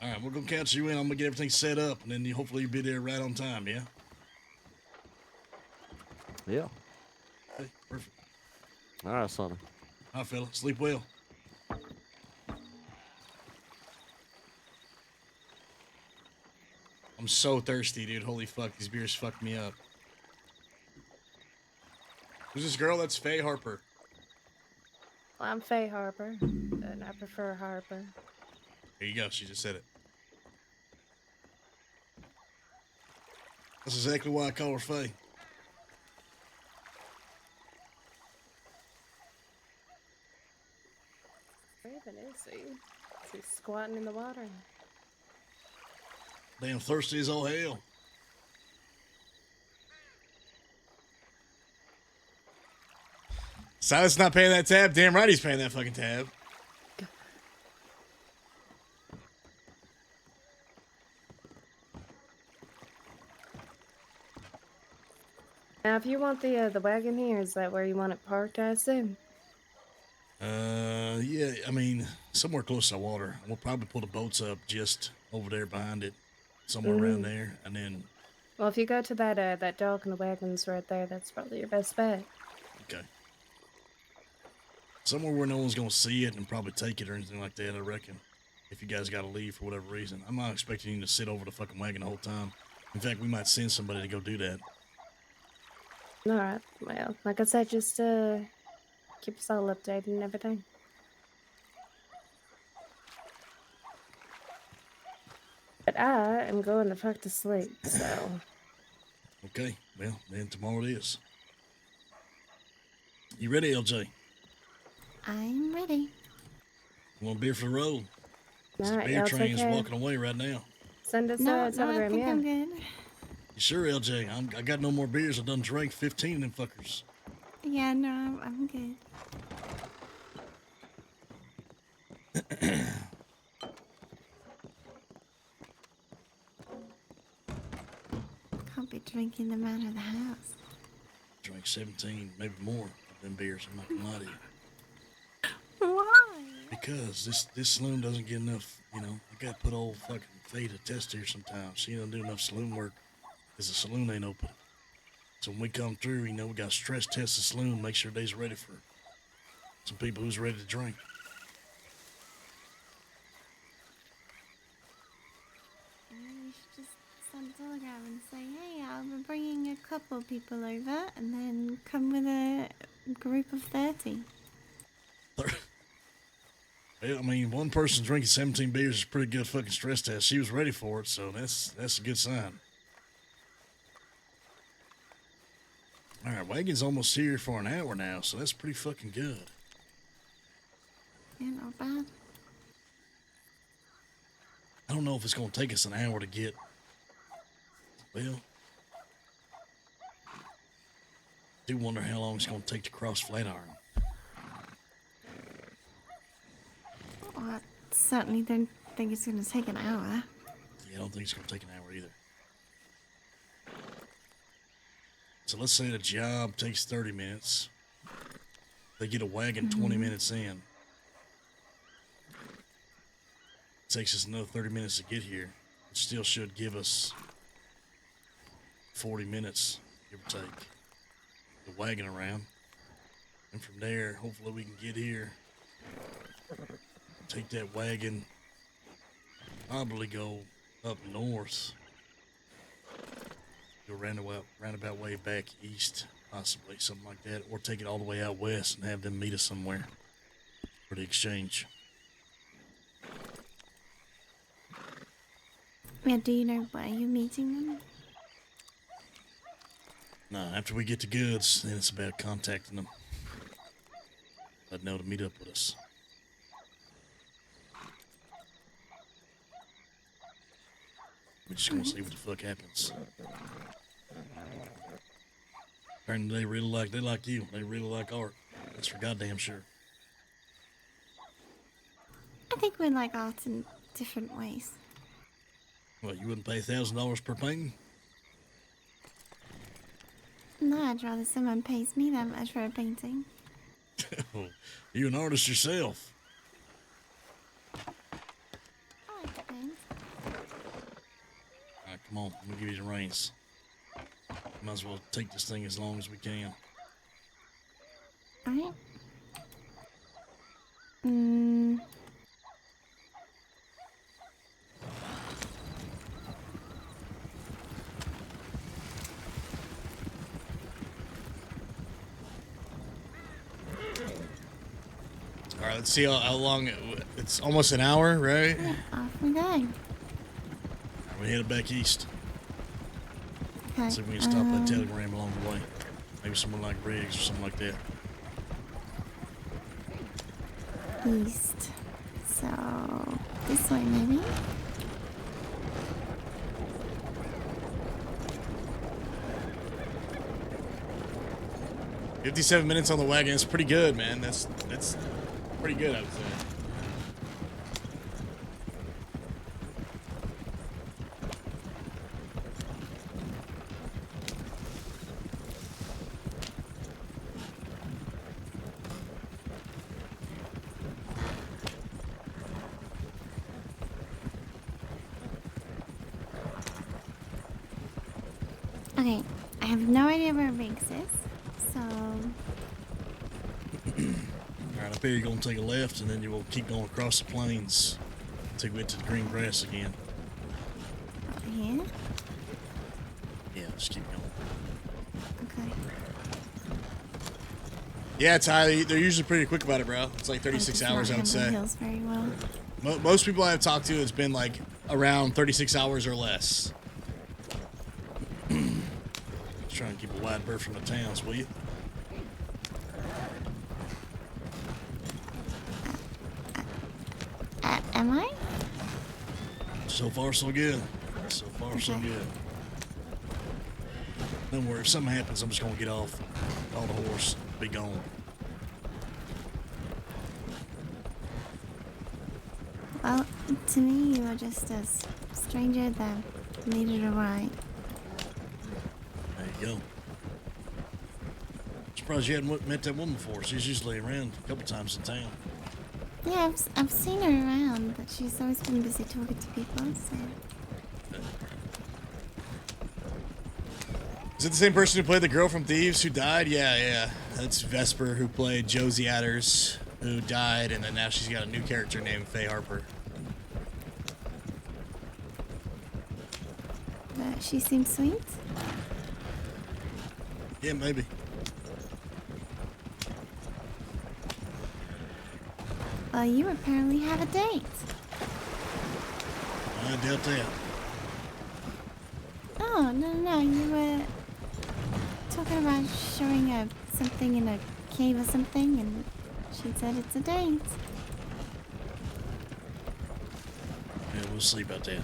All right, we're gonna count you in. I'm gonna get everything set up, and then hopefully you'll be there right on time. Yeah.
Yeah.
Hey, perfect.
All right, Sonny.
All right, fella. Sleep well.
I'm so thirsty, dude. Holy fuck, these beers fucked me up. Who's this girl? That's Faye Harper.
Well, I'm Faye Harper, and I prefer Harper.
There you go. She just said it. That's exactly why I call her Faye.
Where even is he? Is he squatting in the water?
Damn thirsty as all hell. Silas not paying that tab. Damn right he's paying that fucking tab.
Now, if you want the wagon here, is that where you want it parked, I assume?
Yeah, I mean, somewhere close to the water. We'll probably pull the boats up just over there behind it, somewhere around there, and then.
Well, if you go to that dock and the wagons right there, that's probably your best bet.
Okay. Somewhere where no one's gonna see it and probably take it or anything like that, I reckon. If you guys gotta leave for whatever reason. I'm not expecting you to sit over the fucking wagon the whole time. In fact, we might send somebody to go do that.
Alright, well, like I said, just keep us all updated and everything. But I am going to fuck to sleep, so.
Okay, well, then tomorrow it is. You ready, LJ?
I'm ready.
You want a beer for the road? The
Alright,
beer
y'all
train
take
is
care.
walking away right now.
Send us
No,
a telegram,
I think
yeah.
I'm good.
You sure, LJ? I got no more beers. I done drank 15 of them fuckers.
Yeah, no, I'm good. Can't be drinking them out of the house.
Drank 17, maybe more of them beers. I'm not gonna lie to you.
Why?
Because this saloon doesn't get enough, you know. I gotta put old fucking Faye to test here sometimes. She don't do enough saloon work because the saloon ain't open. So when we come through, you know, we gotta stress test the saloon, make sure they's ready for some people who's ready to drink.
You should just send a telegram and say, hey, I'll be bringing a couple of people over and then come with a group of 30.
Well, I mean, one person drinking 17 beers is a pretty good fucking stress test. She was ready for it, so that's a good sign. All right, wagon's almost here for an hour now, so that's pretty fucking good.
Yeah, not bad.
I don't know if it's gonna take us an hour to get. Well, I do wonder how long it's gonna take to cross Flatiron.
Well, I certainly don't think it's going to take an hour.
Yeah, I don't think it's gonna take an hour either. So let's say the job takes 30 minutes. They get a wagon 20 minutes in. It takes us another 30 minutes to get here. It still should give us 40 minutes, give or take, the wagon around. And from there, hopefully we can get here, take that wagon, probably go up north, go roundabout way back east, possibly, something like that, or take it all the way out west and have them meet us somewhere for the exchange.
Yeah, do you know where you're meeting them?
No, after we get the goods, then it's about contacting them. Let them know to meet up with us. We're just gonna see what the fuck happens. Apparently they like you. They really like art. That's for goddamn sure.
I think we like art in different ways.
Well, you wouldn't pay $1,000 per painting?
No, I'd rather someone pays me that much for a painting.
You an artist yourself.
I like to paint.
All right, come on. Let me give you the reins. Might as well take this thing as long as we can.
Alright.
All right, let's see how long. It's almost an hour, right?
Yeah, off we go.
All right, we headed back east.
Okay.
See if we can stop at Telegram along the way. Maybe someone like Riggs or something like that.
East. So this way, maybe.
57 minutes on the wagon. It's pretty good, man. That's pretty good, I would say.
Okay, I have no idea where Riggs is, so
Alright, I figure you're gonna take a left and then you will keep going across the plains until we get to the green grass again.
here.
Yeah, just keep going.
Okay.
Yeah, Ty, they're usually pretty quick about it, bro. It's like 36 hours, I would say.
Hills very well.
Most people I've talked to, it's been like around 36 hours or less. Just trying to keep a wide berth from the towns, will you?
Am I?
So far, so good. So far, so good. Don't worry, if something happens, I'm just gonna get off on the horse, be gone.
Well, to me, you are just a stranger that needed a ride.
There you go. Surprised you hadn't met that woman before. She's usually around a couple times in town.
Yeah, I've seen her around, but she's always been busy talking to people, so...
Is it the same person who played the girl from Thieves who died? Yeah. That's Vesper, who played Josie Adders, who died, and then now she's got a new character named Faye Harper.
But she seems sweet.
Yeah, maybe.
Well, you apparently have a date.
I doubt that.
Oh, no, you were talking about showing her something in a cave or something, and she said it's a date.
Yeah, we'll see about that.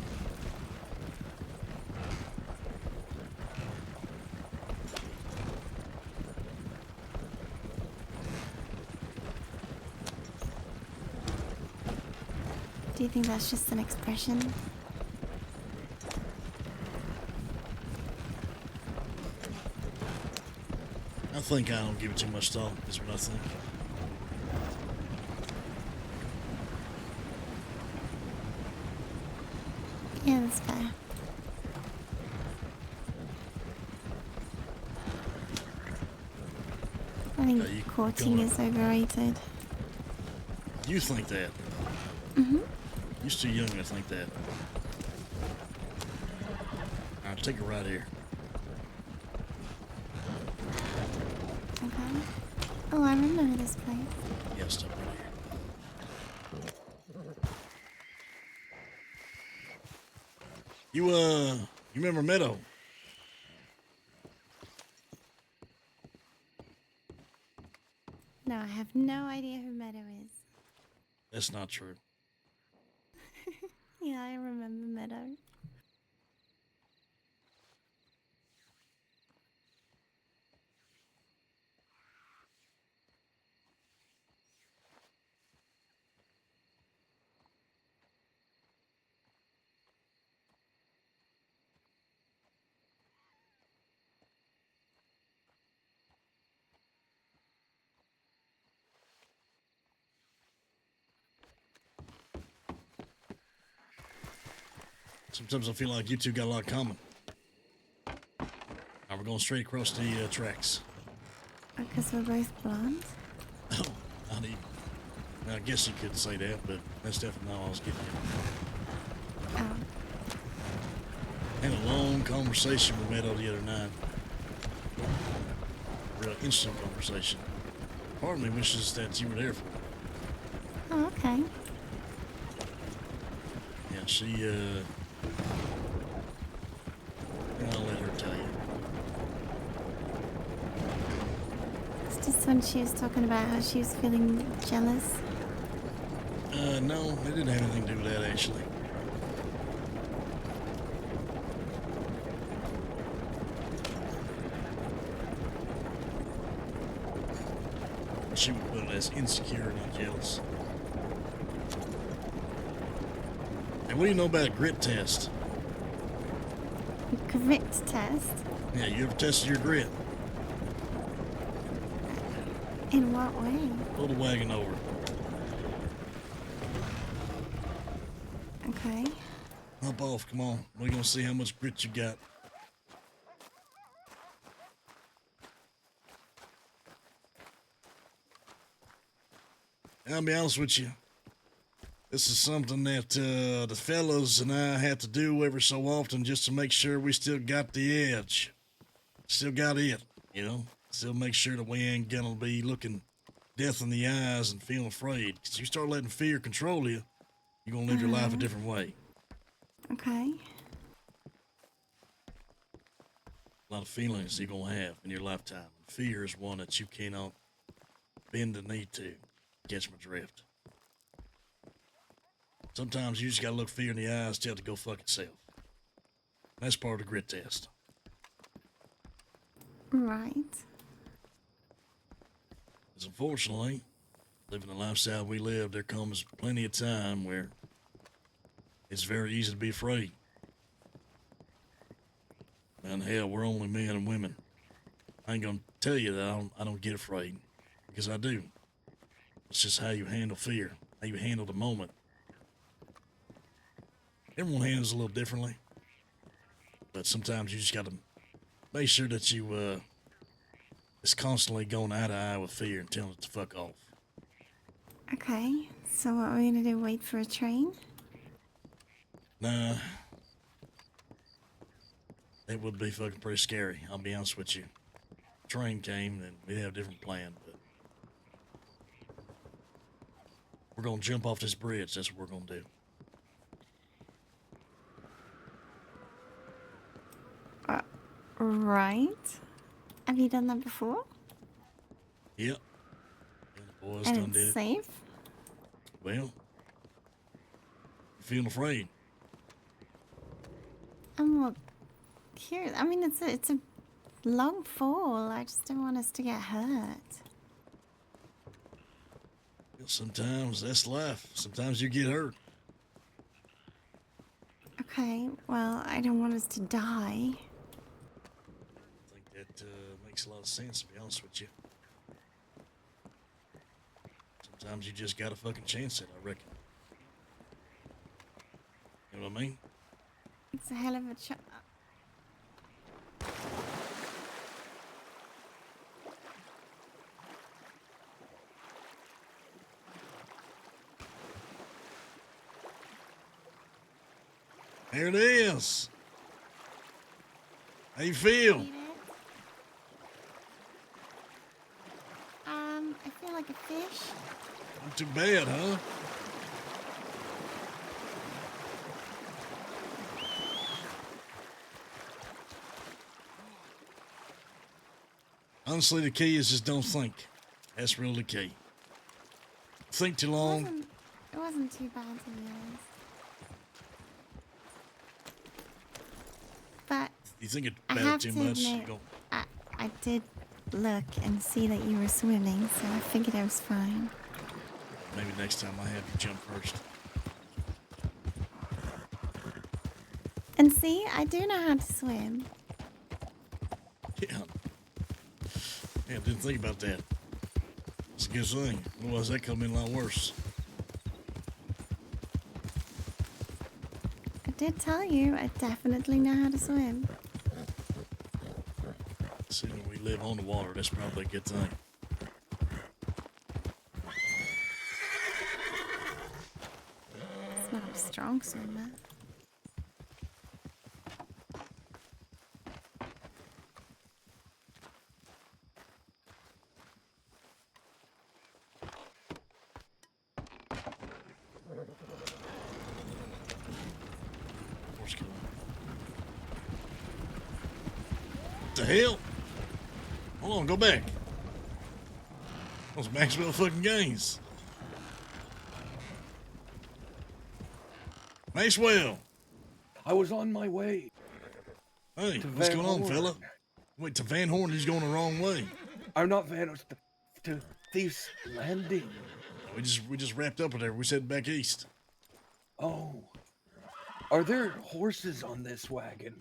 Do you think that's just an expression?
I think I don't give it too much thought, is what I think.
Yeah, that's fair. I think courting is overrated.
You think that?
Mm-hmm.
You're too young to think that. Alright, take it right here.
Okay. Oh, I remember this place.
Yeah, stop right here. You remember Meadow?
No, I have no idea who Meadow is.
That's not true.
Yeah, I remember Meadow.
Sometimes I feel like you two got a lot in common. Now we're going straight across the tracks.
Because we're both blonde?
Oh, not even. I guess you could say that, but that's definitely not what I was getting at.
Oh.
I had a long conversation with Meadow the other night. Real interesting conversation. Part of me wishes that you were there for it.
Oh, okay.
Yeah, I'll let her tell you.
It's just when she was talking about how she was feeling jealous.
No, it didn't have anything to do with that, actually. She would put it as insecurity and jealous. And what do you know about a grit test?
Grit test?
Yeah, you ever tested your grit?
In what way?
Pull the wagon over.
Okay.
Hop off, come on. We're gonna see how much grit you got. I'll be honest with you. This is something that the fellas and I have to do every so often just to make sure we still got the edge. Still got it, you know? Still make sure that we ain't gonna be looking death in the eyes and feeling afraid. Because you start letting fear control you, you're gonna live your life a different way.
Okay.
A lot of feelings you're gonna have in your lifetime. Fear is one that you cannot bend the knee to. Catch my drift. Sometimes you just gotta look fear in the eyes, tell it to go fuck itself. That's part of the grit test.
Right.
Because unfortunately, living the lifestyle we live, there comes plenty of time where it's very easy to be afraid. And hell, we're only men and women. I ain't gonna tell you that I don't get afraid, because I do. It's just how you handle fear, how you handle the moment. Everyone handles it a little differently, but sometimes you just gotta make sure that you is constantly going eye to eye with fear and telling it to fuck off.
Okay. So what are we gonna do? Wait for a train?
Nah. It would be fucking pretty scary, I'll be honest with you. Train came, and we'd have a different plan, but we're gonna jump off this bridge, that's what we're gonna do.
Right. Have you done that before?
Yep. And the boys
And
done
it's
did it.
safe?
Well, you feeling afraid?
I'm more curious. I mean, it's a long fall. I just don't want us to get hurt.
Well, sometimes that's life. Sometimes you get hurt.
Okay, well, I don't want us to die.
I think that makes a lot of sense, to be honest with you. Sometimes you just gotta fucking chance it, I reckon. You know what I mean?
It's a hell of a chance.
There it is. How you feel?
I feel like a fish.
Not too bad, huh? Honestly, the key is just don't think. That's really the key. Think too long.
It wasn't too bad, to be honest. But
You think
I
about
have
it too
to
much,
admit,
you go,
I did look and see that you were swimming, so I figured I was fine.
maybe next time I have you jump first.
And see, I do know how to swim.
Yeah. Yeah, didn't think about that. It's a good thing. Otherwise, that could have been a lot worse.
I did tell you, I definitely know how to swim.
See, when we live on the water, that's probably a good thing.
It's not a strong swimmer.
the hell? Hold on, go back. Those Maxwell fucking games. Maxwell.
I was on my way.
Hey,
to
what's
Van
going on,
Horn.
fella? Wait, to Van Horn, he's going the wrong way.
I'm not Van Horn. To Thieves Landing.
We just wrapped up with there. We said back east.
Oh. Are there horses on this wagon?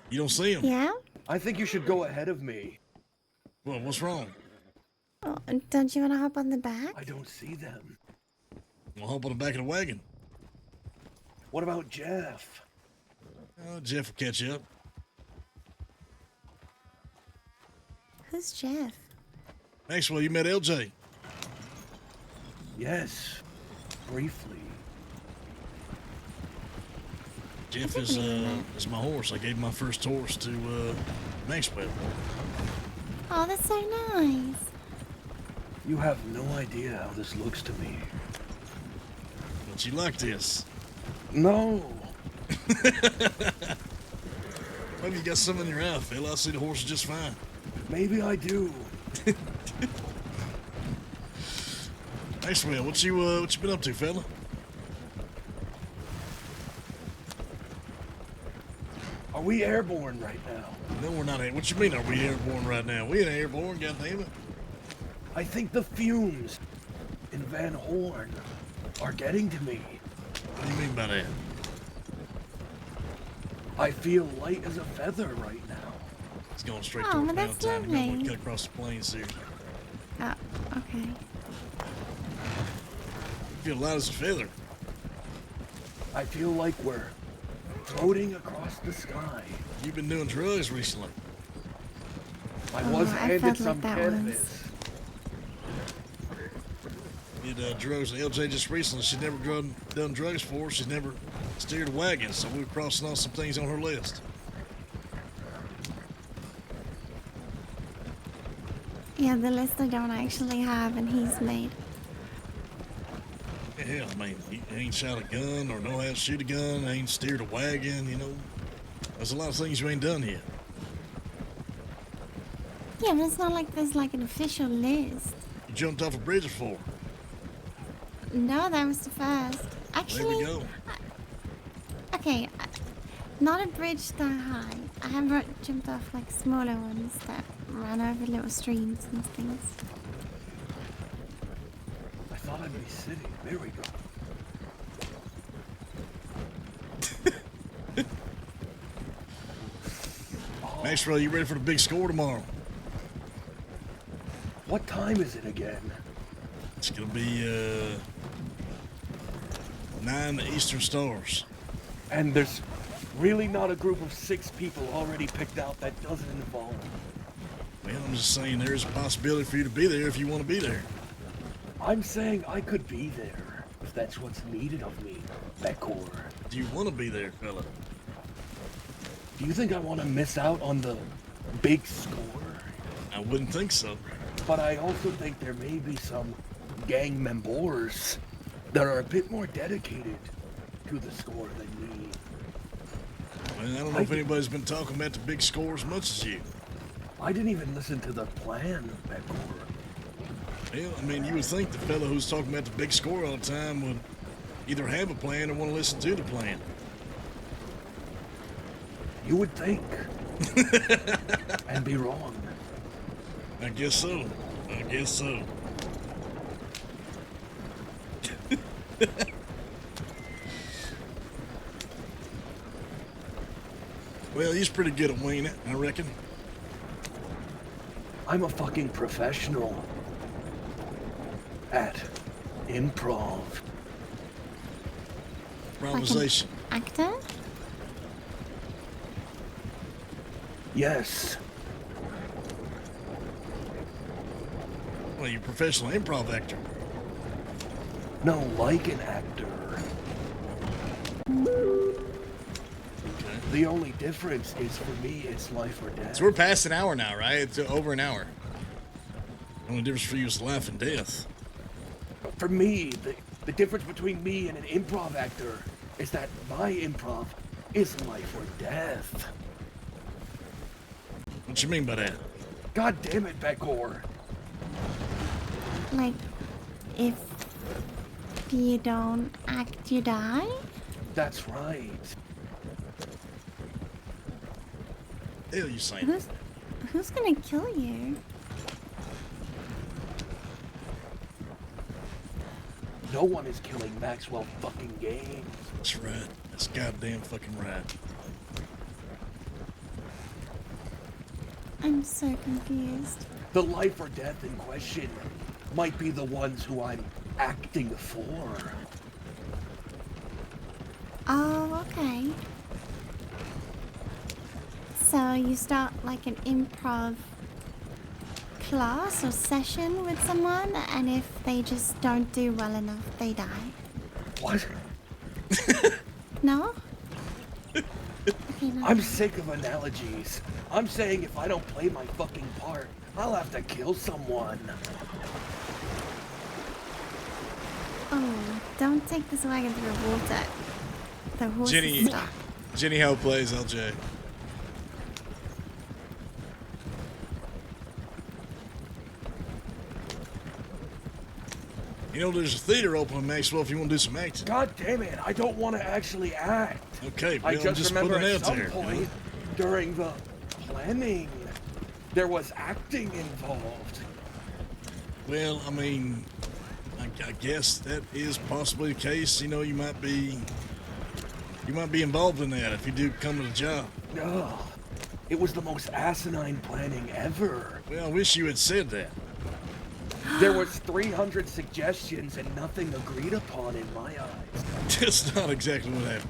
You don't see them?
Yeah?
I think you should go ahead of me.
Well, what's wrong?
Oh, don't you want to hop on the back?
I don't see them.
We'll hop on the back of the wagon.
What about Jeff?
Jeff will catch up.
Who's Jeff?
Maxwell, you met LJ?
Yes, briefly.
Jeff is my horse. I gave my first horse to Maxwell.
Oh, that's so nice.
You have no idea how this looks to me.
Don't you like this?
No.
Maybe you got some in your eye, fella. I see the horse is just fine.
Maybe I do.
Maxwell, what you been up to, fella?
Are we airborne right now?
No, we're not. What you mean, are we airborne right now? We ain't airborne, goddammit.
I think the fumes in Van Horn are getting to me.
What do you mean by that?
I feel light as a feather right now.
It's going straight
Oh,
toward
but
the
that's
mountain. We're
lovely.
gonna cut across the plains here.
Oh, okay.
You feel light as a feather.
I feel like we're floating across the sky.
You've been doing drugs recently.
I was
I
handed
felt
some
like that
cannabis.
Did drugs with LJ just recently. She's never done drugs before. She's never steered a wagon, so we're crossing off some things on her list.
Yeah, the list I don't actually have, and he's made.
Yeah, I mean, he ain't shot a gun or know how to shoot a gun, ain't steered a wagon, you know. There's a lot of things you ain't done yet.
Yeah, but it's not like there's like an official list.
You jumped off a bridge before.
No, that was the first.
There
Actually,
we go.
okay, not a bridge that high. I have jumped off like smaller ones that run over little streams and things.
I thought I'd be sitting. There we go.
Maxwell, you ready for the big score tomorrow?
What time is it again?
It's gonna be 9 Eastern Stars.
And there's really not a group of 6 people already picked out that doesn't involve.
Well, I'm just saying there's a possibility for you to be there if you want to be there.
I'm saying I could be there if that's what's needed of me, Becker.
Do you want to be there, fella?
Do you think I want to miss out on the big score?
I wouldn't think so.
But I also think there may be some gang members that are a bit more dedicated to the score than me.
I don't know if anybody's been talking about the big score as much as you.
I didn't even listen to the plan, Becker.
Well, I mean, you would think the fellow who's talking about the big score all the time would either have a plan or want to listen to the plan.
You would think. And be wrong.
I guess so. I guess so. Well, he's pretty good at winging it, I reckon.
I'm a fucking professional at improv.
Improvisation.
Like an actor?
Yes.
Well, you're a professional improv actor.
No, like an actor. The only difference is for me, it's life or death.
So we're past an hour now, right? It's over an hour. The only difference for you is life and death.
For me, the difference between me and an improv actor is that my improv is life or death.
What you mean by that?
God damn it, Becker.
Like, if you don't act, you die?
That's right.
Hell you saying?
Who's gonna kill you?
No one is killing Maxwell fucking Games.
That's right. That's goddamn fucking right.
I'm so confused.
The life or death in question might be the ones who I'm acting for.
Oh, okay. So you start like an improv class or session with someone, and if they just don't do well enough, they die.
What?
No? Okay, no.
I'm sick of analogies. I'm saying if I don't play my fucking part, I'll have to kill someone.
Oh, don't take this wagon through water. The horse
Jenny,
is stuck.
Jenny, how plays LJ?
You know, there's a theater open in Maxwell if you want to do some acting.
God damn it, I don't want to actually act.
Okay,
I
well,
just
put
remember
it
at
out
some
there.
point during the planning, there was acting involved.
Well, I mean, I guess that is possibly the case. You know, you might be involved in that if you do come to the job.
No, it was the most asinine planning ever.
Well, I wish you had said that.
There was 300 suggestions and nothing agreed upon in my eyes.
That's not exactly what happened.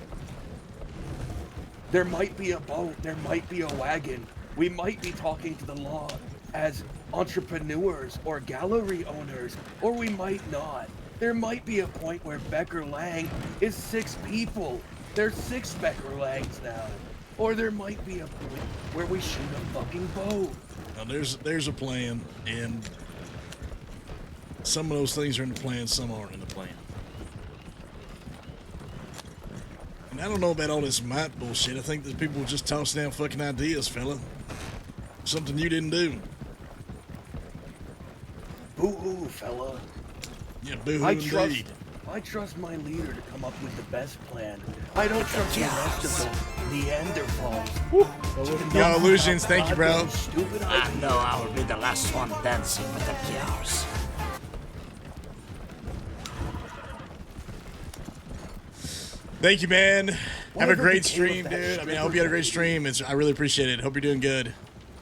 There might be a boat, there might be a wagon. We might be talking to the law as entrepreneurs or gallery owners, or we might not. There might be a point where Becker Lang is 6 people. There's 6 Becker Langs now. Or there might be a point where we shoot a fucking boat.
Now, there's a plan, and some of those things are in the plan, some aren't in the plan. And I don't know about all this might bullshit. I think that people just toss down fucking ideas, fella. Something you didn't do.
Boo-hoo, fella.
Yeah, boo-hoo indeed.
I trust my leader to come up with the best plan. I don't trust the rest of them Neanderthals.
Yo, Illusions, thank you, bro.
I know I will be the last one dancing with the girls.
Thank you, man. Have a great stream, dude. I mean, I hope you had a great stream. I really appreciate it. Hope you're doing good.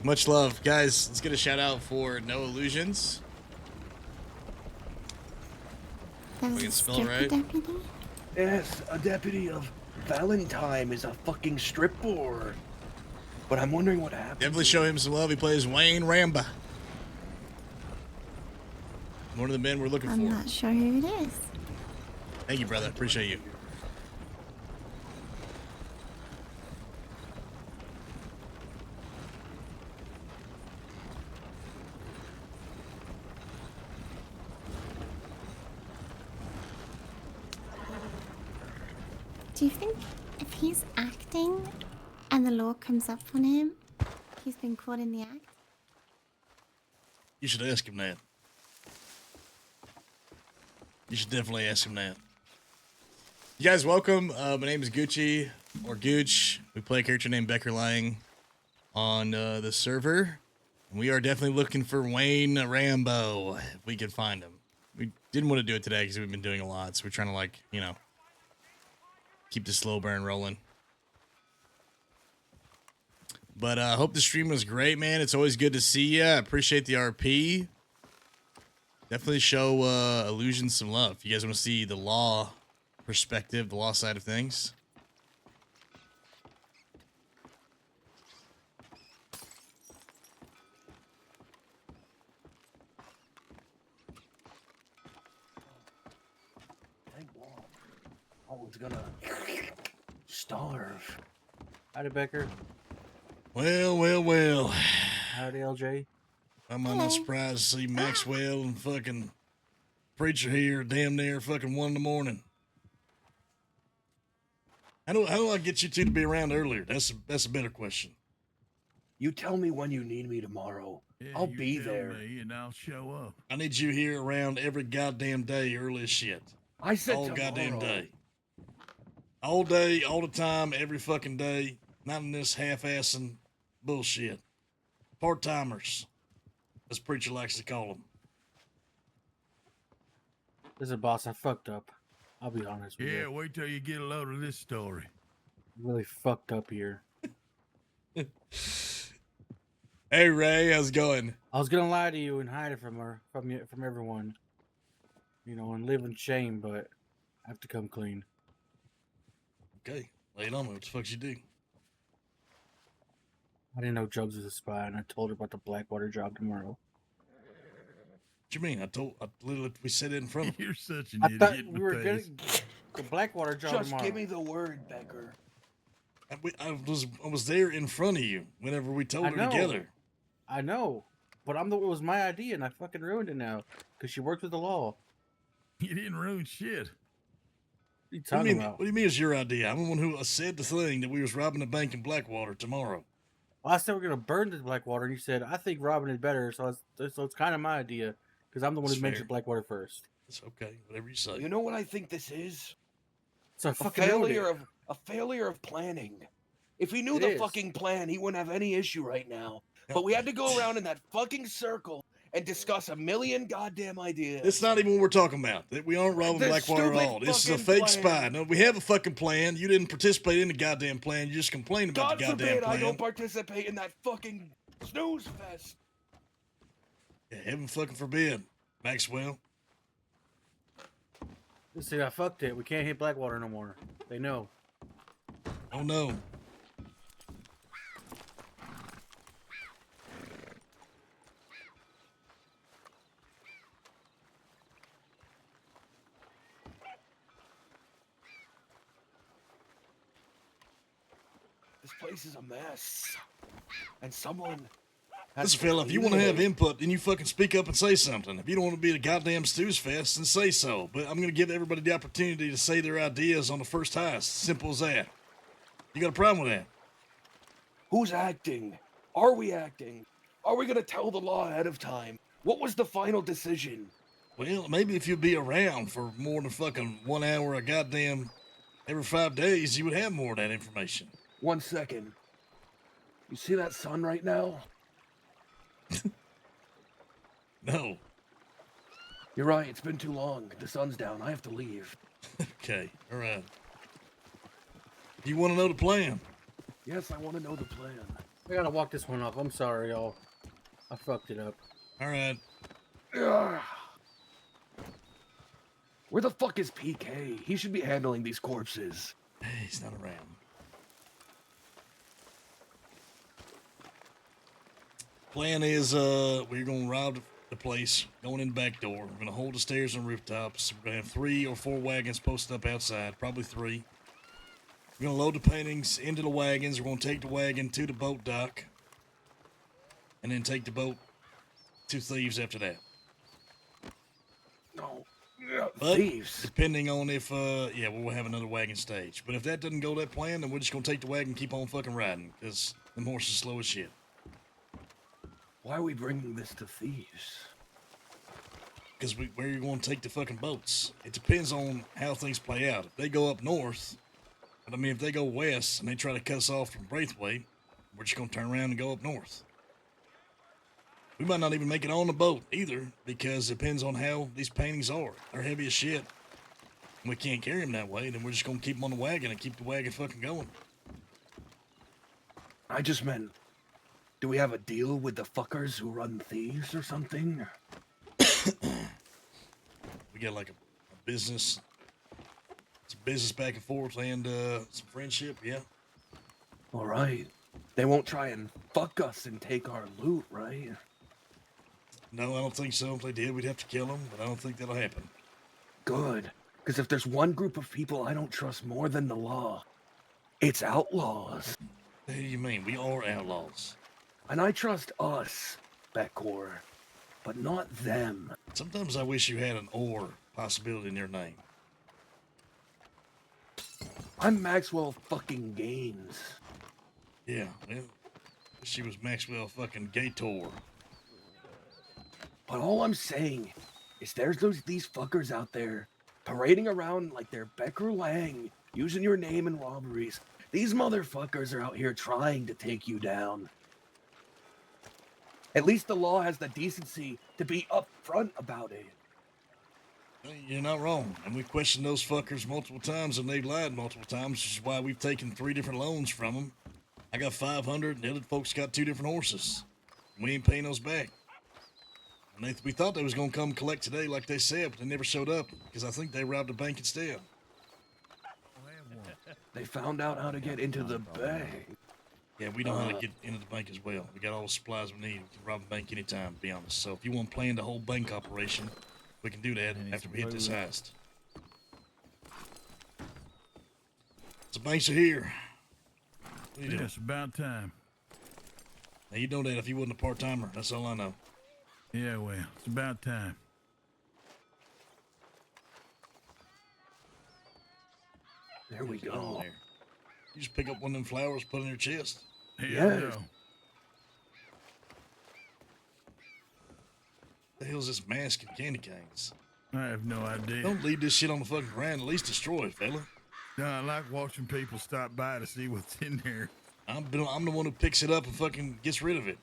Much love. Guys, let's get a shout out for No Illusions.
That
We
was
can
a
spell it
stripper
right.
deputy?
Yes, a deputy of Valentine is a fucking stripper. But I'm wondering what happened.
Definitely show him some love. He plays Wayne Ramba. One of the men we're looking
I'm
for.
not sure who it is.
Thank you, brother. Appreciate you.
Do you think if he's acting and the law comes up on him, he's been caught in the act?
You should ask him that. You should definitely ask him that.
You guys, welcome. My name is Goochy, or Gooch. We play a character named Becker Lang on the server. And we are definitely looking for Wayne Rambo, if we can find him. We didn't want to do it today because we've been doing a lot, so we're trying to, like, you know, keep the slow burn rolling. But I hope the stream was great, man. It's always good to see you. I appreciate the RP. Definitely show Illusions some love. If you guys want to see the law perspective, the law side of things.
Thank God. I was gonna starve.
Howdy, Becker.
Well, well, well.
Howdy, LJ.
I'm not surprised to see Maxwell and fucking Preacher here damn near fucking 1 in the morning. How do I get you two to be around earlier? That's a better question.
You tell me when you need me tomorrow. I'll be there.
Me and I'll show up.
I need you here around every goddamn day, early as shit.
I said
all
tomorrow.
goddamn day. All day, all the time, every fucking day. Not in this half-assing bullshit. Part-timers, as Preacher likes to call them.
Listen, boss, I fucked up. I'll be honest with you.
Yeah, wait till you get a load of this story.
Really fucked up here.
Hey Ray, how's it going?
I was gonna lie to you and hide it from everyone. You know, and live in shame, but I have to come clean.
Okay, lay it on me. What the fuck you do?
I didn't know Jugs was a spy, and I told her about the Blackwater job tomorrow.
What you mean? We said it in front of
You're such an
I
idiot.
thought we were getting the Blackwater job
Just
tomorrow.
give me the word, Becker.
I was there in front of you whenever we told
I
her
know.
together.
I know, but it was my idea, and I fucking ruined it now because she worked with the law.
You didn't ruin shit.
What are you
What
talking
do you mean?
about?
What do you mean it's your idea? I'm the one who said the thing that we was robbing a bank in Blackwater tomorrow.
Well, I said we're gonna burn the Blackwater, and you said I think robbing is better, so it's kind of my idea because I'm the one
That's
who mentioned
fair.
Blackwater first.
It's okay, whatever you say.
You know what I think this is?
So I
A
fucking ruined
failure
it.
of a failure of planning. If he knew
It
the
is.
fucking plan, he wouldn't have any issue right now. But we had to go around in that fucking circle and discuss a million goddamn ideas.
It's not even what we're talking about. That we aren't robbing
This
Blackwater at
stupid
all. This is a
fucking
fake
plan.
spy. No, we have a fucking plan. You didn't participate in the goddamn plan. You just complained about
God
the goddamn
forbid
plan.
I don't participate in that fucking snooze fest.
Yeah, heaven fucking forbid, Maxwell.
Listen, I fucked it. We can't hit Blackwater no more. They know.
Oh no.
This place is a mess. And someone
Listen, fella, if you want to have input, then you fucking speak up and say something. If you don't want to be at a goddamn stews fest, then say so. But I'm going to give everybody the opportunity to say their ideas on the first heist. Simple as that. You got a problem with that?
Who's acting? Are we acting? Are we gonna tell the law ahead of time? What was the final decision?
Well, maybe if you'd be around for more than fucking 1 hour a goddamn every 5 days, you would have more of that information.
1 second. You see that sun right now?
No.
You're right, it's been too long. The sun's down. I have to leave.
Okay, all right. You want to know the plan?
Yes, I want to know the plan.
I gotta walk this one off. I'm sorry, y'all. I fucked it up.
All right.
Ugh. Where the fuck is PK? He should be handling these corpses.
Hey, he's not around. Plan is, we're gonna rob the place, going in the back door. We're gonna hold the stairs and rooftops. We're gonna have 3 or 4 wagons posted up outside, probably 3. We're gonna load the paintings into the wagons. We're gonna take the wagon to the boat dock, and then take the boat to thieves after that.
No.
But
Thieves.
depending on if, yeah, we'll have another wagon stage. But if that doesn't go that plan, then we're just gonna take the wagon and keep on fucking riding, because them horses slow as shit.
Why are we bringing this to thieves?
Because where are you going to take the fucking boats? It depends on how things play out. If they go up north, but I mean, if they go west and they try to cut us off from Braithwaite, we're just going to turn around and go up north. We might not even make it on the boat either, because it depends on how these paintings are. They're heavy as shit. We can't carry them that way, then we're just going to keep them on the wagon and keep the wagon fucking going.
I just meant, do we have a deal with the fuckers who run thieves or something?
We got like a business. It's a business back and forth and some friendship, yeah.
All right. They won't try and fuck us and take our loot, right?
No, I don't think so. If they did, we'd have to kill them, but I don't think that'll happen.
Good. Because if there's one group of people I don't trust more than the law, it's outlaws.
What do you mean? We are outlaws.
And I trust us, Becker, but not them.
Sometimes I wish you had an or possibility in your name.
I'm Maxwell fucking Gaines.
Yeah, well, She was Maxwell fucking Gator.
But all I'm saying is there's these fuckers out there parading around like they're Becker Lang, using your name in robberies. These motherfuckers are out here trying to take you down. At least the law has the decency to be upfront about it.
You're not wrong. And we questioned those fuckers multiple times and they lied multiple times, which is why we've taken 3 different loans from them. I got 500 and the other folks got 2 different horses. We ain't paying those back. And we thought they was going to come collect today like they said, but they never showed up because I think they robbed a bank instead.
They found out how to get into the bank.
Yeah, we know how to get into the bank as well. We got all the supplies we need. We can rob a bank anytime, to be honest. So if you want to plan the whole bank operation, we can do that after we hit this heist. The banks are here. What are you doing?
It's about time.
Now, you know that if you wasn't a part-timer. That's all I know.
Yeah, well, it's about time.
There we go.
You just pick up one of them flowers, put it in your chest.
Yeah.
The hell's this mask and candy canes?
I have no idea.
Don't leave this shit on the fucking ground. At least destroy it, fella.
No, I like watching people stop by to see what's in there.
I'm the one who picks it up and fucking gets rid of it.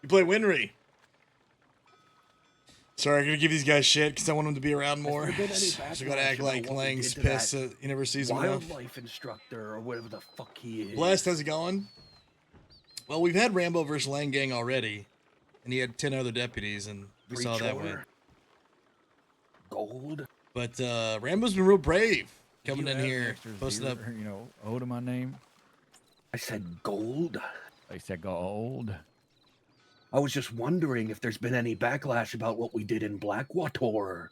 You play Winry. Sorry, I'm gonna give these guys shit because I want them to be around more. So I gotta act like Lang's pissed that he never sees them enough.
Wildlife instructor or whatever the fuck he is.
Blast, how's it going? Well, we've had Rambo versus Lang Gang already, and he had 10 other deputies, and we saw that win.
Gold.
But Rambo's been real brave coming in here, posting up.
You know, ode to my name.
I said gold.
I said gold.
I was just wondering if there's been any backlash about what we did in Blackwater.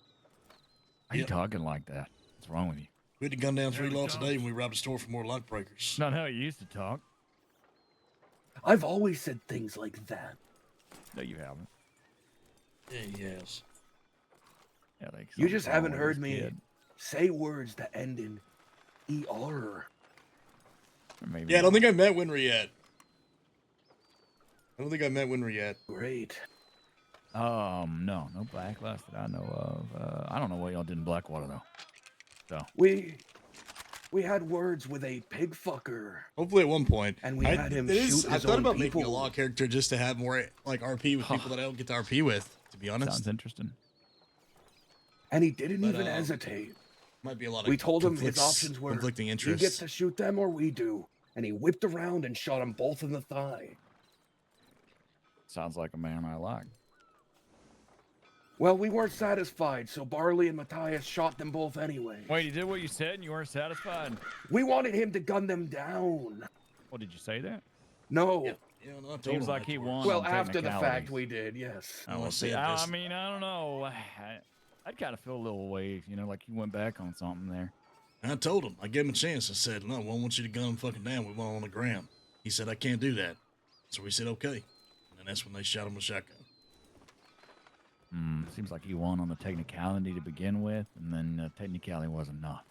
Why are you talking like that? What's wrong with you?
We had to gun down 3 law today when we robbed a store for more lock breakers.
Not how you used to talk.
I've always said things like that.
No, you haven't.
Yeah, yes.
Yeah, like
you just haven't heard me say words that end in ER.
Yeah, I don't think I met Winry yet. I don't think I met Winry yet.
Great.
No backlash that I know of. I don't know what y'all did in Blackwater though. So
we had words with a pig fucker.
Hopefully at one point.
And we had him shoot his
I thought
own
about
people.
making a law character just to have more like RP with people that I don't get to RP with, to be honest.
Sounds interesting.
And he didn't even hesitate.
Might be a lot of
We told him his options were
conflicting
he
interests.
gets to shoot them or we do. And he whipped around and shot them both in the thigh.
Sounds like a man I like.
Well, we weren't satisfied, so Barley and Matthias shot them both anyway.
Wait, you did what you said and you weren't satisfied?
We wanted him to gun them down.
Well, did you say that?
No.
Yeah, no,
Seems like he won.
Well,
on
after the fact,
technicalities.
we did, yes.
I will see. I mean, I don't know. I'd kind of feel a little way, you know, like you went back on something there.
I told him. I gave him a chance. I said, no, we don't want you to gun him fucking down. We want him on the ground. He said, I can't do that. So we said, okay. And that's when they shot him with a shotgun.
Seems like you won on the technicality to begin with, and then technicality was enough.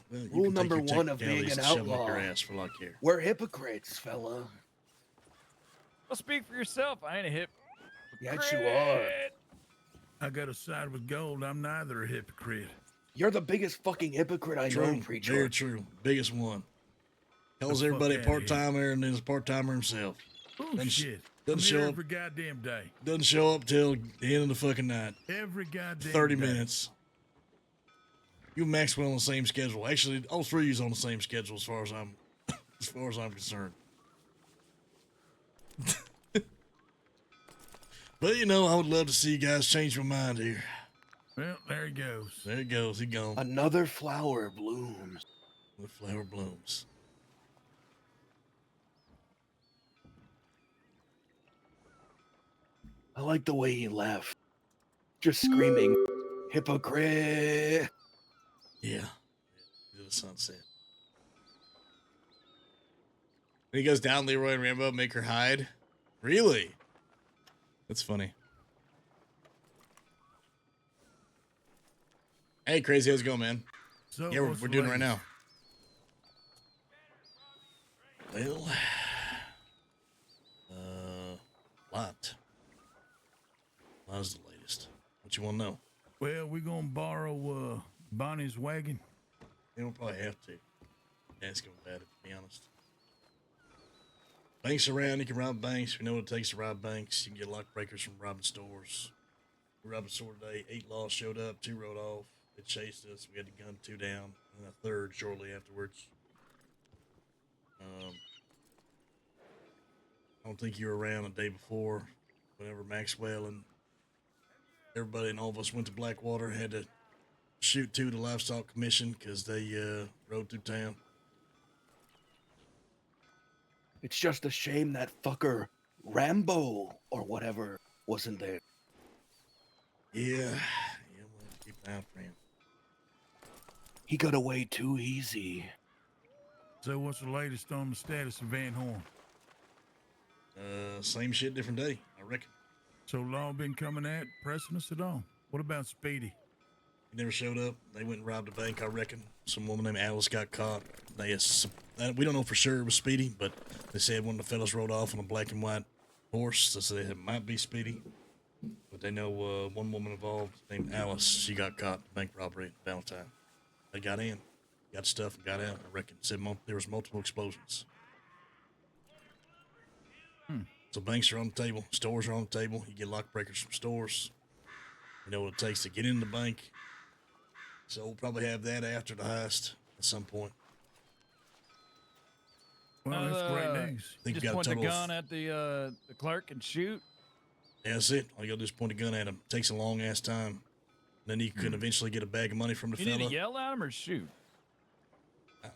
Well, you
Rule
can take
number
your
one of being
technicalities
an
and shove 'em up
outlaw.
your ass for like here.
We're hypocrites, fella.
Well, speak for yourself. I ain't a hip.
Yes, you are.
I got to side with gold. I'm neither a hypocrite.
You're the biggest fucking hypocrite I know, preacher.
Very true. Biggest one. Tells
The
everybody
fuck outta
part-timer and then is a part-timer himself.
Bullshit.
Doesn't
I'm
show
here
up.
every goddamn day.
Doesn't show up till the end of the fucking night.
Every goddamn
30
day.
minutes. You and Maxwell on the same schedule. Actually, all 3 of you on the same schedule as far as I'm concerned. But you know, I would love to see you guys change my mind here.
Well, there he goes.
There he goes. He gone.
Another flower blooms.
The flower blooms.
I like the way he left. Just screaming, hypocrite.
Yeah. To the sunset.
When he goes down, Leroy and Rambo make her hide. Really? That's funny. Hey, Crazy, how's it going, man?
So
Yeah, we're
what's the
doing it right now.
latest?
Well, lot. Lot's the latest. What you want to know?
Well, we gonna borrow Bonnie's wagon.
Yeah, we'll probably have to. Ask him about it, to be honest. Banks around, you can rob banks. We know what it takes to rob banks. You can get lock breakers from robbing stores. We robbed a store today. 8 laws showed up, 2 rode off. They chased us. We had to gun 2 down, and a third shortly afterwards. I don't think you were around the day before, whenever Maxwell and everybody and all of us went to Blackwater, had to shoot 2 of the Livestock Commission because they rode through town.
It's just a shame that fucker Rambo or whatever wasn't there.
Yeah, we'll have to keep an eye out for him.
He got away too easy.
So what's the latest on the status of Van Horn?
Same shit, different day, I reckon.
So law been coming at pressing us at all? What about Speedy?
He never showed up. They went and robbed a bank, I reckon. Some woman named Alice got caught. We don't know for sure it was Speedy, but they said one of the fellas rode off on a black and white horse. So they said it might be Speedy. But they know one woman involved named Alice. She got caught in bank robbery at Valentine. They got in, got stuff, and got out. I reckon said there was multiple explosions. So banks are on the table, stores are on the table. You get lock breakers from stores. You know what it takes to get in the bank. So we'll probably have that after the heist at some point.
Well, that's great news.
You just point the gun at the clerk and shoot?
Yeah, that's it. All you gotta do is point a gun at him. It takes a long ass time. Then you can eventually get a bag of money from the
You
fella.
need to yell at him or shoot?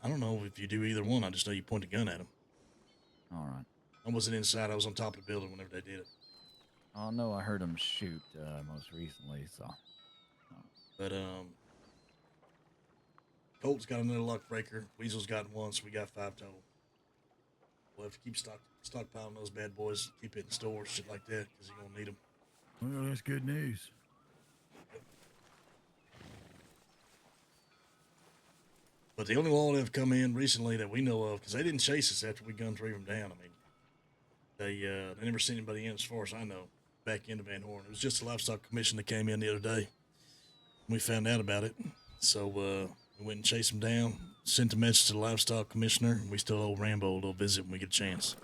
I don't know if you do either one. I just know you point a gun at him.
All right.
I wasn't inside. I was on top of the building whenever they did it.
Oh, no, I heard him shoot most recently, so.
But, Colt's got another lock breaker. Weasel's got one, so we got 5 total. We'll have to keep stockpiling those bad boys, keep it in stores, shit like that, because you're going to need them.
Well, that's good news.
But the only law that have come in recently that we know of, because they didn't chase us after we gunned 3 of them down. I mean, they never seen anybody in, as far as I know, back into Van Horn. It was just the Livestock Commission that came in the other day. We found out about it. So we went and chased them down, sent a message to the Livestock Commissioner, and we still owe Rambo a little visit when we get a chance.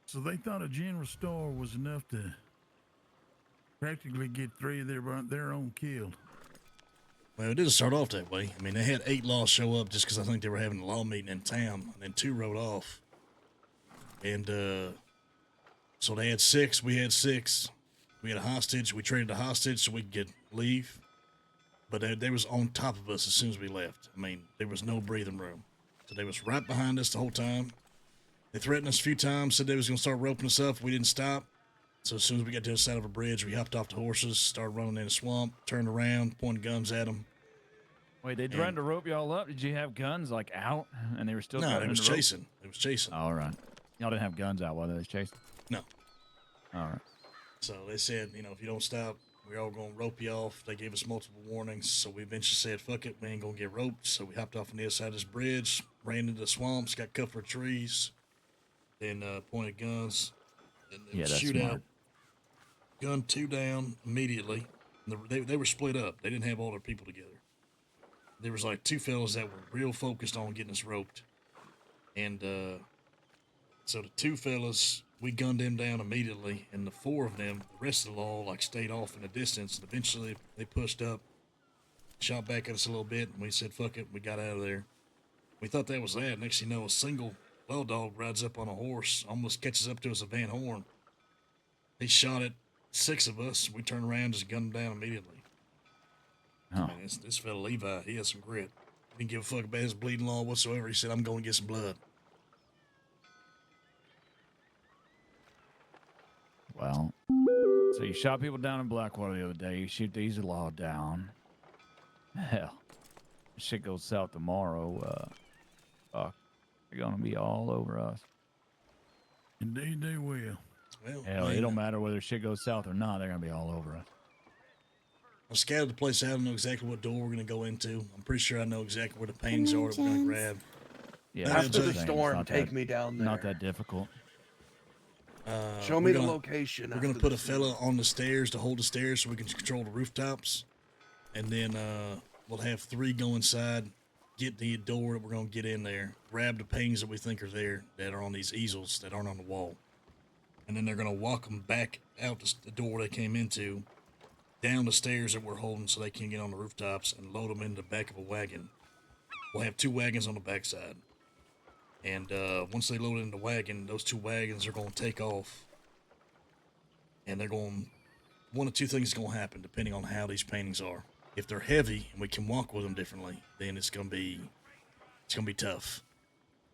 So they thought a general store was enough to practically get 3 of their own killed.
Well, it didn't start off that way. I mean, they had 8 laws show up just because I think they were having a law meeting in town, and then 2 rode off. And so they had 6, we had 6. We had a hostage. We traded the hostage so we could get leave. But they was on top of us as soon as we left. I mean, there was no breathing room. So they was right behind us the whole time. They threatened us a few times, said they was going to start roping us up. We didn't stop. So as soon as we got to the side of a bridge, we hopped off the horses, started running in the swamp, turned around, pointed guns at them.
Wait, they tried to rope y'all up? Did you have guns, like, out? And they were still
No, they was chasing. They was chasing.
All right. Y'all didn't have guns out while they was chasing?
No.
All right.
So they said, if you don't stop, we're all going to rope you off. They gave us multiple warnings. So we eventually said, fuck it, we ain't going to get roped. So we hopped off on the other side of this bridge, ran into the swamps, got cut for trees, then pointed guns. And then
Yeah, that's
shoot
smart.
out. Gunned 2 down immediately. They were split up. They didn't have all their people together. There was like 2 fellas that were real focused on getting us roped. And so the 2 fellas, we gunned them down immediately. And the 4 of them, the rest of the law, stayed off in the distance. And eventually they pushed up, shot back at us a little bit. And we said, fuck it, we got out of there. We thought that was that. Next thing you know, a single well dog rides up on a horse, almost catches up to us at Van Horn. He shot it. 6 of us, we turned around, just gunned him down immediately.
Oh.
Man, this fella Levi, he has some grit. He didn't give a fuck about his bleeding law whatsoever. He said, I'm going to get some blood.
Well, so you shot people down in Blackwater the other day. You shoot these law down. Hell, if shit goes south tomorrow. Fuck, they're gonna be all over us.
Indeed, they will.
Well,
hell, it don't matter whether shit goes south or not. They're gonna be all over us.
I've scouted the place out. I know exactly what door we're going to go into. I'm pretty sure I know exactly where the paintings are that we're going to grab.
Yeah,
After the
Jay.
storm,
Not
take
that-
me down there.
Not that difficult.
Show
We're
me the
gonna-
location.
We're going to
after
put
the
a fella on the stairs to hold the stairs so we can control the rooftops. And then we'll have 3 go inside, get the door that we're going to get in there, grab the paintings that we think are there that are on these easels that aren't on the wall. And then they're going to walk them back out the door they came into, down the stairs that we're holding so they can get on the rooftops and load them in the back of a wagon. We'll have 2 wagons on the backside. And once they load it in the wagon, those 2 wagons are going to take off. And they're going, one of 2 things is going to happen depending on how these paintings are. If they're heavy and we can walk with them differently, then it's going to be tough.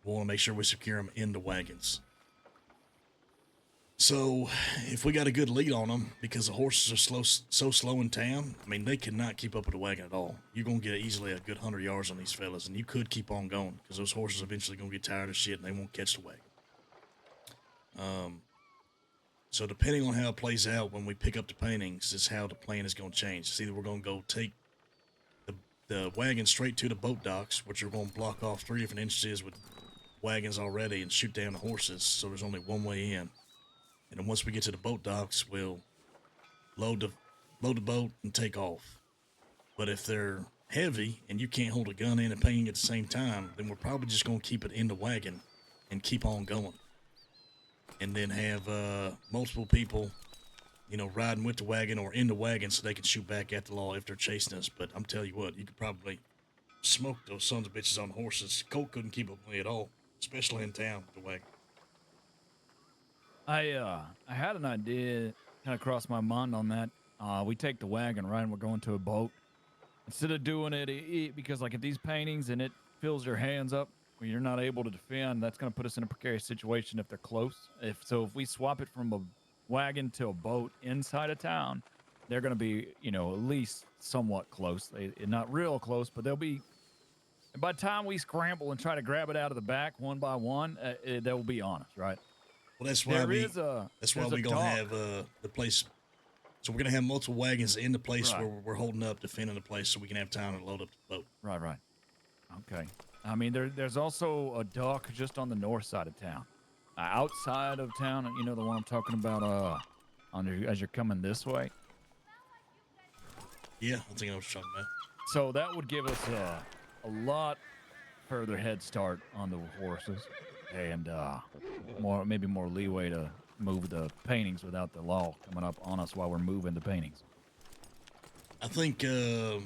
We want to make sure we secure them in the wagons. So, if we got a good lead on them, because the horses are so slow in town, I mean, they cannot keep up with the wagon at all. You're going to get easily a good 100 yards on these fellas, and you could keep on going, because those horses are eventually going to get tired of shit, and they won't catch the wagon. So, depending on how it plays out when we pick up the paintings, is how the plan is going to change. It's either we're going to go take the wagon straight to the boat docks, which are going to block off 3 different entrances with wagons already and shoot down the horses, so there's only one way in. And then once we get to the boat docks, we'll load the boat and take off. But if they're heavy and you can't hold a gun in and painting at the same time, then we're probably just going to keep it in the wagon and keep on going. And then have multiple people, riding with the wagon or in the wagon so they can shoot back at the law if they're chasing us. But I'm telling you what, you could probably smoke those sons of bitches on horses. Colt couldn't keep up with me at all, especially in town with the wagon.
I had an idea kind of crossed my mind on that. We take the wagon, right, and we're going to a boat. Instead of doing it because like at these paintings and it fills your hands up when you're not able to defend, that's going to put us in a precarious situation if they're close. If we swap it from a wagon to a boat inside of town, they're going to be, at least somewhat close. Not real close, but they'll be. And by the time we scramble and try to grab it out of the back one by one, they'll be on us, right?
Well, that's why we're gonna have the place. So we're gonna have multiple wagons in the place where we're holding up, defending the place, so we can have time to load up the boat.
Right. Okay. I mean, there's also a dock just on the north side of town, outside of town. You know the one I'm talking about. As you're coming this way.
Yeah, I think I know what you're talking about.
So that would give us a lot further head start on the horses. And maybe more leeway to move the paintings without the law coming up on us while we're moving the paintings.
I think, I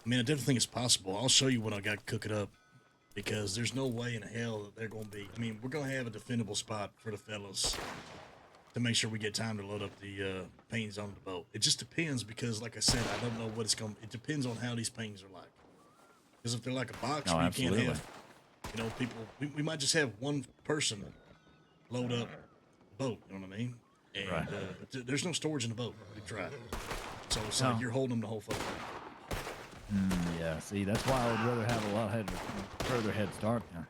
definitely think it's possible. I'll show you when I got cook it up, because there's no way in hell that they're going to be. I mean, we're going to have a defendable spot for the fellas to make sure we get time to load up the paintings onto the boat. It just depends, because, like I said, I don't know what it's going to. It depends on how these paintings are like. Because if they're like a box, we can't have. People, we might just have one person load up the boat, you know what I mean? And there's no storage in the boat. We tried. So it's like you're holding them the whole fucking time.
Yeah, see, that's why I would rather have a lot further head start there.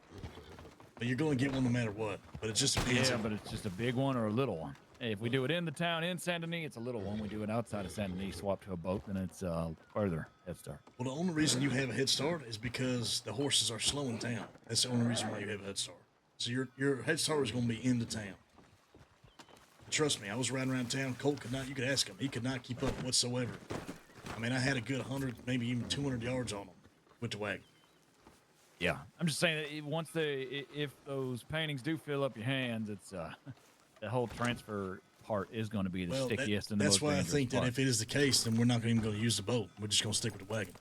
But you're going to get one no matter what. But it just depends.
Yeah, but it's just a big one or a little one. Hey, if we do it in the town in Saint Denis, it's a little one. We do it outside of Saint Denis, swap to a boat, then it's further head start.
Well, the only reason you have a head start is because the horses are slow in town. That's the only reason why you have a head start. So your head start is going to be in the town. Trust me, I was riding around town. Colt could not. You could ask him. He could not keep up whatsoever. I mean, I had a good 100, maybe even 200 yards on him with the wagon.
Yeah, I'm just saying that if those paintings do fill up your hands, it's the whole transfer part is going to be the stickiest and the most
dangerous. That's why I think
part.
that if it is the case, then we're not even going to use the boat. We're just going to stick with the wagon.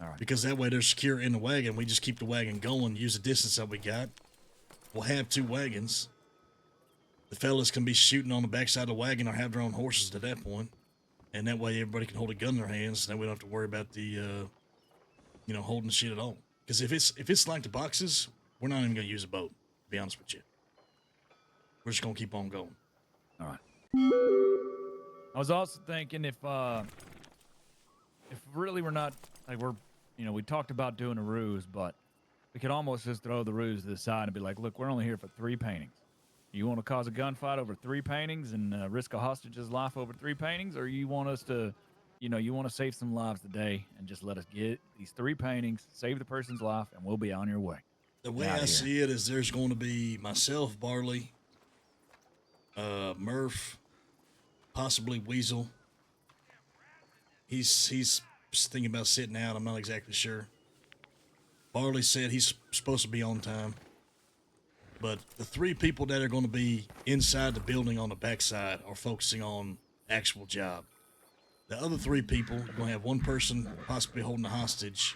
All right.
Because that way they're secure in the wagon. We just keep the wagon going, use the distance that we got. We'll have 2 wagons. The fellas can be shooting on the backside of the wagon or have their own horses at that point. And that way everybody can hold a gun in their hands. And then we don't have to worry about the, holding shit at all. Because if it's like the boxes, we're not even going to use a boat, to be honest with you. We're just going to keep on going.
All right. I was also thinking if really we're not, like we talked about doing a ruse, but we could almost just throw the ruse to the side and be like, look, we're only here for 3 paintings. You want to cause a gunfight over 3 paintings and risk a hostage's life over 3 paintings, or you want us to, you want to save some lives today and just let us get these 3 paintings, save the person's life, and we'll be on your way.
The way I see it is there's going to be myself, Barley, Murph, possibly Weasel. He's thinking about sitting out. I'm not exactly sure. Barley said he's supposed to be on time. But the 3 people that are going to be inside the building on the backside are focusing on actual job. The other 3 people, you're going to have one person possibly holding a hostage,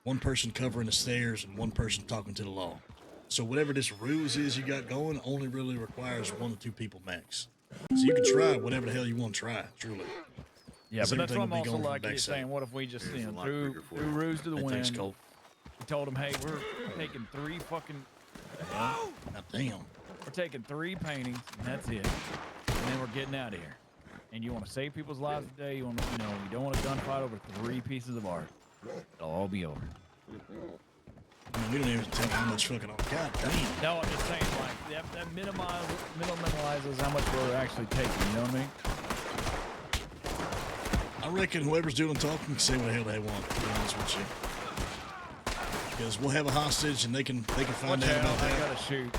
one person covering the stairs, and one person talking to the law. So whatever this ruse is you got going only really requires 1 to 2 people max. So you can try whatever the hell you want to try, truly.
Yeah, but that's what I'm also like you're saying. What if we just threw ruse to the wind?
Thanks, Colt.
We told them, hey, we're taking 3 fucking.
God damn.
We're taking 3 paintings, and that's it. And then we're getting out of here. And you want to save people's lives today. You want to, you don't want a gunfight over 3 pieces of art. It'll all be over.
I mean, we don't even tell how much fucking. God damn.
No, I'm just saying, like that minimalizes how much we're actually taking. You know what I mean?
I reckon whoever's doing the talking can say what the hell they want, to be honest with you. Because we'll have a hostage and they can find out about that.
I gotta shoot.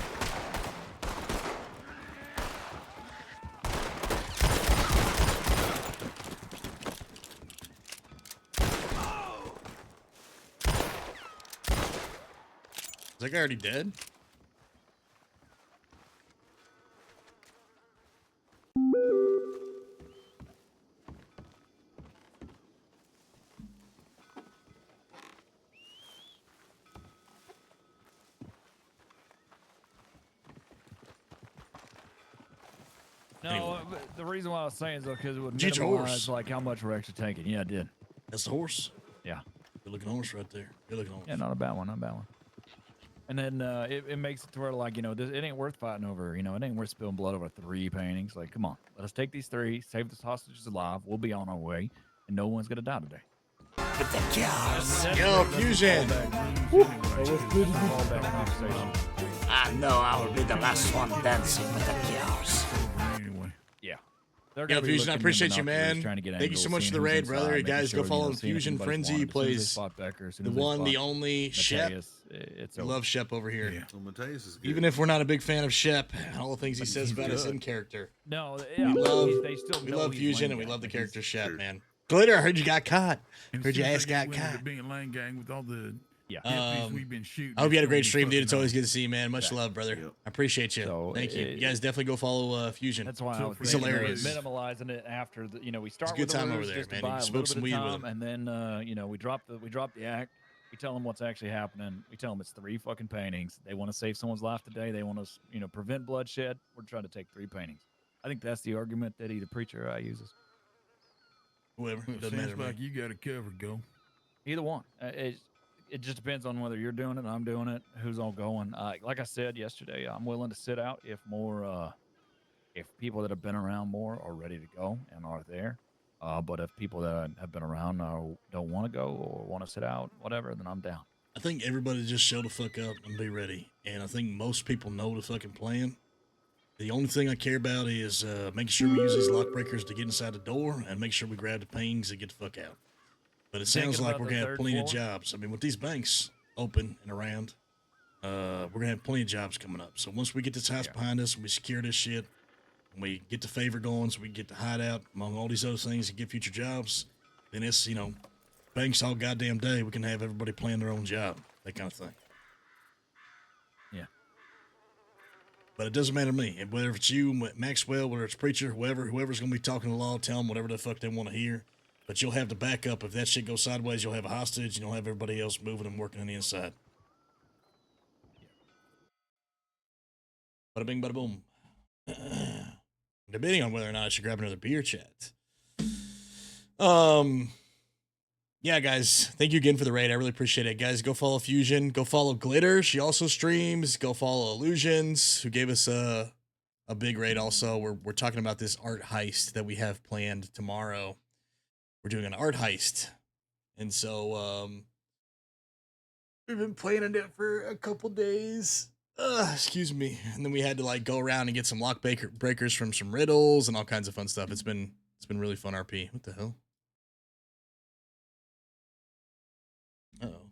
Is that guy already dead?
No, the reason why I was saying is because it would
Did you
minimize
horse?
like how much we're actually taking. Yeah, I did.
That's the horse?
Yeah.
Good looking horse right there. Good looking horse.
Yeah, not a bad one, not a bad one. And then it makes it to where, like, it ain't worth fighting over, it ain't worth spilling blood over 3 paintings. Like, come on, let us take these 3, save the hostages alive. We'll be on our way, and no one's going to die today.
With the chaos.
Yo, Fusion.
I know I will be the last one dancing with the chaos.
Yeah.
Yeah, Fusion, I appreciate you, man. Thank you so much for the raid, brother. You guys, go follow Fusion Frenzy. He plays the one, the only Shep. I love Shep over here.
Yeah. Well, Mateus is good.
Even if we're not a big fan of Shep, all the things he says about us in character.
No,
we
yeah,
love,
they still
we
know
love
he's
Fusion
lame
and we
gang.
love the
Like,
character
he's-
Shep, man. Glitter, I heard you got caught.
And
Heard your
since
ass
I
got
went into
caught.
being lane gang with all the
Yeah.
hippies we've been shooting.
I hope you had a
it's
great
gonna be
stream, dude. It's
fucking
always good to see you, man. Much love, brother. I appreciate you.
So,
Thank you. You guys definitely go follow Fusion.
That's why I was
He's
thinking
hilarious.
minimalizing it after the, we start
good
with the
time over
ruse
there,
just to
man. You
buy a
smoke
little
some
bit of
weed with
time, and then we drop the act. We tell them what's actually happening. We tell them it's 3 fucking paintings. They want to save someone's life today. They want to prevent bloodshed. We're trying to take 3 paintings. I think that's the argument that either preacher or I uses.
Whoever.
Well,
Doesn't matter
sounds
to me.
like you got it covered, go.
Either one. It just depends on whether you're doing it, I'm doing it, who's all going. Like I said yesterday, I'm willing to sit out if people that have been around more are ready to go and are there. But if people that have been around don't want to go or want to sit out, whatever, then I'm down.
I think everybody just show the fuck up and be ready. And I think most people know the fucking plan. The only thing I care about is making sure we use these lock breakers to get inside the door and make sure we grab the paintings and get the fuck out. But it sounds
Thinking
like
about
we're
the
going to have
third
plenty of
floor?
jobs. I mean, with these banks open and around, we're going to have plenty of jobs coming up. So once we get this house behind us and we secure this shit, and we get the favor going so we can get the hideout among all these other things and get future jobs, then it's, banks all goddamn day. We can have everybody playing their own job, that kind of thing.
Yeah.
But it doesn't matter to me. And whether it's you, Maxwell, whether it's Preacher, whoever's going to be talking the law, tell them whatever the fuck they want to hear. But you'll have the backup. If that shit goes sideways, you'll have a hostage, and you'll have everybody else moving and working on the inside. Bada bing, bada boom. Debating on whether or not I should grab another beer chat. Yeah, guys, thank you again for the raid. I really appreciate it. Guys, go follow Fusion. Go follow Glitter. She also streams. Go follow Illusions, who gave us a big raid also. We're talking about this art heist that we have planned tomorrow. We're doing an art heist. And so we've been planning it for a couple days.
Excuse me. And then we had to like go around and get some lock breakers from some riddles and all kinds of fun stuff. It's been really fun. RP. What the hell? Uh-oh.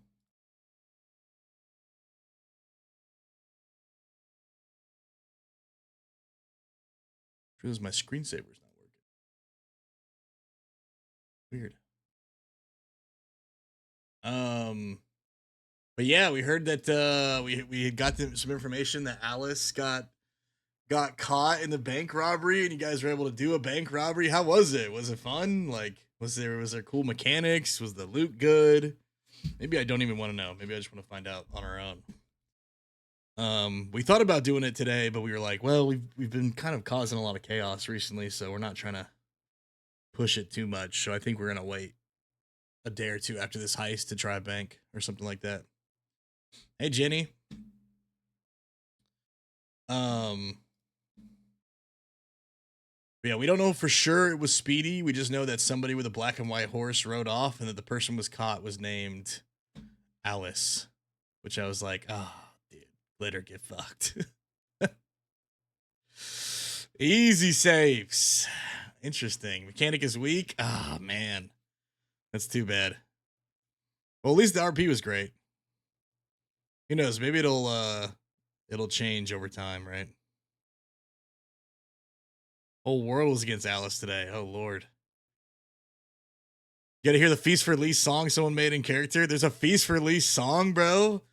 Because my screensaver's not working. Weird. But yeah, we heard that we had got some information that Alice got caught in the bank robbery, and you guys were able to do a bank robbery. How was it? Was it fun? Like, was there cool mechanics? Was the loot good? Maybe I don't even want to know. Maybe I just want to find out on our own. We thought about doing it today, but we were like, well, we've been kind of causing a lot of chaos recently, so we're not trying to push it too much. So I think we're gonna wait a day or two after this heist to try a bank or something like that. Hey, Jenny. Yeah, we don't know for sure it was Speedy. We just know that somebody with a black and white horse rode off, and that the person was caught was named Alice, which I was like, oh, dude, let her get fucked. Easy saves. Interesting. Mechanic is weak. Oh, man. That's too bad. Well, at least the RP was great. Who knows? Maybe it'll change over time, right? Whole world was against Alice today. Oh, Lord. You gotta hear the Feast for Elise song someone made in character? There's a Feast for Elise song, bro?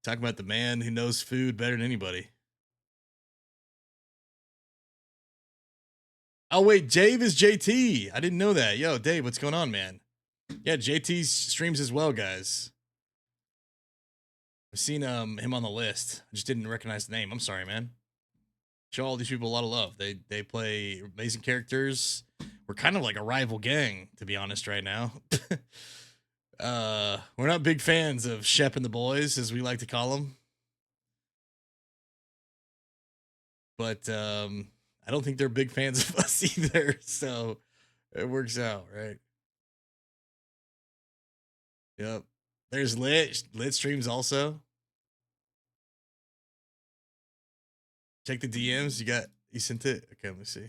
Talking about the man who knows food better than anybody. Oh, wait, Dave is JT. I didn't know that. Yo, Dave, what's going on, man? Yeah, JT streams as well, guys. I've seen him on the list. I just didn't recognize the name. I'm sorry, man. Show all these people a lot of love. They play amazing characters. We're kind of like a rival gang, to be honest, right now. We're not big fans of Shep and the boys, as we like to call them. But I don't think they're big fans of us either, so it works out, right? Yep. There's Lit. Lit streams also. Check the DMs. You sent it? Okay, let me see.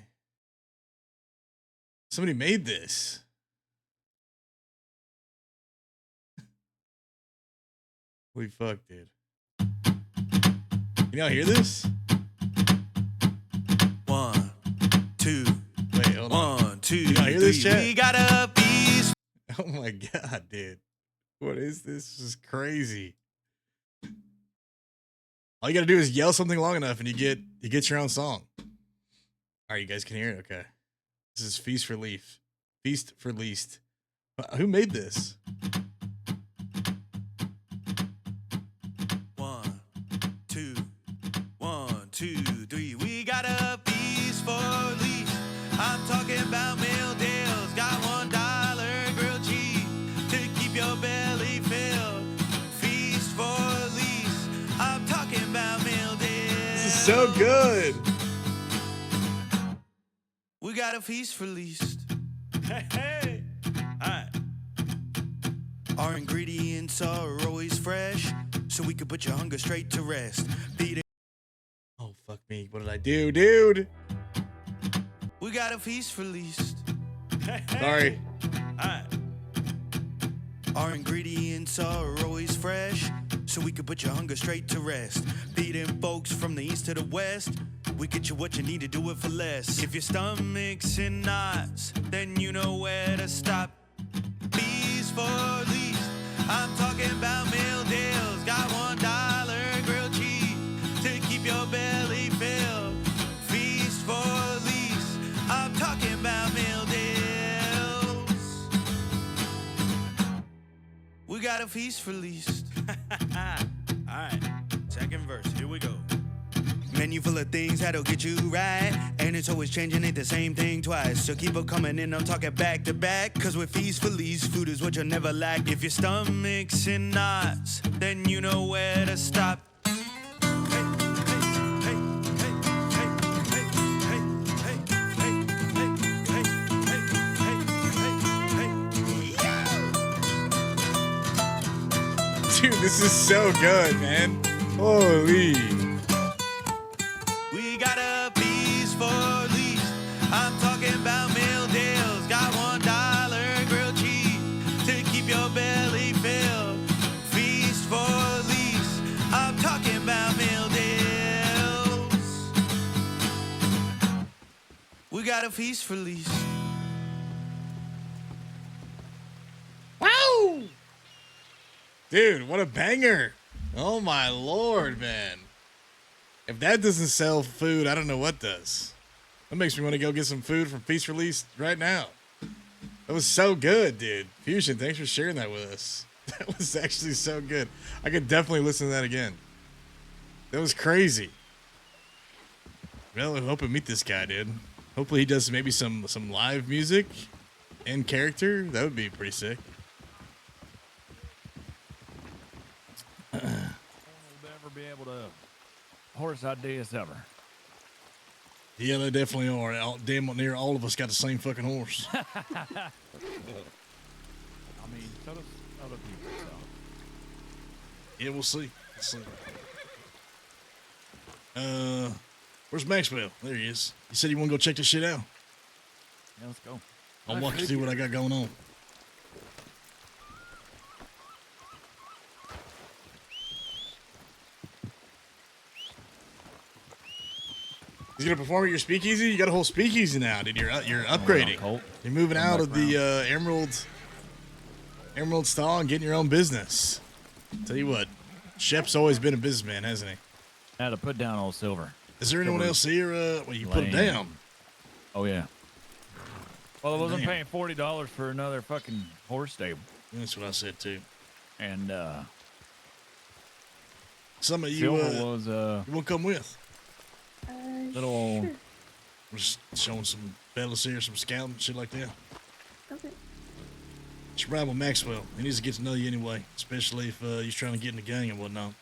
Somebody made this. Holy fuck, dude. Can y'all hear this?
1, 2.
Wait, hold on.
1, 2.
Can y'all hear this, chat?
We got a piece.
Oh my god, dude. What is this? This is crazy. All you gotta do is yell something long enough and you get your own song. Alright, you guys can hear it? Okay. This is Feast for Leaf. Feast for Least. Who made this?
1, 2. 1, 2, 3. We got a piece for least. I'm talking about meal deals. Got $1 grilled cheese to keep your belly filled. Feast for least. I'm talking about meal deals.
This is so good.
We got a feast for least. Hey, hey. Alright. Our ingredients are always fresh, so we can put your hunger straight to rest. Beat it.
Oh, fuck me. What did I do, dude?
We got a feast for least.
Sorry.
Alright. Our ingredients are always fresh, so we can put your hunger straight to rest. Beating folks from the east to the west, we get you what you need to do it for less. If your stomach's in knots, then you know where to stop. Feast for least. I'm talking about meal deals. Got $1 grilled cheese to keep your belly filled. Feast for least. I'm talking about meal deals. We got a feast for least. Alright, second verse, here we go. Menu full of things that'll get you right, and it's always changing, ain't the same thing twice. So keep it coming in, I'm talking back to back, cause with Feast for Least, food is what you'll never lack. If your stomach's in knots, then you know where to stop.
Dude, this is so good, man. Holy.
We got a piece for lease. I'm talking about meal deals. Got $1 grilled cheese to keep your belly filled. Feast for lease. I'm talking about meal deals. We got a feast for lease.
Wow! Dude, what a banger. Oh my lord, man. If that doesn't sell food, I don't know what does. That makes me want to go get some food from Feast Release right now. That was so good, dude. Fusion, thanks for sharing that with us. That was actually so good. I could definitely listen to that again. That was crazy. Well, I hope we meet this guy, dude. Hopefully he does maybe some live music and character. That would be pretty sick.
We'll never be able to horse ideas ever.
Yeah, they definitely are. Damn near all of us got the same fucking horse.
I mean, so does other people. So.
Yeah, we'll see. Let's see. Where's Maxwell? There he is. You said you want to go check this shit out.
Yeah, let's go.
I'll walk you through what I got going on. He's gonna perform at your speakeasy. You got a whole speakeasy now, dude. You're upgrading. You're moving out of the Emerald stall and getting your own business. Tell you what, Shep's always been a businessman, hasn't he?
Had to put down old Silver.
Is there anyone else here? Well, you put him down.
Oh yeah. Well, I wasn't paying $40 for another fucking horse stable.
That's what I said too.
And
some of you
Silver was
you want to come with?
Little.
Sure.
We're just showing some fellas here, some scouting, shit like that.
Okay.
Just ride with Maxwell. He needs to get to know you anyway, especially if he's trying to get in the gang and whatnot.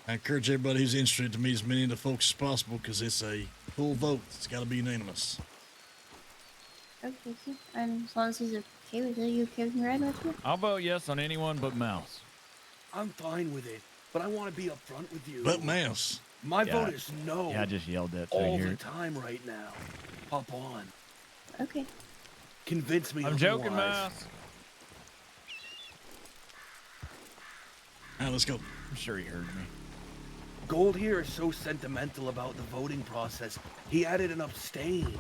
I encourage everybody who's interested to meet as many of the folks as possible because it's a full vote. It's got to be unanimous.
Okay, and as long as he's okay with it, you okay with me riding with you?
I'll vote yes on anyone but Mouse.
I'm fine with it, but I want to be upfront with you.
But Mouse.
My vote is no.
Yeah, I just yelled that to
all
you.
the time right now. Hop on.
Okay.
Convince me.
I'm joking,
otherwise.
Mouse.
All right, let's go.
I'm sure you heard me.
Gold here is so sentimental about the voting process. He added an abstain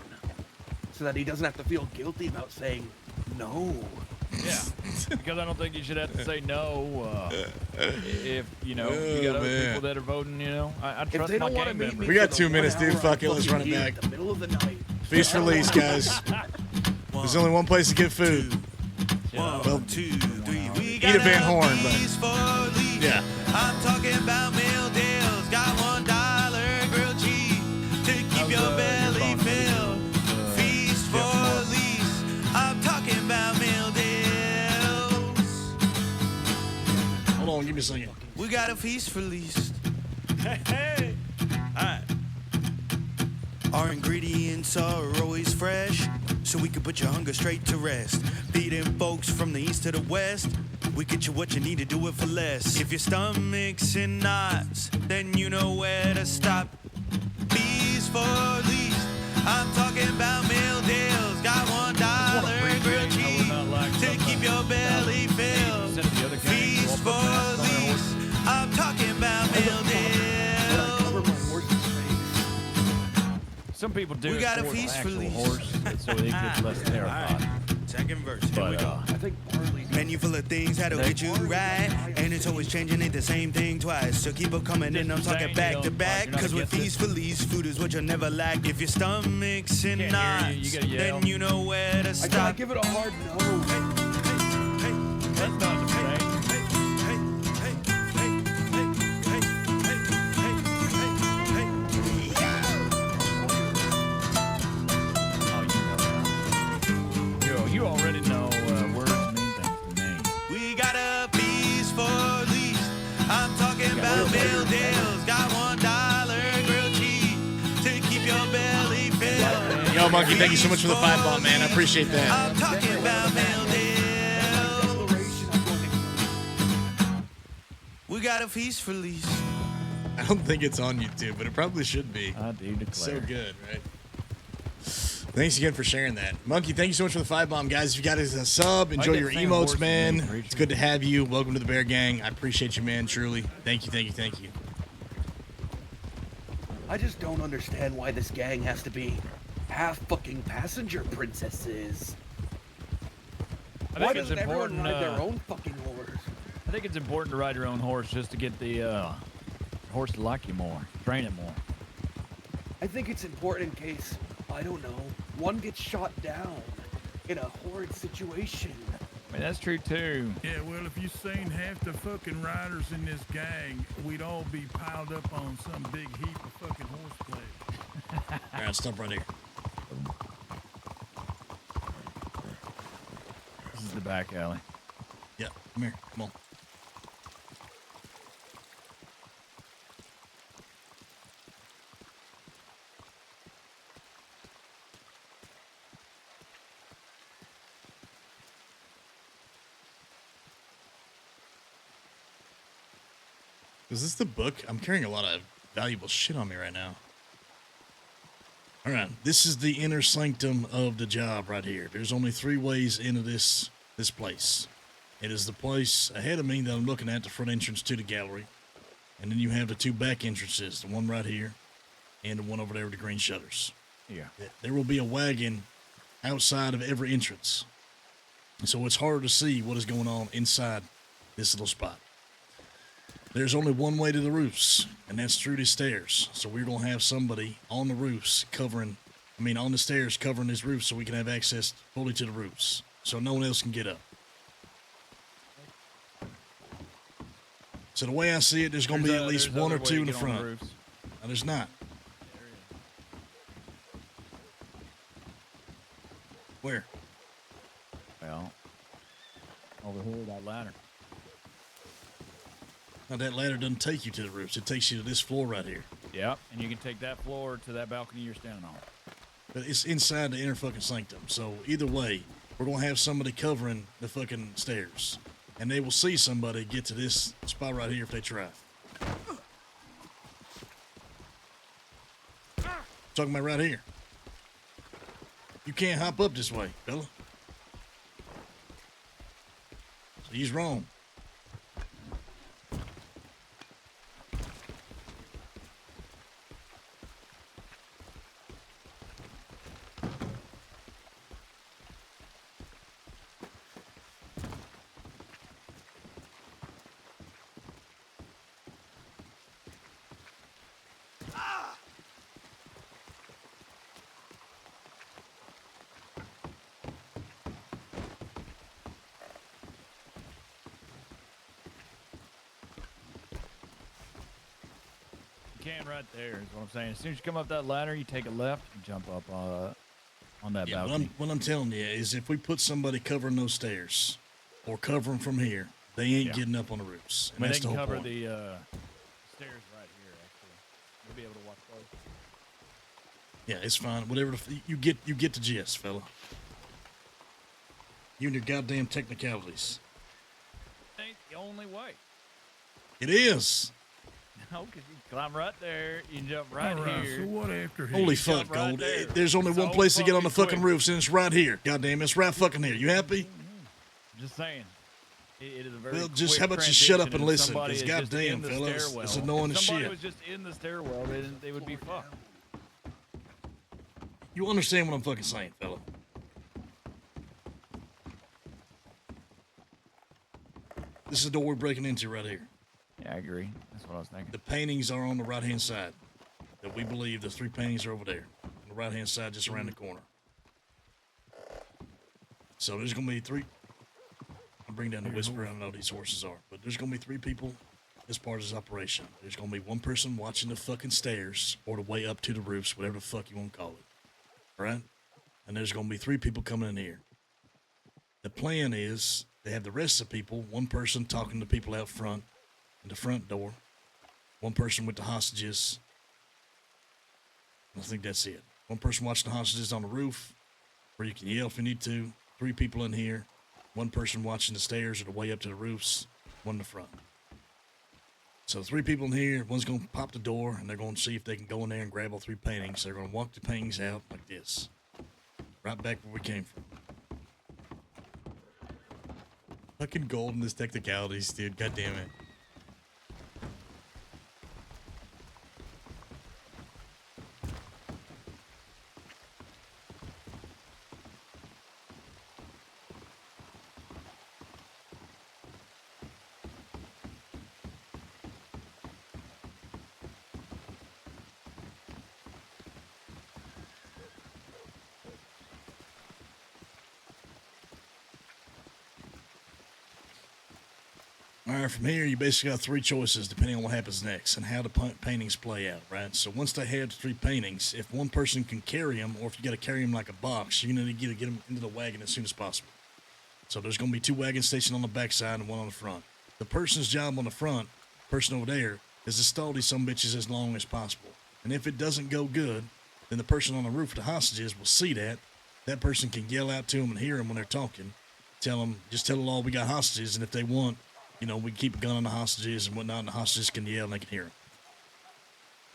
so that he doesn't have to feel guilty about saying no.
Yeah, because I don't think you should have to say no if, you know, you got other people that are voting, you know. I trust my gang members.
We got 2 minutes, dude. Fuck it, let's run it back. Feast Release, guys. There's only one place to get food. Well,
2, 3.
eat a Van Horn, but yeah.
I'm talking about meal deals. Got $1 grilled cheese to keep your belly filled. Feast for lease. I'm talking about meal deals.
Hold on, give me a second.
We got a feast for lease. Hey. Alright. Our ingredients are always fresh, so we can put your hunger straight to rest. Feeding folks from the east to the west. We get you what you need to do it for less. If your stomach's in knots, then you know where to stop. Feast for lease. I'm talking about meal deals. Got $1 grilled cheese to keep your belly filled. Feast for lease. I'm talking about meal deals.
Some people do
We
it
got a
for the
feast for
actual
lease.
horse, so they get less terrified.
Second verse. Here
But,
we go.
I think Barley's
Menu full of things that'll get you right. And it's always changing, ain't the same thing twice. So keep on coming in, I'm talking back to back. Cause with Feast for Lease, food is what you'll never lack. If your stomach's in knots, then you know where to
I
stop.
gotta give it a hard no.
That's not a mistake. You already know words mean things to me.
We got a piece for lease. I'm talking about meal deals. Got $1 grilled cheese to keep your belly filled.
Yo, Monkey, thank you so much for the 5 ball, man. I appreciate that.
I'm talking about meal deals. We got a feast for lease.
don't think it's on YouTube, but it probably should be.
I do declare.
So good, right? Thanks again for sharing that. Monkey, thank you so much for the 5-bomb, guys. If you got a sub, enjoy
Like
your
that same
emotes,
horse
man.
name,
It's good to have you. Welcome to the Bear Gang. I appreciate you, man, truly. Thank you, thank you, thank you.
I just don't understand why this gang has to be half fucking passenger princesses.
I
Why
think it's
doesn't everyone
important.
ride their own fucking horse?
I think it's important to ride your own horse just to get the horse to like you more, train it more.
I think it's important in case, I don't know, one gets shot down in a horrid situation.
I mean, that's true too.
Yeah, well, if you seen half the fucking riders in this gang, we'd all be piled up on some big heap of fucking horseplay.
All right, stop right here.
This is the back alley.
Yeah, come here. Come on. Is this the book? I'm carrying a lot of valuable shit on me right now. All right, this is the inner sanctum of the job right here. There's only 3 ways into this place. It is the place ahead of me that I'm looking at, the front entrance to the gallery. And then you have the 2 back entrances, the one right here and the one over there with the green shutters.
Yeah.
There will be a wagon outside of every entrance. So it's harder to see what is going on inside this little spot. There's only one way to the roofs, and that's through the stairs. So we're going to have somebody on the roofs on the stairs covering this roof so we can have access fully to the roofs. So no one else can get up. So the way I see it, there's going to be at least 1 or 2 in the front. No, there's not. Where?
Well, over here, that ladder.
Now, that ladder doesn't take you to the roofs. It takes you to this floor right here.
Yep, and you can take that floor to that balcony you're standing on.
But it's inside the inner fucking sanctum. So either way, we're going to have somebody covering the fucking stairs. And they will see somebody get to this spot right here if they try. Talking about right here. You can't hop up this way, fella. So he's wrong.
Can right there is what I'm saying. As soon as you come up that ladder, you take a left and jump up on that balcony.
What I'm telling you is if we put somebody covering those stairs or covering from here, they ain't getting up on the roofs. And
they
that's
can
the whole
cover
point.
the stairs right here, actually. You'll be able to watch those.
Yeah, it's fine. Whatever you get the gist, fella. You and your goddamn technicalities.
Ain't the only way.
It is.
No, because you climb right there, you jump right
All right,
here.
so what after
Holy
You
fuck,
jump right
Gold.
there.
There's only
It's
one
so
place to get on the fucking
quick.
roofs, and it's right here. Goddamn, it's right fucking here. You happy?
Just saying. It is a very
Well, just
quick
how about you shut up
transition,
and listen?
somebody
Because
is just
goddamn,
in the
fellas,
stairwell.
it's annoying
If
as
somebody
shit.
was just in the stairwell, they would be fucked.
You understand what I'm fucking saying, fella? This is the door we're breaking into right here.
Yeah, I agree. That's what I was thinking.
The paintings are on the right-hand side. That we believe the 3 paintings are over there. On the right-hand side, just around the corner. So there's going to be 3... I'll bring down the whisper. I don't know what these horses are. But there's going to be 3 people as part of this operation. There's going to be 1 person watching the fucking stairs or the way up to the roofs, whatever the fuck you want to call it. All right? And there's going to be 3 people coming in here. The plan is they have the rest of the people, 1 person talking to people out front in the front door, 1 person with the hostages. I think that's it. 1 person watching the hostages on the roof, where you can yell if you need to. 3 people in here. 1 person watching the stairs or the way up to the roofs. 1 in the front.
So 3 people in here, one's going to pop the door, and they're going to see if they can go in there and grab all 3 paintings. They're going to walk the paintings out like this. Right back where we came from. Fucking gold in this technicalities, dude. God damn it. All right, from here, you basically got 3 choices depending on what happens next and how the paintings play out, right? So once they have the 3 paintings, if one person can carry them, or if you got to carry them like a box, you're going to get them into the wagon as soon as possible. So there's going to be 2 wagons stationed on the backside and 1 on the front. The person's job on the front, person over there, is to stall these some bitches as long as possible. And if it doesn't go good, then the person on the roof with the hostages will see that. That person can yell out to them and hear them when they're talking. Just tell the law we got hostages, and if they want, you know, we keep a gun on the hostages and whatnot, and the hostages can yell and they can hear them.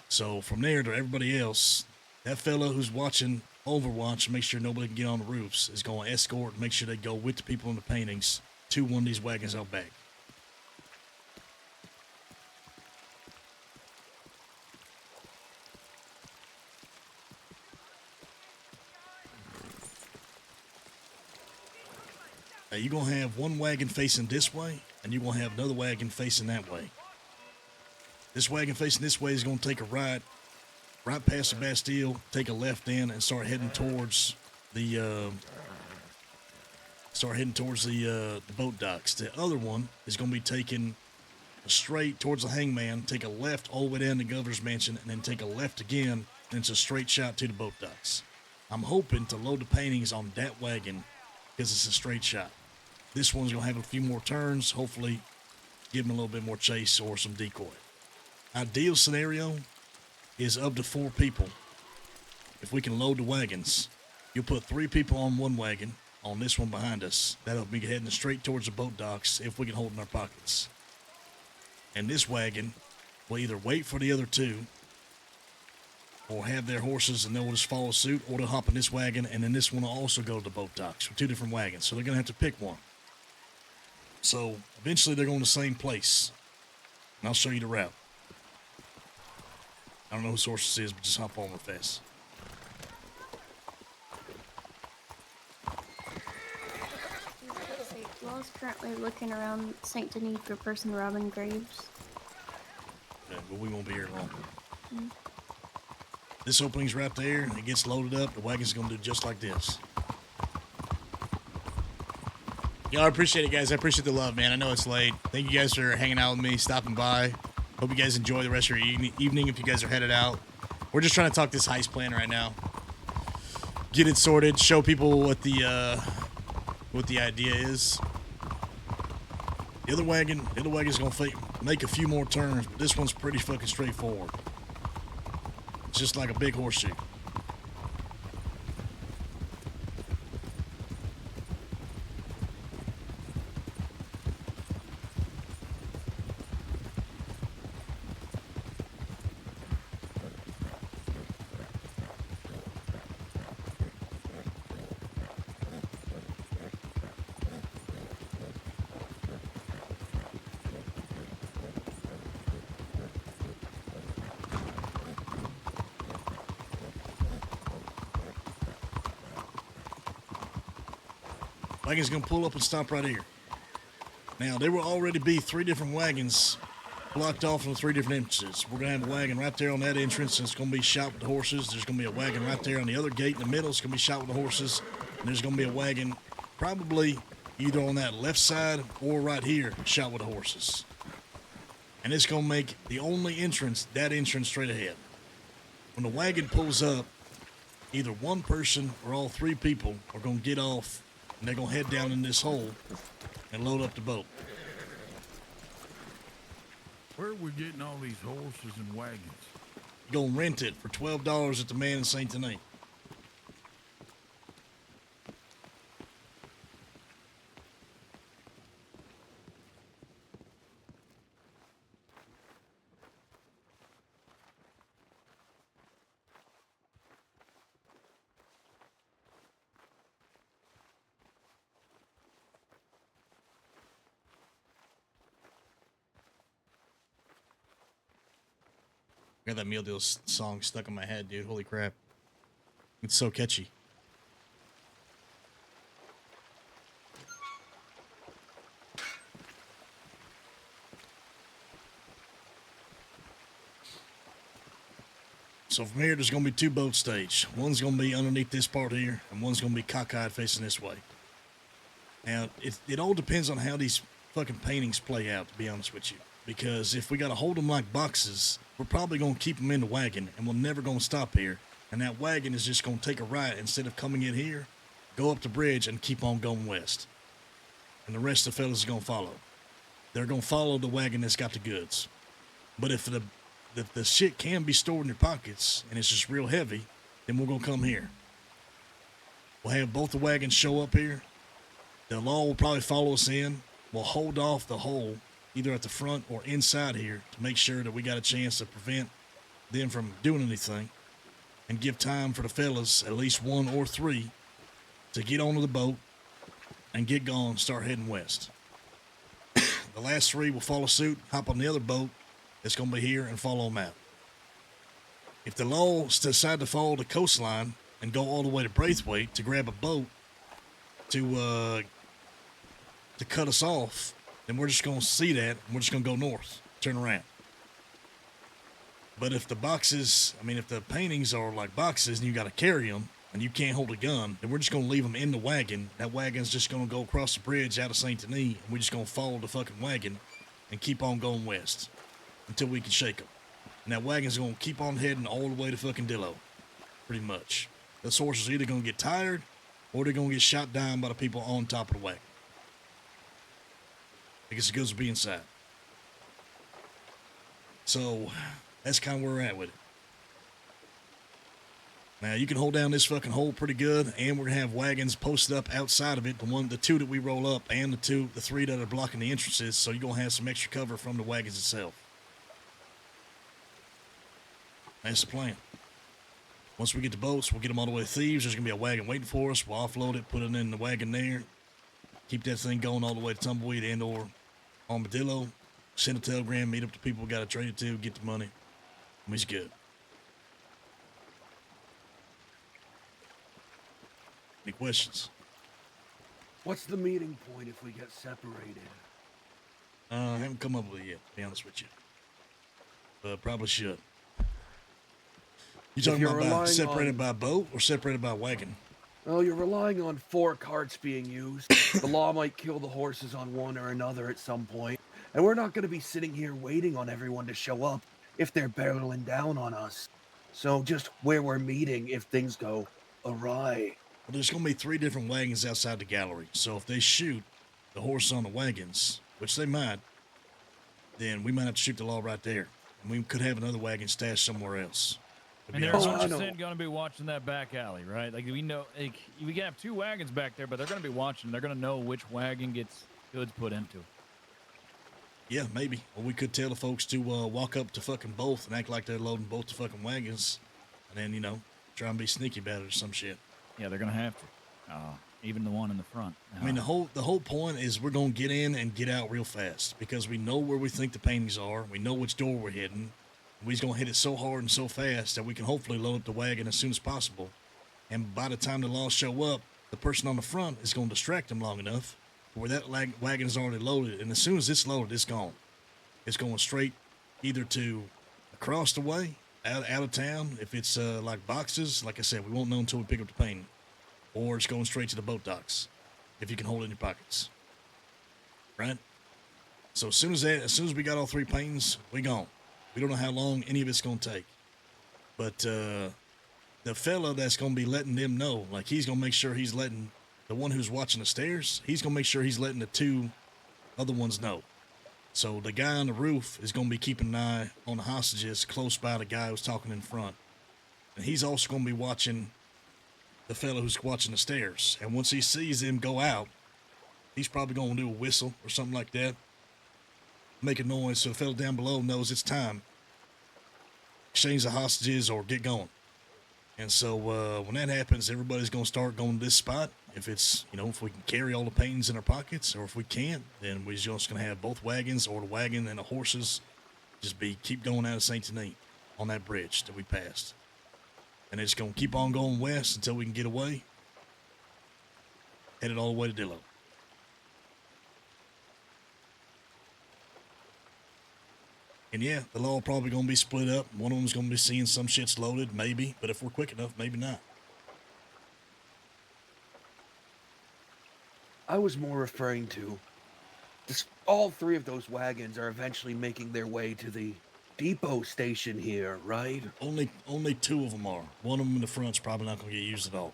So from there to everybody else, that fella who's watching Overwatch, make sure nobody can get on the roofs, is going to escort and make sure they go with the people in the paintings to one of these wagons out back. Now you're going to have one wagon facing this way, and you're going to have another wagon facing that way. This wagon facing this way is going to take a right past the Bastille, take a left in, and start heading towards the boat docks. The other one is going to be taking straight towards the Hangman, take a left all the way down to Governor's Mansion, and then take a left again, and it's a straight shot to the boat docks. I'm hoping to load the paintings on that wagon because it's a straight shot. This one's going to have a few more turns, hopefully give them a little bit more chase or some decoy. Ideal scenario is up to 4 people. If we can load the wagons, you'll put 3 people on one wagon, on this one behind us. That'll be heading straight towards the boat docks if we can hold it in our pockets. And this wagon will either wait for the other 2 or have their horses and they'll just follow suit, or they'll hop in this wagon, and then this one will also go to the boat docks with 2 different wagons. So they're going to have to pick one. So eventually they're going to the same place. And I'll show you the route. I don't know whose horse this is, but just hop on real fast.
Law's currently looking around St. Denis for a person robbing graves.
Okay, but we won't be here long. This opening's right there. It gets loaded up. The wagon's going to do just like this.
Yo, I appreciate it, guys. I appreciate the love, man. I know it's late. Thank you guys for hanging out with me, stopping by. Hope you guys enjoy the rest of your evening if you guys are headed out. We're just trying to talk this heist plan right now. Get it sorted. Show people what the idea is. The other wagon's going to make a few more turns, but this one's pretty fucking straightforward. It's just like a big horseshoe. Wagon's gonna pull up and stop right here. Now, there will already be 3 different wagons blocked off from 3 different entrances. We're gonna have a wagon right there on that entrance, and it's gonna be shot with the horses. There's gonna be a wagon right there on the other gate in the middle. It's gonna be shot with the horses. And there's gonna be a wagon probably either on that left side or right here shot with the horses. And it's gonna make the only entrance, that entrance straight ahead. When the wagon pulls up, either one person or all 3 people are gonna get off, and they're going to head down in this hole and load up the boat.
Where are we getting all these horses and wagons?
You're going to rent it for $12 at the Man in St. Denis. Got that Meal Deal song stuck in my head, dude. Holy crap. It's so catchy. So from here, there's going to be 2 boat stages. One's going to be underneath this part here, and one's going to be cockeyed facing this way. Now, it all depends on how these fucking paintings play out, to be honest with you. Because if we got to hold them like boxes, we're probably going to keep them in the wagon, and we're never going to stop here. And that wagon is just going to take a right instead of coming in here, go up the bridge, and keep on going west. And the rest of the fellas are going to follow. They're going to follow the wagon that's got the goods. But if the shit can be stored in your pockets, and it's just real heavy, then we're going to come here. We'll have both the wagons show up here. The law will probably follow us in. We'll hold off the hole, either at the front or inside here, to make sure that we got a chance to prevent them from doing anything, and give time for the fellas, at least 1 or 3, to get onto the boat and get gone and start heading west. The last 3 will follow suit, hop on the other boat that's going to be here, and follow them out. If the law decide to follow the coastline and go all the way to Braithwaite to grab a boat to cut us off, then we're just going to see that, and we're just going to go north, turn around. But if the boxes, if the paintings are like boxes and you got to carry them and you can't hold a gun, then we're just going to leave them in the wagon. That wagon's just going to go across the bridge out of St. Denis, and we're just going to follow the fucking wagon and keep on going west until we can shake them. And that wagon's going to keep on heading all the way to fucking Dillo, pretty much. Those horses are either going to get tired or they're going to get shot down by the people on top of the wagon. I guess it goes to be inside. So that's kind of where we're at with it. Now you can hold down this fucking hole pretty good, and we're gonna have wagons posted up outside of it. The 2 that we roll up, and the 3 that are blocking the entrances. So you're gonna have some extra cover from the wagons itself. That's the plan. Once we get the boats, we'll get them all the way to Thieves. There's gonna be a wagon waiting for us. We'll offload it, put it in the wagon there, keep that thing going all the way to Tumbleweed and/or Armadillo. Send a telegram, meet up the people we got to trade it to, get the money. It's good. Any questions?
What's the meeting point if we get separated?
I haven't come up with it yet, to be honest with you. But probably should. You talking about separated by boat or separated by wagon?
Well, you're relying on 4 carts being used. The law might kill the horses on one or another at some point. And we're not going to be sitting here waiting on everyone to show up if they're barreling down on us. So just where we're meeting if things go awry.
Well, there's going to be 3 different wagons outside the gallery. So if they shoot the horses on the wagons, which they might, then we might have to shoot the law right there. And we could have another wagon stashed somewhere else.
And they're 100% going to be watching that back alley, right? Like, we know, we can have 2 wagons back there, but they're going to be watching. They're going to know which wagon gets goods put into.
Yeah, maybe. Or we could tell the folks to walk up to fucking both and act like they're loading both the fucking wagons. And then, try and be sneaky about it or some shit.
Yeah, they're going to have to. Even the one in the front.
The whole point is we're going to get in and get out real fast because we know where we think the paintings are. We know which door we're hitting. We're going to hit it so hard and so fast that we can hopefully load up the wagon as soon as possible. And by the time the laws show up, the person on the front is going to distract them long enough where that wagon is already loaded. And as soon as it's loaded, it's gone. It's going straight either to across the way, out of town. If it's like boxes, like I said, we won't know until we pick up the painting. Or it's going straight to the boat docks if you can hold it in your pockets. Right? So as soon as we got all 3 paintings, we gone. We don't know how long any of it's going to take. But the fella that's going to be letting them know, like he's going to make sure he's letting the one who's watching the stairs, he's going to make sure he's letting the 2 other ones know. So the guy on the roof is going to be keeping an eye on the hostages close by the guy who's talking in front. And he's also going to be watching the fella who's watching the stairs. And once he sees them go out, he's probably going to do a whistle or something like that. Make a noise so the fella down below knows it's time. Exchange the hostages or get going. And so when that happens, everybody's going to start going to this spot. If it's, if we can carry all the paintings in our pockets, or if we can't, then we're just going to have both wagons or the wagon and the horses just keep going out of St. Denis on that bridge that we passed. And it's going to keep on going west until we can get away. Headed all the way to Dillo. And yeah, the law probably going to be split up. One of them's going to be seeing some shit's loaded, maybe. But if we're quick enough, maybe not.
I was more referring to just all three of those wagons are eventually making their way to the depot station here, right?
Only two of them are. One of them in the front's probably not going to get used at all.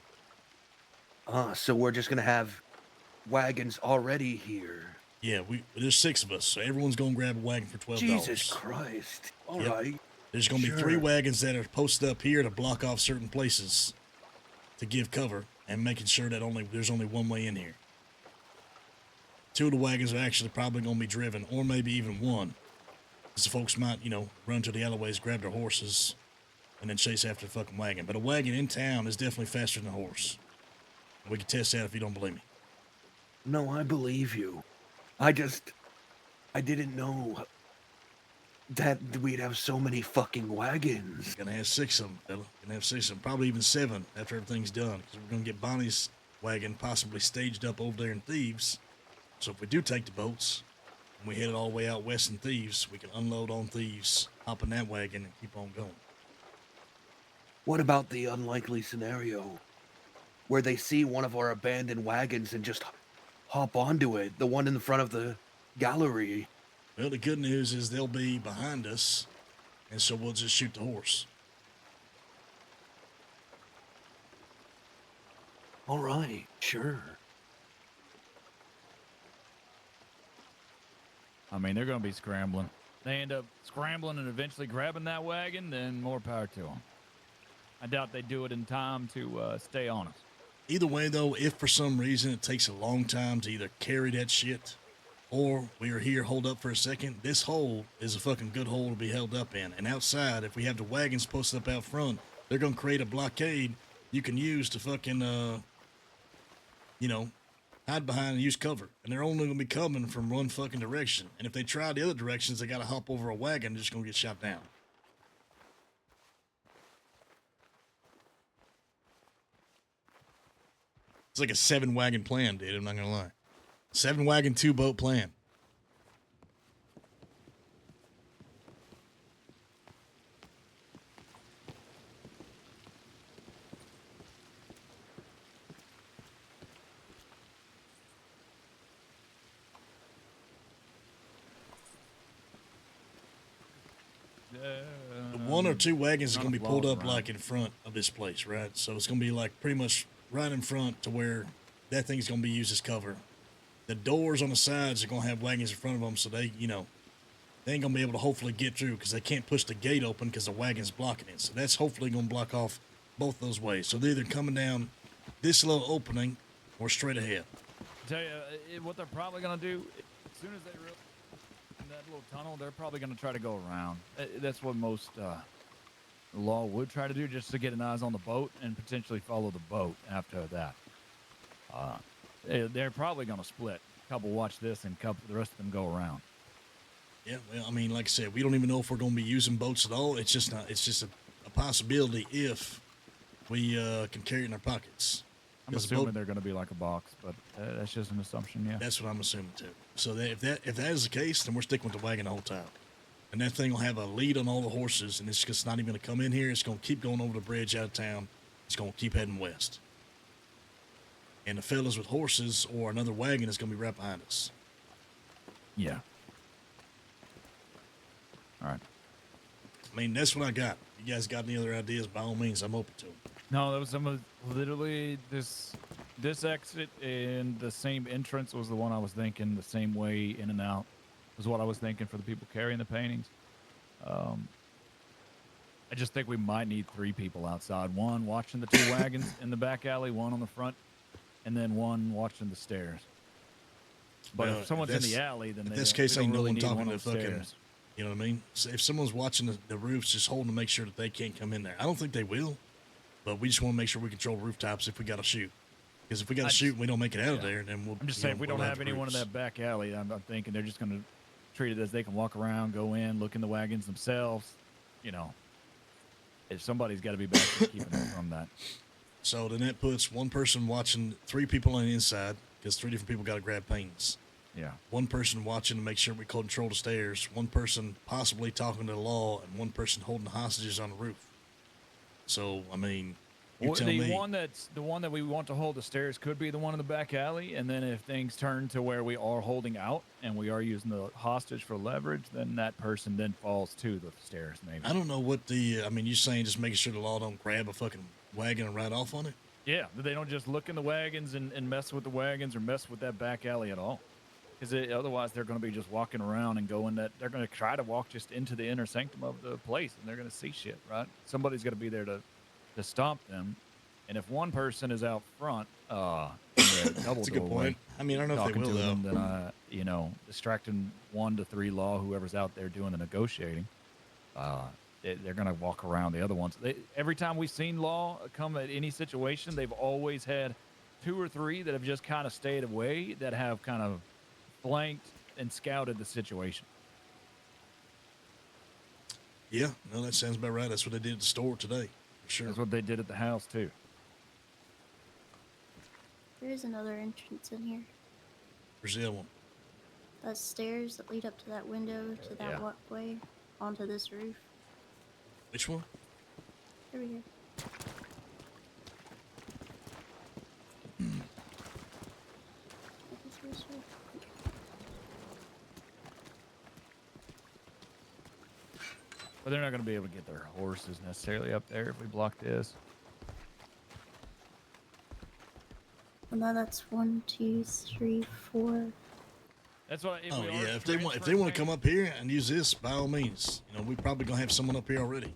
So we're just going to have wagons already here.
Yeah, there's 6 of us, so everyone's going to grab a wagon for $12.
Jesus Christ. All right.
There's going to be 3
Sure.
wagons that are posted up here to block off certain places to give cover and making sure that there's only one way in here. 2 of the wagons are actually probably going to be driven, or maybe even one. Because the folks might, run to the alleyways, grab their horses, and then chase after the fucking wagon. But a wagon in town is definitely faster than a horse. We can test that if you don't believe me.
No, I believe you. I didn't know that we'd have so many fucking wagons.
Gonna have 6 of them, fella. Gonna have 6 of them. Probably even 7 after everything's done. Because we're gonna get Bonnie's wagon possibly staged up over there in Thieves. So if we do take the boats, and we head it all the way out west in Thieves, we can unload on Thieves, hop in that wagon, and keep on going.
What about the unlikely scenario where they see one of our abandoned wagons and just hop onto it, the one in the front of the gallery?
Well, the good news is they'll be behind us, and so we'll just shoot the horse.
All right, sure.
I mean, they're going to be scrambling. They end up scrambling and eventually grabbing that wagon, then more power to them. I doubt they do it in time to stay on us.
Either way, though, if for some reason it takes a long time to either carry that shit or we are here, hold up for a second, this hole is a fucking good hole to be held up in. And outside, if we have the wagons posted up out front, they're going to create a blockade you can use to fucking, hide behind and use cover. And they're only going to be coming from one fucking direction. And if they try the other directions, they got to hop over a wagon, they're just going to get shot down. It's like a 7-wagon plan, dude. I'm not gonna lie. 7-wagon, 2-boat plan. The 1 or 2 wagons is gonna be pulled up like in front of this place, right? So it's gonna be like pretty much right in front to where that thing's going to be used as cover. The doors on the sides are going to have wagons in front of them, so they ain't going to be able to hopefully get through because they can't push the gate open because the wagon's blocking it. So that's hopefully going to block off both those ways. So they're either coming down this little opening or straight ahead.
I tell you, what they're probably going to do, as soon as they realize in that little tunnel, they're probably going to try to go around. That's what most law would try to do, just to get an eyes on the boat and potentially follow the boat after that. They're probably going to split. A couple watch this and the rest of them go around.
Yeah, well, I mean, like I said, we don't even know if we're going to be using boats at all. It's just a possibility if we can carry it in our pockets.
I'm assuming they're going to be like a box, but that's just an assumption, yeah.
That's what I'm assuming too. So if that is the case, then we're sticking with the wagon the whole time. And that thing will have a lead on all the horses, and it's just not even going to come in here. It's going to keep going over the bridge out of town. It's going to keep heading west. And the fellas with horses or another wagon is going to be right behind us.
Yeah. All right.
I mean, that's what I got. You guys got any other ideas? By all means, I'm open to them.
No, that was literally this exit and the same entrance was the one I was thinking, the same way in and out was what I was thinking for the people carrying the paintings. I just think we might need 3 people outside. 1 watching the 2 wagons in the back alley, 1 on the front, and then 1 watching the stairs. But if someone's in the alley, then
in this case, ain't no one talking to fucking.
Stairs.
You know what I mean? So if someone's watching the roofs, just holding to make sure that they can't come in there. I don't think they will, but we just want to make sure we control rooftops if we got to shoot. Because if we got to shoot and we don't make it out of there, then we'll.
I'm just saying, if we don't have anyone in that back alley, I'm thinking they're just going to treat it as they can walk around, go in, look in the wagons themselves, if somebody's got to be back there keeping them from that.
So then that puts one person watching, 3 people on the inside, because 3 different people got to grab paintings.
Yeah.
One person watching to make sure we control the stairs. One person possibly talking to the law, and one person holding the hostages on the roof. So I mean, you tell me.
The one that we want to hold the stairs could be the one in the back alley, and then if things turn to where we are holding out and we are using the hostage for leverage, then that person then falls to the stairs. Maybe.
I don't know what the. I mean, you saying just making sure the law don't grab a fucking wagon and ride off on it?
Yeah, they don't just look in the wagons and mess with the wagons or mess with that back alley at all. Because otherwise they're going to be just walking around and going that they're going to try to walk just into the inner sanctum of the place, and they're going to see shit, right? Somebody's got to be there to stop them. And if one person is out front,
that's a good point. I mean, I don't know if they will, though.
Them, then, distracting 1 to 3 law, whoever's out there doing the negotiating, they're going to walk around the other ones. Every time we've seen law come at any situation, they've always had 2 or 3 that have just kind of stayed away, that have kind of flanked and scouted the situation.
Yeah, no, that sounds about right. That's what they did at the store today, for sure.
That's what they did at the house, too.
There's another entrance in here.
Where's the other one?
Those stairs that lead up to that window, to that walkway, onto this roof.
Which one?
Here we go.
But they're not going to be able to get their horses necessarily up there if we block this.
Well, now that's 1, 2, 3, 4.
That's what.
If they want to come up here and use this, by all means. You know, we probably gonna have someone up here already.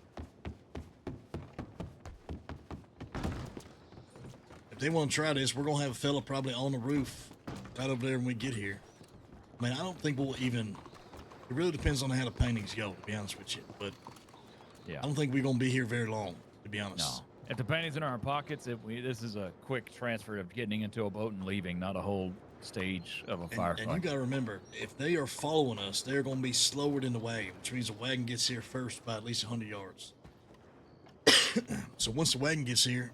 If they want to try this, we're gonna have a fella probably on the roof right over there when we get here. I mean, I don't think we'll even. It really depends on how the paintings go, to be honest with you. But
yeah,
I don't think we're gonna be here very long, to be honest.
No. If the paintings in our pockets, this is a quick transfer of getting into a boat and leaving, not a whole stage of a firefight.
And you got to remember, if they are following us, they're going to be slower than the wagon, which means the wagon gets here first by at least 100 yards. So once the wagon gets here,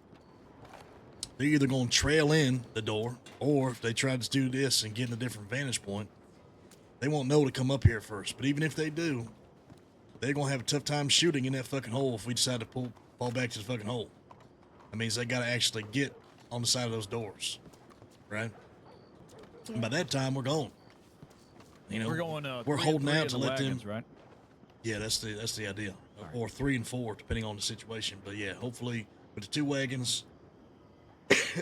they're either going to trail in the door, or if they try to do this and get in a different vantage point, they won't know to come up here first. But even if they do, they're going to have a tough time shooting in that fucking hole if we decide to fall back to the fucking hole. That means they got to actually get on the side of those doors, right? Yeah. And by that time, we're gone. You know, we're holding out to let them.
Right?
Yeah, that's the idea. Right. Or 3 and 4, depending on the situation. But yeah, hopefully with the 2 wagons,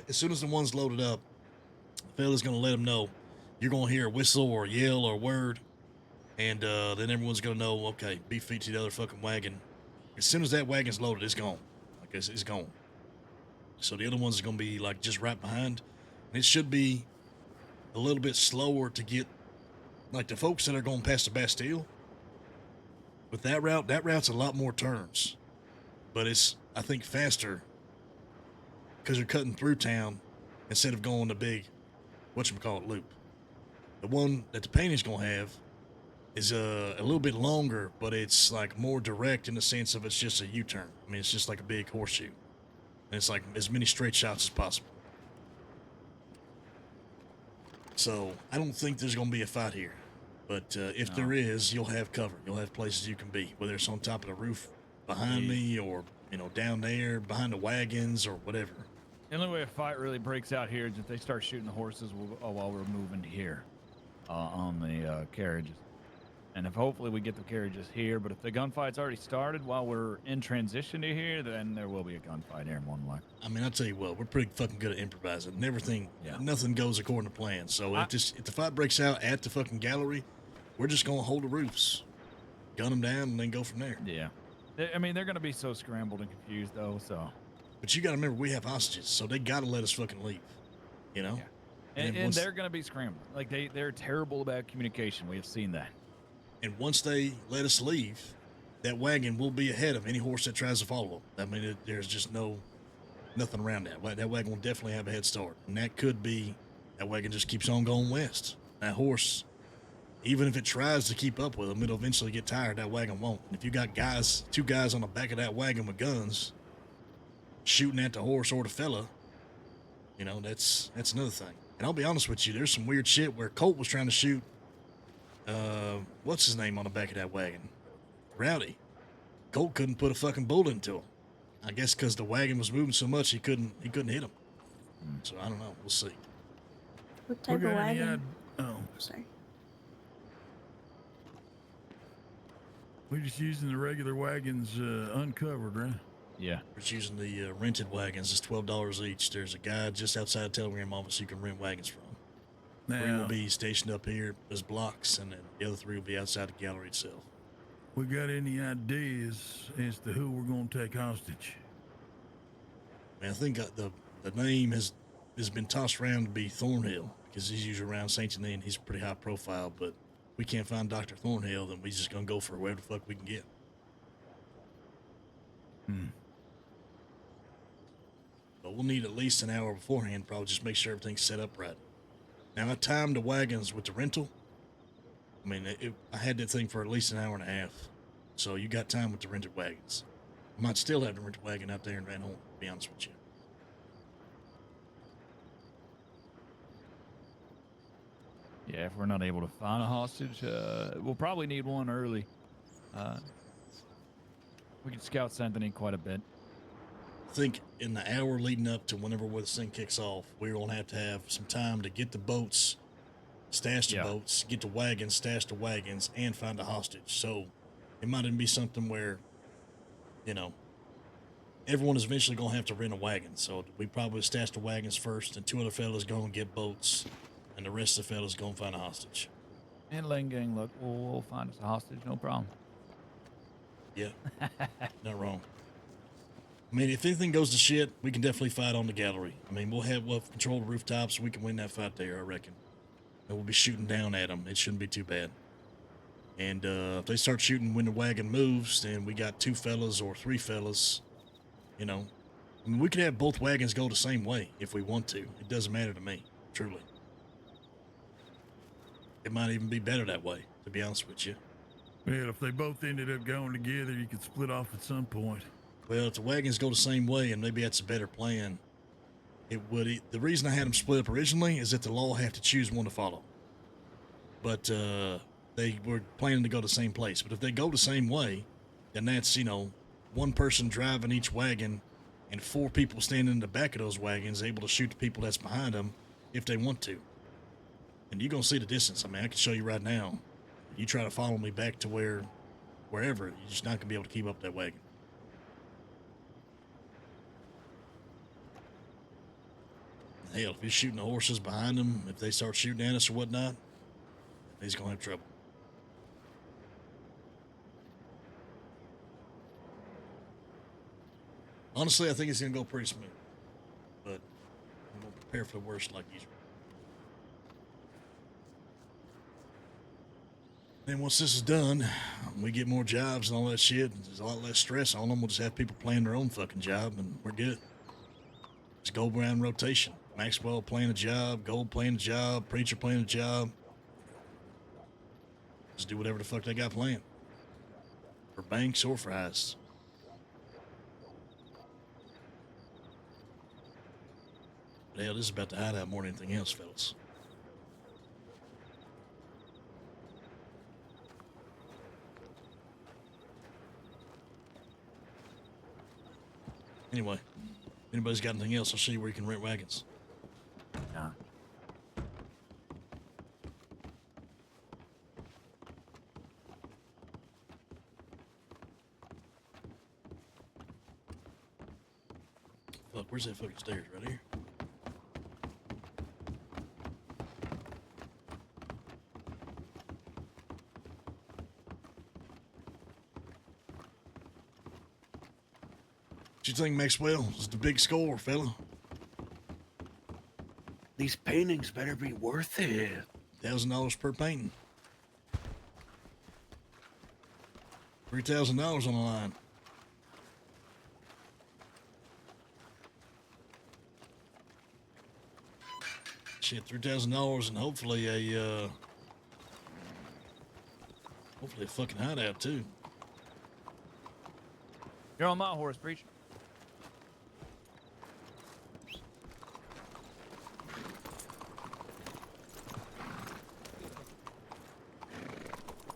as soon as the one's loaded up, the fella's going to let them know. You're going to hear a whistle or a yell or a word, and then everyone's going to know, okay, beat feet to the other fucking wagon. As soon as that wagon's loaded, it's gone. Like it's gone. So the other ones are going to be like just right behind. And it should be a little bit slower to get, like the folks that are going past the Bastille. With that route's a lot more turns. But it's, I think, faster because they're cutting through town instead of going the big, whatchamacallit, loop. The one that the painting's going to have is a little bit longer, but it's like more direct in the sense of it's just a U-turn. I mean, it's just like a big horseshoe. And it's like as many straight shots as possible. So I don't think there's going to be a fight here. But if there is, you'll have cover. You'll have places you can be, whether it's on top of the roof behind me or, you know, down there behind the wagons or whatever.
The only way a fight really breaks out here is if they start shooting the horses while we're moving here on the carriages. And if hopefully we get the carriages here, but if the gunfight's already started while we're in transition to here, then there will be a gunfight here in one way.
I mean, I'll tell you what, we're pretty fucking good at improvising. And everything, nothing goes according to plan. So if the fight breaks out at the fucking gallery, we're just going to hold the roofs, gun them down, and then go from there.
Yeah. I mean, they're going to be so scrambled and confused, though, so.
But you got to remember, we have hostages, so they got to let us fucking leave, you know?
Yeah. And they're going to be scrambled. Like, they're terrible about communication. We have seen that.
And once they let us leave, that wagon will be ahead of any horse that tries to follow them. I mean, there's just nothing around that. That wagon will definitely have a head start. And that could be, that wagon just keeps on going west. That horse, even if it tries to keep up with them, it'll eventually get tired. That wagon won't. And if you got two guys on the back of that wagon with guns shooting at the horse or the fella, you know, that's another thing. And I'll be honest with you, there's some weird shit where Colt was trying to shoot, what's his name on the back of that wagon? Rowdy. Colt couldn't put a fucking bullet into him. I guess because the wagon was moving so much he couldn't hit him. So I don't know. We'll see.
What type of wagon?
Oh,
sorry.
We're just using the regular wagons uncovered, right?
Yeah.
We're just using the rented wagons. It's $12 each. There's a guy just outside the telegram office you can rent wagons from.
Now,
3 will be stationed up here as blocks, and then the other 3 will be outside the gallery itself.
we got any ideas as to who we're going to take hostage?
Man, I think the name has been tossed around to be Thornhill, because he's usually around St. Denis and he's pretty high profile, but we can't find Dr. Thornhill, then we just gonna go for whoever the fuck we can get. But we'll need at least an hour beforehand, probably just make sure everything's set up right. Now, I timed the wagons with the rental. I mean, I had that thing for at least an hour and a half. So you got time with the rented wagons. I might still have the rented wagon out there and ran home, to be honest with you.
Yeah, if we're not able to find a hostage, we'll probably need one early. We can scout St. Denis quite a bit.
I think in the hour leading up to whenever this thing kicks off, we're going to have some time to get the boats, stash the boats, get the wagons, stash the wagons, and find a hostage. So it might even be something where, you know, everyone is eventually going to have to rent a wagon. So we probably stash the wagons first, and 2 other fellas go and get boats, and the rest of the fellas go and find a hostage.
And Lane Gang, look, we'll find us a hostage, no problem.
Yeah, not wrong. I mean, if anything goes to shit, we can definitely fight on the gallery. I mean, we'll have control of the rooftops. We can win that fight there, I reckon. And we'll be shooting down at them. It shouldn't be too bad. And if they start shooting when the wagon moves, then we got 2 fellas or 3 fellas, you know. I mean, we could have both wagons go the same way if we want to. It doesn't matter to me, truly. It might even be better that way, to be honest with you.
Well, if they both ended up going together, you could split off at some point.
Well, if the wagons go the same way, and maybe that's a better plan, it would. The reason I had them split up originally is that the law have to choose one to follow. But they were planning to go the same place. But if they go the same way, then that's, you know, 1 person driving each wagon and 4 people standing in the back of those wagons able to shoot the people that's behind them if they want to. And you're going to see the distance. I mean, I can show you right now. You try to follow me back to wherever, you're just not going to be able to keep up that wagon. Hell, if you're shooting the horses behind them, if they start shooting at us or whatnot, he's going to have trouble. Honestly, I think it's going to go pretty smooth. But I'm going to prepare for the worst like usual. Then once this is done, we get more jobs and all that shit. There's a lot less stress on them. We'll just have people playing their own fucking job, and we're good. Just go around rotation. Maxwell playing a job, Gold playing a job, Preacher playing a job. Just do whatever the fuck they got playing. For banks or for heists. But hell, this is about to hideout more than anything else, fellas. Anyway, if anybody's got anything else, I'll show you where you can rent wagons.
Yeah.
Fuck, where's that fucking stairs? Right here? What you think, Maxwell? This is the big score, fella.
These paintings better be worth it.
$1,000 per painting. $3,000 on the line. Shit, $3,000 and hopefully a
Definitely a fucking hideout, too.
You're on my horse, preacher.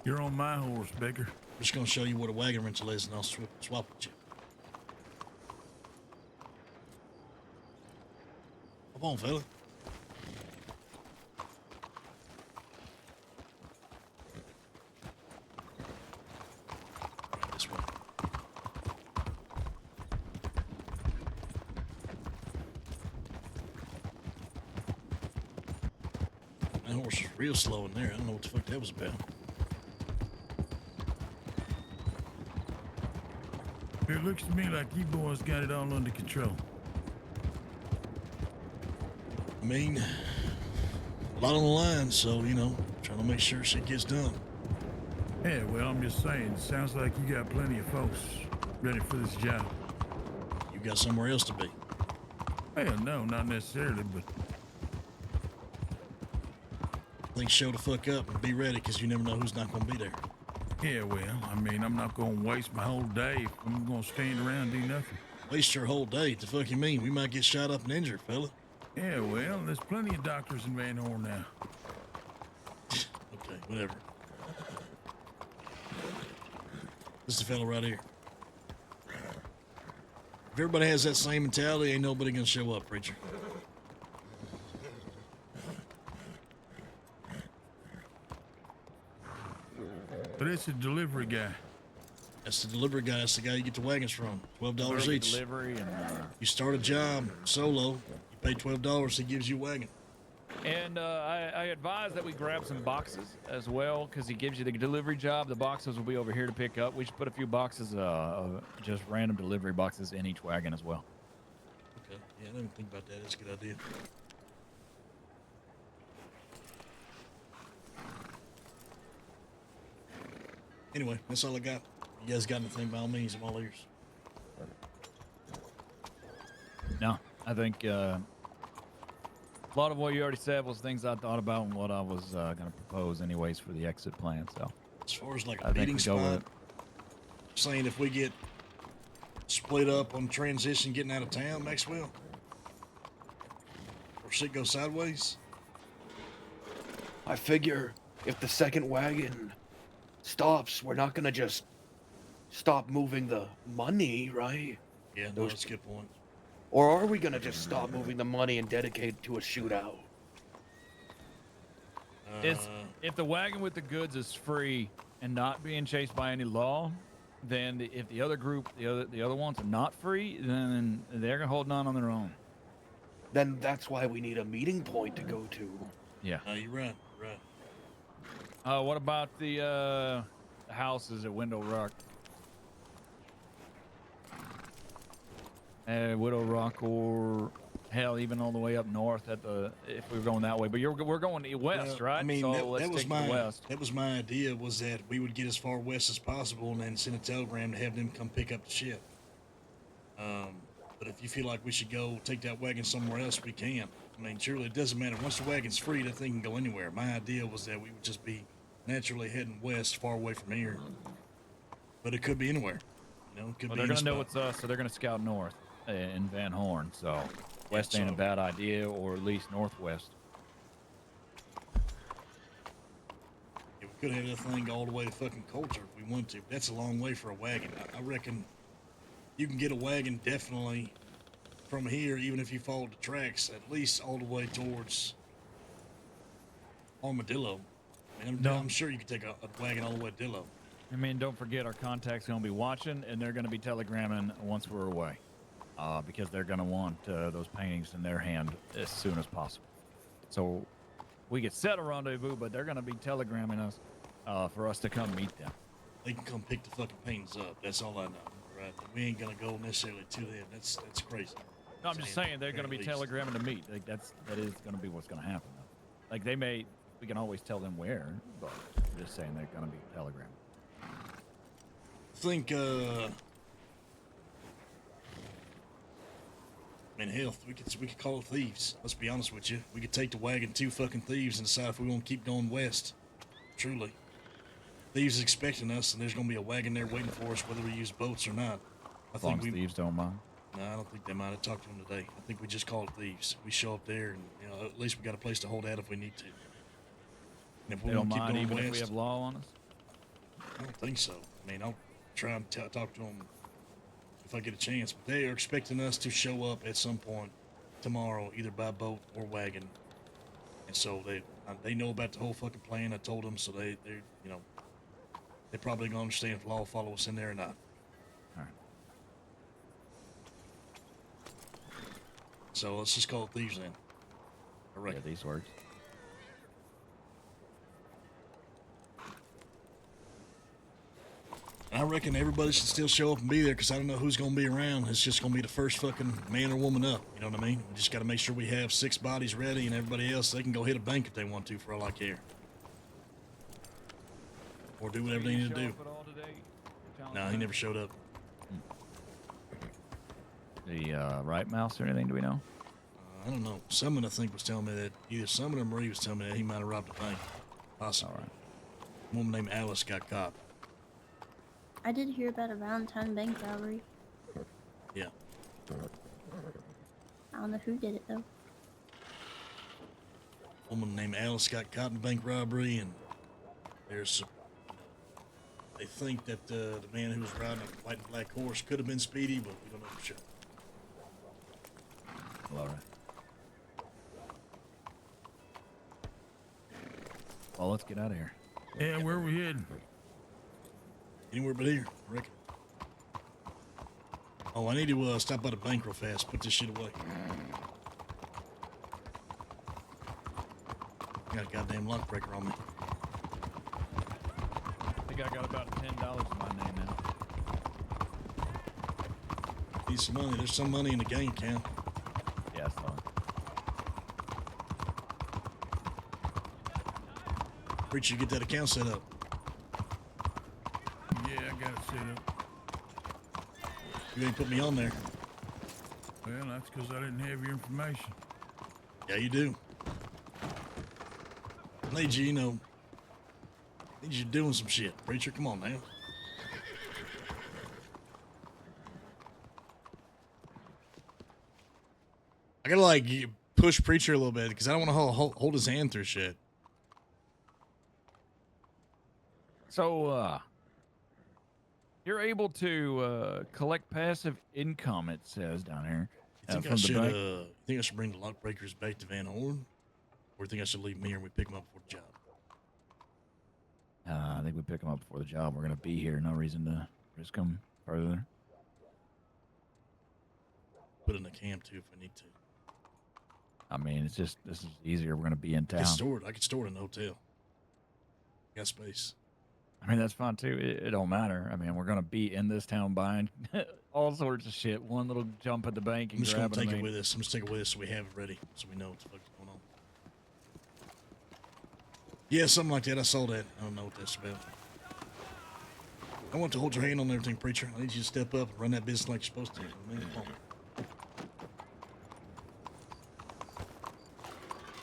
You're on my horse, Becker.
I'm just gonna show you what a wagon rental is, and I'll swap with you. Come on, fella. Right, this way. That horse was real slow in there. I don't know what the fuck that was about.
It looks to me like you boys got it all under control.
I mean, a lot on the line, so, you know, trying to make sure shit gets done.
Yeah, well, I'm just saying, it sounds like you got plenty of folks ready for this job.
You got somewhere else to be.
Well, no, not necessarily, but...
I think show the fuck up and be ready, because you never know who's not going to be there.
Yeah, well, I mean, I'm not going to waste my whole day if I'm going to stand around and do nothing.
Waste your whole day? The fuck you mean? We might get shot up and injured, fella.
Yeah, well, there's plenty of doctors in Van Horn now.
Okay, whatever. This is the fella right here. If everybody has that same mentality, ain't nobody gonna show up, preacher.
But it's a delivery guy.
That's the delivery guy. That's the guy you get the wagons from. $12 each.
Delivery and,
you start a job solo, you pay $12, he gives you a wagon.
And I advise that we grab some boxes as well, because he gives you the delivery job. The boxes will be over here to pick up. We should put a few boxes, just random delivery boxes in each wagon as well.
Okay, yeah, I didn't think about that. That's a good idea. Anyway, that's all I got. You guys got anything, by all means, I'm all ears.
No, I think a lot of what you already said was things I thought about and what I was going to propose anyways for the exit plan. So
as far as like
a
a
meeting
meeting spot, saying if we get split up on transition getting out of town, Maxwell, or shit goes sideways.
I figure if the second wagon stops, we're not gonna just stop moving the money, right?
Yeah, no, that's a good point.
Or are we gonna just stop moving the money and dedicate it to a shootout?
If the wagon with the goods is free and not being chased by any law, then if the other group, the other ones are not free, then they're holding on their own.
Then that's why we need a meeting point to go to.
Yeah.
You're right. Right.
What about the houses at Window Rock? Widow Rock, or hell, even all the way up north at the, if we were going that way. But we're going west,
Well,
right?
I mean,
so
that
let's
was
take
my
the west.
that was my idea, was that we would get as far west as possible and then send a telegram to have them come pick up the ship. But if you feel like we should go take that wagon somewhere else, we can. I mean, surely it doesn't matter. Once the wagon's free, that thing can go anywhere. My idea was that we would just be naturally heading west, far away from here. But it could be anywhere. You know, it could
Well,
be
they're
any
gonna know
spot.
it's us, so they're gonna scout north in Van Horn. So west ain't a
so-
bad idea, or at least northwest.
Yeah, we could have that thing all the way to fucking Coulter if we want to. That's a long way for a wagon. I reckon you can get a wagon definitely from here, even if you follow the tracks, at least all the way towards Armadillo. I mean, I'm sure you could take a wagon all the way to Dillo.
I mean, don't forget our contact's gonna be watching, and they're gonna be telegramming once we're away, because they're gonna want those paintings in their hand as soon as possible. So we could set a rendezvous, but they're gonna be telegramming us for us to come meet them.
They can come pick the fucking paintings up. That's all I know. Right? We ain't gonna go necessarily to them. That's crazy.
No, I'm just saying they're gonna be
least.
telegramming to meet. Like that is gonna be what's gonna happen. Like we can always tell them where, but I'm just saying they're gonna be telegramming.
Think, man, hell, we could call it thieves. Let's be honest with you. We could take the wagon to fucking thieves and decide if we want to keep going west. Truly. Thieves is expecting us, and there's gonna be a wagon there waiting for us, whether we use boats or not.
As long as thieves don't mind.
No, I don't think they mind. I talked to them today. I think we just call it thieves. We show up there, and at least we got a place to hold out if we need to. And if we
They don't
want to keep
mind
going
even
west,
if we have law on us?
I don't think so. I mean, I'll try and talk to them if I get a chance. But they are expecting us to show up at some point tomorrow, either by boat or wagon. And so they know about the whole fucking plan. I told them, so they're probably gonna understand if law will follow us in there or not.
All right.
So let's just call it thieves then. I reckon.
Yeah, these works.
And I reckon everybody should still show up and be there because I don't know who's going to be around. It's just going to be the first fucking man or woman up. You know what I mean? We just got to make sure we have 6 bodies ready, and everybody else, they can go hit a bank if they want to, for all I care. Or do whatever they need to do. No, he never showed up.
The right mouse or anything, do we know?
I don't know. Someone, I think, was telling me that either someone or Marie was telling me that he might have robbed a bank. Possibly. All right. A woman named Alice got caught.
I did hear about a Valentine bank robbery.
Yeah.
I don't know who did it though.
A woman named Alice got caught in a bank robbery, and they think that the man who was riding a white and black horse could have been Speedy, but we don't know for sure.
All right. Well, let's get out of here.
Yeah, where are we heading?
Anywhere but here, I reckon. Oh, I need to stop by the bank real fast. Put this shit away. Got a goddamn lock breaker on me.
I think I got about $10 in my name now.
Need some money. There's some money in the gang account.
Yeah, that's fine.
Preacher, get that account set up.
Yeah, I got it set up.
You ain't put me on there.
Well, that's because I didn't have your information.
Yeah, you do. I need you, need you doing some shit. Preacher, come on now. I gotta, push Preacher a little bit because I don't want to hold his hand through shit.
So, you're able to collect passive income, it says down here.
You think I should bring the lock breakers back to Van Horn? Or you think I should leave them here and we pick them up before the job?
I think we pick them up before the job. We're going to be here. No reason to risk them further.
Put it in the camp, too, if we need to.
I mean, this is easier. We're going to be in town.
I could store it in the hotel. Got space.
I mean, that's fine, too. It don't matter. I mean, we're going to be in this town buying all sorts of shit. One little jump at the bank and
I'm just
grab
going to
it.
take it with us. I'm just take it with us so we have it ready, so we know what the fuck's going on. Yeah, something like that. I saw that. I don't know what that's about. I want to hold your hand on everything, Preacher. I need you to step up and run that business like you're supposed to. I mean, come on.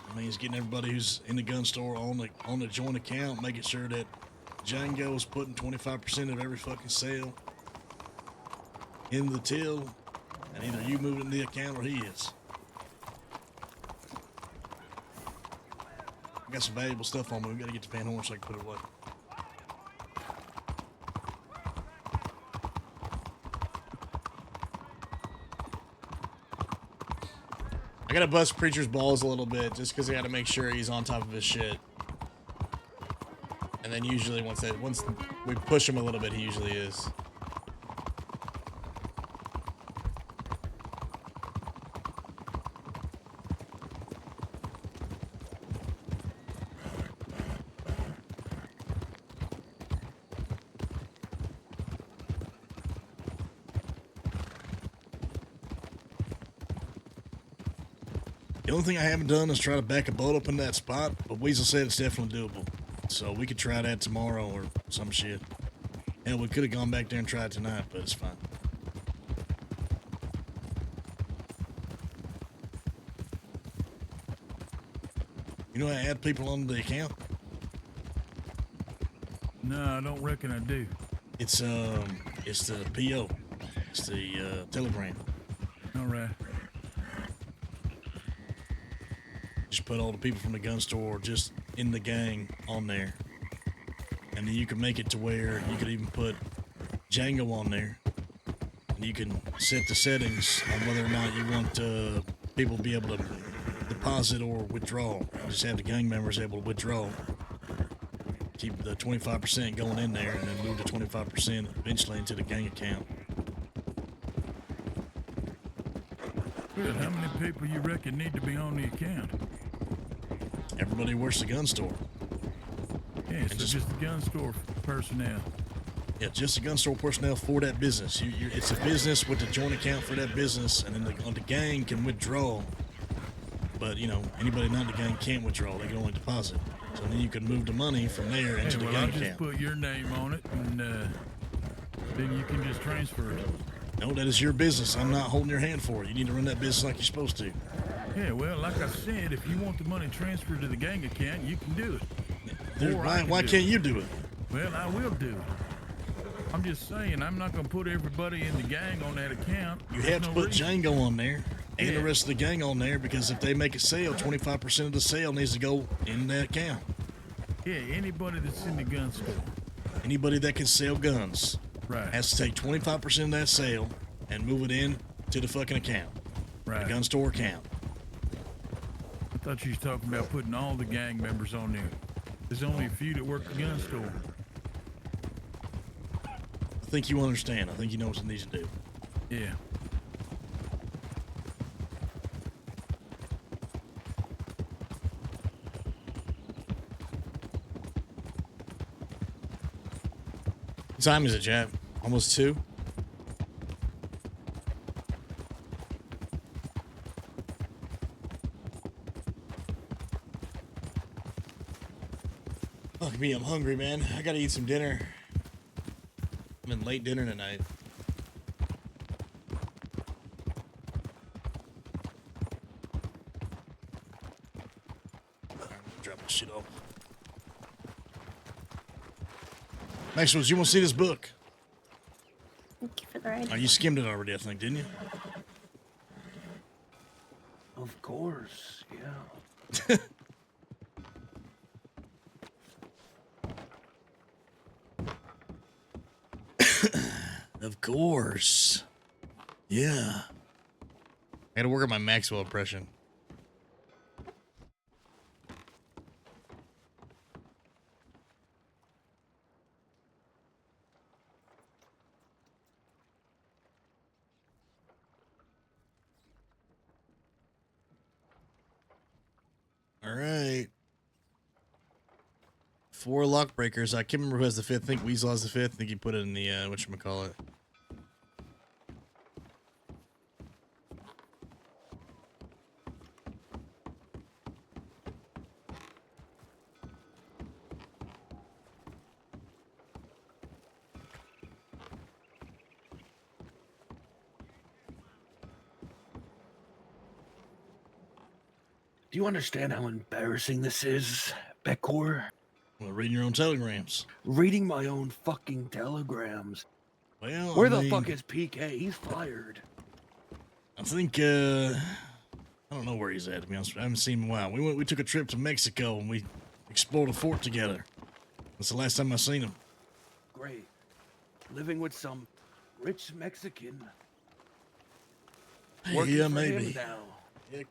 I mean, it's getting everybody who's in the gun store on the joint account, making sure that Django's putting 25% of every fucking sale in the till, and either you move it in the account or he is. I got some valuable stuff on me. We gotta get to Van Horn so I can put it away. I gotta bust Preacher's balls a little bit just because I gotta make sure he's on top of his shit. And then usually once we push him a little bit, he usually is. The only thing I haven't done is try to back a boat up in that spot, but Weasel said it's definitely doable. So we could try that tomorrow or some shit. Hell, we could have gone back there and tried tonight, but it's fine. You know how to add people onto the account?
No, I don't reckon I do.
It's the PO. It's the telegram.
All right.
Just put all the people from the gun store just in the gang on there. And then you can make it to where you could even put Django on there. And you can set the settings on whether or not you want people to be able to deposit or withdraw. Just have the gang members able to withdraw. Keep the 25% going in there and then move the 25% eventually into the gang account.
Well, how many people you reckon need to be on the account?
Everybody who works the gun store.
Yeah, so just the gun store personnel.
Yeah, just the gun store personnel for that business. It's a business with a joint account for that business, and then the gang can withdraw. But, you know, anybody not in the gang can't withdraw. They can only deposit. So then you can move the money from there into the gang
I'll
account.
just put your name on it, and then you can just transfer it.
No, that is your business. I'm not holding your hand for it. You need to run that business like you're supposed to.
Yeah, well, like I said, if you want the money transferred to the gang account, you can do it.
Dude, why can't you do it?
Well, I will do it. I'm just saying, I'm not going to put everybody in the gang on that account.
You have to put Django on there and the rest of the gang on there because if they make a sale, 25% of the sale needs to go in that account.
Yeah, anybody that's in the gun store.
Anybody that can sell guns
right.
has to take 25% of that sale and move it in to the fucking account.
Right.
The gun store account.
I thought you was talking about putting all the gang members on there. There's only a few that work the gun store.
I think you understand. I think you know what you need to do.
Yeah.
What time is it, Jab? Almost 2? Fuck me, I'm hungry, man. I gotta eat some dinner. I'm in late dinner tonight. Drop this shit off. Maxwell, you want to see this book?
Thank you for the ride.
Oh, you skimmed it already, I think, didn't you?
Of course, yeah.
Of course. Yeah. I gotta work on my Maxwell impression. All right. 4 lock breakers. I can't remember who has the 5th. I think Weasel has the 5th. I think you put it in the, whatchamacallit.
Do you understand how embarrassing this is, Becker?
Well, reading your own telegrams.
Reading my own fucking telegrams.
Well,
Where the fuck is PK? He's fired.
I think, I don't know where he's at, to be honest. I haven't seen him in a while. We took a trip to Mexico and we explored a fort together. That's the last time I seen him.
Great. Living with some rich Mexican. Working
Yeah,
for
maybe.
him now.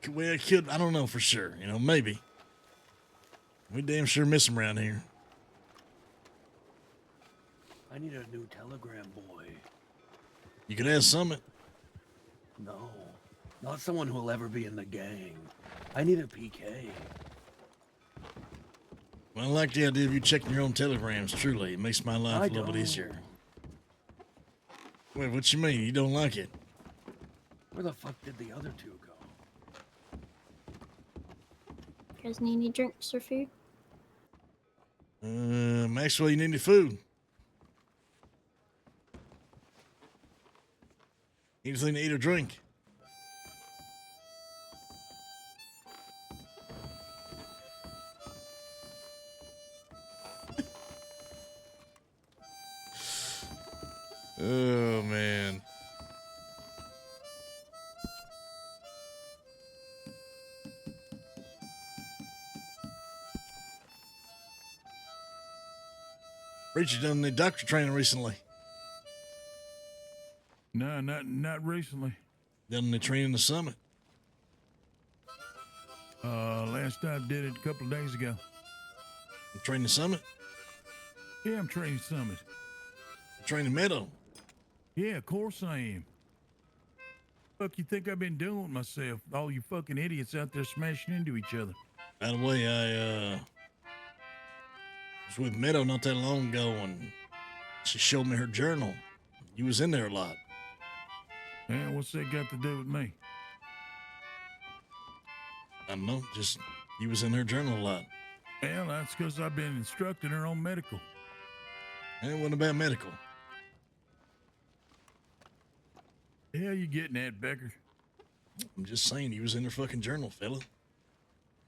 Well, it could, I don't know for sure. You know, maybe. We damn sure miss him around here.
I need a new telegram boy.
You could ask Summit.
No, not someone who'll ever be in the gang. I need a PK.
Well, I like the idea of you checking your own telegrams, truly. It makes my life a little bit
don't.
easier. Wait, what you mean? You don't like it?
Where the fuck did the other two go?
You guys need any drinks or food?
Maxwell, you need any food? Anything to eat or drink? Preacher done the doctor training recently.
No, not recently.
Done the training the summit.
Last I did it a couple of days ago.
You training the summit?
Yeah, I'm training Summit.
You training Meadow?
Yeah, of course I am. Fuck you think I've been doing with myself? All you fucking idiots out there smashing into each other.
By the way, I was with Meadow not that long ago, and she showed me her journal. You was in there a lot.
Yeah, what's that got to do with me?
I don't know, just you was in her journal a lot.
Well, that's because I've been instructing her on medical.
It wasn't about medical.
The hell you getting at, Becker?
I'm just saying, you was in her fucking journal, fella.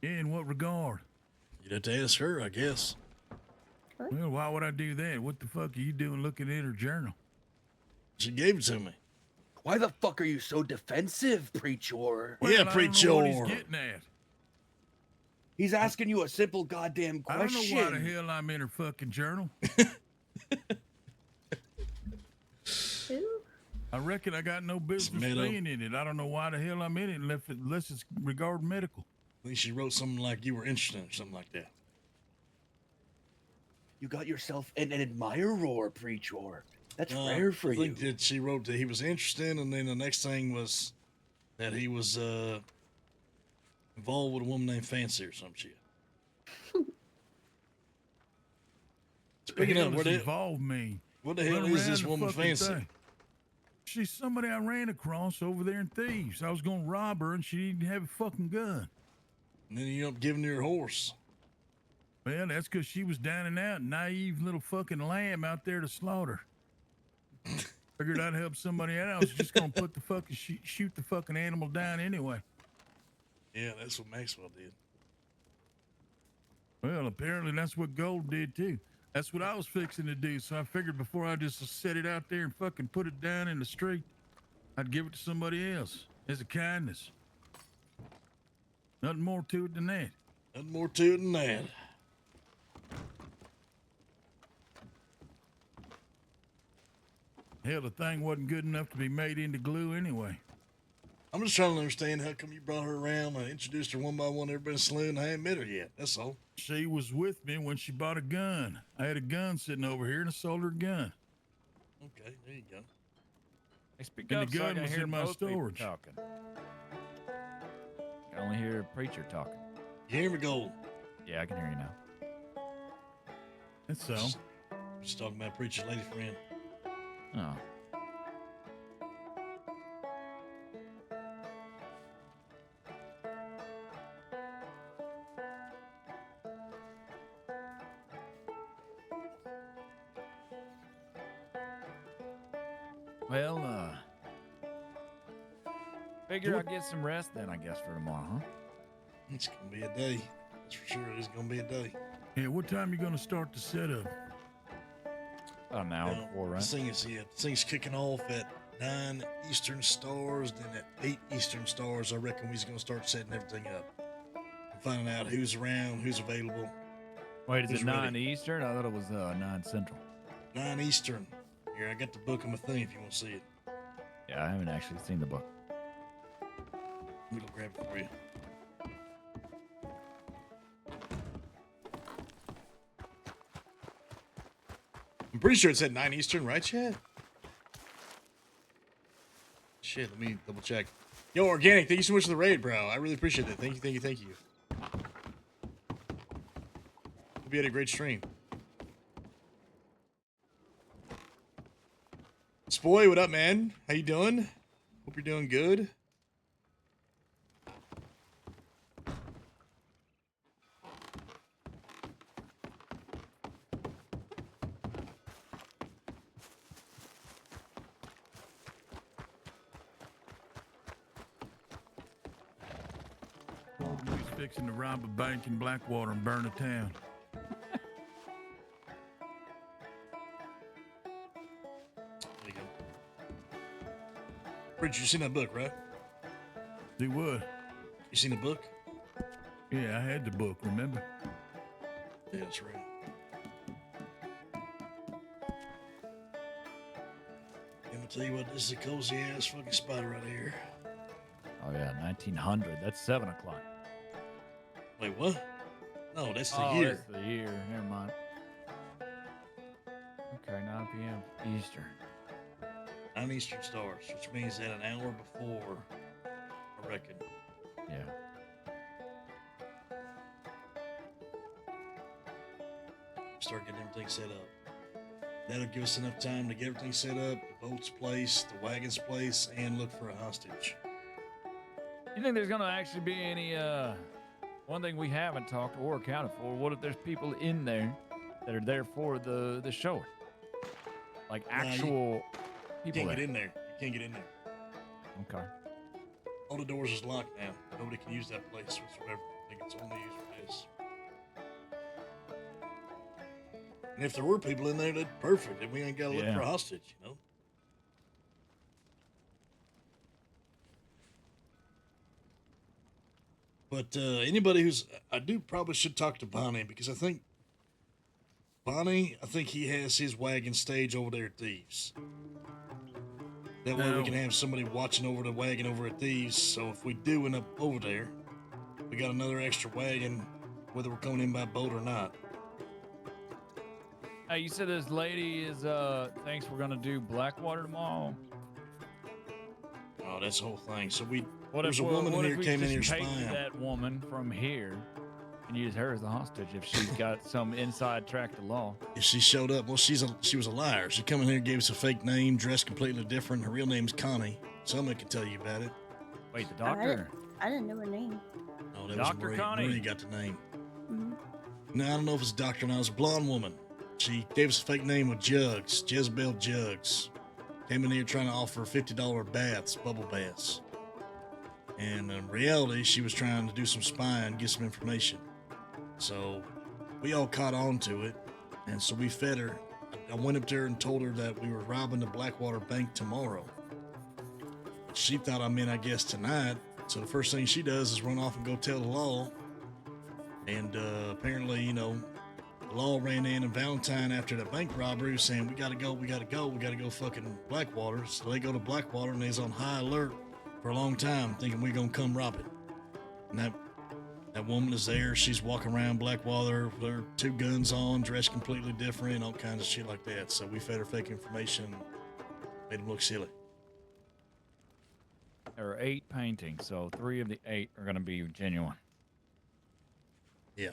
Yeah, in what regard?
You'd have to ask her, I guess.
Well, why would I do that? What the fuck are you doing looking at her journal?
She gave it to me.
Why the fuck are you so defensive, Preacher?
Well,
yeah,
I don't know
Preacher.
what he's getting at.
He's asking you a simple goddamn
I
question.
don't know why the hell I'm in her fucking journal. I reckon I got no business being in it. I don't know why the hell I'm in it unless it's regard medical.
I think she wrote something like you were interested or something like that.
You got yourself an admirer, Preacher. That's rare for you.
I think that she wrote that he was interested, and then the next thing was that he was involved with a woman named Fancy or some shit. Speaking of,
what does involved mean?
What the hell is this woman Fancy?
She's somebody I ran across over there in Thieves. I was gonna rob her, and she didn't have a fucking gun.
And then you end up giving her your horse.
Well, that's because she was down and out, naive little fucking lamb out there to slaughter. Figured I'd help somebody out. I was just gonna put the fucking shoot the fucking animal down anyway.
Yeah, that's what Maxwell did.
Well, apparently that's what Gold did too. That's what I was fixing to do. So I figured before I just set it out there and fucking put it down in the street, I'd give it to somebody else as a kindness. Nothing more to it than that.
Nothing more to it than that.
Hell, the thing wasn't good enough to be made into glue anyway.
I'm just trying to understand how come you brought her around and introduced her one by one to everybody in the saloon. I ain't met her yet. That's all.
She was with me when she bought a gun. I had a gun sitting over here and I sold her a gun.
Okay, there you go.
Hey, speak
And
up
the
so I
gun
can
was
hear
in my
both people
storage.
talking. I can only hear Preacher talking.
You hear me, Gold?
Yeah, I can hear you now.
That's so.
Just talking about Preacher's lady friend.
Oh. Well, figure I'll get some rest then, I guess, for tomorrow, huh?
It's gonna be a day. That's for sure. It's gonna be a day.
Yeah, what time you gonna start the setup?
About an hour before, right?
This thing's kicking off at 9 Eastern Stars, then at 8 Eastern Stars, I reckon we're gonna start setting everything up. And finding out who's around, who's available.
Wait, is
who's
it 9
ready.
Eastern? I thought it was 9 Central.
9 Eastern. Here, I got the book on my thing if you want to see it.
Yeah, I haven't actually seen the book.
Let me go grab it for you. I'm pretty sure it said 9 Eastern, right, Chad? Shit, let me double check. Yo, Organic, thank you so much for the raid, bro. I really appreciate it. Thank you, thank you, thank you. Hope you had a great stream. Spoy, what up, man? How you doing? Hope you're doing good.
He's fixing to rob a bank in Blackwater and burn a town.
There you go. Bridge, you seen that book, right?
Do what?
You seen the book?
Yeah, I had the book, remember?
Yeah, that's right. tell you what, this is a cozy ass fucking spot right here.
Oh yeah, 1900. That's 7 o'clock.
Wait, what? No, that's the
Oh,
year.
that's the year. Never mind. Okay, 9 p.m. Eastern.
9 Eastern stars, which means that an hour before, I reckon.
Yeah.
Start getting everything set up. That'll give us enough time to get everything set up, the boat's placed, the wagon's placed, and look for a hostage.
You think there's gonna actually be any one thing we haven't talked or accounted for? What if there's people in there that are there for the show? Like actual people.
You can't
there.
get in there. You can't get in there.
Okay.
All the doors is locked now. Nobody can use that place whatsoever. I think it's only used for this. And if there were people in there, that's perfect. And we ain't got to look for a hostage, you know? But anybody who's... I do probably should talk to Bonnie, because I think... Bonnie, I think he has his wagon stage over there at Thieves. That way we can have somebody watching over the wagon over at Thieves, so if we do end up over there, we got another extra wagon, whether we're coming in by boat or not.
Hey, you said this lady is thinks we're gonna do Blackwater tomorrow.
Oh, that's the whole thing. So
What
there's
if,
a woman in here
we
came in here
just take
spying.
that woman from here and use her as a hostage if she's got some inside track to law?
If she showed up, well, she was a liar. She come in here and gave us a fake name, dressed completely different. Her real name's Connie. Somebody can tell you about it.
Wait, the
doctor? I didn't know her name.
Oh, that
Dr.
was Marie.
Connie?
Marie got the name.
Mhm.
No, I don't know if it's a doctor or not. It was a blonde woman. She gave us a fake name of Jugs, Jezebel Jugs. Came in here trying to offer $50 baths, bubble baths. And in reality, she was trying to do some spying, get some information. So we all caught on to it, and so we fed her. I went up there and told her that we were robbing the Blackwater Bank tomorrow. She thought I meant, I guess, tonight. So the first thing she does is run off and go tell the law. And apparently, you know, the law ran in, and Valentine, after that bank robbery, was saying, we gotta go fucking Blackwater. So they go to Blackwater, and they's on high alert for a long time, thinking we're gonna come rob it. And that woman is there. She's walking around Blackwater with her 2 guns on, dressed completely different, all kinds of shit like that. So we fed her fake information, made them look silly.
There are 8 paintings, so 3 of the 8 are gonna be genuine.
Yeah.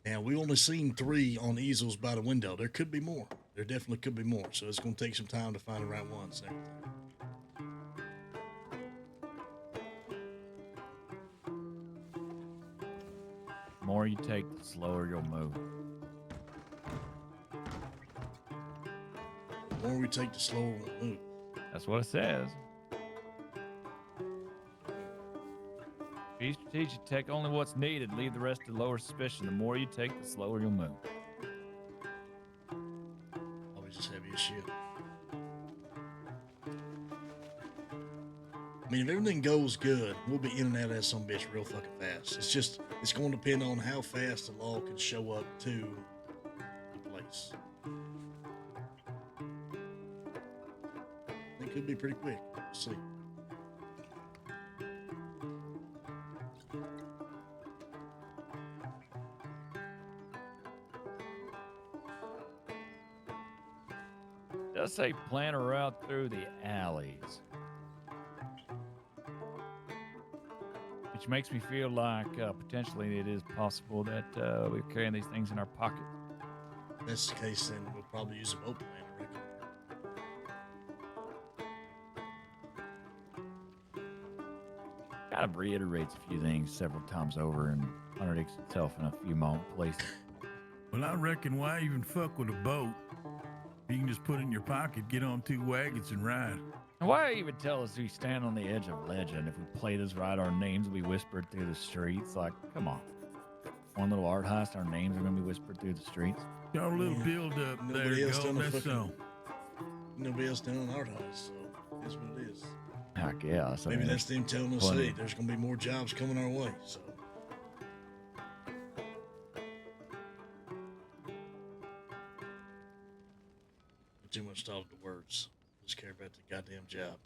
Now, we only seen 3 on easels by the window. There could be more. There definitely could be more. So it's going to take some time to find the right ones and everything.
The more you take, the slower you'll move.
The more we take, the slower we'll move.
That's what it says. Be strategic, take only what's needed, leave the rest to lower suspicion. The more you take, the slower you'll move.
Always just heavy as shit. I mean, if everything goes good, we'll be in and out of that some bitch real fucking fast. It's going to depend on how fast the law can show up to the place. It could be pretty quick. We'll see.
Does say plan a route through the alleys, which makes me feel like potentially it is possible that we're carrying these things in our pockets.
If that's the case, then we'll probably use a boat plan, I reckon.
Kind of reiterates a few things several times over and contradicts itself in a few more places.
Well, I reckon why even fuck with a boat? You can just put it in your pocket, get on 2 wagons, and ride.
And why even tell us we stand on the edge of legend? If we play this right, our names will be whispered through the streets. Like, come on. One little art heist, our names are going to be whispered through the streets.
Got a little build up
Nobody
there,
else
Gold,
done a
that's
fucking-
all.
Nobody else done an art house, so that's what it is.
I guess. I
Maybe
mean,
that's them telling us,
plenty.
hey, there's going to be more jobs coming our way, so. Too much thought to goddamn job.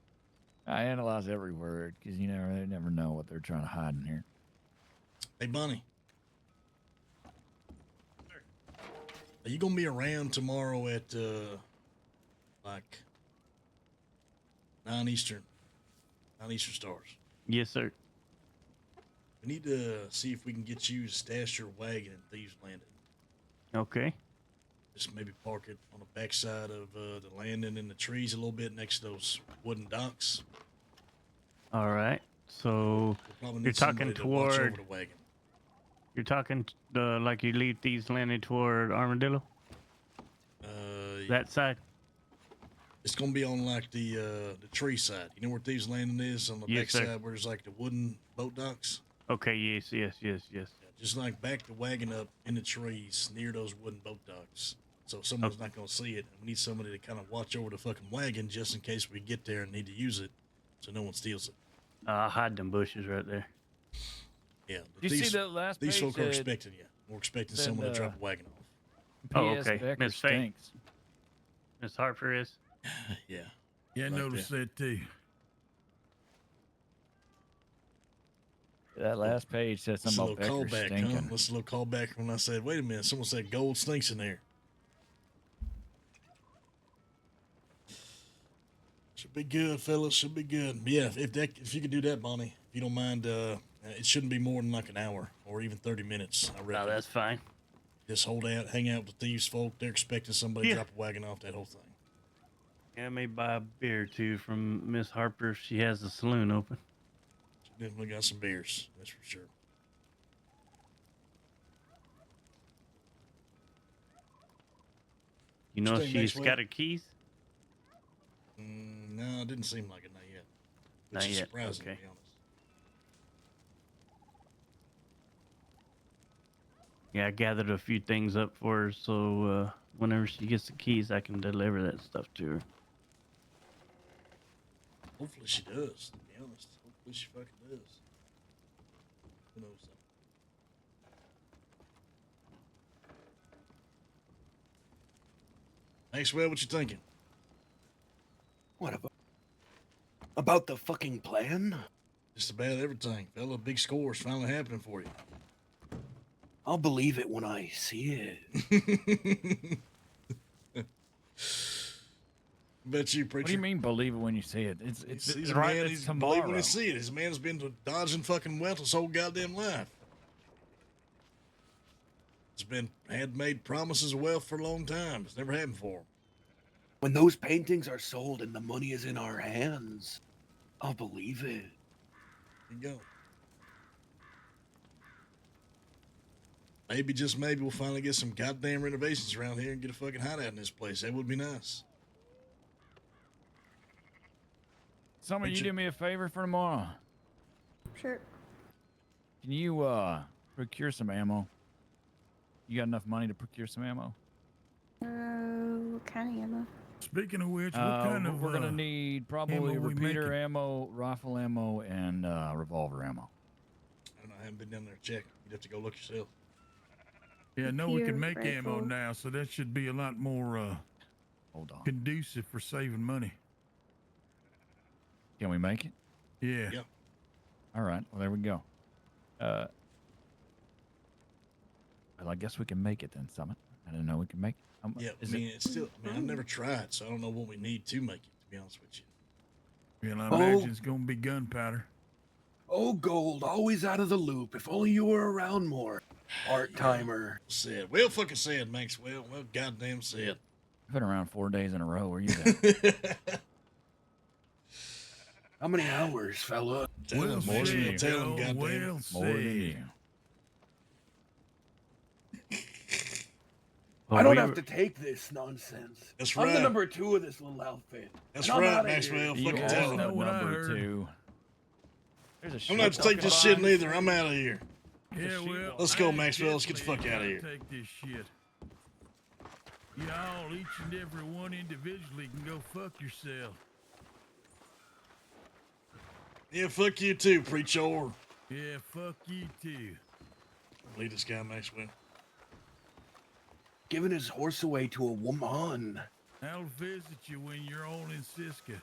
I analyze every word because they never know what they're trying to hide in here.
Hey, Bunny. Are you gonna be around tomorrow at like 9 Eastern stars?
Yes, sir.
We need to see if we can get you to stash your wagon in Thieves Landing.
Okay.
Just maybe park it on the backside of the landing in the trees a little bit next to those wooden docks.
All right. So
Probably
you're
need
talking
somebody to watch over
toward.
the wagon.
You're talking like you leave these landing toward Armadillo. That side.
It's gonna be on like the tree side. You know where Thieves Landing is on the
Yes, sir.
backside where there's like the wooden boat docks.
Okay. Yes.
Just like back the wagon up in the trees near those wooden boat docks. So someone's not going to see it. We need somebody to kind of watch over the fucking wagon just in case we get there and need to use it so no one steals it.
I'll hide them bushes right there.
Yeah.
Did you see the last
These
page
folk are
that
expecting you. We're expecting
said,
someone to drop a wagon off.
Oh,
P.S.
okay.
Becker
Miss Fate.
stinks.
Miss Harper is.
Yeah.
Yeah, I
Right
noticed that too.
That last page said
It's a
something
little
about Becker
callback,
stinking.
huh? What's a little callback when I said, wait a minute, someone said gold stinks in there. Should be good, fellas. Should be good. But yeah, if you could do that, Bonnie, if you don't mind, it shouldn't be more than like an hour or even 30 minutes, I reckon.
Oh, that's fine.
Just hang out with the Thieves folk. They're expecting somebody to drop a wagon off, that whole thing.
Yeah, I may buy a beer too from Miss Harper if she has the saloon open.
She definitely got some beers, that's for sure.
You know
What
if
you think,
she's
Maxwell?
got her keys?
No, it didn't seem like it, not yet. Which
Not
is
yet.
surprising,
Okay.
to be honest.
Yeah, I gathered a few things up for her, so whenever she gets the keys, I can deliver that stuff to her.
Hopefully she does, to be honest. Hopefully she fucking does. Who knows, though? Maxwell, what you thinking?
What about the fucking plan?
Just about everything, fella. Big score's finally happening for you.
I'll believe it when I see it.
Bet you, preacher.
What do you mean believe it when you see it?
He's a
right.
man.
It's
He's
tomorrow.
believe when he see it. His man's been dodging fucking wealth his whole goddamn life. He's had made promises of wealth for a long time. It's never happened for him.
When those paintings are sold and the money is in our hands, I'll believe it.
There you go. Maybe, just maybe, we'll finally get some goddamn renovations around here and get a fucking hideout in this place. That would be nice.
Somebody, you do me a favor for tomorrow.
Sure.
Can you procure some ammo? You got enough money to procure some ammo?
What kind of ammo?
Speaking of which, what kind of
we're gonna need probably
ammo we
repeater
making?
ammo, rifle ammo, and revolver ammo.
I don't know. I haven't been down there to check. You'd have to go look yourself.
Yeah, I know we can
Repeater,
make ammo
rifle.
now, so that should be a lot more
Hold on.
conducive for saving money.
Can we make it?
Yeah.
Yep.
All right. Well, there we go. Well, I guess we can make it then, Summit. I didn't know we could make it.
Yeah, I mean, it's still. I mean, I've never tried, so I don't know what we need to make it. To be honest with you.
Yeah, I imagine it's gonna be gunpowder.
Oh, Gold, always out of the loop. If only you were around more. Part-timer.
Said. Well, fucking said, Maxwell. Well, goddamn said.
I've been around 4 days in a row. Where you at?
How many hours, fella?
Tell him,
more than you.
tell him, goddamn.
Well
More than
said.
you.
I don't have to take this nonsense.
That's
I'm the
right.
number 2 of this little outfit.
That's
and I'm
right,
outta
Maxwell.
here.
Fucking
You
tell
are
him.
know what I
number
heard.
2. There's a
I'm gonna have to take this shit
fucking
neither. I'm out of here.
Yeah, well,
Let's go,
I
Maxwell. Let's get the
definitely
fuck outta
ain't
here.
gotta Take this shit. Y'all, each and every one individually, can go fuck yourself.
Yeah, fuck you too, preacher.
Yeah, fuck you too.
Lead this guy, Maxwell.
Giving his horse away to a woman.
I'll visit you when you're all in Siska.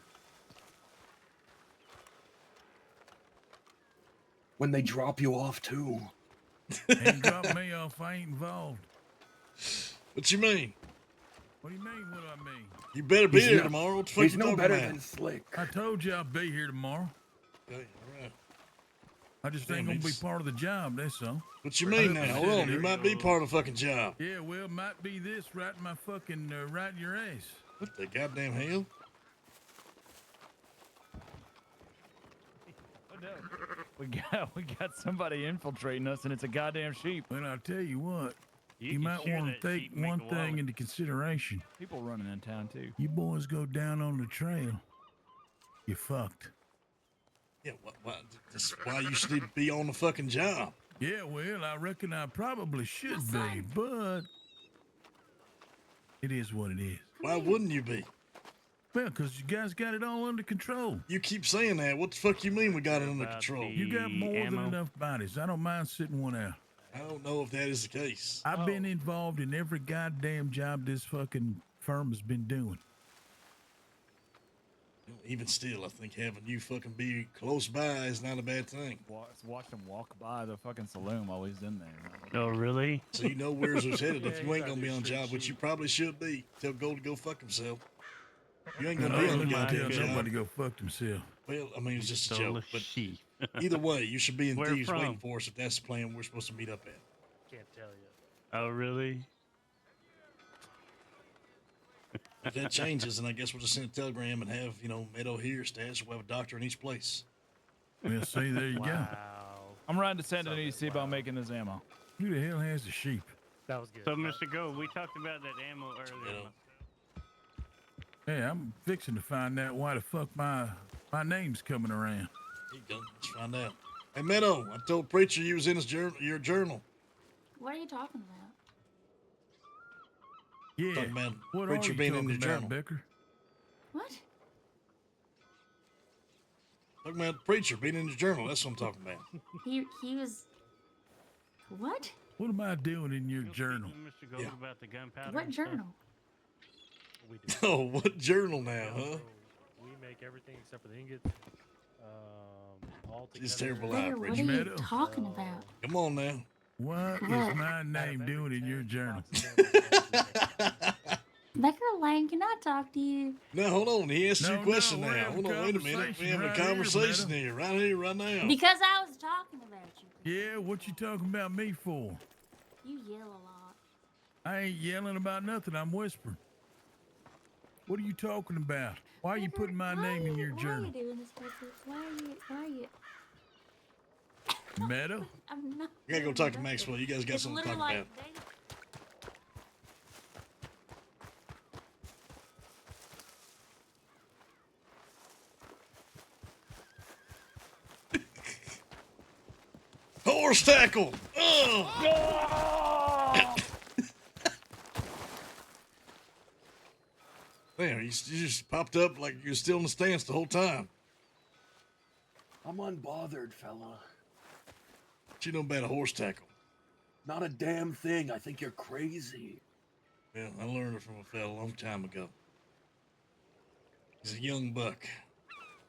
when they drop you off too.
Ain't drop me off. I ain't involved.
What you mean?
What do you mean? What do I mean?
You better be here tomorrow. What the fuck
He's
you
no
talking
better
about?
than Slick.
I told you I'll be here tomorrow.
Okay, all right.
I just
Damn,
ain't gonna be
he's-
part of the job. That's all.
What you mean now? Hold on. You might be part of the fucking job.
Yeah, well, might be this right in my fucking right in your ass.
What the goddamn hell?
We got somebody infiltrating us, and it's a goddamn sheep.
Well, I'll tell you what. You
can
might
shear
want
that
to
sheep
take
and make
one
a
thing
wallet.
into consideration.
People running in town too.
You boys go down on the trail, you fucked.
Yeah, that's why you should be on the fucking job.
Yeah, well, I reckon I probably should be, but it is what it is.
Why wouldn't you be?
Well, because you guys got it all under control.
You keep saying that. What the fuck you mean we got it under control?
You got more than enough bodies. I don't mind sitting one out.
I don't know if that is the case.
I've been involved in every goddamn job this fucking firm has been doing.
Even still, I think having you fucking be close by is not a bad thing.
Watch him walk by the fucking saloon while he's in there.
Oh, really?
So you know where's who's headed. If you ain't gonna be on job, which you probably should be, tell Gold to go fuck himself. You ain't gonna be on the goddamn job.
Nobody go fuck himself.
Well, I mean, it's just a
Stole
joke.
a
But
sheep.
either way, you should be in
Where
Thieves
from?
waiting for us if that's the plan we're supposed to meet up at.
Can't tell you.
Oh, really?
If that changes, then I guess we'll just send a telegram and have, Meadow here, Stats. We'll have a doctor in each place.
Well, see, there you go.
I'm riding to San Denis to see about making this ammo.
Who the hell has a sheep?
That was good.
So, Mr. Gold, we talked about that ammo earlier.
Hey, I'm fixing to find out why the fuck my name's coming around.
There you go. Let's find out. Hey, Meadow, I told Preacher you was in your journal.
What are you talking about?
Yeah.
Talking about
What
Preacher
are you
being in
talking
your
about,
journal.
Becker?
What?
Talking about Preacher being in your journal. That's what I'm talking about.
He was. What?
What am I doing in your journal?
Mr. Gold, about the gunpowder.
What
and stuff?
journal?
We do.
Oh, what journal now,
Yeah,
huh?
so we make everything except for the ingots. All together.
It's terrible
Becker,
out,
what
Preacher.
are you
Meadow?
talking about?
Come on now.
What is
What?
my name doing in your journal?
Becker Lang, can I talk to you?
Now, hold on. He asked you a
No,
question
no, we're
now.
having
Hold on, wait a minute.
conversation
We're having a
right here,
conversation
Meadow.
here, right now.
Because I was talking about you.
Yeah, what you talking about me for?
You yell a lot.
I ain't yelling about nothing. I'm whispering. What are you talking about? Why are you putting my name in your
Why are
journal?
you doing this, Becker? Why are you?
Meadow?
I'm not.
You gotta go talk to Maxwell. You guys got
It's
something to
literally
talk about.
like
Horse tackle! Ugh! There, you just popped up like you're still in the stance the whole time.
I'm unbothered, fella.
What you know about a horse tackle?
Not a damn thing. I think you're crazy.
Well, I learned it from a fella a long time ago. He's a young buck,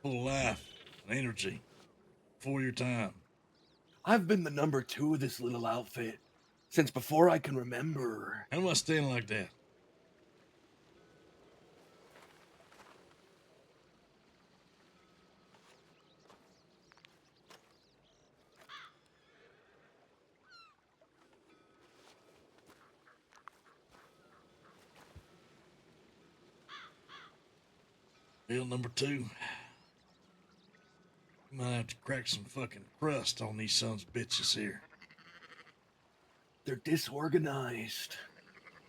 full of life and energy, before your time.
I've been the number 2 of this little outfit since before I can remember.
How am I staying like that? Bill number 2. You might have to crack some fucking crust on these sons of bitches here.
They're disorganized.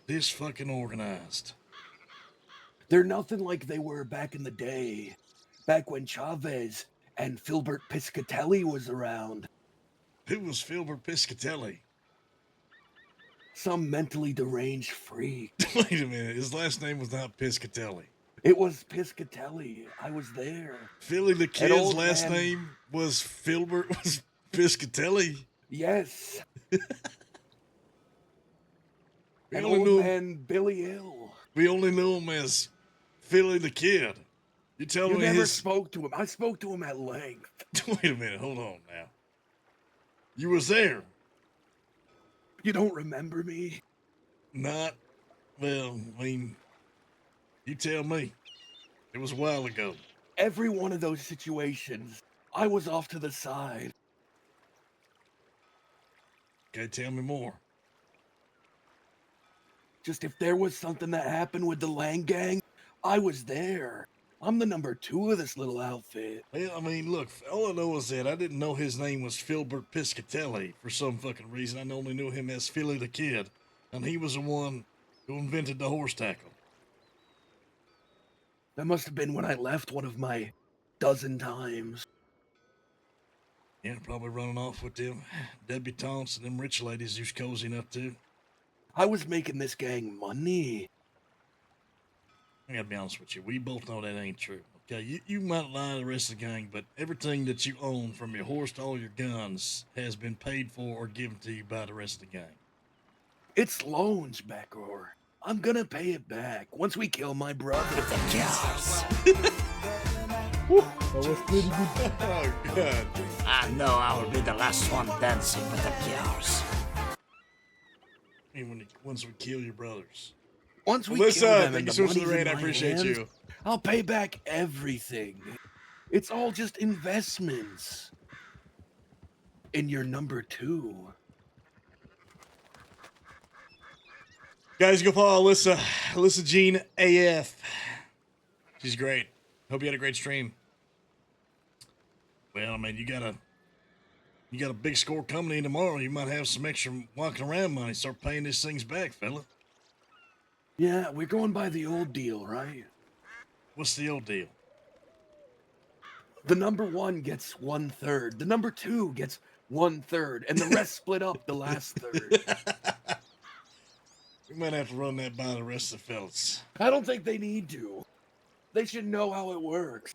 Fucking organized.
They're nothing like they were back in the day. Back when Chavez and Filbert Piscatelli was around.
Who was Filbert Piscatelli?
Some mentally deranged freak.
Wait a minute, his last name was not Piscatelli.
It was Piscatelli. I was there.
Philly the
An
Kid's
old
last
man-
name was Piscatelli.
Yes.
We
An
only
old
knew him-
man Billy Hill.
We only knew him as Philly the Kid. You telling
You
me
never
his...
spoke to him. I spoke to him at length.
Wait a minute, hold on now. You was there.
You don't remember me?
Not, well, I mean, you tell me. It was a while ago.
Every one of those situations, I was off to the side.
Okay, tell me more.
Just if there was something that happened with the Lang gang, I was there. I'm the number 2 of this little outfit.
Well, I mean, look, all I know is that I didn't know his name was Filbert Piscatelli for some fucking reason. I only knew him as Philly the Kid, and he was the one who invented the horse tackle.
That must have been when I left one of my dozen times.
Yeah, probably running off with them debutantes and them rich ladies who's cozying up to.
I was making this gang money.
I gotta be honest with you, we both know that ain't true. Okay, you might lie to the rest of the gang, but everything that you own, from your horse to all your guns, has been paid for or given to you by the rest of the gang.
It's loans, Becker. I'm gonna pay it back once we kill my brother.
The cows.
That was pretty good.
Oh, God.
I know I will be the last one dancing with the cows.
I mean, once we kill your brothers.
Once we
Melissa,
kill them
thank
and
you
the
so much for the
money's in
raid. I
my
appreciate
hands,
you.
I'll pay back everything. It's all just investments. In your number 2.
Guys, go follow Alyssa Jean AF. She's great. Hope you had a great stream.
Well, I mean, you got a big score coming in tomorrow. You might have some extra walking around money. Start paying these things back, fella.
Yeah, we're going by the old deal, right?
What's the old deal?
The number 1 gets 1/3. The number 2 gets 1/3, and the rest split up the last third.
We might have to run that by the rest of the fellas.
I don't think they need to. They should know how it works.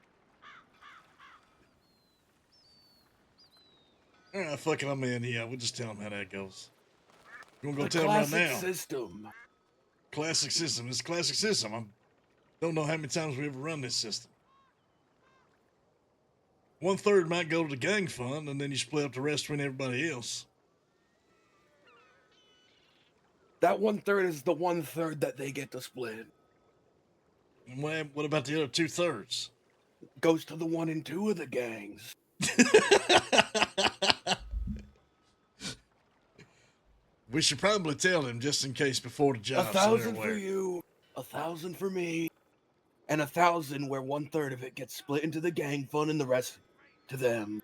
All right, fuck it, I'm in. Yeah, we'll just tell them how that goes. You want to go
The
tell them right
classic
now?
system.
Classic system. It's a classic system. I don't know how many times we ever run this system. 1/3 might go to the gang fund, and then you split up the rest between everybody else.
That 1/3 is the 1/3 that they get to split.
And what about the other 2/3?
Goes to the 1 and 2 of the gangs.
We should probably tell him just in case before the job.
1,000 for you, 1,000 for me, and 1,000 where 1/3 of it gets split into the gang fund and the rest to them.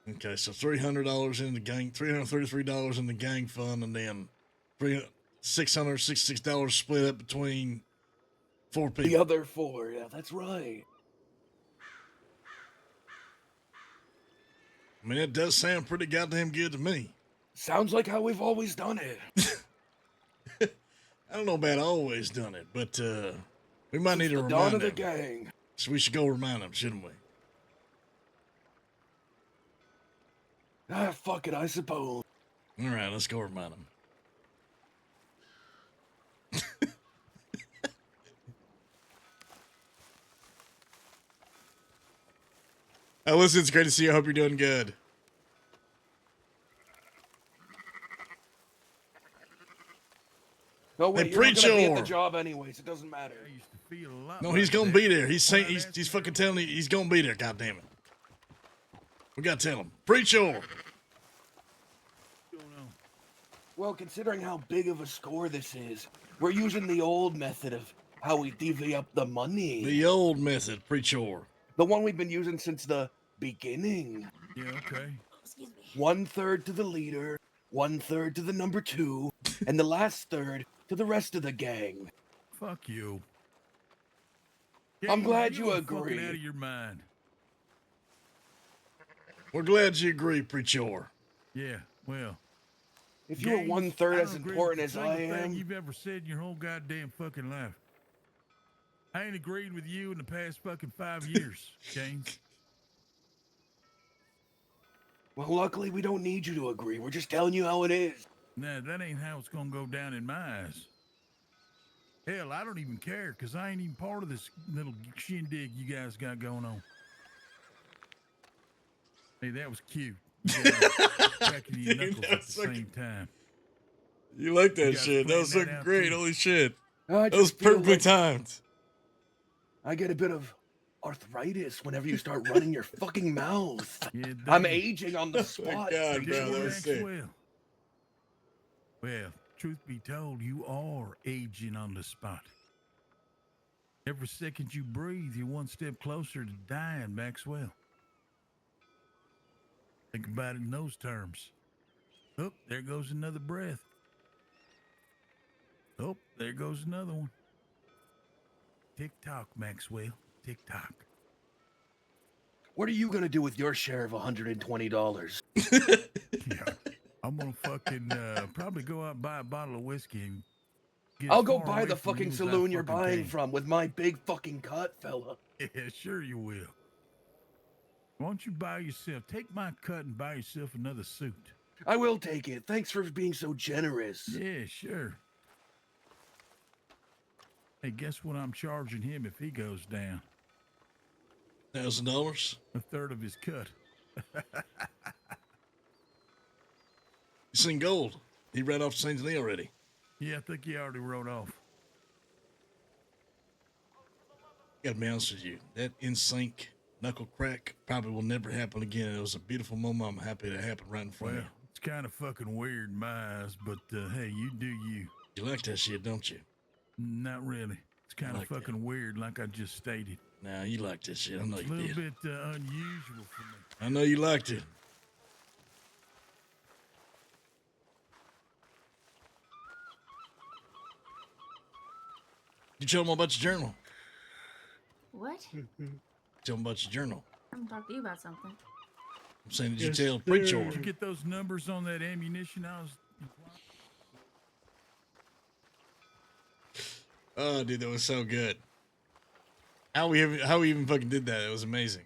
Okay, so $300 in the gang, $333 in the gang fund, and then $666 split up between 4 people.
The other 4, yeah, that's right.
I mean, it does sound pretty goddamn good to me.
Sounds like how we've always done it.
I don't know about always done it, but we might need to
the
remind
dawn of the
them.
gang.
So we should go remind them, shouldn't we?
Ah, fuck it, I suppose.
All right, let's go remind them.
Listen, it's great to see you. I hope you're doing good.
No, wait,
Hey,
you're not gonna be at the
Preacher!
job anyways. It doesn't matter.
No, he's gonna be there. He's saying he's fucking telling you he's gonna be there. God damn it! We gotta tell him. Preacher.
Well, considering how big of a score this is, we're using the old method of how we divvy up the money.
The old method, Preacher.
The one we've been using since the beginning.
Yeah, okay.
1/3 to the leader, 1/3 to the number 2, and the last third to the rest of the gang.
Fuck you.
I'm glad
you're
you
fucking
agree.
out of your mind.
We're glad you agree, Preacher.
Yeah, well.
If you're
Gaines,
1/3
I
as
don't agree
important
with
as
a
I
single thing
am,
you've ever said in your whole goddamn fucking life. I ain't agreed with you in the past fucking 5 years, James.
well, luckily we don't need you to agree. We're just telling you how it is.
Nah, that ain't how it's gonna go down in my eyes. Hell, I don't even care, because I ain't even part of this little shindig you guys got going on. Hey, that was cute. cracking your
Dude,
knuckles
that
at the same time.
You like that
You guys
shit? That was
playing
fucking
out,
great.
too?
Holy shit!
I
That was
just feel
perfectly
like
timed.
I get a bit of arthritis whenever you start running your fucking mouth.
Yeah,
I'm
don't you?
aging on the spot.
God,
Did
bro, that
you,
was sick.
Maxwell? Well, truth be told, you are aging on the spot. Every second you breathe, you're one step closer to dying, Maxwell. Think about it in those terms. Oh, there goes another breath. Oh, there goes another one. Tick tock, Maxwell. Tick tock.
What are you gonna do with your share of $120?
Yeah, I'm gonna fucking probably go out and buy a bottle of whiskey and get
I'll
as
go
far
buy
away
the
from
fucking
you as I
saloon you're
fucking
buying
can.
from with my big fucking cut, fella.
Yeah, sure you will. Why don't you buy yourself? Take my cut and buy yourself another suit.
I will take it. Thanks for being so generous.
Yeah, sure. Hey, guess what I'm charging him if he goes down?
$1,000.
A third of his cut.
You seen Gold? He ran off to St. Denis already.
Yeah, I think he already wrote off.
Gotta be honest with you, that in sync knuckle crack probably will never happen again. It was a beautiful moment. I'm happy that happened right in front
Well,
of you.
it's kind of fucking weird in my eyes, but hey, you do you.
You like that shit, don't you?
Not really. It's kind of
like
fucking weird, like I just stated.
Nah, you like this shit. I know
It's
you
a little
did.
bit unusual for me.
I know you liked it. You tell them about your journal.
What?
Tell them about your journal.
I'm gonna talk to you about something.
I'm saying, did you tell Preacher?
Did you get those numbers on that ammunition I was...
Oh, dude, that was so good. How we even fucking did that? It was amazing.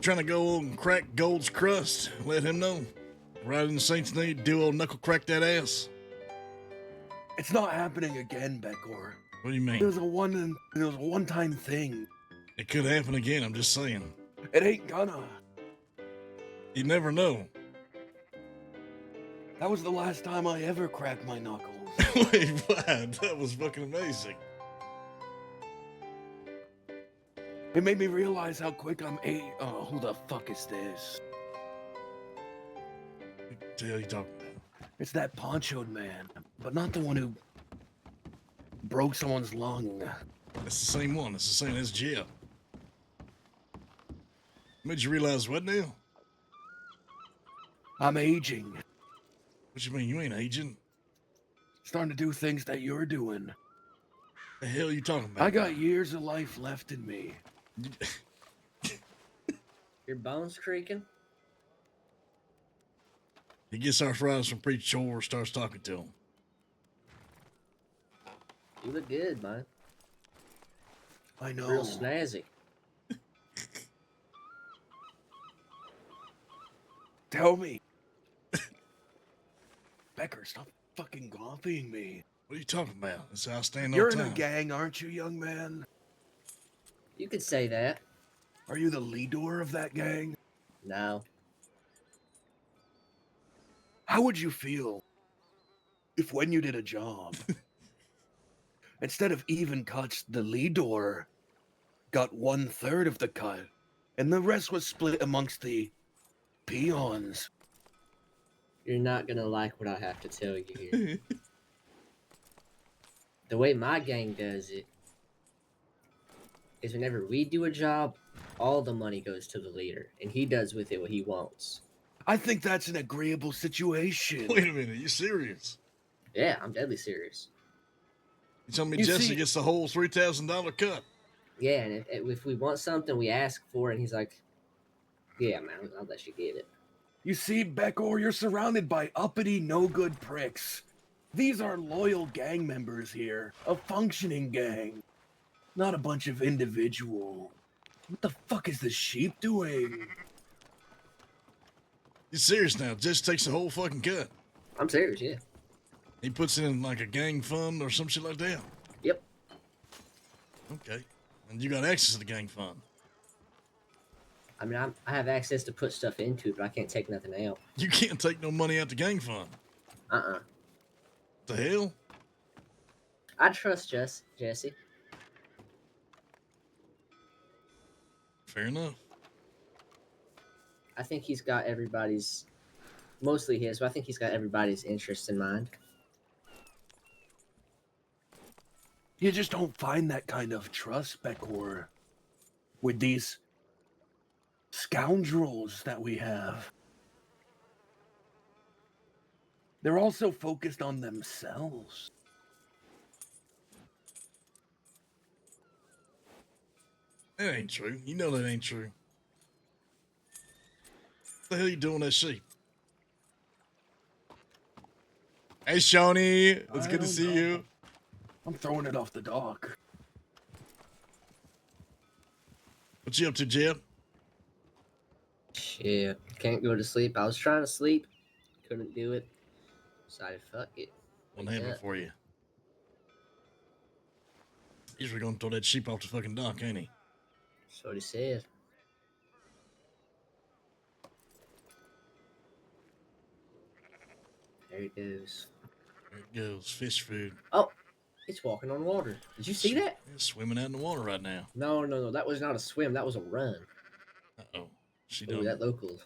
Trying to go and crack Gold's crust. Let him know. Right in the Saints need do old knuckle crack that ass.
It's not happening again, Becker.
What do you mean?
It was a one-time thing.
It could happen again. I'm just saying.
It ain't gonna.
You never know.
That was the last time I ever cracked my knuckles.
Wait, what? That was fucking amazing.
It made me realize how quick I'm Oh, who the fuck is this?
What the hell you talking about?
It's that ponchoed man, but not the one who broke someone's lung.
That's the same one. It's the same as Jeff. Made you realize what now?
I'm aging.
What you mean? You ain't aging?
Starting to do things that you're doing.
The hell you talking about?
I got years of life left in me.
Your bones creaking?
He gets arthritis from Preacher or starts talking to him.
You look good, man.
I know.
Real snazzy.
Tell me. Becker, stop fucking copying me.
What are you talking about? That's how I stand all
You're
the
in
time.
a gang, aren't you, young man?
You could say that.
Are you the leader of that gang?
No.
How would you feel if when you did a job, instead of even cuts, the leader got 1/3 of the cut, and the rest was split amongst the peons?
You're not gonna like what I have to tell you here. The way my gang does it is whenever we do a job, all the money goes to the leader, and he does with it what he wants.
I think that's an agreeable situation.
Wait a minute, you serious?
Yeah, I'm deadly serious.
You tell me
You
Jesse
see-
gets the whole $3,000 cut?
Yeah, and if we want something, we ask for it, and he's like, yeah, man, I'll let you get it.
You see, Becker, you're surrounded by uppity, no-good pricks. These are loyal gang members here, a functioning gang, not a bunch of individual. What the fuck is the sheep doing?
You serious now? Just takes the whole fucking cut.
I'm serious, yeah.
He puts it in like a gang fund or some shit like that.
Yep.
Okay. And you got access to the gang fund.
I mean, I have access to put stuff into it, but I can't take nothing out.
You can't take no money out the gang fund. The hell?
I trust Jesse.
Fair enough.
I think he's got everybody's, mostly his, but I think he's got everybody's interest in mind.
You just don't find that kind of trust, Becker, with these scoundrels that we have. They're all so focused on themselves.
That ain't true. You know that ain't true. What the hell you doing with that sheep? Hey, Shawnee. It's good to see you.
I'm throwing it off the dock.
What you up to, Jeb?
Shit, can't go to sleep. I was trying to sleep, couldn't do it. Decided, fuck it.
What happened for you? He's gonna throw that sheep off the fucking dock, ain't he?
That's what he said. There it goes.
There it goes. Fish food.
Oh, it's walking on water. Did you see that?
It's swimming out in the water right now.
No. That was not a swim. That was a run.
Uh-oh. She
Ooh,
done.
that local.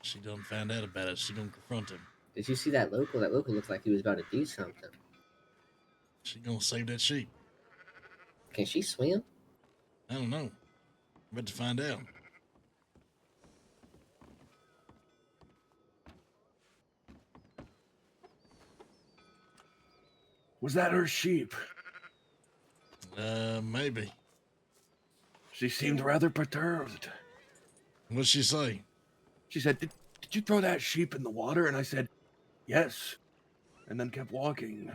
She done found out about it. She gonna confront him.
Did you see that local? That local looked like he was about to do something.
She gonna save that sheep.
Can she swim?
I don't know. I'm about to find out.
Was that her sheep?
Maybe.
She seemed rather perturbed.
What'd she say?
She said, did you throw that sheep in the water? And I said, yes. And then kept walking.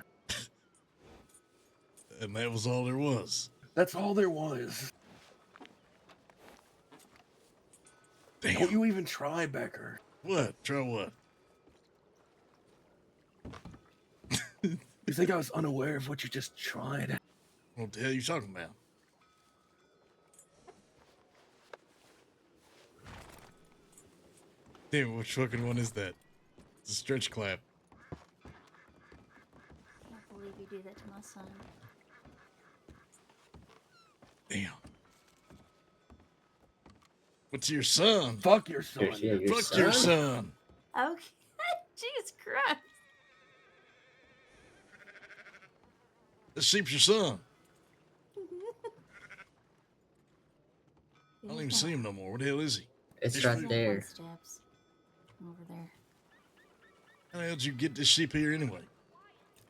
And that was all there was.
That's all there was.
Damn.
Don't you even try, Becker.
What? Try what?
You think I was unaware of what you just tried?
What the hell are you talking about? Damn, which fucking one is that? It's a stretch clap.
I can't believe you do that to my son.
Damn. What's your son?
Fuck your son.
Fuck your son.
Okay. Jesus Christ.
The sheep's your son. I don't even see him no more. Where the hell is he?
It's
Fish
right
food?
there.
Steps. Over there.
How the hell did you get this sheep here anyway?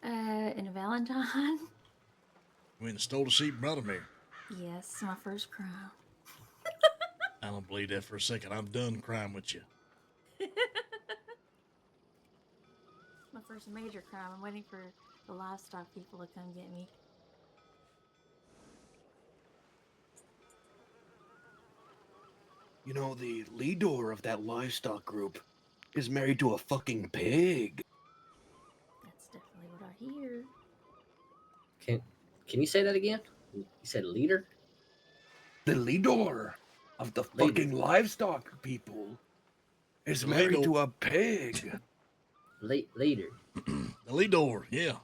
In a Valentine?
You went and stole the sheep and brought him here.
Yes, my first crime.
I don't believe that for a second. I'm done crying with you.
My first major crime. I'm waiting for the livestock people to come get me.
You know, the leader of that livestock group is married to a fucking pig.
That's definitely what I hear.
Can you say that again? You said leader?
The leader of the fucking livestock people is married to a pig.
Leader.
The leader, yeah.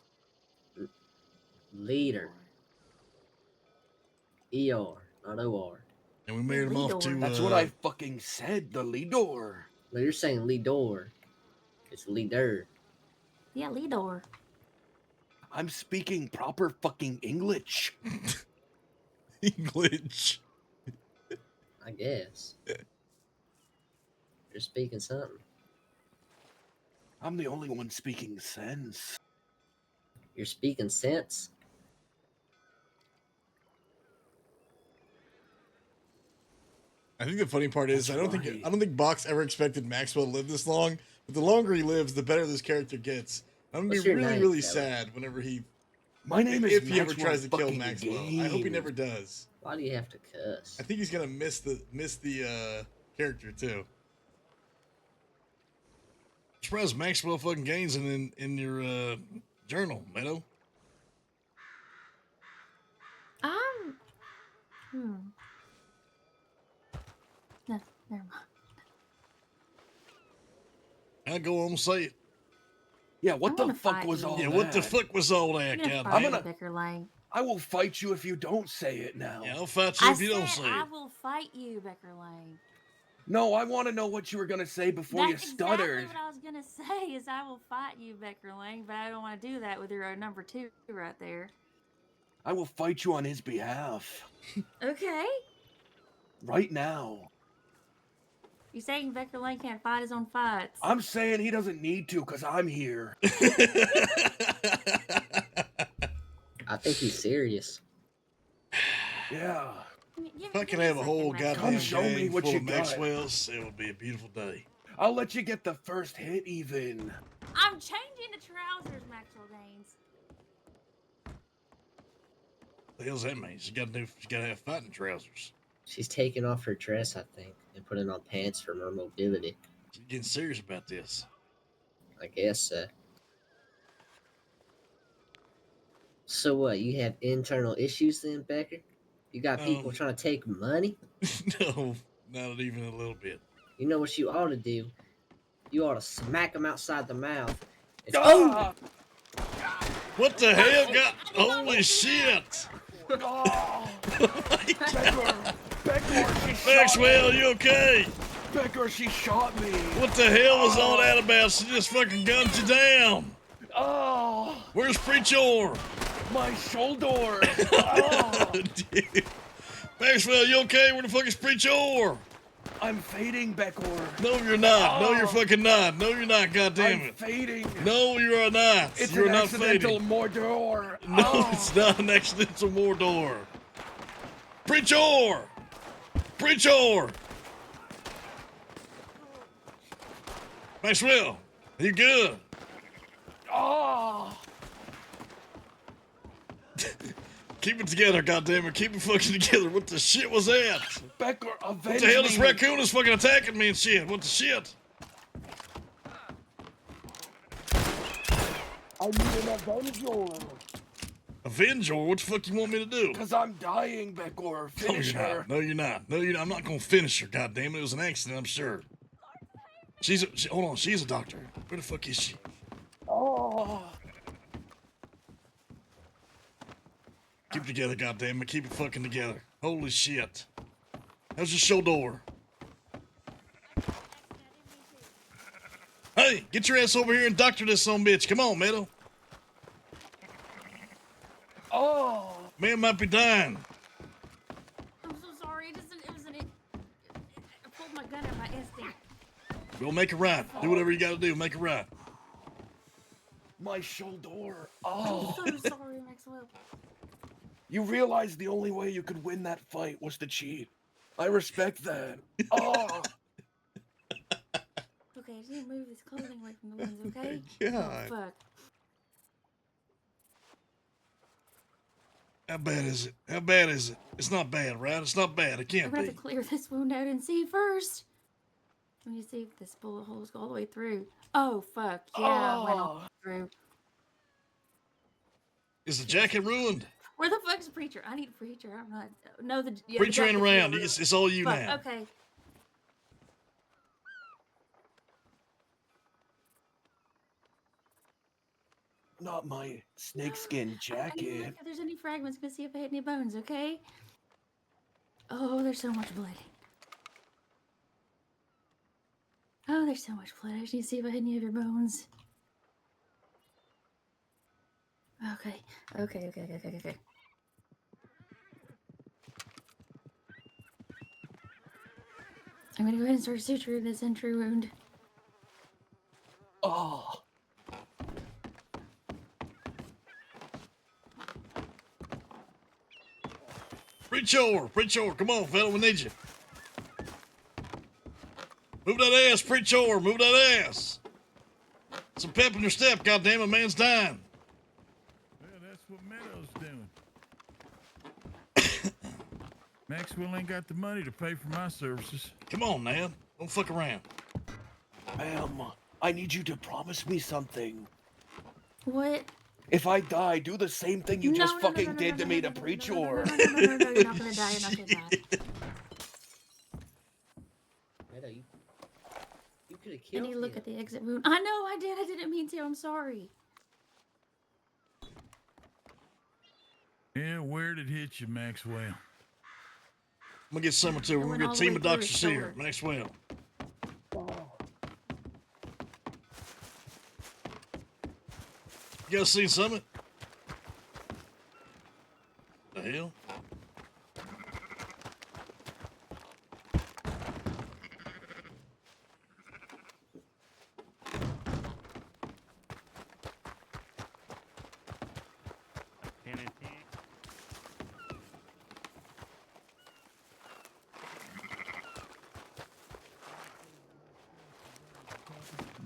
Leader. ER, not OR.
And we married him off to.
That's what I fucking said. The leader.
No, you're saying leader. It's leader.
Yeah, leader.
I'm speaking proper fucking English.
English.
I guess. You're speaking something.
I'm the only one speaking sense.
You're speaking sense?
I think the funny part is I don't think Box ever expected Maxwell to live this long. But the longer he lives, the better this character gets. I'm gonna be really sad whenever he.
My name is
if he ever
Maxwell
tries to kill
fucking
Maxwell.
Game.
I hope he never does.
Why do you have to cuss?
I think he's gonna miss the character too.
Surprised Maxwell fucking Gaines in your journal, Meadow.
No, never mind.
I go on and say it.
Yeah, what
I'm
the
gonna
fuck
fight
was
you.
all
Yeah,
that?
what the fuck was all that,
I'm gonna
God
fight
damn
you,
it?
Becker Lane.
I will fight you if you don't say it now.
Yeah, I'll fight you
I
if you don't
said
say
I
it.
will fight you, Becker Lane.
No, I want to know what you were gonna say before you
That's
stuttered.
exactly what I was gonna say. Is I will fight you, Becker Lane, but I don't want to do that with your number 2 right there.
I will fight you on his behalf.
Okay.
Right now.
You saying Becker Lane can't fight his own fights?
I'm saying he doesn't need to because I'm here.
I think he's serious.
Yeah.
If I could have a whole goddamn
Come show me
gang
what
full
you
of
got.
Maxwells, it would be a beautiful day.
I'll let you get the first hit even.
I'm changing the trousers, Maxwell Gaines.
The hell's that mean? She gotta have fighting trousers.
She's taking off her dress, I think, and putting on pants for more mobility.
She's getting serious about this.
I guess so. So what, you have internal issues then, Becker? You got people trying to take money?
No, not even a little bit.
You know what you ought to do? You ought to smack them outside the mouth. And
What the hell got... Holy shit!
Oh, Becker, she shot
Maxwell,
me.
you okay?
Becker, she shot me.
What the hell was all that about? She just fucking gunned you down.
Oh,
Where's Preacher?
my shoulder. Oh.
Dude. Maxwell, you okay? Where the fuck is Preacher?
I'm fading, Becker.
No, you're not. No,
Oh.
you're fucking not. No, you're not. God damn
I'm
it.
fading.
No, you are not.
It's
You're
an
not
accidental
fading.
Mordor.
No,
Oh.
it's not an accidental Mordor. Preacher! Preacher! Maxwell, you good?
Oh.
Keep it together, goddammit. Keep it fucking together. What the shit was that?
Becker, avenge
What the hell? This
me.
raccoon is fucking attacking me and shit. What the shit?
I need an Avenger.
Avenger? What the fuck you want me to do?
Because I'm dying, Becker. Finish
no, you're
her.
not. No, you're not. No, you're not. I'm not gonna finish her, goddammit. It was an accident, I'm sure. Hold on, she's a doctor. Where the fuck is she?
Oh.
Keep it together, goddammit. Keep it fucking together. Holy shit. How's your shoulder? Hey, get your ass over here and doctor this son bitch. Come on, Meadow.
Oh.
Man might be dying.
I'm so sorry. I pulled my gun out my instinct.
Go make it right. Do whatever you gotta do. Make it right.
My shoulder. Oh.
I'm so sorry, Maxwell.
You realize the only way you could win that fight was to cheat. I respect that. Oh.
Okay, I just need to move this clothing away from the winds, okay?
God.
Oh, fuck.
How bad is it? How bad is it? It's not bad, right? It's not bad. It
I'm
can't
gonna
be.
have to clear this wound out and see first. Let me see if this bullet holes go all the way through. Oh, fuck. Yeah, it went all the way through.
Is the jacket ruined?
Where the fuck's Preacher? I need a Preacher. I'm not. No, the
Preacher ain't
jacket's
around.
ruined.
It's all you
Fuck,
now.
Okay.
Not my snakeskin
I need to
jacket.
look if there's any fragments. Gonna see if I hit any bones, okay? Oh, there's so much blood. Oh, there's so much blood. I just need to see if I hit any of your bones. Okay. Okay. I'm gonna go ahead and start suturing this entry wound.
Oh.
Preacher, come on, fella, we need you. Move that ass, Preacher, move that ass. Some pep in your step, goddammit, man's dying.
Well, that's what Meadow's doing. Maxwell ain't got the money to pay for my services.
Come on, man. Don't fuck around.
Ma'am, I need you to promise me something.
What?
If I die, do the same thing you just fucking did to me to Preacher.
No, you're not gonna die. You're not gonna die.
Meadow, you could have
I
killed
need to look
him.
at the exit wound. I know I did. I didn't mean to. I'm sorry.
Yeah, where'd it hit you, Maxwell?
I'm gonna get someone too. We're gonna get a team of doctors here. Maxwell. You guys seen Summit? The hell?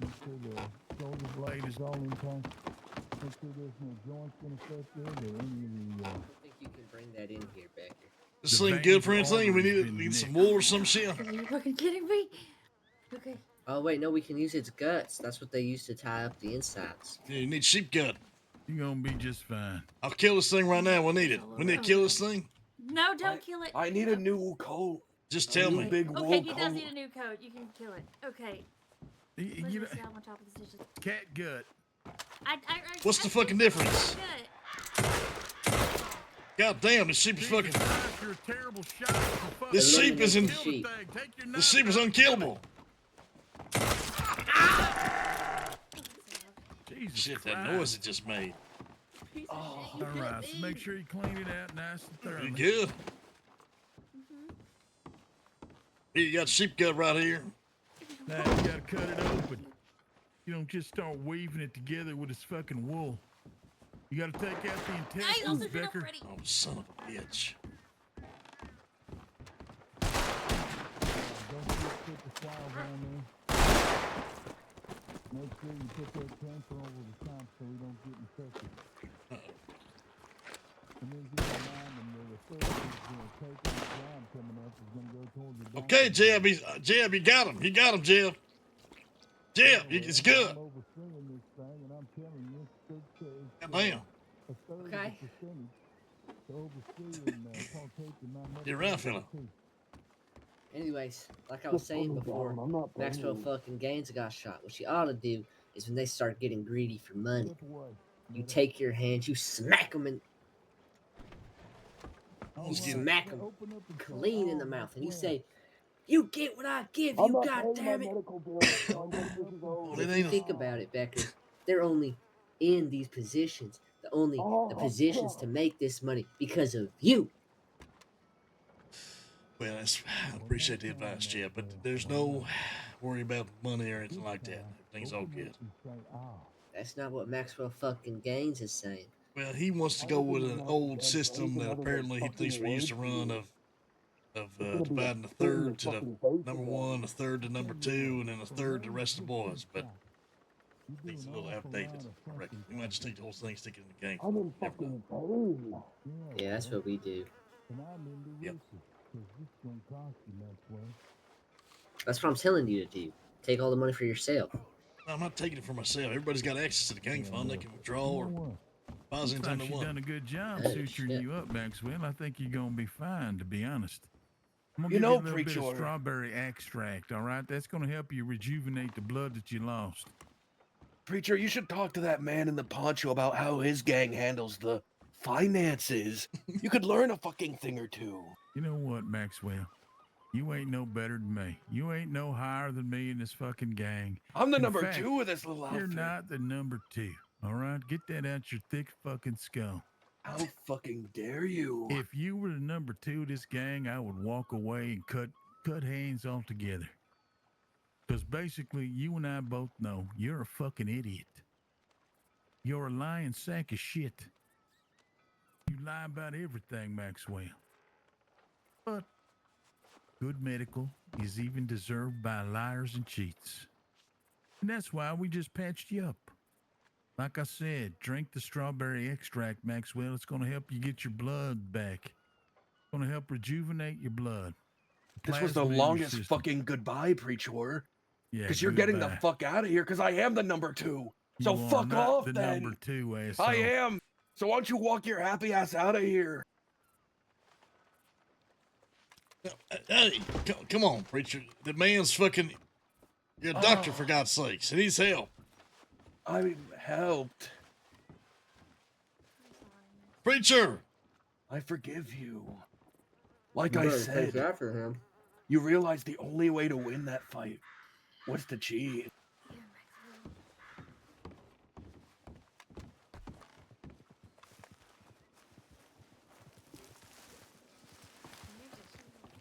Make sure the shoulder blade is all intact. Make sure there's no joints been affected or any of the.
I don't think you can bring that in here, Becker.
This thing good for anything? We need some wool or some shit.
Are you fucking kidding me? Okay.
Oh wait, no, we can use its guts. That's what they use to tie up the insides.
Yeah, you need sheep gut.
You're gonna be just fine.
I'll kill this thing right now. We need it. We need to kill this thing.
No, don't kill it.
I need a new coat.
Just tell me.
Big wool
Okay, he does
coat.
need a new coat. You can kill it. Okay.
You
Let's
know,
just on top of the dishes.
cat gut.
What's the fucking difference? God damn, this sheep is fucking.
You're a terrible shot.
This sheep is in. This sheep is unkillable.
Jesus
Shit, that
Christ.
noise it just made.
All right, so make sure you clean it out nice and thoroughly.
You good? Here, you got sheep gut right here.
Now you gotta cut it open. You don't just start weaving it together with this fucking wool. You gotta take out the intestines, Becker.
Oh, son of a bitch.
Don't put the swab on there. Make sure you put that camphor over the top so we don't get infected. And then just remind them that the first is gonna take the job coming up is gonna go towards the doctor.
Okay, Jeb, you got him. You got him, Jeb. Jeb, it's good.
I'm overseeing this thing, and I'm telling you, it's
Damn.
a third of the
Okay.
percentage to oversee and partake in my medical
You're right, fella.
expertise.
Anyways, like I was saying before, Maxwell fucking Gaines got shot. What you ought to do is when they start getting greedy for money, you take your hands, you smack them in. You smack them clean in the mouth, and you say, "You get what I give you, goddammit!" If you think about it, Becker, they're only in these positions, the positions to make this money because of you.
Well, I appreciate the advice, Jeb, but there's no worry about money or anything like that. Everything's all good.
That's not what Maxwell fucking Gaines is saying.
Well, he wants to go with an old system that apparently he thinks we used to run of dividing a third to the number one, a third to number two, and then a third to the rest of the boys. But I think it's a little outdated, I reckon. We might just take the whole thing, stick it in the game. Never know.
Yeah, that's what we do.
Yep.
That's what I'm telling you to do. Take all the money for yourself.
No, I'm not taking it for myself. Everybody's got access to the gang fund. They can withdraw or deposit
Looks
anytime
like
they
she's
want.
done a good job
Hey,
suturing
shit.
you up, Maxwell. I think you're gonna be fine, to be honest. I'm gonna
You
give
know,
you a little bit
Preacher.
of strawberry extract, all right? That's gonna help you rejuvenate the blood that you lost.
Preacher, you should talk to that man in the poncho about how his gang handles the finances. You could learn a fucking thing or two.
You know what, Maxwell? You ain't no better than me. You ain't no higher than me in this fucking gang.
I'm the
In
number
fact,
2 of this little
You're
outfit.
not the number 2, all right? Get that out your thick fucking skull.
How fucking dare you?
If you were the number 2 of this gang, I would walk away and cut hands altogether. Because basically, you and I both know you're a fucking idiot. You're a lying sack of shit. You lie about everything, Maxwell. But good medical is even deserved by liars and cheats. And that's why we just patched you up. Like I said, drink the strawberry extract, Maxwell. It's going to help you get your blood back. It's going to help rejuvenate your blood.
This was the
Plasma in your
longest
system.
fucking goodbye, Preacher.
Yeah,
Because you're getting the
goodbye.
fuck out of here, because I am the number 2. So
You are
fuck
not
off
the
then.
number 2, asshole.
I am. So why don't you walk your happy ass out of here?
Hey, come on, preacher. The man's fucking. You're a doctor, for God's sakes. He needs help.
I helped.
Preacher!
I forgive you. Like
You
I
better take
said,
that for him.
you realize the only way to win that fight was to cheat.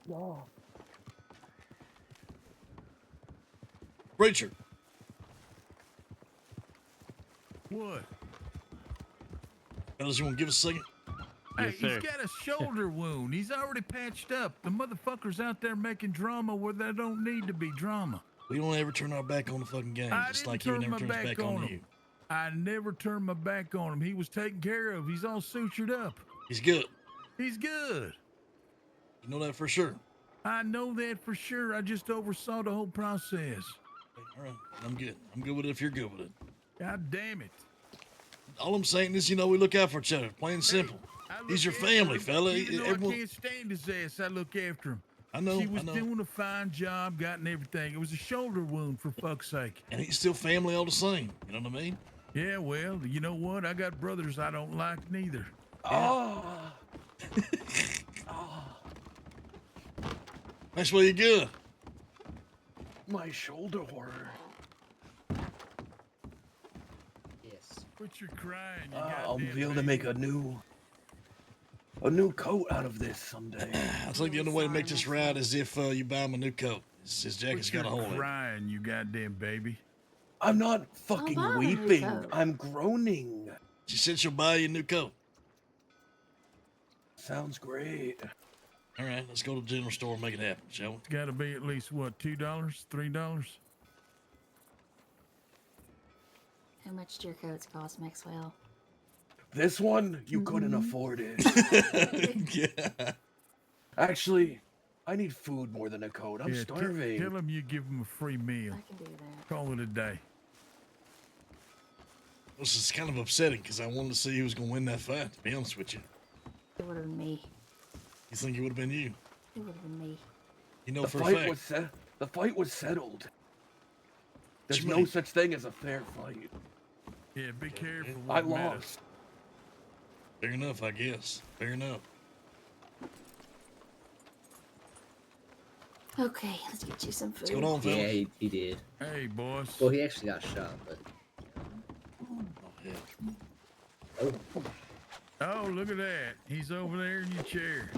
No.
Preacher.
What?
Fellas, you want to give us a second?
Hey, he's got a shoulder wound. He's already patched up. The motherfucker's out there making drama where there don't need to be drama.
We don't ever turn our back on the fucking game, just like he never turns back on you.
I never turned my back on him. He was taken care of. He's all sutured up.
He's good.
He's good.
You know that for sure.
I know that for sure. I just oversaw the whole process.
All right, I'm good. I'm good with it if you're good with it.
God damn it.
All I'm saying is, we look out for each other. Plain and simple. He's your family, fella.
Even though I can't stand his ass, I look after him.
I know.
He was doing a fine job, gotten everything. It was a shoulder wound, for fuck's sake.
And he's still family all the same. You know what I mean?
Yeah, well, you know what? I got brothers I don't like neither.
Oh.
That's where you good.
My shoulder hurt.
Yes.
Quit your crying.
I'll be able to make a new coat out of this someday.
I think the only way to make this right is if you buy him a new coat. His jacket's got a hole in it.
Crying, you goddamn baby.
I'm not fucking
buy a new
weeping.
coat.
I'm groaning.
She said she'll buy you a new coat.
Sounds great.
All right, let's go to the general store and make it happen, shall we?
It's got to be at least, what, $2, $3?
How much do your coats cost, Maxwell?
This one, you couldn't afford it.
Yeah.
Actually, I need food more than a coat. I'm
Yeah,
starving.
Tell him you give him a free meal.
I can do that.
Call it a day.
This is kind of upsetting because I wanted to see who was going to win that fight, to be honest with you.
It would have been me.
You think it would have been you?
It would have been me.
You know
The
for a
fight
fact.
was the fight was settled. There's
What you
no
mean?
such thing as a fair fight.
Yeah, be careful.
I
what matters.
lost.
Fair enough, I guess. Fair enough.
Okay, let's get you some food.
What's going on, fellas?
Yeah, he did.
Hey, boss.
Well, he actually got shot, but. Oh.
Oh, look at that. He's over there in your chair.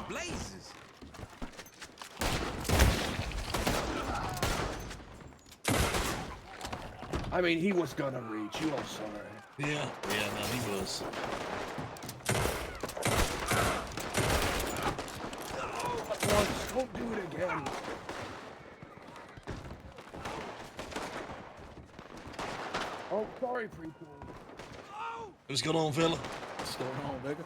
Blazes.
I mean, he was gonna reach. You all saw it.
Yeah, no, he was.
Once, don't do it again. Oh, sorry, preacher.
What's going on, fella?
What's going on, Becker?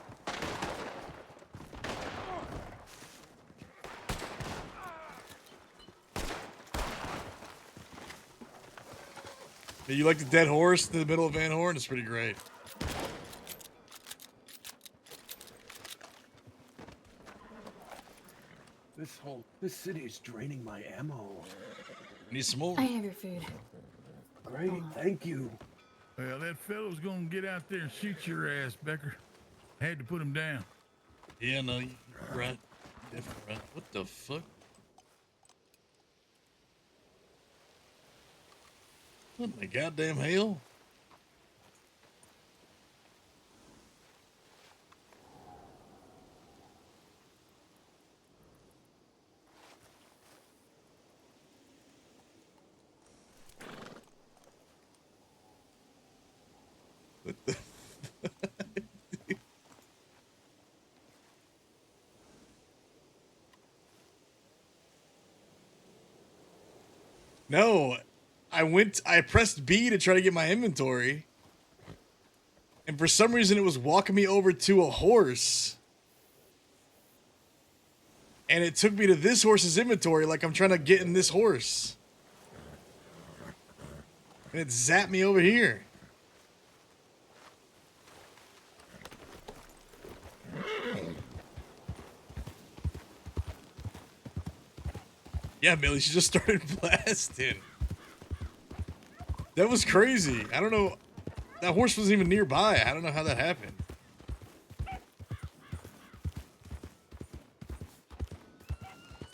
Yeah, you like the dead horse in the middle of Van Horn? It's pretty great.
This city is draining my ammo.
Need some more?
I have your food.
Great, thank you.
Well, that fellow's gonna get out there and shoot your ass, Becker. Had to put him down.
Yeah, no, you're right. Definitely right. What the fuck? What in the goddamn hell? What the No, I pressed B to try to get my inventory. And for some reason it was walking me over to a horse.
And it took me to this horse's inventory like I'm trying to get in this horse. And it zapped me over here. Yeah, Billy, she just started blasting. That was crazy. I don't know. That horse wasn't even nearby. I don't know how that happened.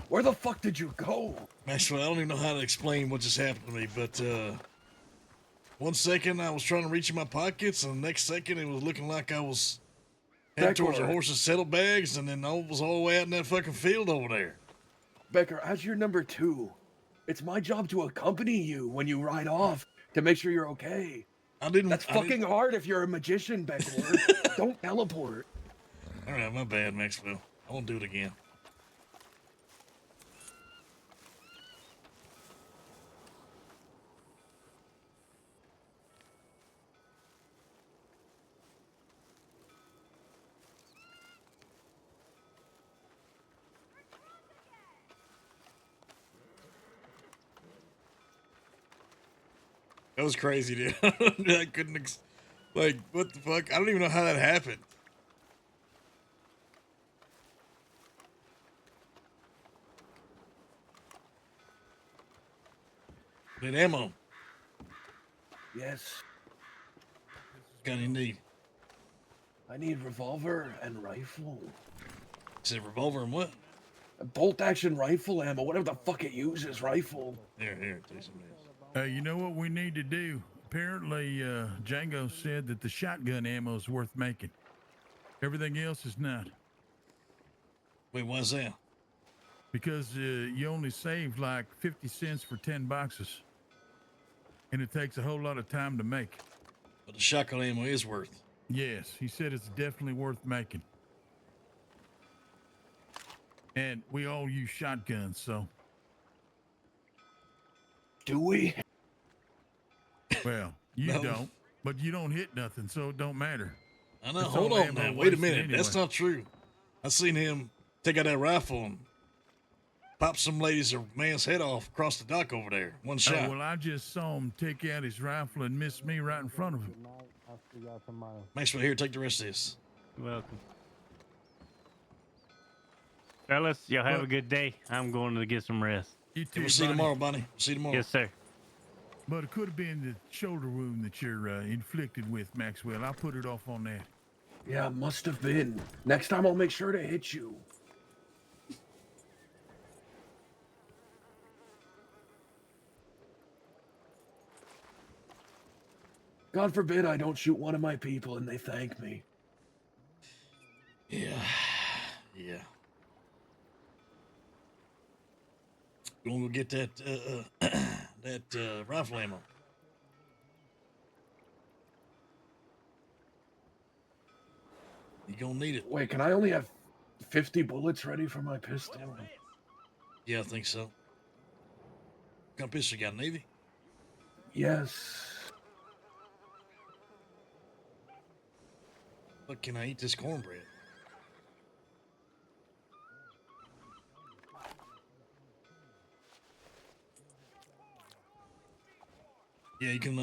Where the fuck did you go?
Maxwell, I don't even know how to explain what just happened to me, but 1 second I was trying to reach in my pockets, and the next second it was looking like I was heading towards the
Becker.
horse's saddlebags, and then I was all the way out in that fucking field over there.
Becker, as your number 2, it's my job to accompany you when you ride off to make sure you're okay. That's fucking hard if you're a magician, Becker. Don't teleport.
All right, my bad, Maxwell. I won't do it again.
That was crazy, dude. I couldn't, like, what the fuck? I don't even know how that happened.
Need ammo.
Yes.
Got any need?
I need revolver and rifle.
Is it revolver and what?
A bolt action rifle ammo, whatever the fuck it uses, rifle.
Here, take some of this.
You know what we need to do? Apparently, Django said that the shotgun ammo is worth making. Everything else is not.
Wait, why's that?
Because you only save like 50 cents for 10 boxes. And it takes a whole lot of time to make.
But the shotgun ammo is worth.
Yes, he said it's definitely worth making. And we all use shotguns, so.
Do we?
Well, you
No.
don't, but you don't hit nothing, so it don't matter.
I know.
It's
Hold
all
on
ammo
now. Wait a
wasted
minute. That's
anyway.
not true. I seen him take out that rifle and pop some lady's or man's head off across the dock over there. One shot.
Oh, well, I just saw him take out his rifle and miss me right in front of him.
Maxwell, here, take the rest of this.
You're welcome. Fellas, y'all have a good day. I'm going to get some rest.
You too,
We'll see you
buddy.
tomorrow, Bonnie. We'll see you tomorrow.
Yes, sir.
But it could have been the shoulder wound that you're inflicted with, Maxwell. I'll put it off on that.
Yeah, must have been. Next time I'll make sure to hit you. God forbid I don't shoot one of my people and they thank me.
Yeah. You want to go get that rifle ammo? You gonna need it.
Wait, can I only have 50 bullets ready for my pistol?
Yeah, I think so. What kind of pistol you got, Navy?
Yes.
But can I eat this cornbread? Yeah, you can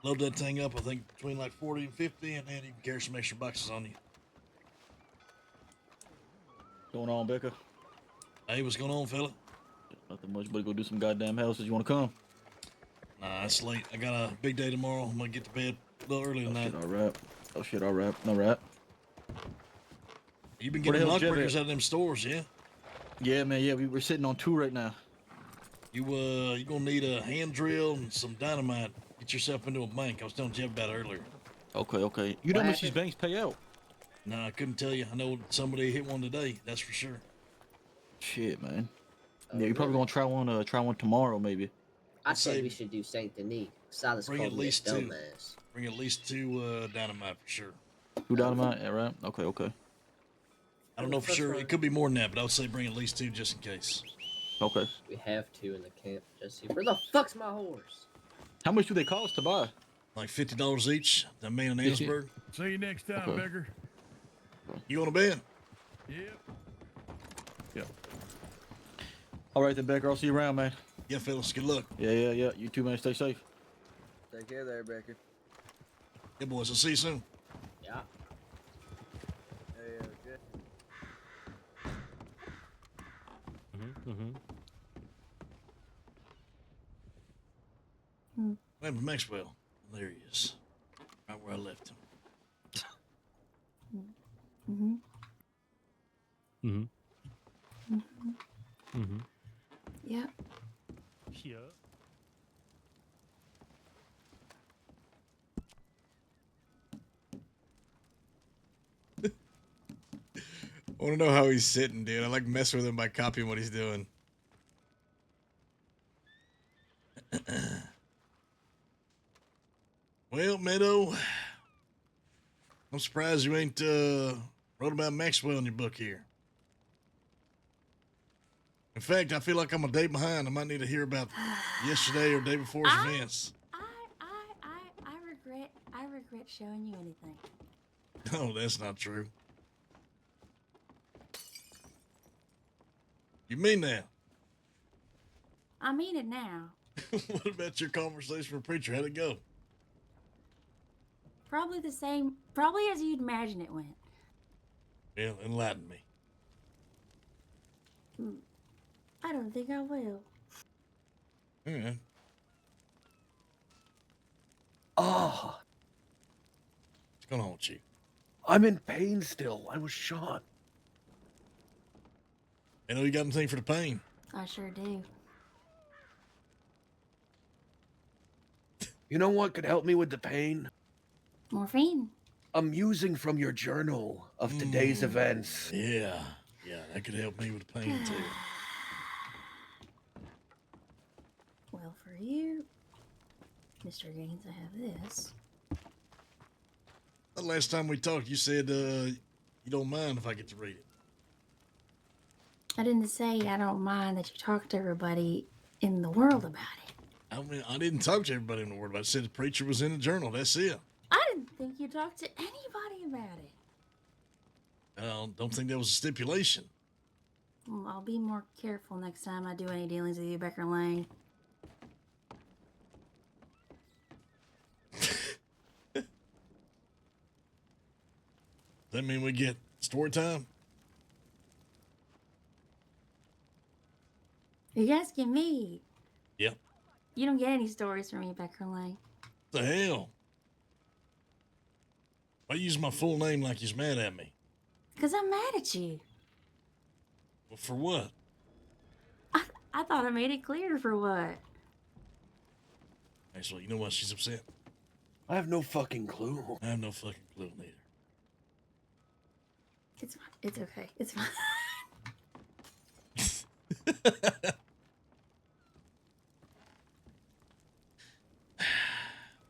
load that thing up, I think, between like 40 and 50, and then you can carry some extra boxes on you.
Going on, Becker?
Hey, what's going on, fella?
Nothing much, but go do some goddamn houses. You want to come?
Nah, it's late. I got a big day tomorrow. I'm gonna get to bed a little early tonight.
Oh shit, all right. No rap.
You've been
Where the
getting
hell Jeff
lockbreakers
at?
out of them stores, yeah?
Yeah, man. Yeah, we're sitting on 2 right now.
You gonna need a hand drill and some dynamite. Get yourself into a bank. I was telling Jeff about it earlier.
Okay. You know how much these banks pay out?
No, I couldn't tell you. I know somebody hit one today. That's for sure.
Shit, man. Yeah, you're probably gonna try one tomorrow, maybe.
I say we should do Saint Denis. Silas
Bring
called
at
me a
least 2.
dumbass.
Bring at least 2 dynamite for sure.
2 dynamite, yeah, right? Okay.
I don't know for sure. It could be more than that, but I would say bring at least 2 just in case.
Okay.
We have 2 in the camp, Jesse. Where the fuck's my horse?
How much do they cost to buy?
Like $50 each. That man in Edinburgh.
See you next time,
Okay.
Becker.
You on to bed?
Yep.
Yep. All right then, Becker. I'll see you around, man.
Yeah, fellas. Good luck.
Yeah. You too, man. Stay safe.
Take care there, Becker.
Yeah, boys. I'll see you soon.
Yeah. Yeah, good.
Wait, Maxwell. There he is. Right where I left him.
Mm-hmm.
Mm-hmm.
Mm-hmm.
Mm-hmm.
Yep.
Yeah.
I want to know how he's sitting, dude. I like messing with him by copying what he's doing.
Well, Meadow, I'm surprised you ain't wrote about Maxwell in your book here. In fact, I feel like I'm a day behind. I might need to hear about yesterday or day before's events.
I regret showing you anything.
No, that's not true. You mean that?
I mean it now.
What about your conversation with Preacher? How'd it go?
Probably the same, probably as you'd imagine it went.
Well, enlighten me.
I don't think I will.
Yeah.
Ah,
What's going on with you?
I'm in pain still. I was shot.
I know you got anything for the pain.
I sure do.
You know what could help me with the pain?
Morphine.
I'm using from your journal of today's events.
Yeah, that could help me with the pain too.
Well, for you, Mr. Gaines, I have this.
The last time we talked, you said you don't mind if I get to read it.
I didn't say I don't mind that you talk to everybody in the world about it.
I mean, I didn't talk to everybody in the world. I said the preacher was in the journal. That's it.
I didn't think you talked to anybody about it.
I don't think that was a stipulation.
Well, I'll be more careful next time I do any dealings with you, Becker Lane.
Does that mean we get story time?
Are you asking me?
Yep.
You don't get any stories from me, Becker Lane.
What the hell? Why use my full name like he's mad at me?
Because I'm mad at you.
Well, for what?
I thought I made it clear for what.
Actually, you know why she's upset?
I have no fucking clue.
I have no fucking clue neither.
It's fine. It's okay. It's fine.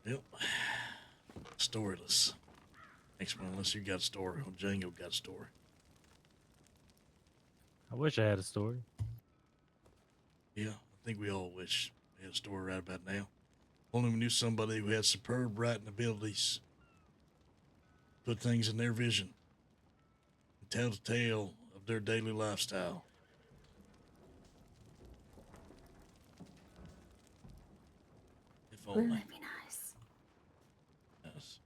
Yep. Storyless. Next one, unless you got a story or Django got a story.
I wish I had a story.
Yeah, I think we all wish we had a story right about now. Only we knew somebody who had superb writing abilities. Put things in their vision. And tell the tale of their daily lifestyle. If only.
Wouldn't it be nice?
Yes.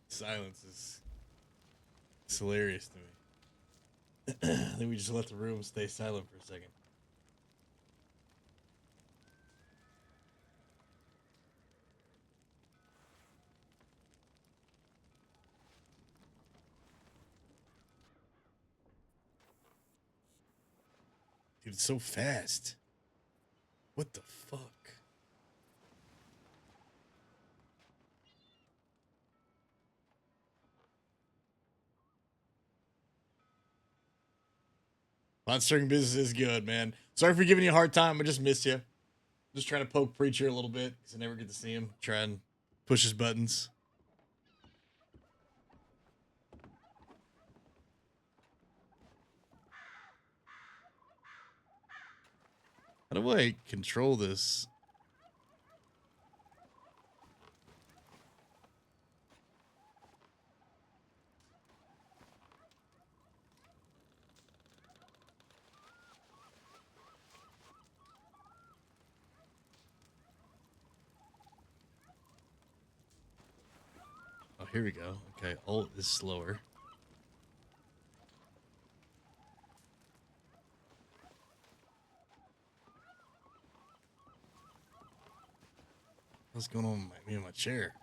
Silence is it's hilarious to me. I think we just let the room stay silent for a second. Dude, it's so fast. What the fuck? Monstering business is good, man. Sorry for giving you a hard time. I just missed you. Just trying to poke Preacher a little bit because I never get to see him. Try and push his buttons. How do I control this? Oh, here we go. Okay, alt is slower. What's going on with me in my chair?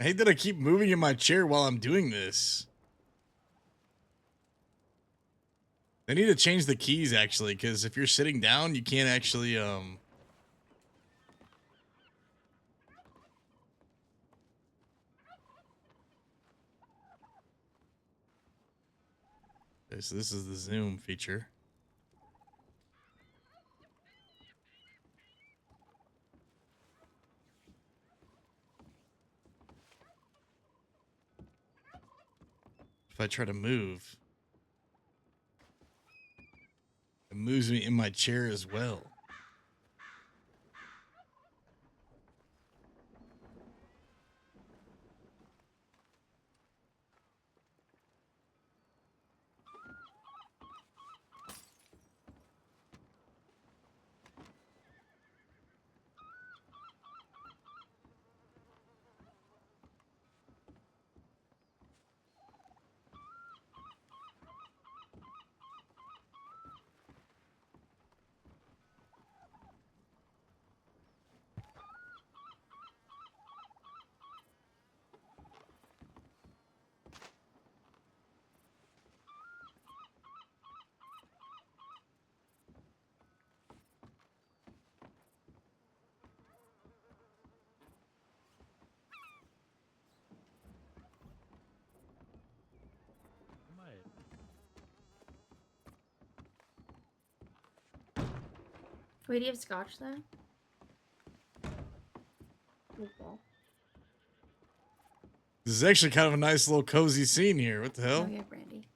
I hate that I keep moving in my chair while I'm doing this. They need to change the keys actually, because if you're sitting down, you can't actually Okay, so this is the zoom feature. If I try to move, it moves me in my chair as well.
Wait, do you have scotch though?
This is actually kind of a nice little cozy scene here. What the hell?
Oh yeah, brandy.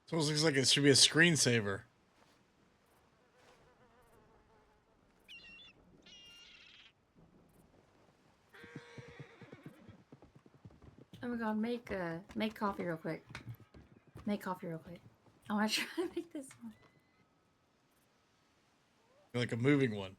It almost looks like it should be a screensaver.
Oh my god, make coffee real quick. Make coffee real quick. I want to try to make this one.
Like a moving one.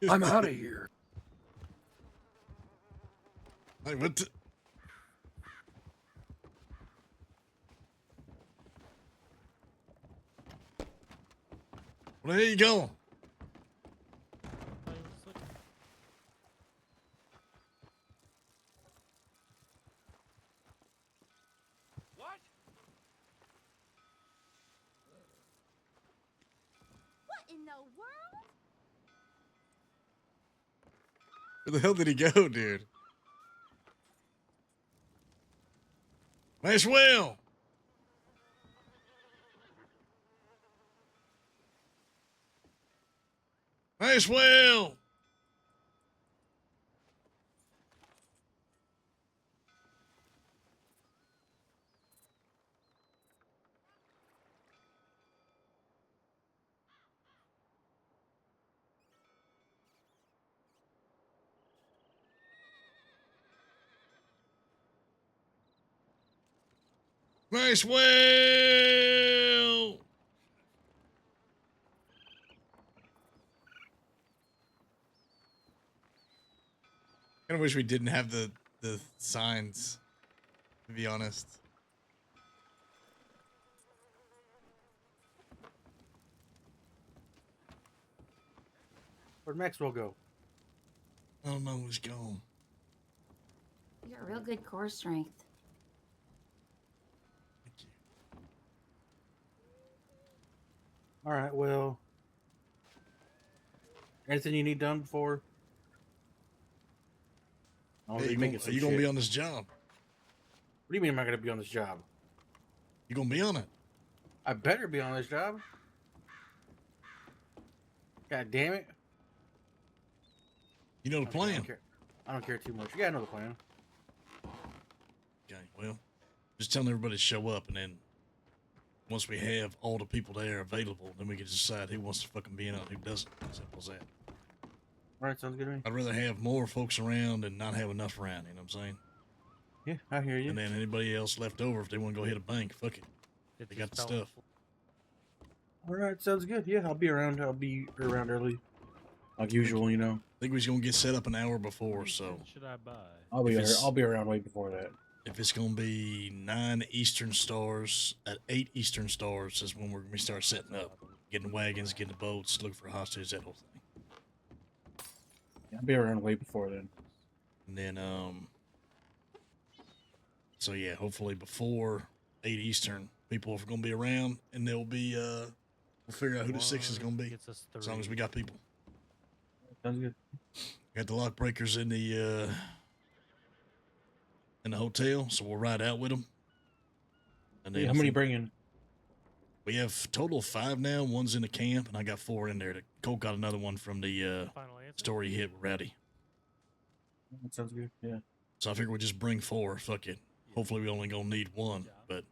I'm out of here.
Hey, what the? Where the hell you going?
What in the world?
Where the hell did he go, dude? Maxwell! Maxwell! Maxwell! I wish we didn't have the signs, to be honest.
Where'd Maxwell go?
I don't know, he's gone.
You got real good core strength.
All right, well, anything you need done before?
Hey, are you gonna be on this job?
What do you mean am I gonna be on this job?
You gonna be on it?
I better be on this job. God damn it.
You know the plan.
I don't care too much. Yeah, I know the plan.
Okay, well, just telling everybody to show up, and then once we have all the people there available, then we can decide who wants to fucking be in it and who doesn't. Simple as that.
All right, sounds good to me.
I'd rather have more folks around and not have enough around, you know what I'm saying?
Yeah, I hear you.
And then anybody else left over, if they want to go hit a bank, fuck it. They got the stuff.
All right, sounds good. Yeah, I'll be around. I'll be around early, like usual. You know.
I think we was gonna get set up an hour before, so.
Should I buy?
I'll be around way before that.
If it's gonna be 9 Eastern stars at 8 Eastern stars is when we start setting up, getting wagons, getting the boats, looking for hostages, that whole thing.
Yeah, I'll be around way before then.
And then so yeah, hopefully before 8 Eastern, people are gonna be around, and they'll be we'll figure out who the 6 is gonna be, as long as we got people.
Sounds good.
Got the lock breakers in the hotel, so we'll ride out with them. And then
How many bringing?
We have a total of 5 now. One's in the camp, and I got 4 in there. Cole got another one from the story he hit with Rowdy.
That sounds good. Yeah.
So I figure we just bring 4. Fuck it. Hopefully we only gonna need 1, but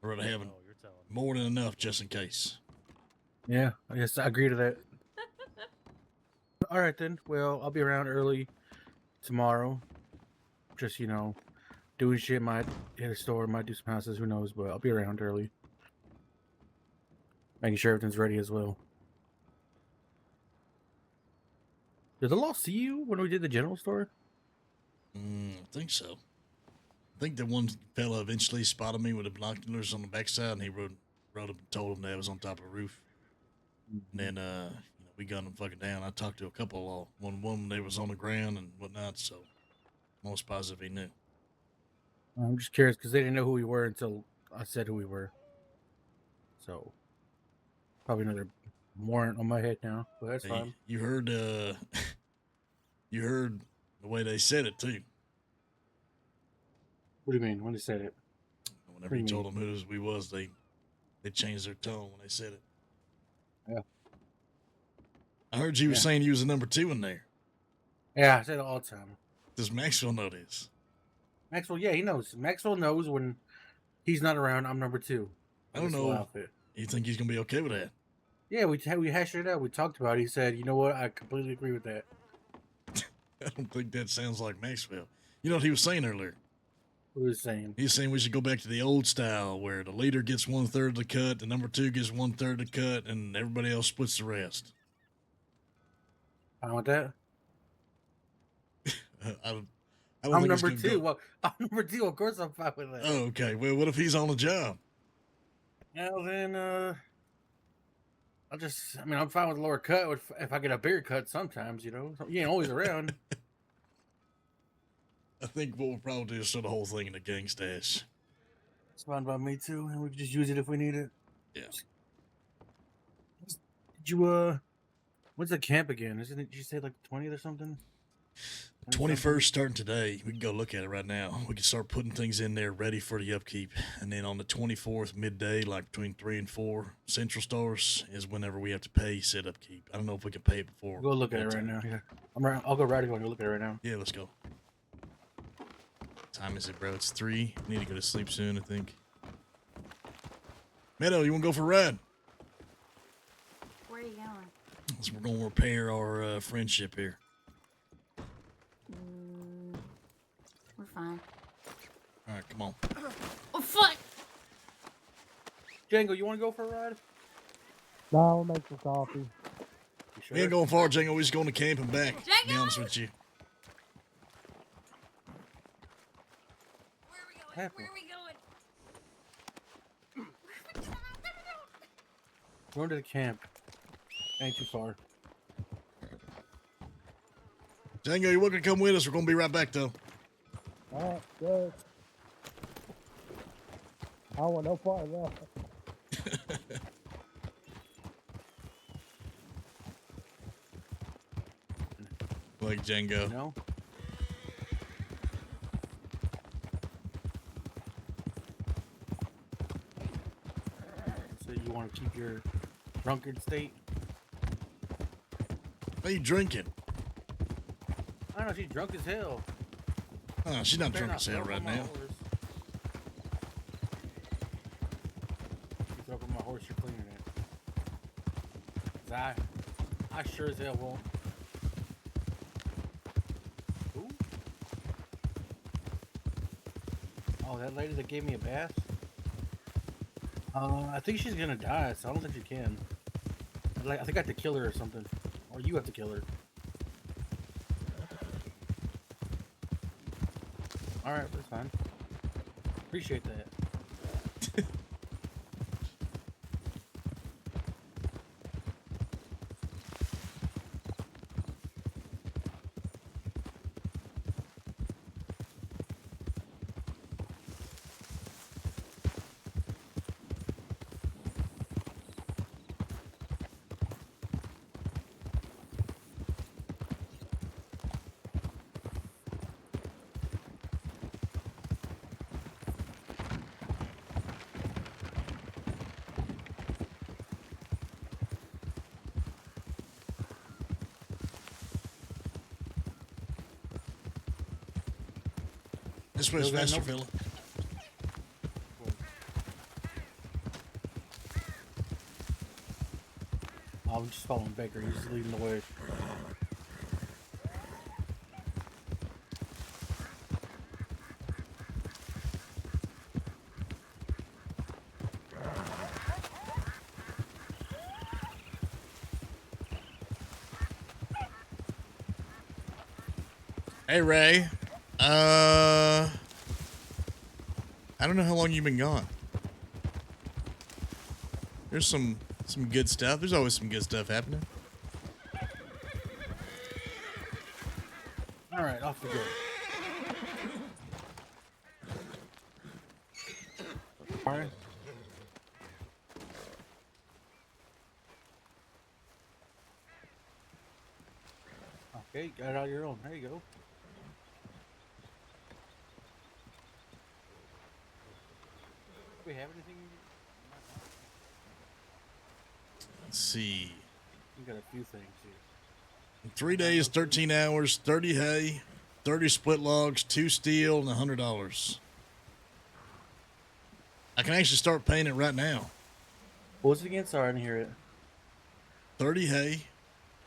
I'd rather have more than enough just in case.
Yeah, I guess I agree to that. All right then. Well, I'll be around early tomorrow. Just, you know, doing shit. Might hit a store, might do some houses, who knows, but I'll be around early. Making sure everything's ready as well. Did the law see you when we did the general store?
I think so. I think the one fella eventually spotted me with the binoculars on the backside, and he rode up and told him that I was on top of a roof. And then, we gunned him fucking down. I talked to a couple of law. One woman, they was on the ground and whatnot, so I'm almost positive he knew.
I'm just curious because they didn't know who we were until I said who we were. So, probably another warrant on my head now, but that's fine.
You heard, you heard the way they said it too.
What do you mean when they said it?
Whenever you told them who we was, they changed their tone when they said it.
Yeah.
I heard you were saying you was a number 2 in there.
Yeah, I say it all the time.
Does Maxwell know this?
Maxwell, yeah, he knows. Maxwell knows when he's not around, I'm number 2.
I don't know. You think he's gonna be okay with that?
Yeah, we hashed it out. We talked about it. He said, you know what? I completely agree with that.
I don't think that sounds like Maxwell. You know what he was saying earlier?
What was he saying?
He's saying we should go back to the old style where the leader gets 1/3 of the cut, the number 2 gets 1/3 of the cut, and everybody else splits the rest.
Fine with that?
I don't
I'm
think it's
number
gonna
two.
go-
Well, I'm number two. Of course, I'm fine with that.
Oh, okay. Well, what if he's on the job?
Well, then, I mean, I'm fine with a lower cut if I get a bigger cut sometimes, you know. You ain't always around.
I think what we'll probably do is throw the whole thing in the gang stash.
It's fine by me, too, and we can just use it if we need it.
Yeah.
Did you, when's the camp again? Did you say like the 20th or something?
21st starting today. We can go look at it right now. We can start putting things in there ready for the upkeep. And then on the 24th, midday, like between 3 and 4 Central Stars, is whenever we have to pay said upkeep. I don't know if we can pay it before.
Go look at it right now. Yeah. I'll go right and go look at it right now.
Yeah, let's go. What time is it, bro? It's 3. I need to go to sleep soon, I think. Meadow, you want to go for a ride?
Where are you going?
So we're going to repair our friendship here.
We're fine.
All right, come on.
Oh, fuck!
Django, you want to go for a ride?
No, I'll make some coffee.
We ain't going far, Django. We're just going to camp and back. To be honest with you.
Where are we going?
Going to the camp. Ain't too far.
Django, you're welcome to come with us. We're going to be right back, though.
All right, good. I don't want no part of that.
Like Django.
No. So you want to keep your drunkard state?
What are you drinking?
I don't know. She's drunk as hell.
Oh, she's not drunk as hell right now.
You throw up on my horse, you're cleaning it. 'Cause I sure as hell won't. Ooh. Oh, that lady that gave me a bath? I think she's gonna die, so I don't think she can. I think I have to kill her or something. Or you have to kill her. Alright, that's fine. Appreciate that.
This way's faster, fella.
I'm just following Becker. He's leading the way.
Hey, Ray. I don't know how long you've been gone. There's some good stuff. There's always some good stuff happening.
All right, off we go. All right. Okay, got it on your own. There you go. Do we have anything?
Let's see.
We got a few things here.
3 days, 13 hours, 30 hay, 30 split logs, 2 steel, and $100. I can actually start paying it right now.
What was it again? Sorry, I didn't hear it.
30 hay,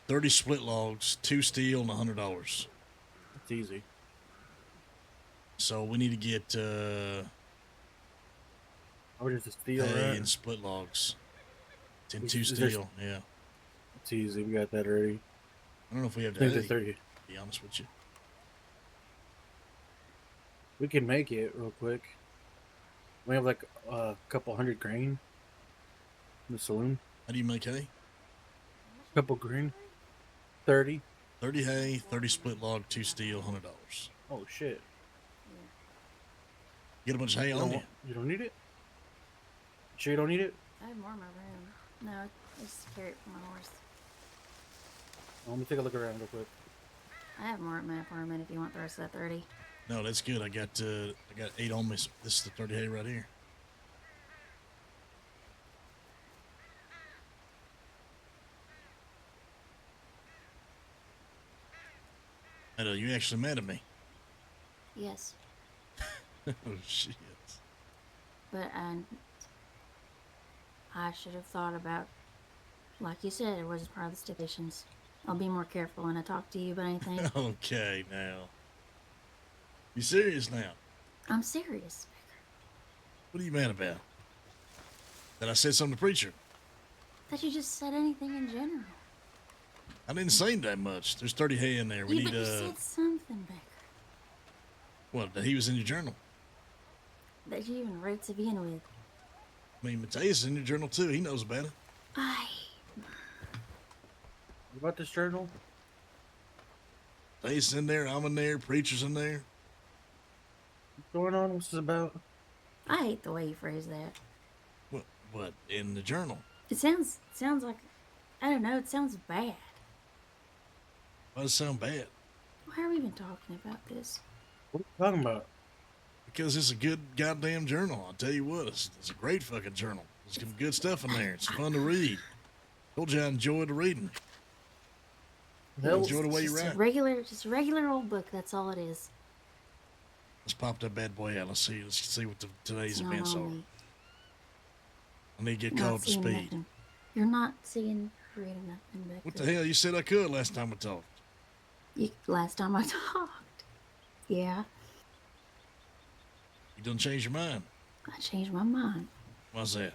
30 split logs, 2 steel, and $100.
It's easy.
So we need to get
Just the steel,
hay
right?
and split logs. And
Is
2
there-
steel, yeah.
It's easy. We got that already.
I don't know if we have
I think
to
it's 30.
be honest with you.
We can make it real quick. We have like a couple $100 grain in the saloon.
How do you make hay?
Couple grain. 30.
30 hay, 30 split log, 2 steel, $100.
Oh shit.
Get a bunch of hay
You
on
don't,
you.
you don't need it? Sure you don't need it?
I have more in my room. No, I just carry it for my horse.
Let me take a look around real quick.
I have more at my apartment if you want the rest of that 30.
No, that's good. I got 8 on me. This is the 30 hay right here. And you actually mad at me?
Yes.
Oh shit.
But I should have thought about, like you said, it was part of the stipulations. I'll be more careful when I talk to you about anything.
Okay, now. You serious now?
I'm serious.
What are you mad about? That I said something to preacher?
That you just said anything in general.
I didn't say that much. There's 30 hay in there. We
Yeah,
need
but you said something, Becker.
what? That he was in your journal.
That you even wrote to begin with.
I mean, Mateus is in your journal too. He knows about it.
What about this journal?
Mateus in there. I'm in there. Preacher's in there.
What's going on? What's this about?
I hate the way you phrase that.
What? In the journal?
It sounds like, I don't know, it sounds bad.
Why does it sound bad?
Why are we even talking about this?
What are you talking about?
Because it's a good goddamn journal. I'll tell you what, it's a great fucking journal. There's some good stuff in there. It's fun to read. Told you I enjoyed the reading. Enjoy the way you
Just
write.
just a regular old book, that's all it is.
Let's pop that bad boy out. Let's see what today's
It's not
events
on
are.
me.
I need to get
You're
caught
not
up to
seeing
speed.
nothing. You're not seeing or reading nothing, Becker.
What the hell? You said I could last time we talked.
Last time I talked. Yeah,
You done changed your mind.
I changed my mind.
Why's that?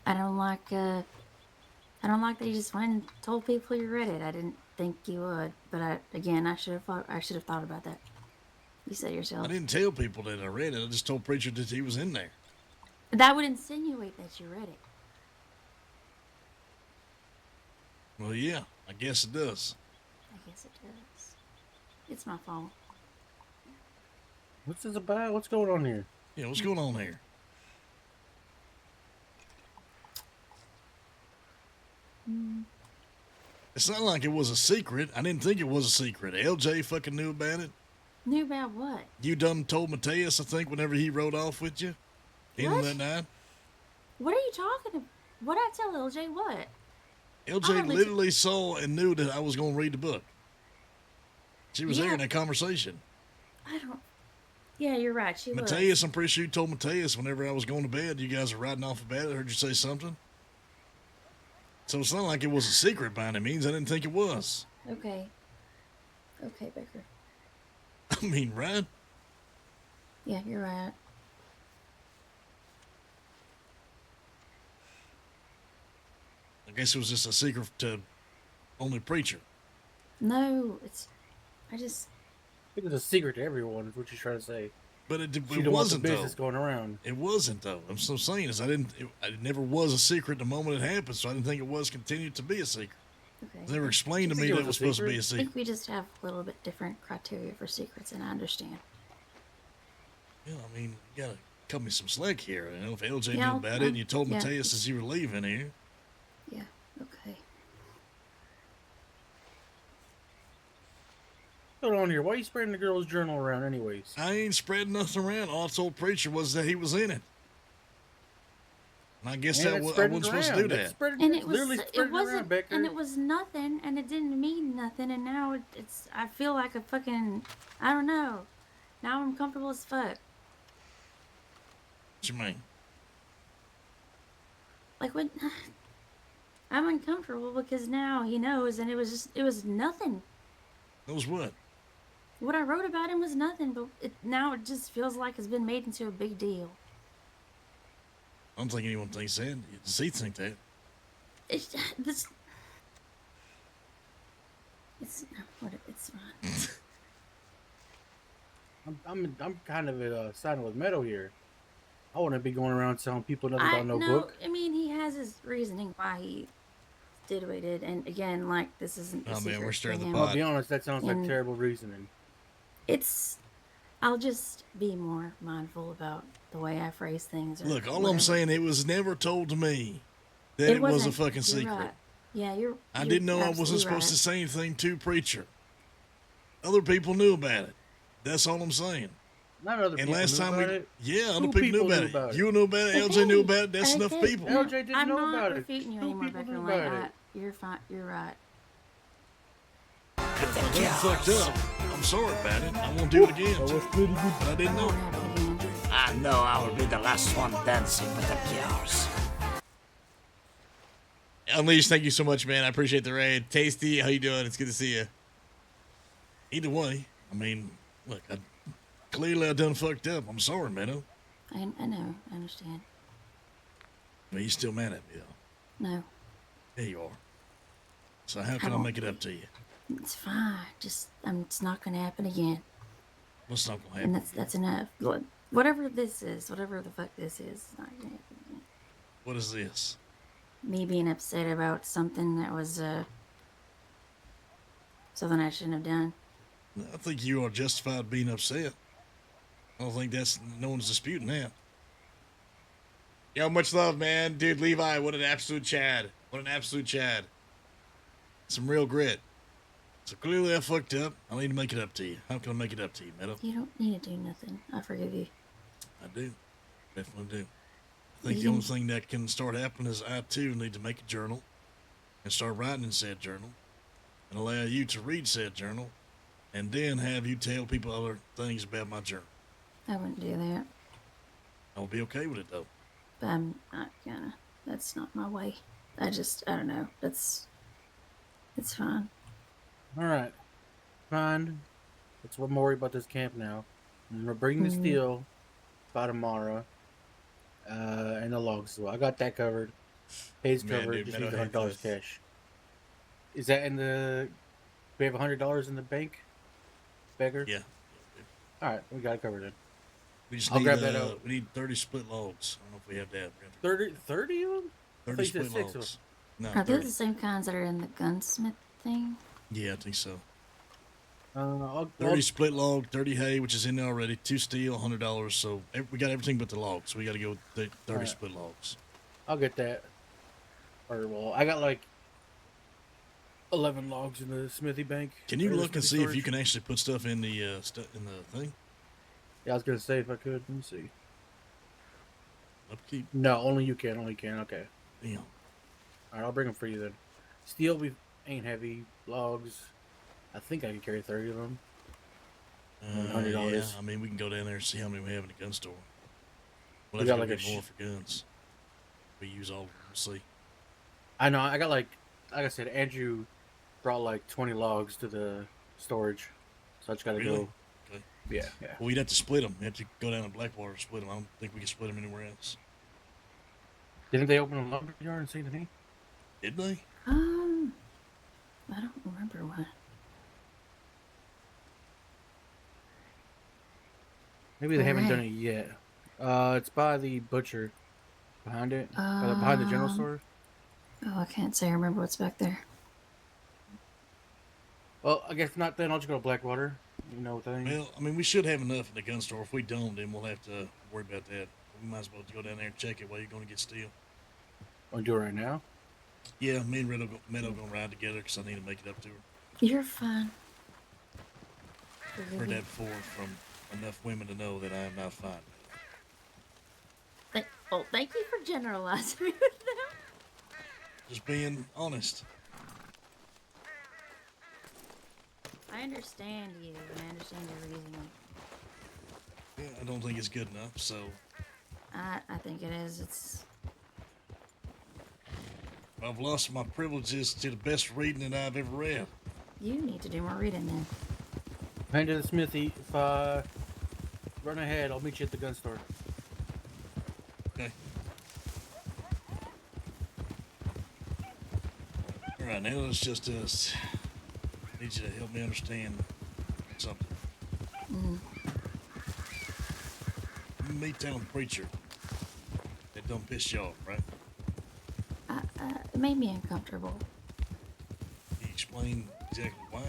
I don't like that you just went and told people you read it. I didn't think you would, but I should have thought about that. You said yourself.
I didn't tell people that I read it. I just told Preacher that he was in there.
That would insinuate that you read it.
Well, yeah, I guess it does.
I guess it does. It's my fault.
What's this about? What's going on here?
Yeah, what's going on here? It's not like it was a secret. I didn't think it was a secret. LJ fucking knew about it.
Knew about what?
You done told Mateus, I think, whenever he rode off with you. In
What?
that night.
What are you talking about? What I tell LJ what?
LJ
hardly
literally saw and knew that I was going to read the book. She was there
Yeah.
in that conversation.
I don't. Yeah, you're right. She was.
Mateus, I'm pretty sure you told Mateus whenever I was going to bed, you guys were riding off of bed. I heard you say something. So it's not like it was a secret by any means. I didn't think it was.
Okay. Okay, Becker.
I mean, right?
Yeah, you're right.
I guess it was just a secret to only Preacher.
No, I just.
I think it's a secret to everyone, is what you're trying to say.
But it
She
wasn't,
don't want the
though.
business going around.
It wasn't, though. I'm still saying is it never was a secret the moment it happened, so I didn't think it was continued to be a secret.
Okay.
They never explained to me that it was supposed to be a
I
secret.
think we just have a little bit different criteria for secrets, and I understand.
Yeah, I mean, you gotta cut me some slack here. You know, if LJ
Yeah,
knew about it and you told
yeah.
Mateus as you were leaving here.
Yeah. Okay.
What's going on here? Why are you spreading the girl's journal around anyways?
I ain't spreading nothing around. All I told Preacher was that he was in it. And I guess
Man,
I
it's
wasn't
spreading
supposed to
around.
do
That's
that.
spreading-
And
that's
it was.
literally
It
spreading around,
wasn't.
Becker.
And it was nothing, and it didn't mean nothing, and now it's. I feel like a fucking. I don't know. Now I'm comfortable as fuck.
What you mean?
Like when. I'm uncomfortable because now he knows, and it was nothing.
Knows what?
What I wrote about him was nothing, but now it just feels like it's been made into a big deal.
I don't think anyone thinks that. Does he think that?
This It's fine.
I'm kind of siding with Meadow here. I wouldn't be going around telling people nothing about no
no,
book.
I mean, he has his reasoning why he did what he did, and again, like this isn't.
Oh man, we're stirring the
him.
pot.
I'll be honest, that sounds like
And
terrible reasoning.
I'll just be more mindful about the way I phrase things. Or
Look, all I'm
whatever.
saying, it was never told to me that it was a
wasn't-
fucking
you're
secret.
right. Yeah,
I didn't know I wasn't
absolutely
supposed to
right.
say anything to Preacher. Other people knew about it. That's all I'm saying.
Not other
And
people
last
knew
time
about
we,
it.
yeah, other
Two
people knew about it. You knew about it. LJ knew about it. That's enough people.
No,
LJ didn't
I'm
know
not
about it.
refuting you
Two
anymore,
people
Becker.
knew
Like,
about it.
you're fine. You're right.
I'm fucked up. I'm sorry about it. I won't do it again. But I didn't know.
I know I will be the last one dancing with the girls.
Unleash, thank you so much, man. I appreciate the raid. Tasty, how you doing? It's good to see you. Either way, I mean, look, clearly I done fucked up. I'm sorry, man.
I know. I understand.
But you still mad at me, though.
No,
Yeah, you are. So how can I
won't
make it up to you?
it's fine. Just it's not gonna happen again.
What's not gonna
And
happen?
that's enough. Whatever this is, whatever the fuck this is, it's not gonna happen again.
What is this?
Me being upset about something that was something I shouldn't have done.
I think you are justified being upset. I don't think no one's disputing that. Yo, much love, man. Dude, Levi, what an absolute Chad. What an absolute Chad. Some real grit. So clearly I fucked up. I need to make it up to you. How can I make it up to you, Meadow?
You don't need to do nothing. I forgive you.
I do. Definitely do. I think the only thing that can start happening is I, too, need to make a journal and start writing in said journal and allow you to read said journal and then have you tell people other things about my journal.
I wouldn't do that.
I'll be okay with it, though.
But I'm not gonna. That's not my way. I don't know. It's fine.
All right, fine. Let's more worry about this camp now. I'm gonna bring the steel by tomorrow, and the logs as well. I got that covered. Pay's
Man,
covered.
dude,
Just
Meadow
need
had
$100
this.
cash. Is that in the? We have $100 in the bank. Becker.
Yeah.
All right, we got it covered then.
We just
I'll
need,
grab that out.
we need 30 split logs. I don't know if we have that.
30 of them? I
30
thought you
split
said 6 of
logs. No,
Are those
30.
the same kinds that are in the gunsmith thing?
Yeah, I think so.
I'll
30 split log, 30 hay, which is in there already. 2 steel, $100. So we got everything but the logs. So we got to go with the 30
Alright.
split logs.
I'll get that. Or well, I got like 11 logs in the smithy bank.
Can you
or the
look and
smithy
see if you
storage.
can actually put stuff in the in the thing?
Yeah, I was gonna say if I could. Let me see.
Upkeep.
No, only you can. Only you can. Okay.
Damn.
All right, I'll bring them for you then. Steel we ain't heavy. Logs, I think I can carry 30 of them. $100.
Yeah, I mean, we can go down there and see how many we have in the gun store. We'll
We
have
got
to go
like a
get more for guns. We use all of them. We'll see.
I know. I got like I said, Andrew brought like 20 logs to the storage, so I just gotta
Really?
go.
Okay.
Yeah, yeah.
Well, we'd have to split them. We have to go down to Blackwater and split them. I don't think we can split them anywhere else.
Didn't they open a lumber yard in St. Denis?
Did they?
I don't remember what.
Maybe they haven't done
Alright.
it yet. It's by the butcher. Behind it? Behind the general store?
Oh, I can't say I remember what's back there.
Well, I guess not then. I'll just go to Blackwater. You know what I mean?
Well, I mean, we should have enough in the gun store. If we don't, then we'll have to worry about that. We might as well go down there and check it while you're going to get steel.
Want to do it right now?
Yeah, me and Meadow going to ride together because I need to make it up to her.
You're fine.
Heard that before from enough women to know that I am not fine.
Thank you for generalizing me with them.
Just being honest.
I understand you, and I understand your reasoning.
Yeah, I don't think it's good enough, so
I think it is. It's
I've lost my privileges to the best reading that I've ever read.
you need to do more reading then.
Head to the smithy. If I run ahead, I'll meet you at the gun store.
Okay. All right, now it's just us.
need you to help me understand something.
Mm.
Me telling preacher that don't piss you off, right?
It made me uncomfortable
Can you explain exactly why?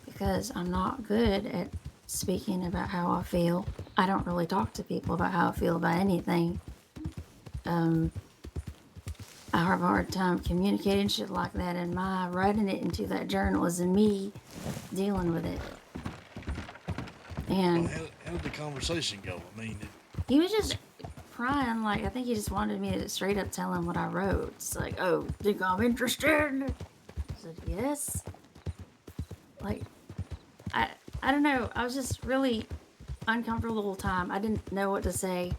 because I'm not good at speaking about how I feel. I don't really talk to people about how I feel about anything. I have a hard time communicating shit like that, and my writing it into that journal is me dealing with it. And
Well, how did the conversation go? I mean,
he was just crying, like, I think he just wanted me to straight up tell him what I wrote. It's like, oh, think I'm interested? I said, yes. Like, I don't know. I was just really uncomfortable the whole time. I didn't know what to say.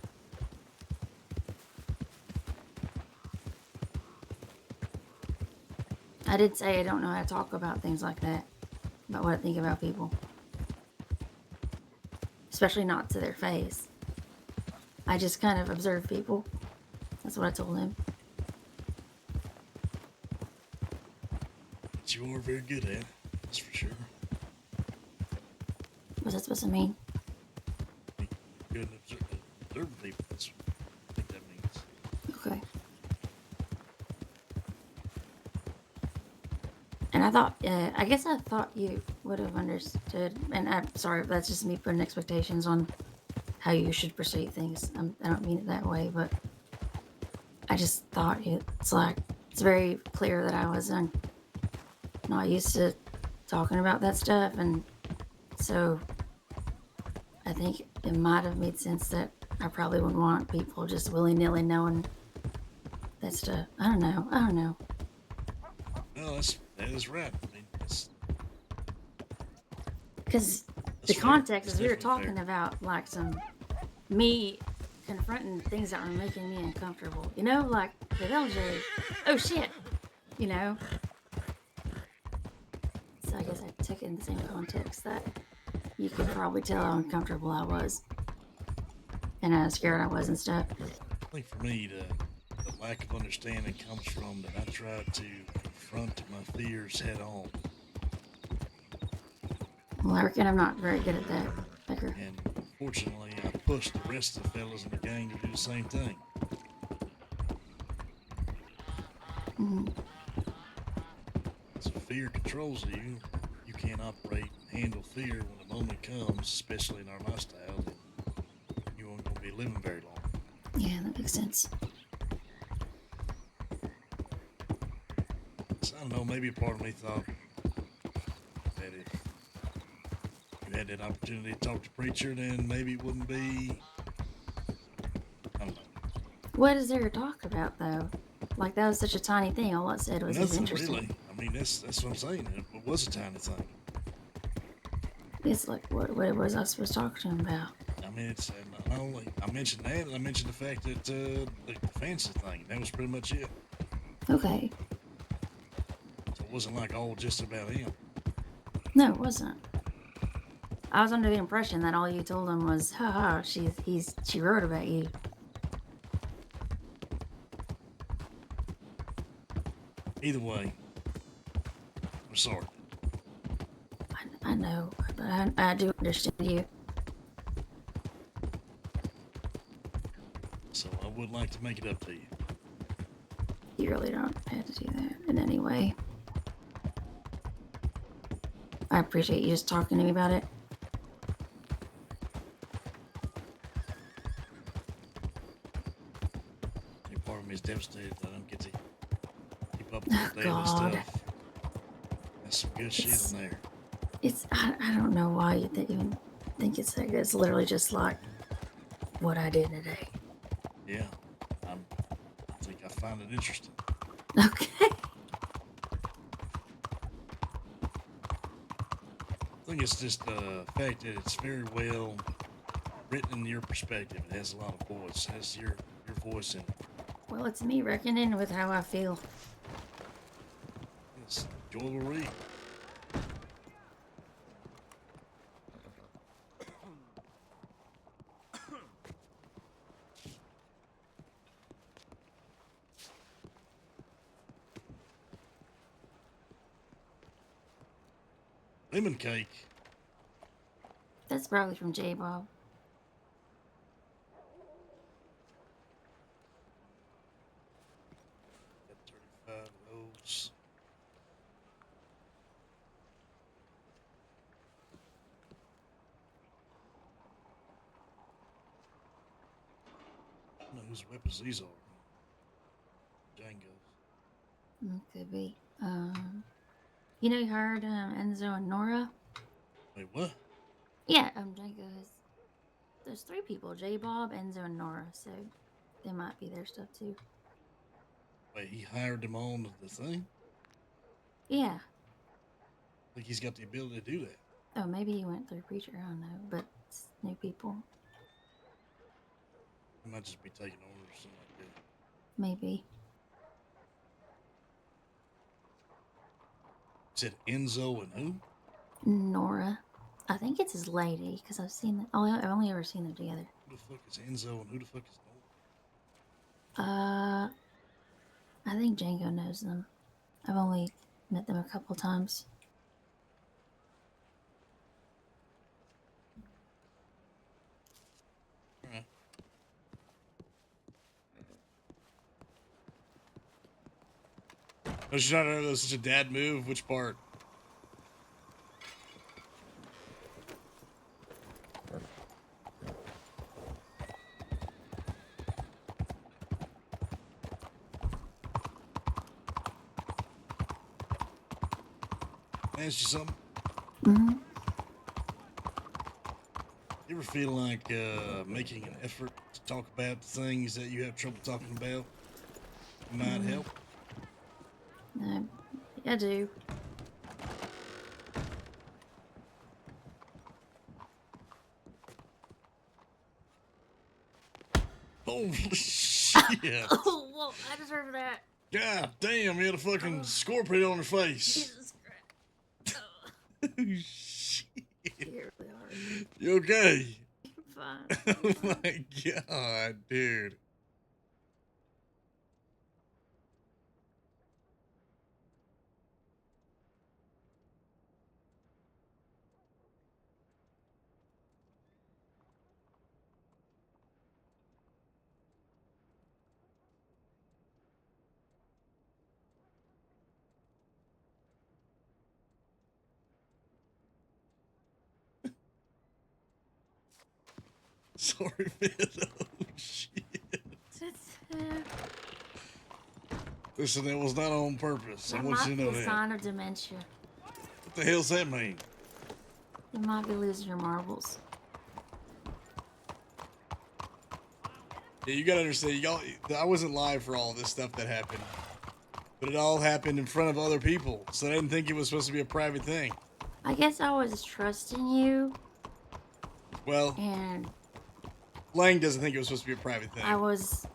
I did say I don't know how to talk about things like that, about what I think about people. Especially not to their face. I just kind of observe people. That's what I told him.
but you are very good at it, that's for sure.
What's that supposed to mean?
Good at observing people, that's what I think that means.
Okay. And I guess I thought you would have understood. And I'm sorry, that's just me putting expectations on how you should perceive things. I don't mean it that way, but I just thought it's very clear that I was not used to talking about that stuff. And so I think it might have made sense that I probably wouldn't want people just willy-nilly knowing that stuff. I don't know.
No, that is right. I mean,
because the context is we were talking about like me confronting things that were making me uncomfortable. You know, like with LJ. Oh shit. You know. So I guess I took it in the same context that you could probably tell how uncomfortable I was. And how scared I was and stuff.
I think for me, the lack of understanding comes from that I try to confront my fears head on.
Well, I reckon I'm not very good at that, Becker.
And fortunately, I pushed the rest of the fellas in the gang to do the same thing.
Mm-hmm.
So fear controls you. You can't operate and handle fear when the moment comes, especially in our lifestyle. You aren't going to be living very long.
Yeah, that makes sense.
So I don't know, maybe a part of me thought that if you had that opportunity to talk to preacher, then maybe it wouldn't be. I don't know.
What is there to talk about though? Like that was such a tiny thing. All it said was he's
Nothing
interested.
really. I mean, that's what I'm saying. It was a tiny thing.
It's like what was I supposed to talk to him about?
I mean, it's not only I mentioned that, and I mentioned the fact that the fancy thing. That was pretty much it.
Okay.
So it wasn't like all just about him.
No, it wasn't. I was under the impression that all you told him was, haha, she wrote about you.
Either way, I'm sorry.
I know, but I do understand you.
So I would like to make it up to you.
You really don't have to do that in any way. I appreciate you just talking to me about it.
Part of me is devastated that I don't get to keep up with the daily stuff. There's some good shit in there.
I don't know why you even think it's like it's literally just like what I did today.
Yeah, I think I find it interesting.
Okay.
I think it's just the fact that it's very well written in your perspective. It has a lot of voice. It has your voice in it.
Well, it's me reckoning with how I feel.
It's enjoyable read. Lemon cake.
That's probably from J Bob.
Got 35 rolls. I don't know whose weapons these are. Django's.
Could be. You know, you heard Enzo and Nora?
Wait, what?
Yeah, Django has. There's 3 people: J Bob, Enzo, and Nora. So they might be their stuff too.
Wait, he hired them on the thing?
Yeah.
Like he's got the ability to do that.
Oh, maybe he went through Preacher. I don't know, but it's new people.
He might just be taking orders or something like that.
Maybe.
Said Enzo and who?
Nora. I think it's his lady because I've seen that. I've only ever seen them together.
Who the fuck is Enzo and who the fuck is Nora?
I think Django knows them. I've only met them a couple times.
Alright. I should not know that was such a dad move. Which part? Can I ask you something?
Mm-hmm.
You ever feel like making an effort to talk about the things that you have trouble talking about might help?
I do.
Holy shit!
Oh, well, I deserve that.
God damn, you had a fucking scorpion on your face.
Jesus Christ.
Oh, shit.
Here we are.
You okay?
Fine.
Oh my god, dude. Sorry, man. Oh, shit. Listen, it was not on purpose. I
That
want
might
you to
be
know
a
that.
sign of dementia.
What the hell's that mean?
You might be losing your marbles.
Yeah, you gotta understand, y'all. I wasn't live for all this stuff that happened, but it all happened in front of other people, so I didn't think it was supposed to be a private thing.
I guess I was trusting you.
Well,
and
Lang doesn't think it was supposed to be a private thing.
I was.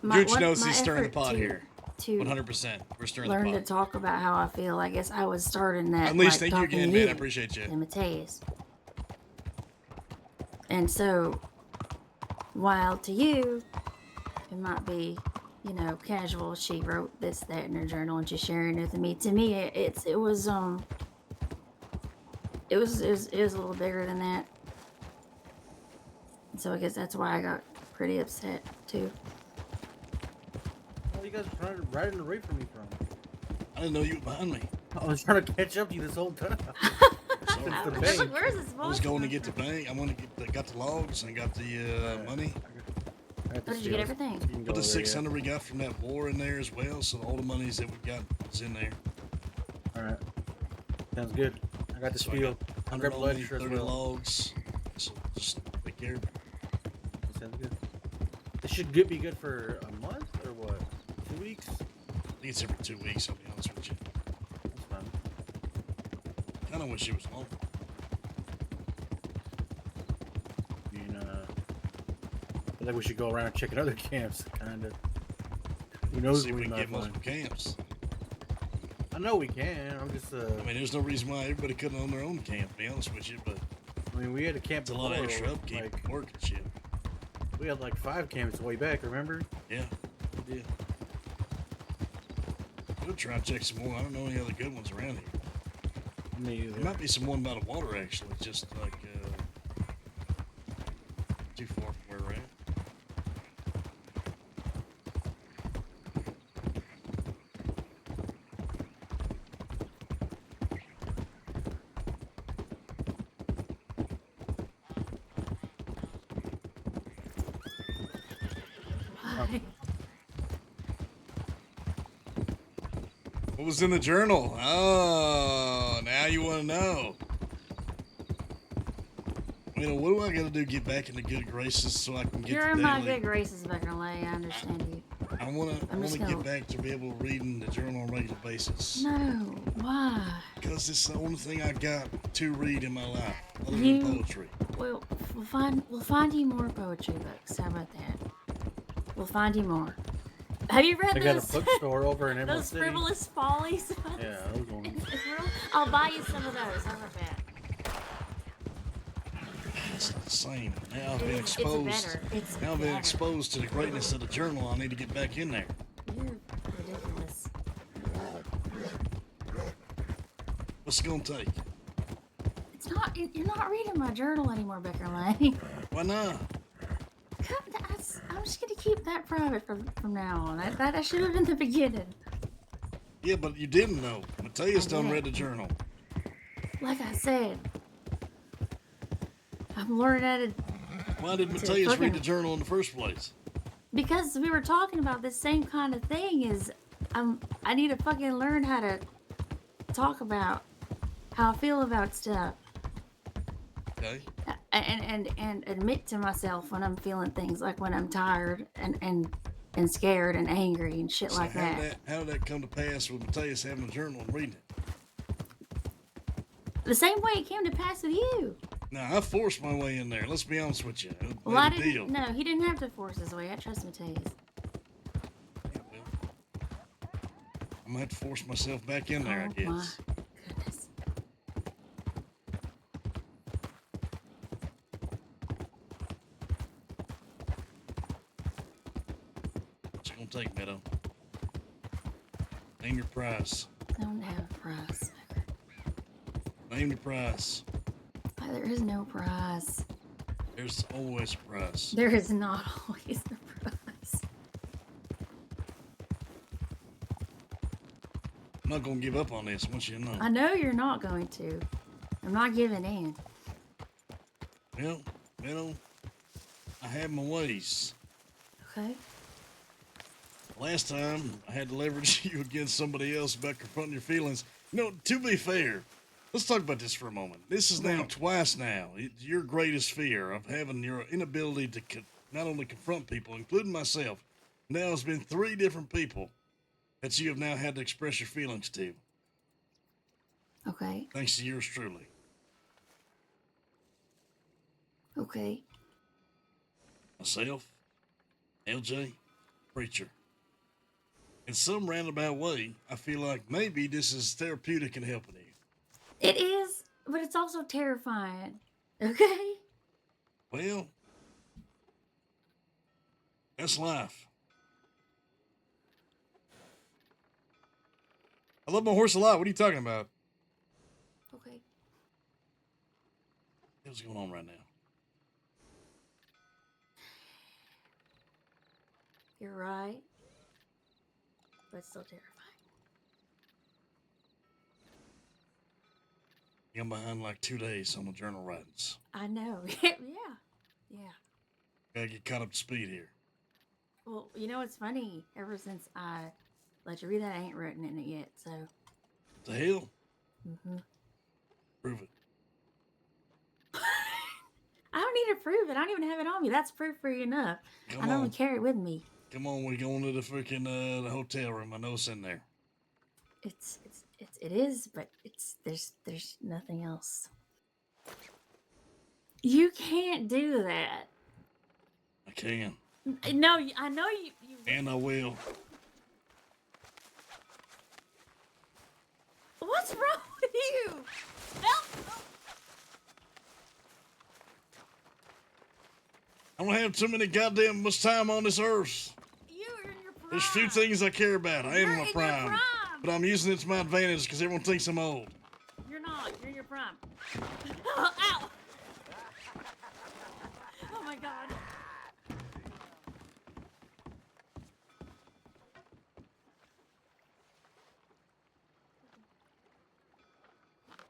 Gooch knows he's stirring the
effort
pot
to-
here.
To
100%, we're stirring the
learn
pot.
to talk about how I feel. I guess I was starting that.
Unleash,
like,
thank you
talking
again,
to
man. I appreciate you.
And Mateus. And so, while to you, it might be, you know, casual. She wrote this, that in her journal, and she's sharing it with me. To me, it was a little bigger than that. And so I guess that's why I got pretty upset too.
What are you guys trying to ride away from me from?
I didn't know you were behind me.
I was trying to catch up to you this whole time.
Sorry.
I was like, where's this
I was
voice
going to
come
get the bank. I want to get got the logs and got the money.
What did you get everything?
Put the 600 we got from that war in there as well. So all the monies that we got is in there.
All right, sounds good. I got the
So I
spiel.
got
I'll
100
grab the
only,
ledger as
30
well.
logs. So just take care of it.
Sounds good. This should be good for a month or what? 2 weeks?
I think it's every 2 weeks. I'll be honest with you.
That's fine.
Kind of wish it was longer.
I think we should go around checking other camps, kind of. Who knows
See if
what
we can
might
get
find.
multiple camps.
I know we can. I'm just.
I mean, there's no reason why everybody couldn't own their own camp. To be honest with you, but
I mean, we had a camp.
it's a lot of
before,
extra upkeep,
like,
work and shit.
We had like 5 camps way back. Remember?
Yeah, we did. We'll try to check some more. I don't know any other good ones around here.
Me
There might be some one by the water, actually, just like too far from where we're at. What was in the journal? Oh, now you want to know. You know, what do I got to do to get back into good graces so I can get
You're
the
in my
daily?
good graces, Becker Lay. I understand you.
I want
I'm just
to
gonna-
get back to be able to read in the journal on a regular basis.
No, why?
Because it's the only thing I got to read in my life, other
You-
than poetry.
Well, we'll find you more poetry books. How about that? We'll find you more. Have you read
They got a
those?
bookstore over in Emerald
Those
City.
frivolous follies.
Yeah, those ones.
I'll buy you some of those. How about that?
It's not the same. Now I've been
It's
exposed.
better. It's
now I've been
better.
exposed to the greatness of the journal. I need to get back in there.
You're ridiculous.
What's it gonna take?
It's not. You're not reading my journal anymore, Becker Lay.
Why not?
I'm just gonna keep that private from now on. That should have been the beginning.
Yeah, but you didn't know. Mateus done
did.
read the journal.
Like I said, I'm learning how to.
Why did
to
Mateus read
fucking-
the journal in the first place?
Because we were talking about this same kind of thing. I need to fucking learn how to talk about how I feel about stuff.
Okay.
And admit to myself when I'm feeling things, like when I'm tired and scared and angry and shit
So
like
how
that.
did that come to pass with Mateus having a journal and reading it?
The same way it came to pass with you.
Now, I forced my way in there. Let's be honest with you.
Well, I
Made a deal.
didn't. No, he didn't have to force his way. I trust Mateus.
I'm gonna have to force myself back in there, I
Oh, my
guess.
goodness.
What's it gonna take, Meadow? Name your price.
I don't have a prize.
Name your price.
There is no prize.
There's always a price.
There is not always a prize.
I'm not gonna give up on this, once you know.
I know you're not going to. I'm not giving in.
Well, Meadow, I have my ways.
Okay.
Last time, I had to leverage you against somebody else about confronting your feelings. You know, to be fair, let's talk about this for a moment. This is now twice now. It's your greatest fear of having your inability to not only confront people, including myself. Now it's been 3 different people that you have now had to express your feelings to.
Okay.
Thanks to yours truly.
Okay.
Myself, LJ, Preacher. In some roundabout way, I feel like maybe this is therapeutic and helping you.
It is, but it's also terrifying. Okay?
Well, that's life. I love my horse a lot. What are you talking about?
Okay.
What's going on right now?
You're right. But it's still terrifying.
I'm behind like 2 days on the journal writings.
I know. Yeah.
Gotta get caught up to speed here.
Well, you know what's funny? Ever since I let you read that, I ain't written in it yet, so.
The hell?
Mm-hmm.
Prove it.
I don't need to prove it. I don't even have it on me. That's proof for you enough.
Come
I don't
on.
even carry it with me.
Come on, we're going to the freaking the hotel room. I know it's in there.
It is, but there's nothing else. You can't do that.
I can.
No, I know you.
And I will.
What's wrong with you? Help!
I don't have too many goddamn much time on this earth.
You're in your prime.
There's few things I care about. I am in my
in your
prime. But I'm using it to my advantage because everyone thinks I'm old.
You're not on, you're in your prime. Ow! Oh my god.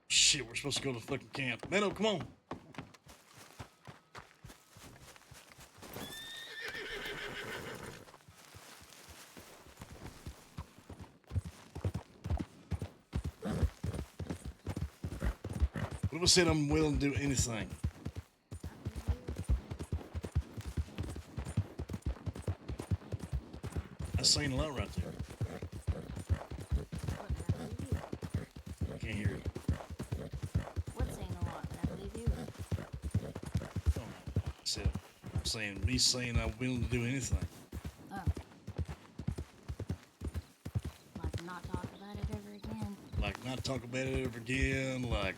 Shit, we're supposed to go to the fucking camp. Meadow, come on. What if I said I'm willing to do anything? That's saying a lot right there. I can't hear it.
What's saying a lot? I believe you.
I'm saying me saying I'm willing to do anything.
Oh. Like not talk about it ever again.
Like not talk about it ever again. Like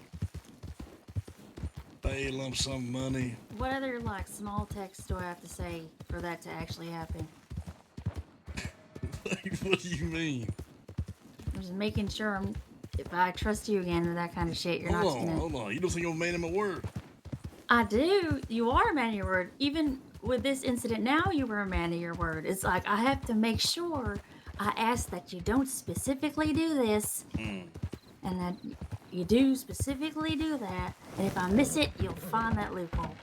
pay a lump sum of money.
What other like small text do I have to say for that to actually happen?
What do you mean?
I'm just making sure if I trust you again with that kind of shit, you're not just gonna.
Hold on. You don't think I'm a man of my word?
I do. You are a man of your word. Even with this incident now, you were a man of your word. It's like I have to make sure I ask that you don't specifically do this, and that you do specifically do that. And if I miss it, you'll find that loophole.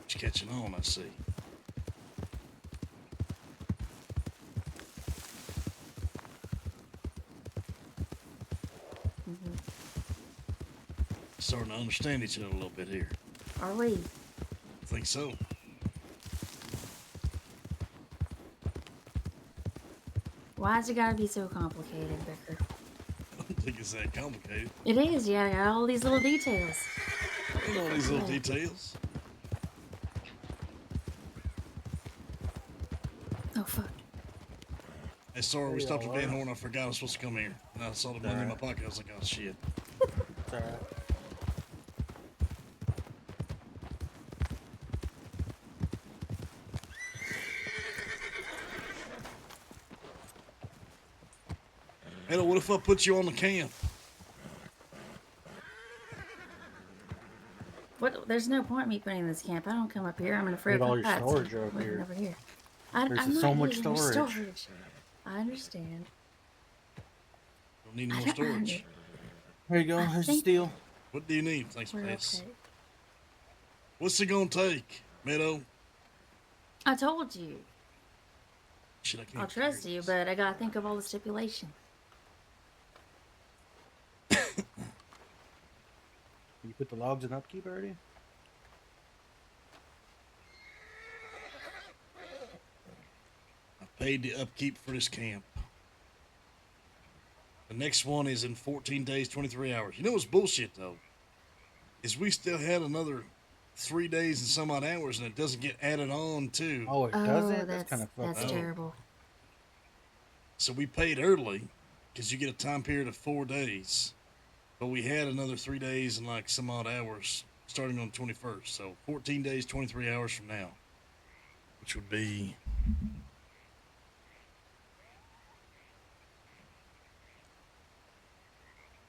Just catching on, I see. Starting to understand each other a little bit here.
Are we?
I think so.
Why's it gotta be so complicated, Becker?
I don't think it's that complicated.
It is. Yeah, I got all these little details.
I know all these little details.
Oh fuck.
Hey, sorry, we stopped at Van Horn. I forgot I was supposed to come here. And I saw the money in my pocket. I was like, oh shit.
It's alright.
Hello, what if I put you on the camp?
What? There's no point in me putting in this camp. I don't come up here. I'm an afraid
Need all
of
your
pets.
storage
I'm
over
living
here.
over here.
There's
I'm
so
not
much
using your
storage.
I understand.
Don't need more storage.
There you go.
I
Here's the
think
steel.
What do you need? Thanks,
We're
Pass.
okay.
What's it gonna take, Meadow?
I told you.
Shit, I can't
I'll trust you, but I gotta think of all the stipulations.
You put the logs in upkeep already?
I paid the upkeep for this camp. The next one is in 14 days, 23 hours. You know what's bullshit, though? Is we still had another 3 days and some odd hours, and it doesn't get added on to.
Oh, it doesn't? That's kind of
That's terrible.
So we paid early, because you get a time period of 4 days. But we had another 3 days and like some odd hours starting on the 21st. So 14 days, 23 hours from now, which would be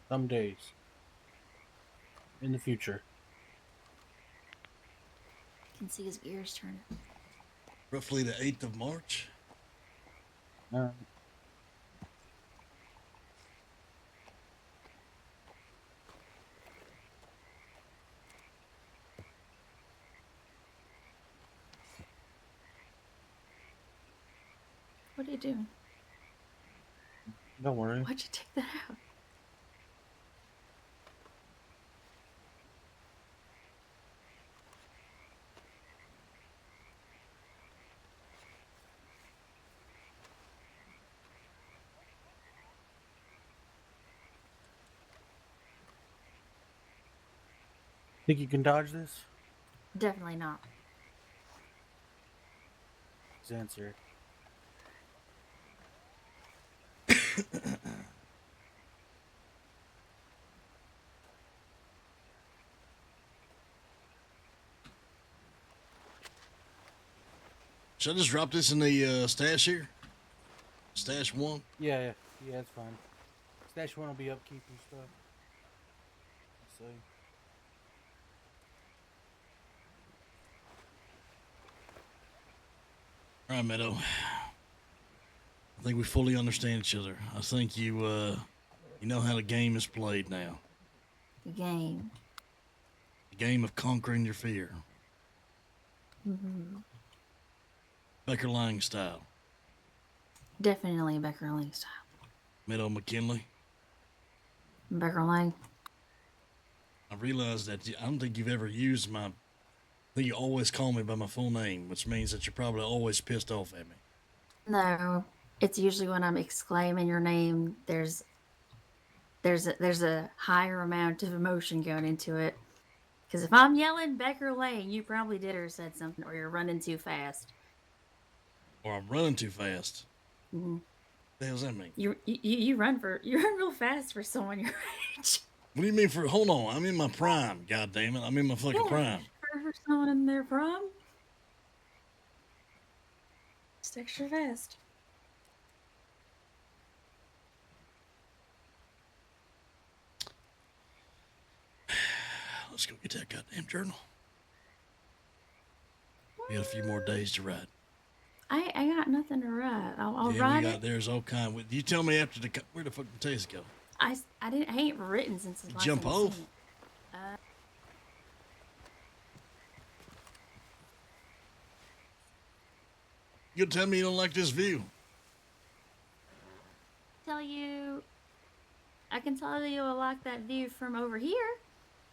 some days in the future.
I can see his gears turning.
roughly the 8th of March.
All right.
What are you doing?
Don't worry.
Why'd you take that out?
Think you can dodge this?
Definitely not.
His answer.
Should I just drop this in the stash here? Stash 1?
Yeah, it's fine. Stash one will be upkeep and stuff. Let's see.
All right, Meadow. I think we fully understand each other. I think you know how the game is played now.
The game.
The game of conquering your fear.
Mm-hmm.
Becker Lang style.
Definitely Becker Lang style.
Meadow McKinley.
Becker Lang.
I realized that I don't think you've ever used my... I think you always call me by my full name, which means that you're probably always pissed off at me.
No, it's usually when I'm exclaiming your name. There's a higher amount of emotion going into it. Because if I'm yelling Becker Lane, you probably did or said something, or you're running too fast.
Or I'm running too fast.
Mm-hmm.
What the hell does that mean?
You run real fast for someone your age.
What do you mean for? Hold on, I'm in my prime. God damn it, I'm in my fucking prime.
For someone in their prime, just extra fast.
Let's go get that goddamn journal. We got a few more days to write.
I got nothing to write. I'll
Yeah,
write
we got,
it.
There's all kind. You tell me after the. Where the fuck did Taste go?
I ain't written since the last
Jump
time I
off.
seen it.
You gonna tell me you don't like this view?
Tell you, I can tell you I like that view from over here.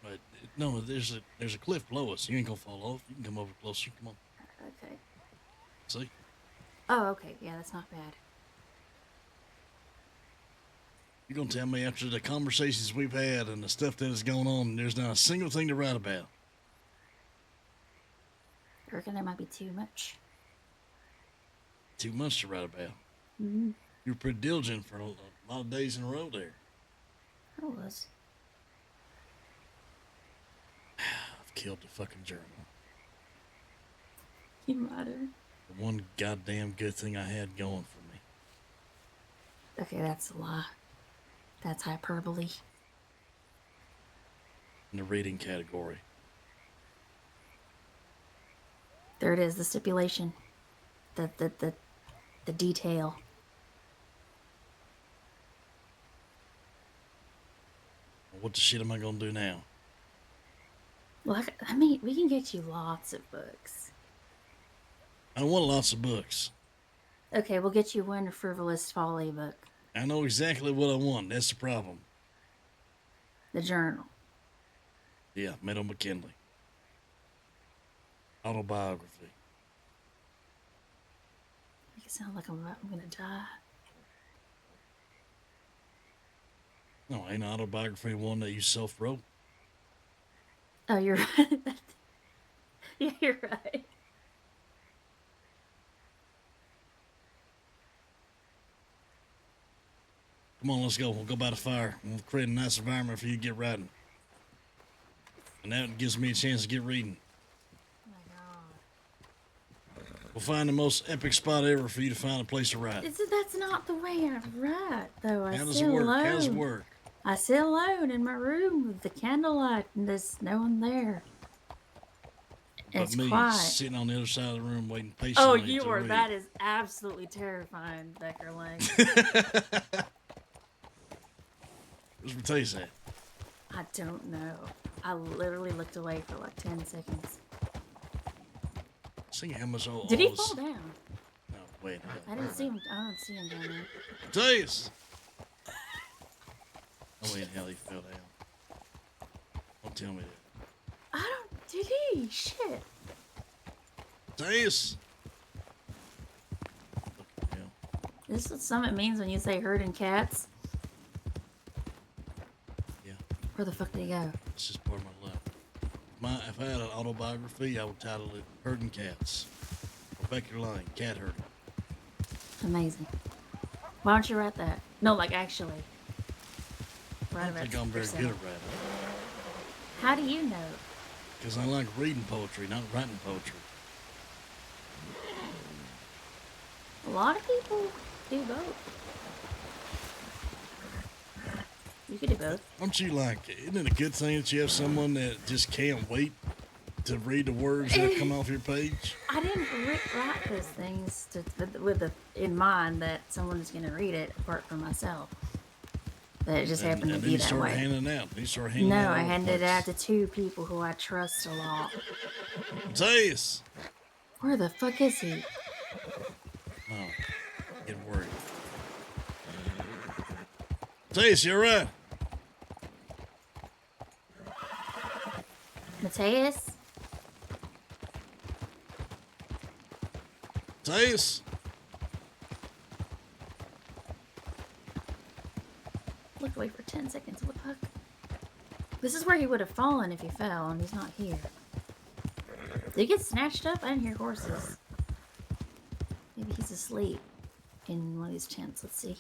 But no, there's a cliff below us. You ain't gonna fall off. You can come over closer. Come on.
Okay.
See?
Oh, okay. Yeah, that's not bad.
You're gonna tell me after the conversations we've had and the stuff that is going on, there's not a single thing to write about.
I reckon there might be too much.
Too much to write about.
Mm-hmm.
You were pretty diligent for a lot of days in a row there.
I was.
I've killed the fucking journal.
You might have.
The one goddamn good thing I had going for me.
Okay, that's a lie. That's hyperbole.
In the reading category.
There it is, the stipulation. The detail.
What the shit am I gonna do now?
Well, I mean, we can get you lots of books.
I don't want lots of books.
Okay, we'll get you one frivolous folly book.
I know exactly what I want. That's the problem.
The journal.
Yeah, Meadow McKinley. Autobiography.
Make it sound like I'm gonna die.
No, ain't an autobiography one that you self-wrote.
Oh, you're right. Yeah, you're right.
Come on, let's go. We'll go by the fire. We'll create a nice environment for you to get riding. And that gives me a chance to get reading.
Oh my god.
We'll find the most epic spot ever for you to find a place to ride.
That's not the way I write, though.
How does it work? How does it work?
I sit alone in my room with the candlelight and there's no one there. It's
But me
quiet.
sitting on the other side of the room waiting patiently.
Oh, you
to
are.
read.
That is absolutely terrifying, Becker Lang.
What's my taste at?
I don't know. I literally looked away for like 10 seconds.
See how much old.
Did he fall down?
No, wait.
I didn't see him. I don't see him down there.
Taste. Oh wait, hell, he fell down. Don't tell me that.
I don't. Did he? Shit.
Taste.
This is what Summit means when you say herding cats.
Yeah.
Where the fuck did he go?
It's just part of my life. If I had an autobiography, I would title it "Herding Cats." Becker Lane, cat herding.
Amazing. Why don't you write that? No, like actually.
I don't think I'm very good at writing.
How do you know?
Because I like reading poetry, not writing poetry.
A lot of people do both. You could do both.
Aren't you like, isn't it a good thing that you have someone that just can't wait to read the words that come off your page?
I didn't write those things in mind that someone's going to read it apart from myself. That it just happened to be that way. No, I handed it out to 2 people who I trust a lot.
Zeus!
Where the fuck is he?
No, get worried. Zeus, you're right.
Mateus?
Zeus?
Looked away for 10 seconds. What the fuck? This is where he would have fallen if he fell, and he's not here. Did he get snatched up? I didn't hear horses. Maybe he's asleep in one of these tents. Let's see.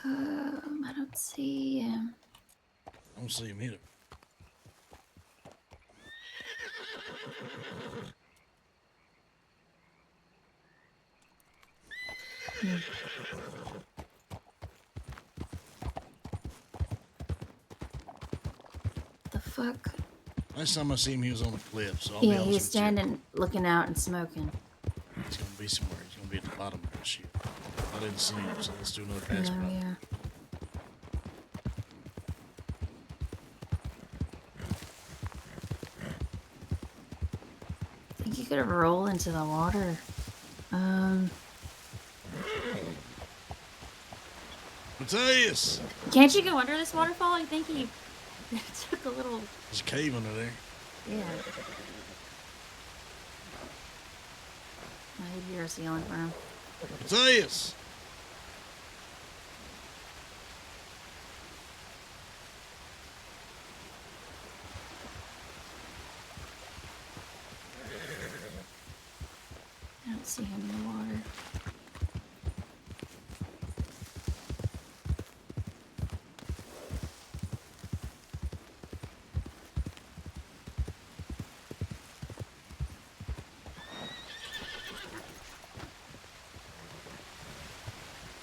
I don't see him.
I don't see him either.
The fuck?
Last time I see him, he was on the cliff. So I'll be honest
he was
with
standing, looking out and smoking.
you. He's gonna be somewhere. He's gonna be at the bottom of this shit. I didn't see him, so let's do another pass.
Oh, yeah. I think you could roll into the water.
Mateus!
Can't you go under this waterfall? I think he took a little.
There's a cave under there.
Yeah. Maybe you're ceiling for him.
Mateus!
I don't see him in the water.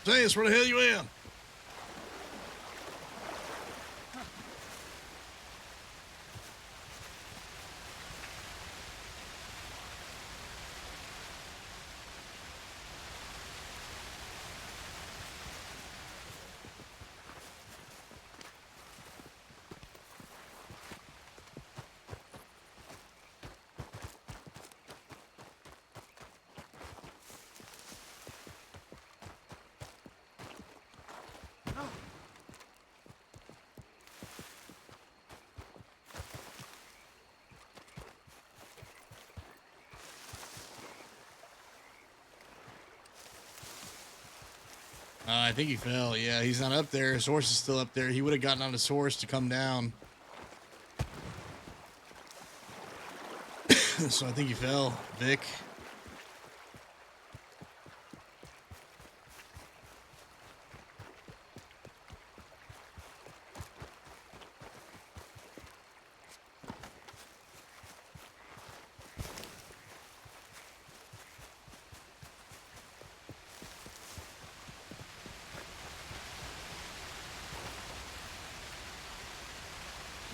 Mateus, where the hell you at? I think he fell. Yeah, he's not up there. His horse is still up there. He would have gotten on his horse to come down. So I think he fell. Vic.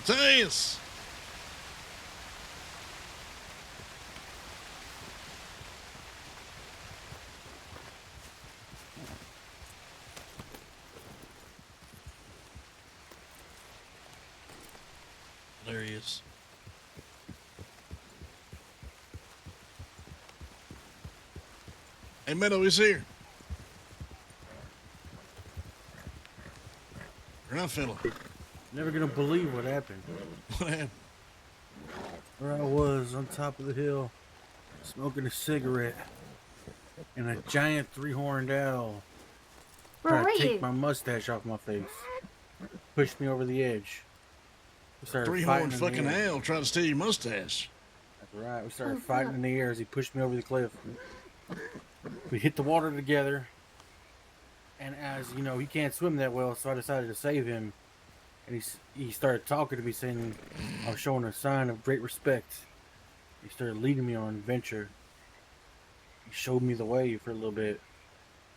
Mateus! There he is. Hey, Meadow, he's here. You're not fiddling.
Never gonna believe what happened.
What happened?
Where I was on top of the hill, smoking a cigarette, and a giant 3-horned owl
Where
tried to
were
take
you?
my mustache off my face, pushed me over the edge. We started
3-horned
fighting in the
fucking
air.
owl trying to steal your mustache.
That's right. We started fighting in the air as he pushed me over the cliff. We hit the water together, and as you know, he can't swim that well, so I decided to save him. And he started talking to me, saying I was showing a sign of great respect. He started leading me on an adventure. He showed me the way for a little bit.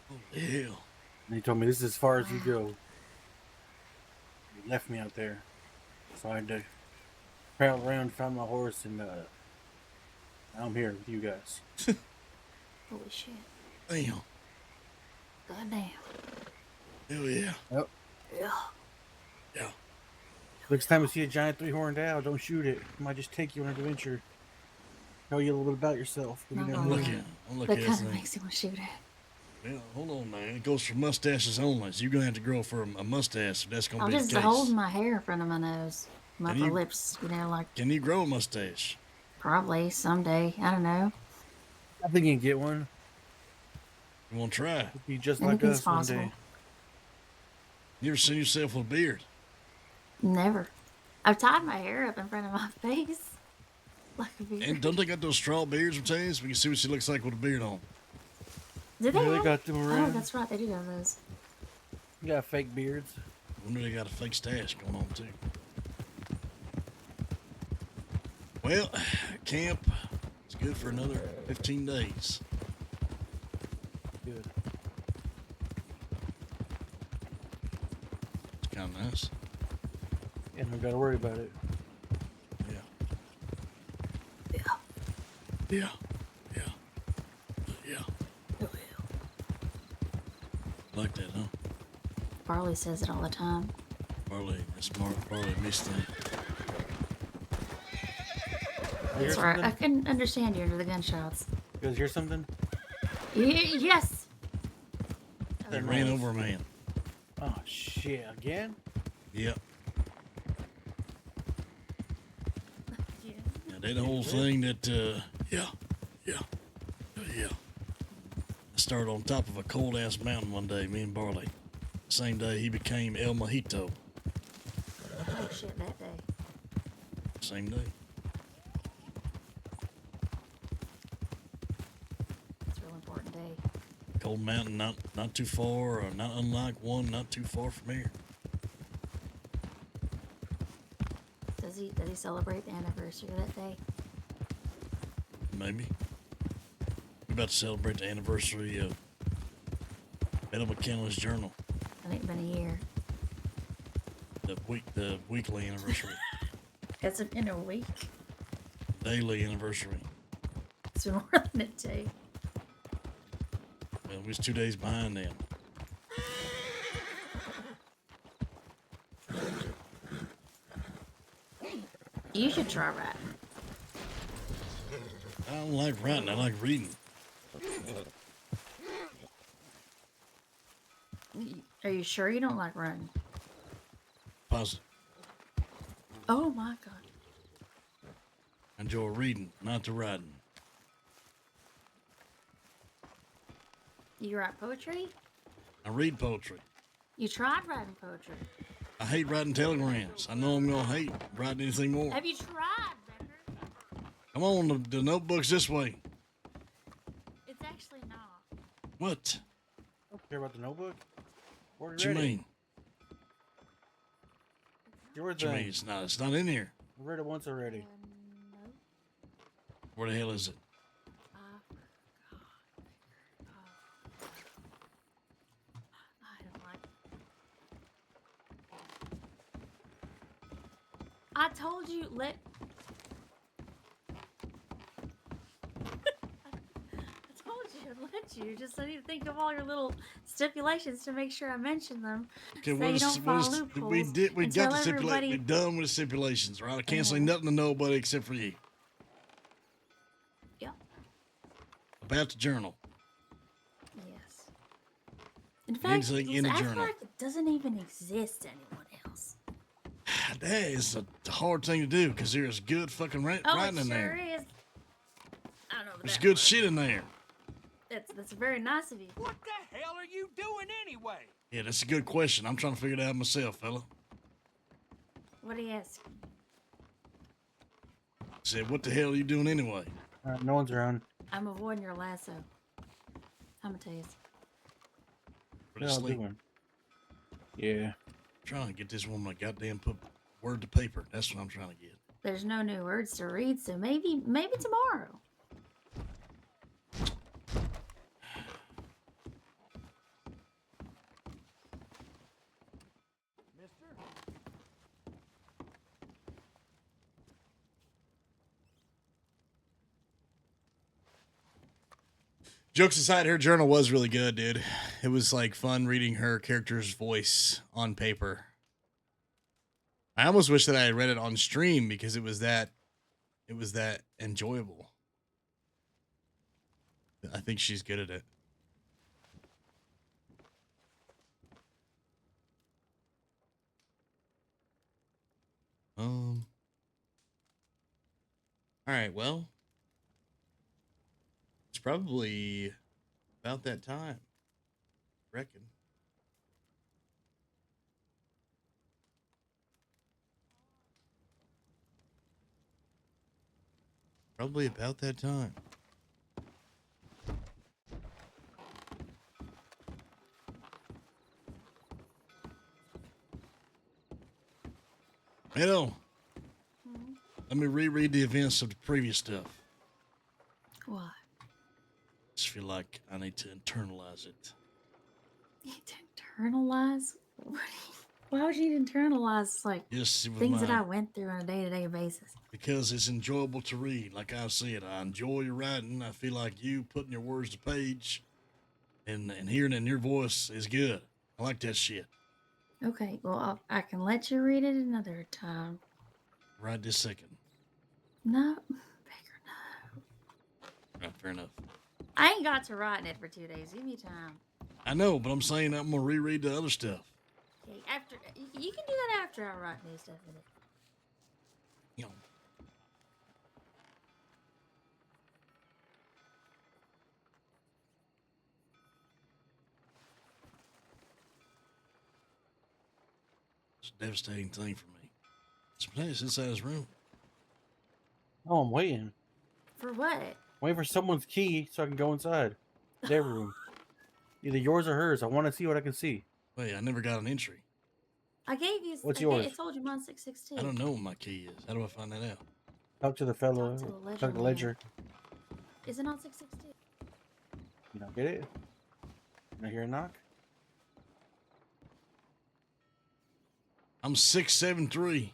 Holy hell.
And he told me, this is as far as you go. He left me out there. So I had to travel around, found my horse, and now I'm here with you guys.
Holy shit.
Damn.
Goddamn.
Hell yeah.
Yep.
Yeah.
Yeah.
Next time you see a giant three-horned owl, don't shoot it. It might just take you on an adventure. Tell you a little bit about yourself. You
Not
never
gonna
know.
lie.
I'm
That
looking at
kind
this
of
thing.
makes you want to shoot it.
Well, hold on, man. It goes for mustaches only. So you're gonna have to grow for a mustache if that's gonna
I'm
be
just
the case.
holding my hair in front of my nose. My
Can
upper
you-
lips, you know, like
Can you grow a mustache?
probably someday. I don't know.
I think you can get one.
You want to try?
It'd be just like
Anything's
us one
possible.
day.
You ever seen yourself with a beard?
Never. I've tied my hair up in front of my face. Like a beard.
And don't they got those straw beards, Matthias? We can see what she looks like with a beard on.
Did they?
Yeah, they
have-
got them
Oh,
around.
that's right. They do have those.
You got fake beards.
I wonder if they got a fake stash going on, too. Well, camp is good for another 15 days.
Good.
It's kind of nice.
And we gotta worry about it.
Yeah. Yeah. Like that, huh?
Barley says it all the time.
Barley, that's Barley missed thing.
You hear
That's right. I
something?
couldn't understand you under the gunshots.
You guys hear something?
Yes.
They ran over a man.
Oh shit! Again?
Yep. Yeah, they the whole thing that, yeah. I started on top of a cold ass mountain one day, me and Barley. Same day he became El Mojito.
Oh shit, that day.
Same day.
It's a real important day.
Cold mountain, not too far, or not unlike one, not too far from here.
Does he celebrate the anniversary of that day?
Maybe. We're about to celebrate the anniversary of Etta McKinley's journal.
I think it's been a year.
The weekly anniversary.
It's been a week.
Daily anniversary.
It's been more than a day.
Well, we was 2 days behind then.
You should try writing.
I don't like writing, I like reading.
Are you sure you don't like writing?
Positive.
Oh my god.
I enjoy reading, not the writing.
You write poetry?
I read poetry.
You tried writing poetry.
I hate writing telegrams. I know I'm gonna hate writing anything more.
Have you tried, Becker?
Come on, the notebook's this way.
It's actually not.
What?
Don't care about the notebook.
What you mean? What you mean? It's not in here.
I read it once already.
Where the hell is it?
I don't like I told you, I told you to let you. Just I need to think of all your little stipulations to make sure I mention them.
Okay,
so you don't follow loopholes.
we
and
got
tell
the stipulation.
everybody-
We're done with the stipulations, right? I can't say nothing to nobody except for you.
Yeah.
About the journal.
Yes. In fact,
Anything in the
I feel
journal.
like it doesn't even exist to anyone else.
That is a hard thing to do because there's good fucking
Oh,
writing
it
in
sure
there.
is. I don't know.
There's
that
good
part.
shit in there.
That's very nice of you.
What the hell are you doing anyway?
Yeah, that's a good question. I'm trying to figure it out myself, fella.
What do you ask?
Said, what the hell are you doing anyway?
No one's around.
I'm avoiding your lasso. I'm gonna tell you.
Pretty
Yeah, I'll do
sleep.
one. Yeah.
Trying to get this woman to goddamn put word to paper. That's what I'm trying to get.
There's no new words to read, so maybe tomorrow.
Jokes aside, her journal was really good, dude. It was like fun reading her character's voice on paper. I almost wish that I had read it on stream because it was that enjoyable. I think she's good at it. All right, well, it's probably about that time, I reckon. Probably about that time.
Hello. Let me reread the events of the previous stuff.
What?
Just feel like I need to internalize it.
Internalize? Why would you internalize like
Yes, with
things that
my-
I went through on a day-to-day basis?
Because it's enjoyable to read. Like I said, I enjoy your writing. I feel like you putting your words to page and hearing it in your voice is good. I like that shit.
Okay, well I can let you read it another time.
Right this second.
No,
Right, fair enough.
I ain't got to write it for 2 days. Give me time.
I know, but I'm saying I'm gonna reread the other stuff.
Okay, after you can do that after I write new stuff in it.
You know. It's a devastating thing for me. It's inside his room.
Oh, I'm waiting.
For what?
Waiting for someone's key so I can go inside their room. Either yours or hers. I want to see what I can see.
Wait, I never got an entry.
I gave you.
What's
I
yours?
told you mine's 662.
I don't know what my key is. How do I find that out?
Talk to the fellow.
Talk to the ledger
Talk to the
man.
ledger.
Is it on 662?
You don't get it? You hear a knock?
I'm 673.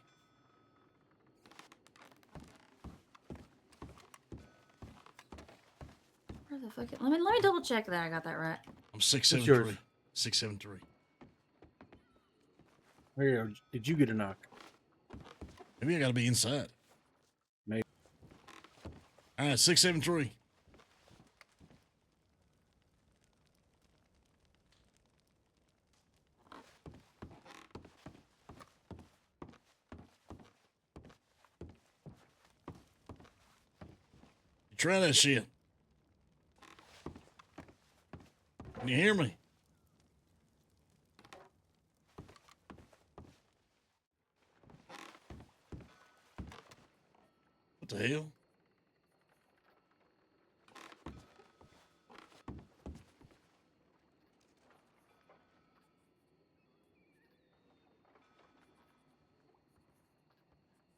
Where the fuck? Let me double check that I got that right.
I'm 673. 673.
Where did you get a knock?
Maybe I gotta be inside.
Maybe.
All right, 673. You try that shit. Can you hear me? What the hell?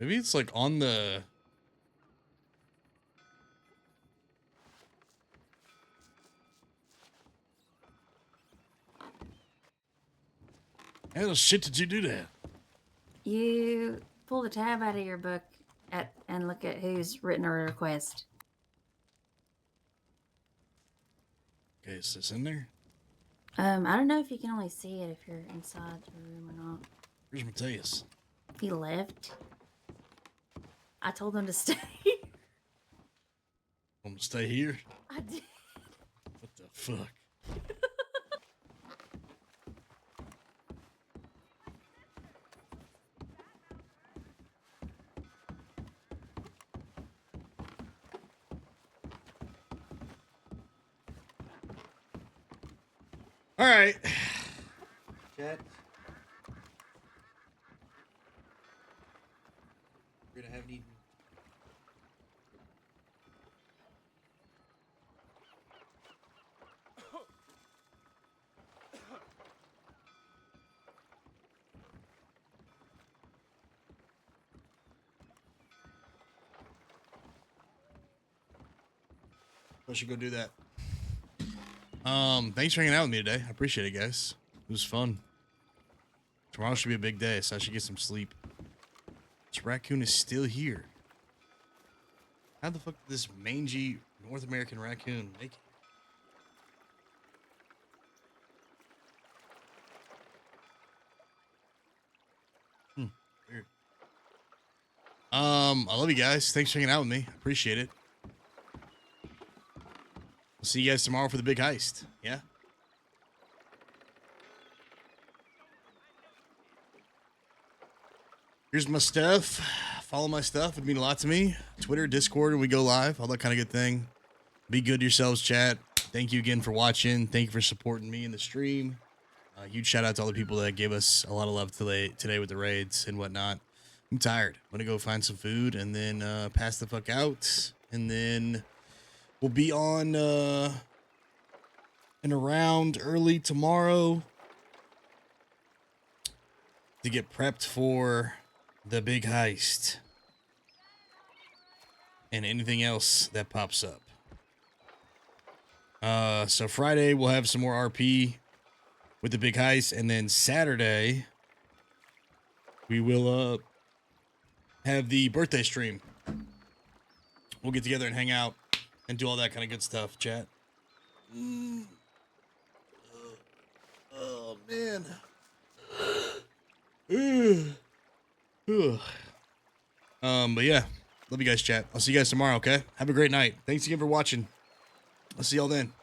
Maybe it's like on the.
How the shit did you do that?
You pull the tab out of your book and look at who's written a request.
Okay, is this in there?
I don't know if you can only see it if you're inside your room or not.
Where's Mateus?
He left. I told him to stay.
Want to stay here?
I did.
What the fuck?
All right.
Chat.
We're gonna have an evening. I should go do that. Thanks for hanging out with me today. I appreciate it, guys. It was fun. Tomorrow should be a big day, so I should get some sleep. This raccoon is still here. How the fuck did this mangy North American raccoon make it? Weird. I love you guys. Thanks for hanging out with me. Appreciate it. We'll see you guys tomorrow for the big heist. Yeah. Here's my stuff. Follow my stuff. It'd mean a lot to me. Twitter, Discord, and we go live. All that kind of good thing. Be good to yourselves, chat. Thank you again for watching. Thank you for supporting me in the stream. Huge shout out to all the people that gave us a lot of love today with the raids and whatnot. I'm tired. I'm going to go find some food and then pass the fuck out. And then we'll be on and around early tomorrow to get prepped for the big heist and anything else that pops up. So Friday we'll have some more RP with the big heist, and then Saturday we will have the birthday stream. We'll get together and hang out and do all that kind of good stuff, chat. Oh man. But yeah, love you guys, chat. I'll see you guys tomorrow, okay? Have a great night. Thanks again for watching. I'll see y'all then.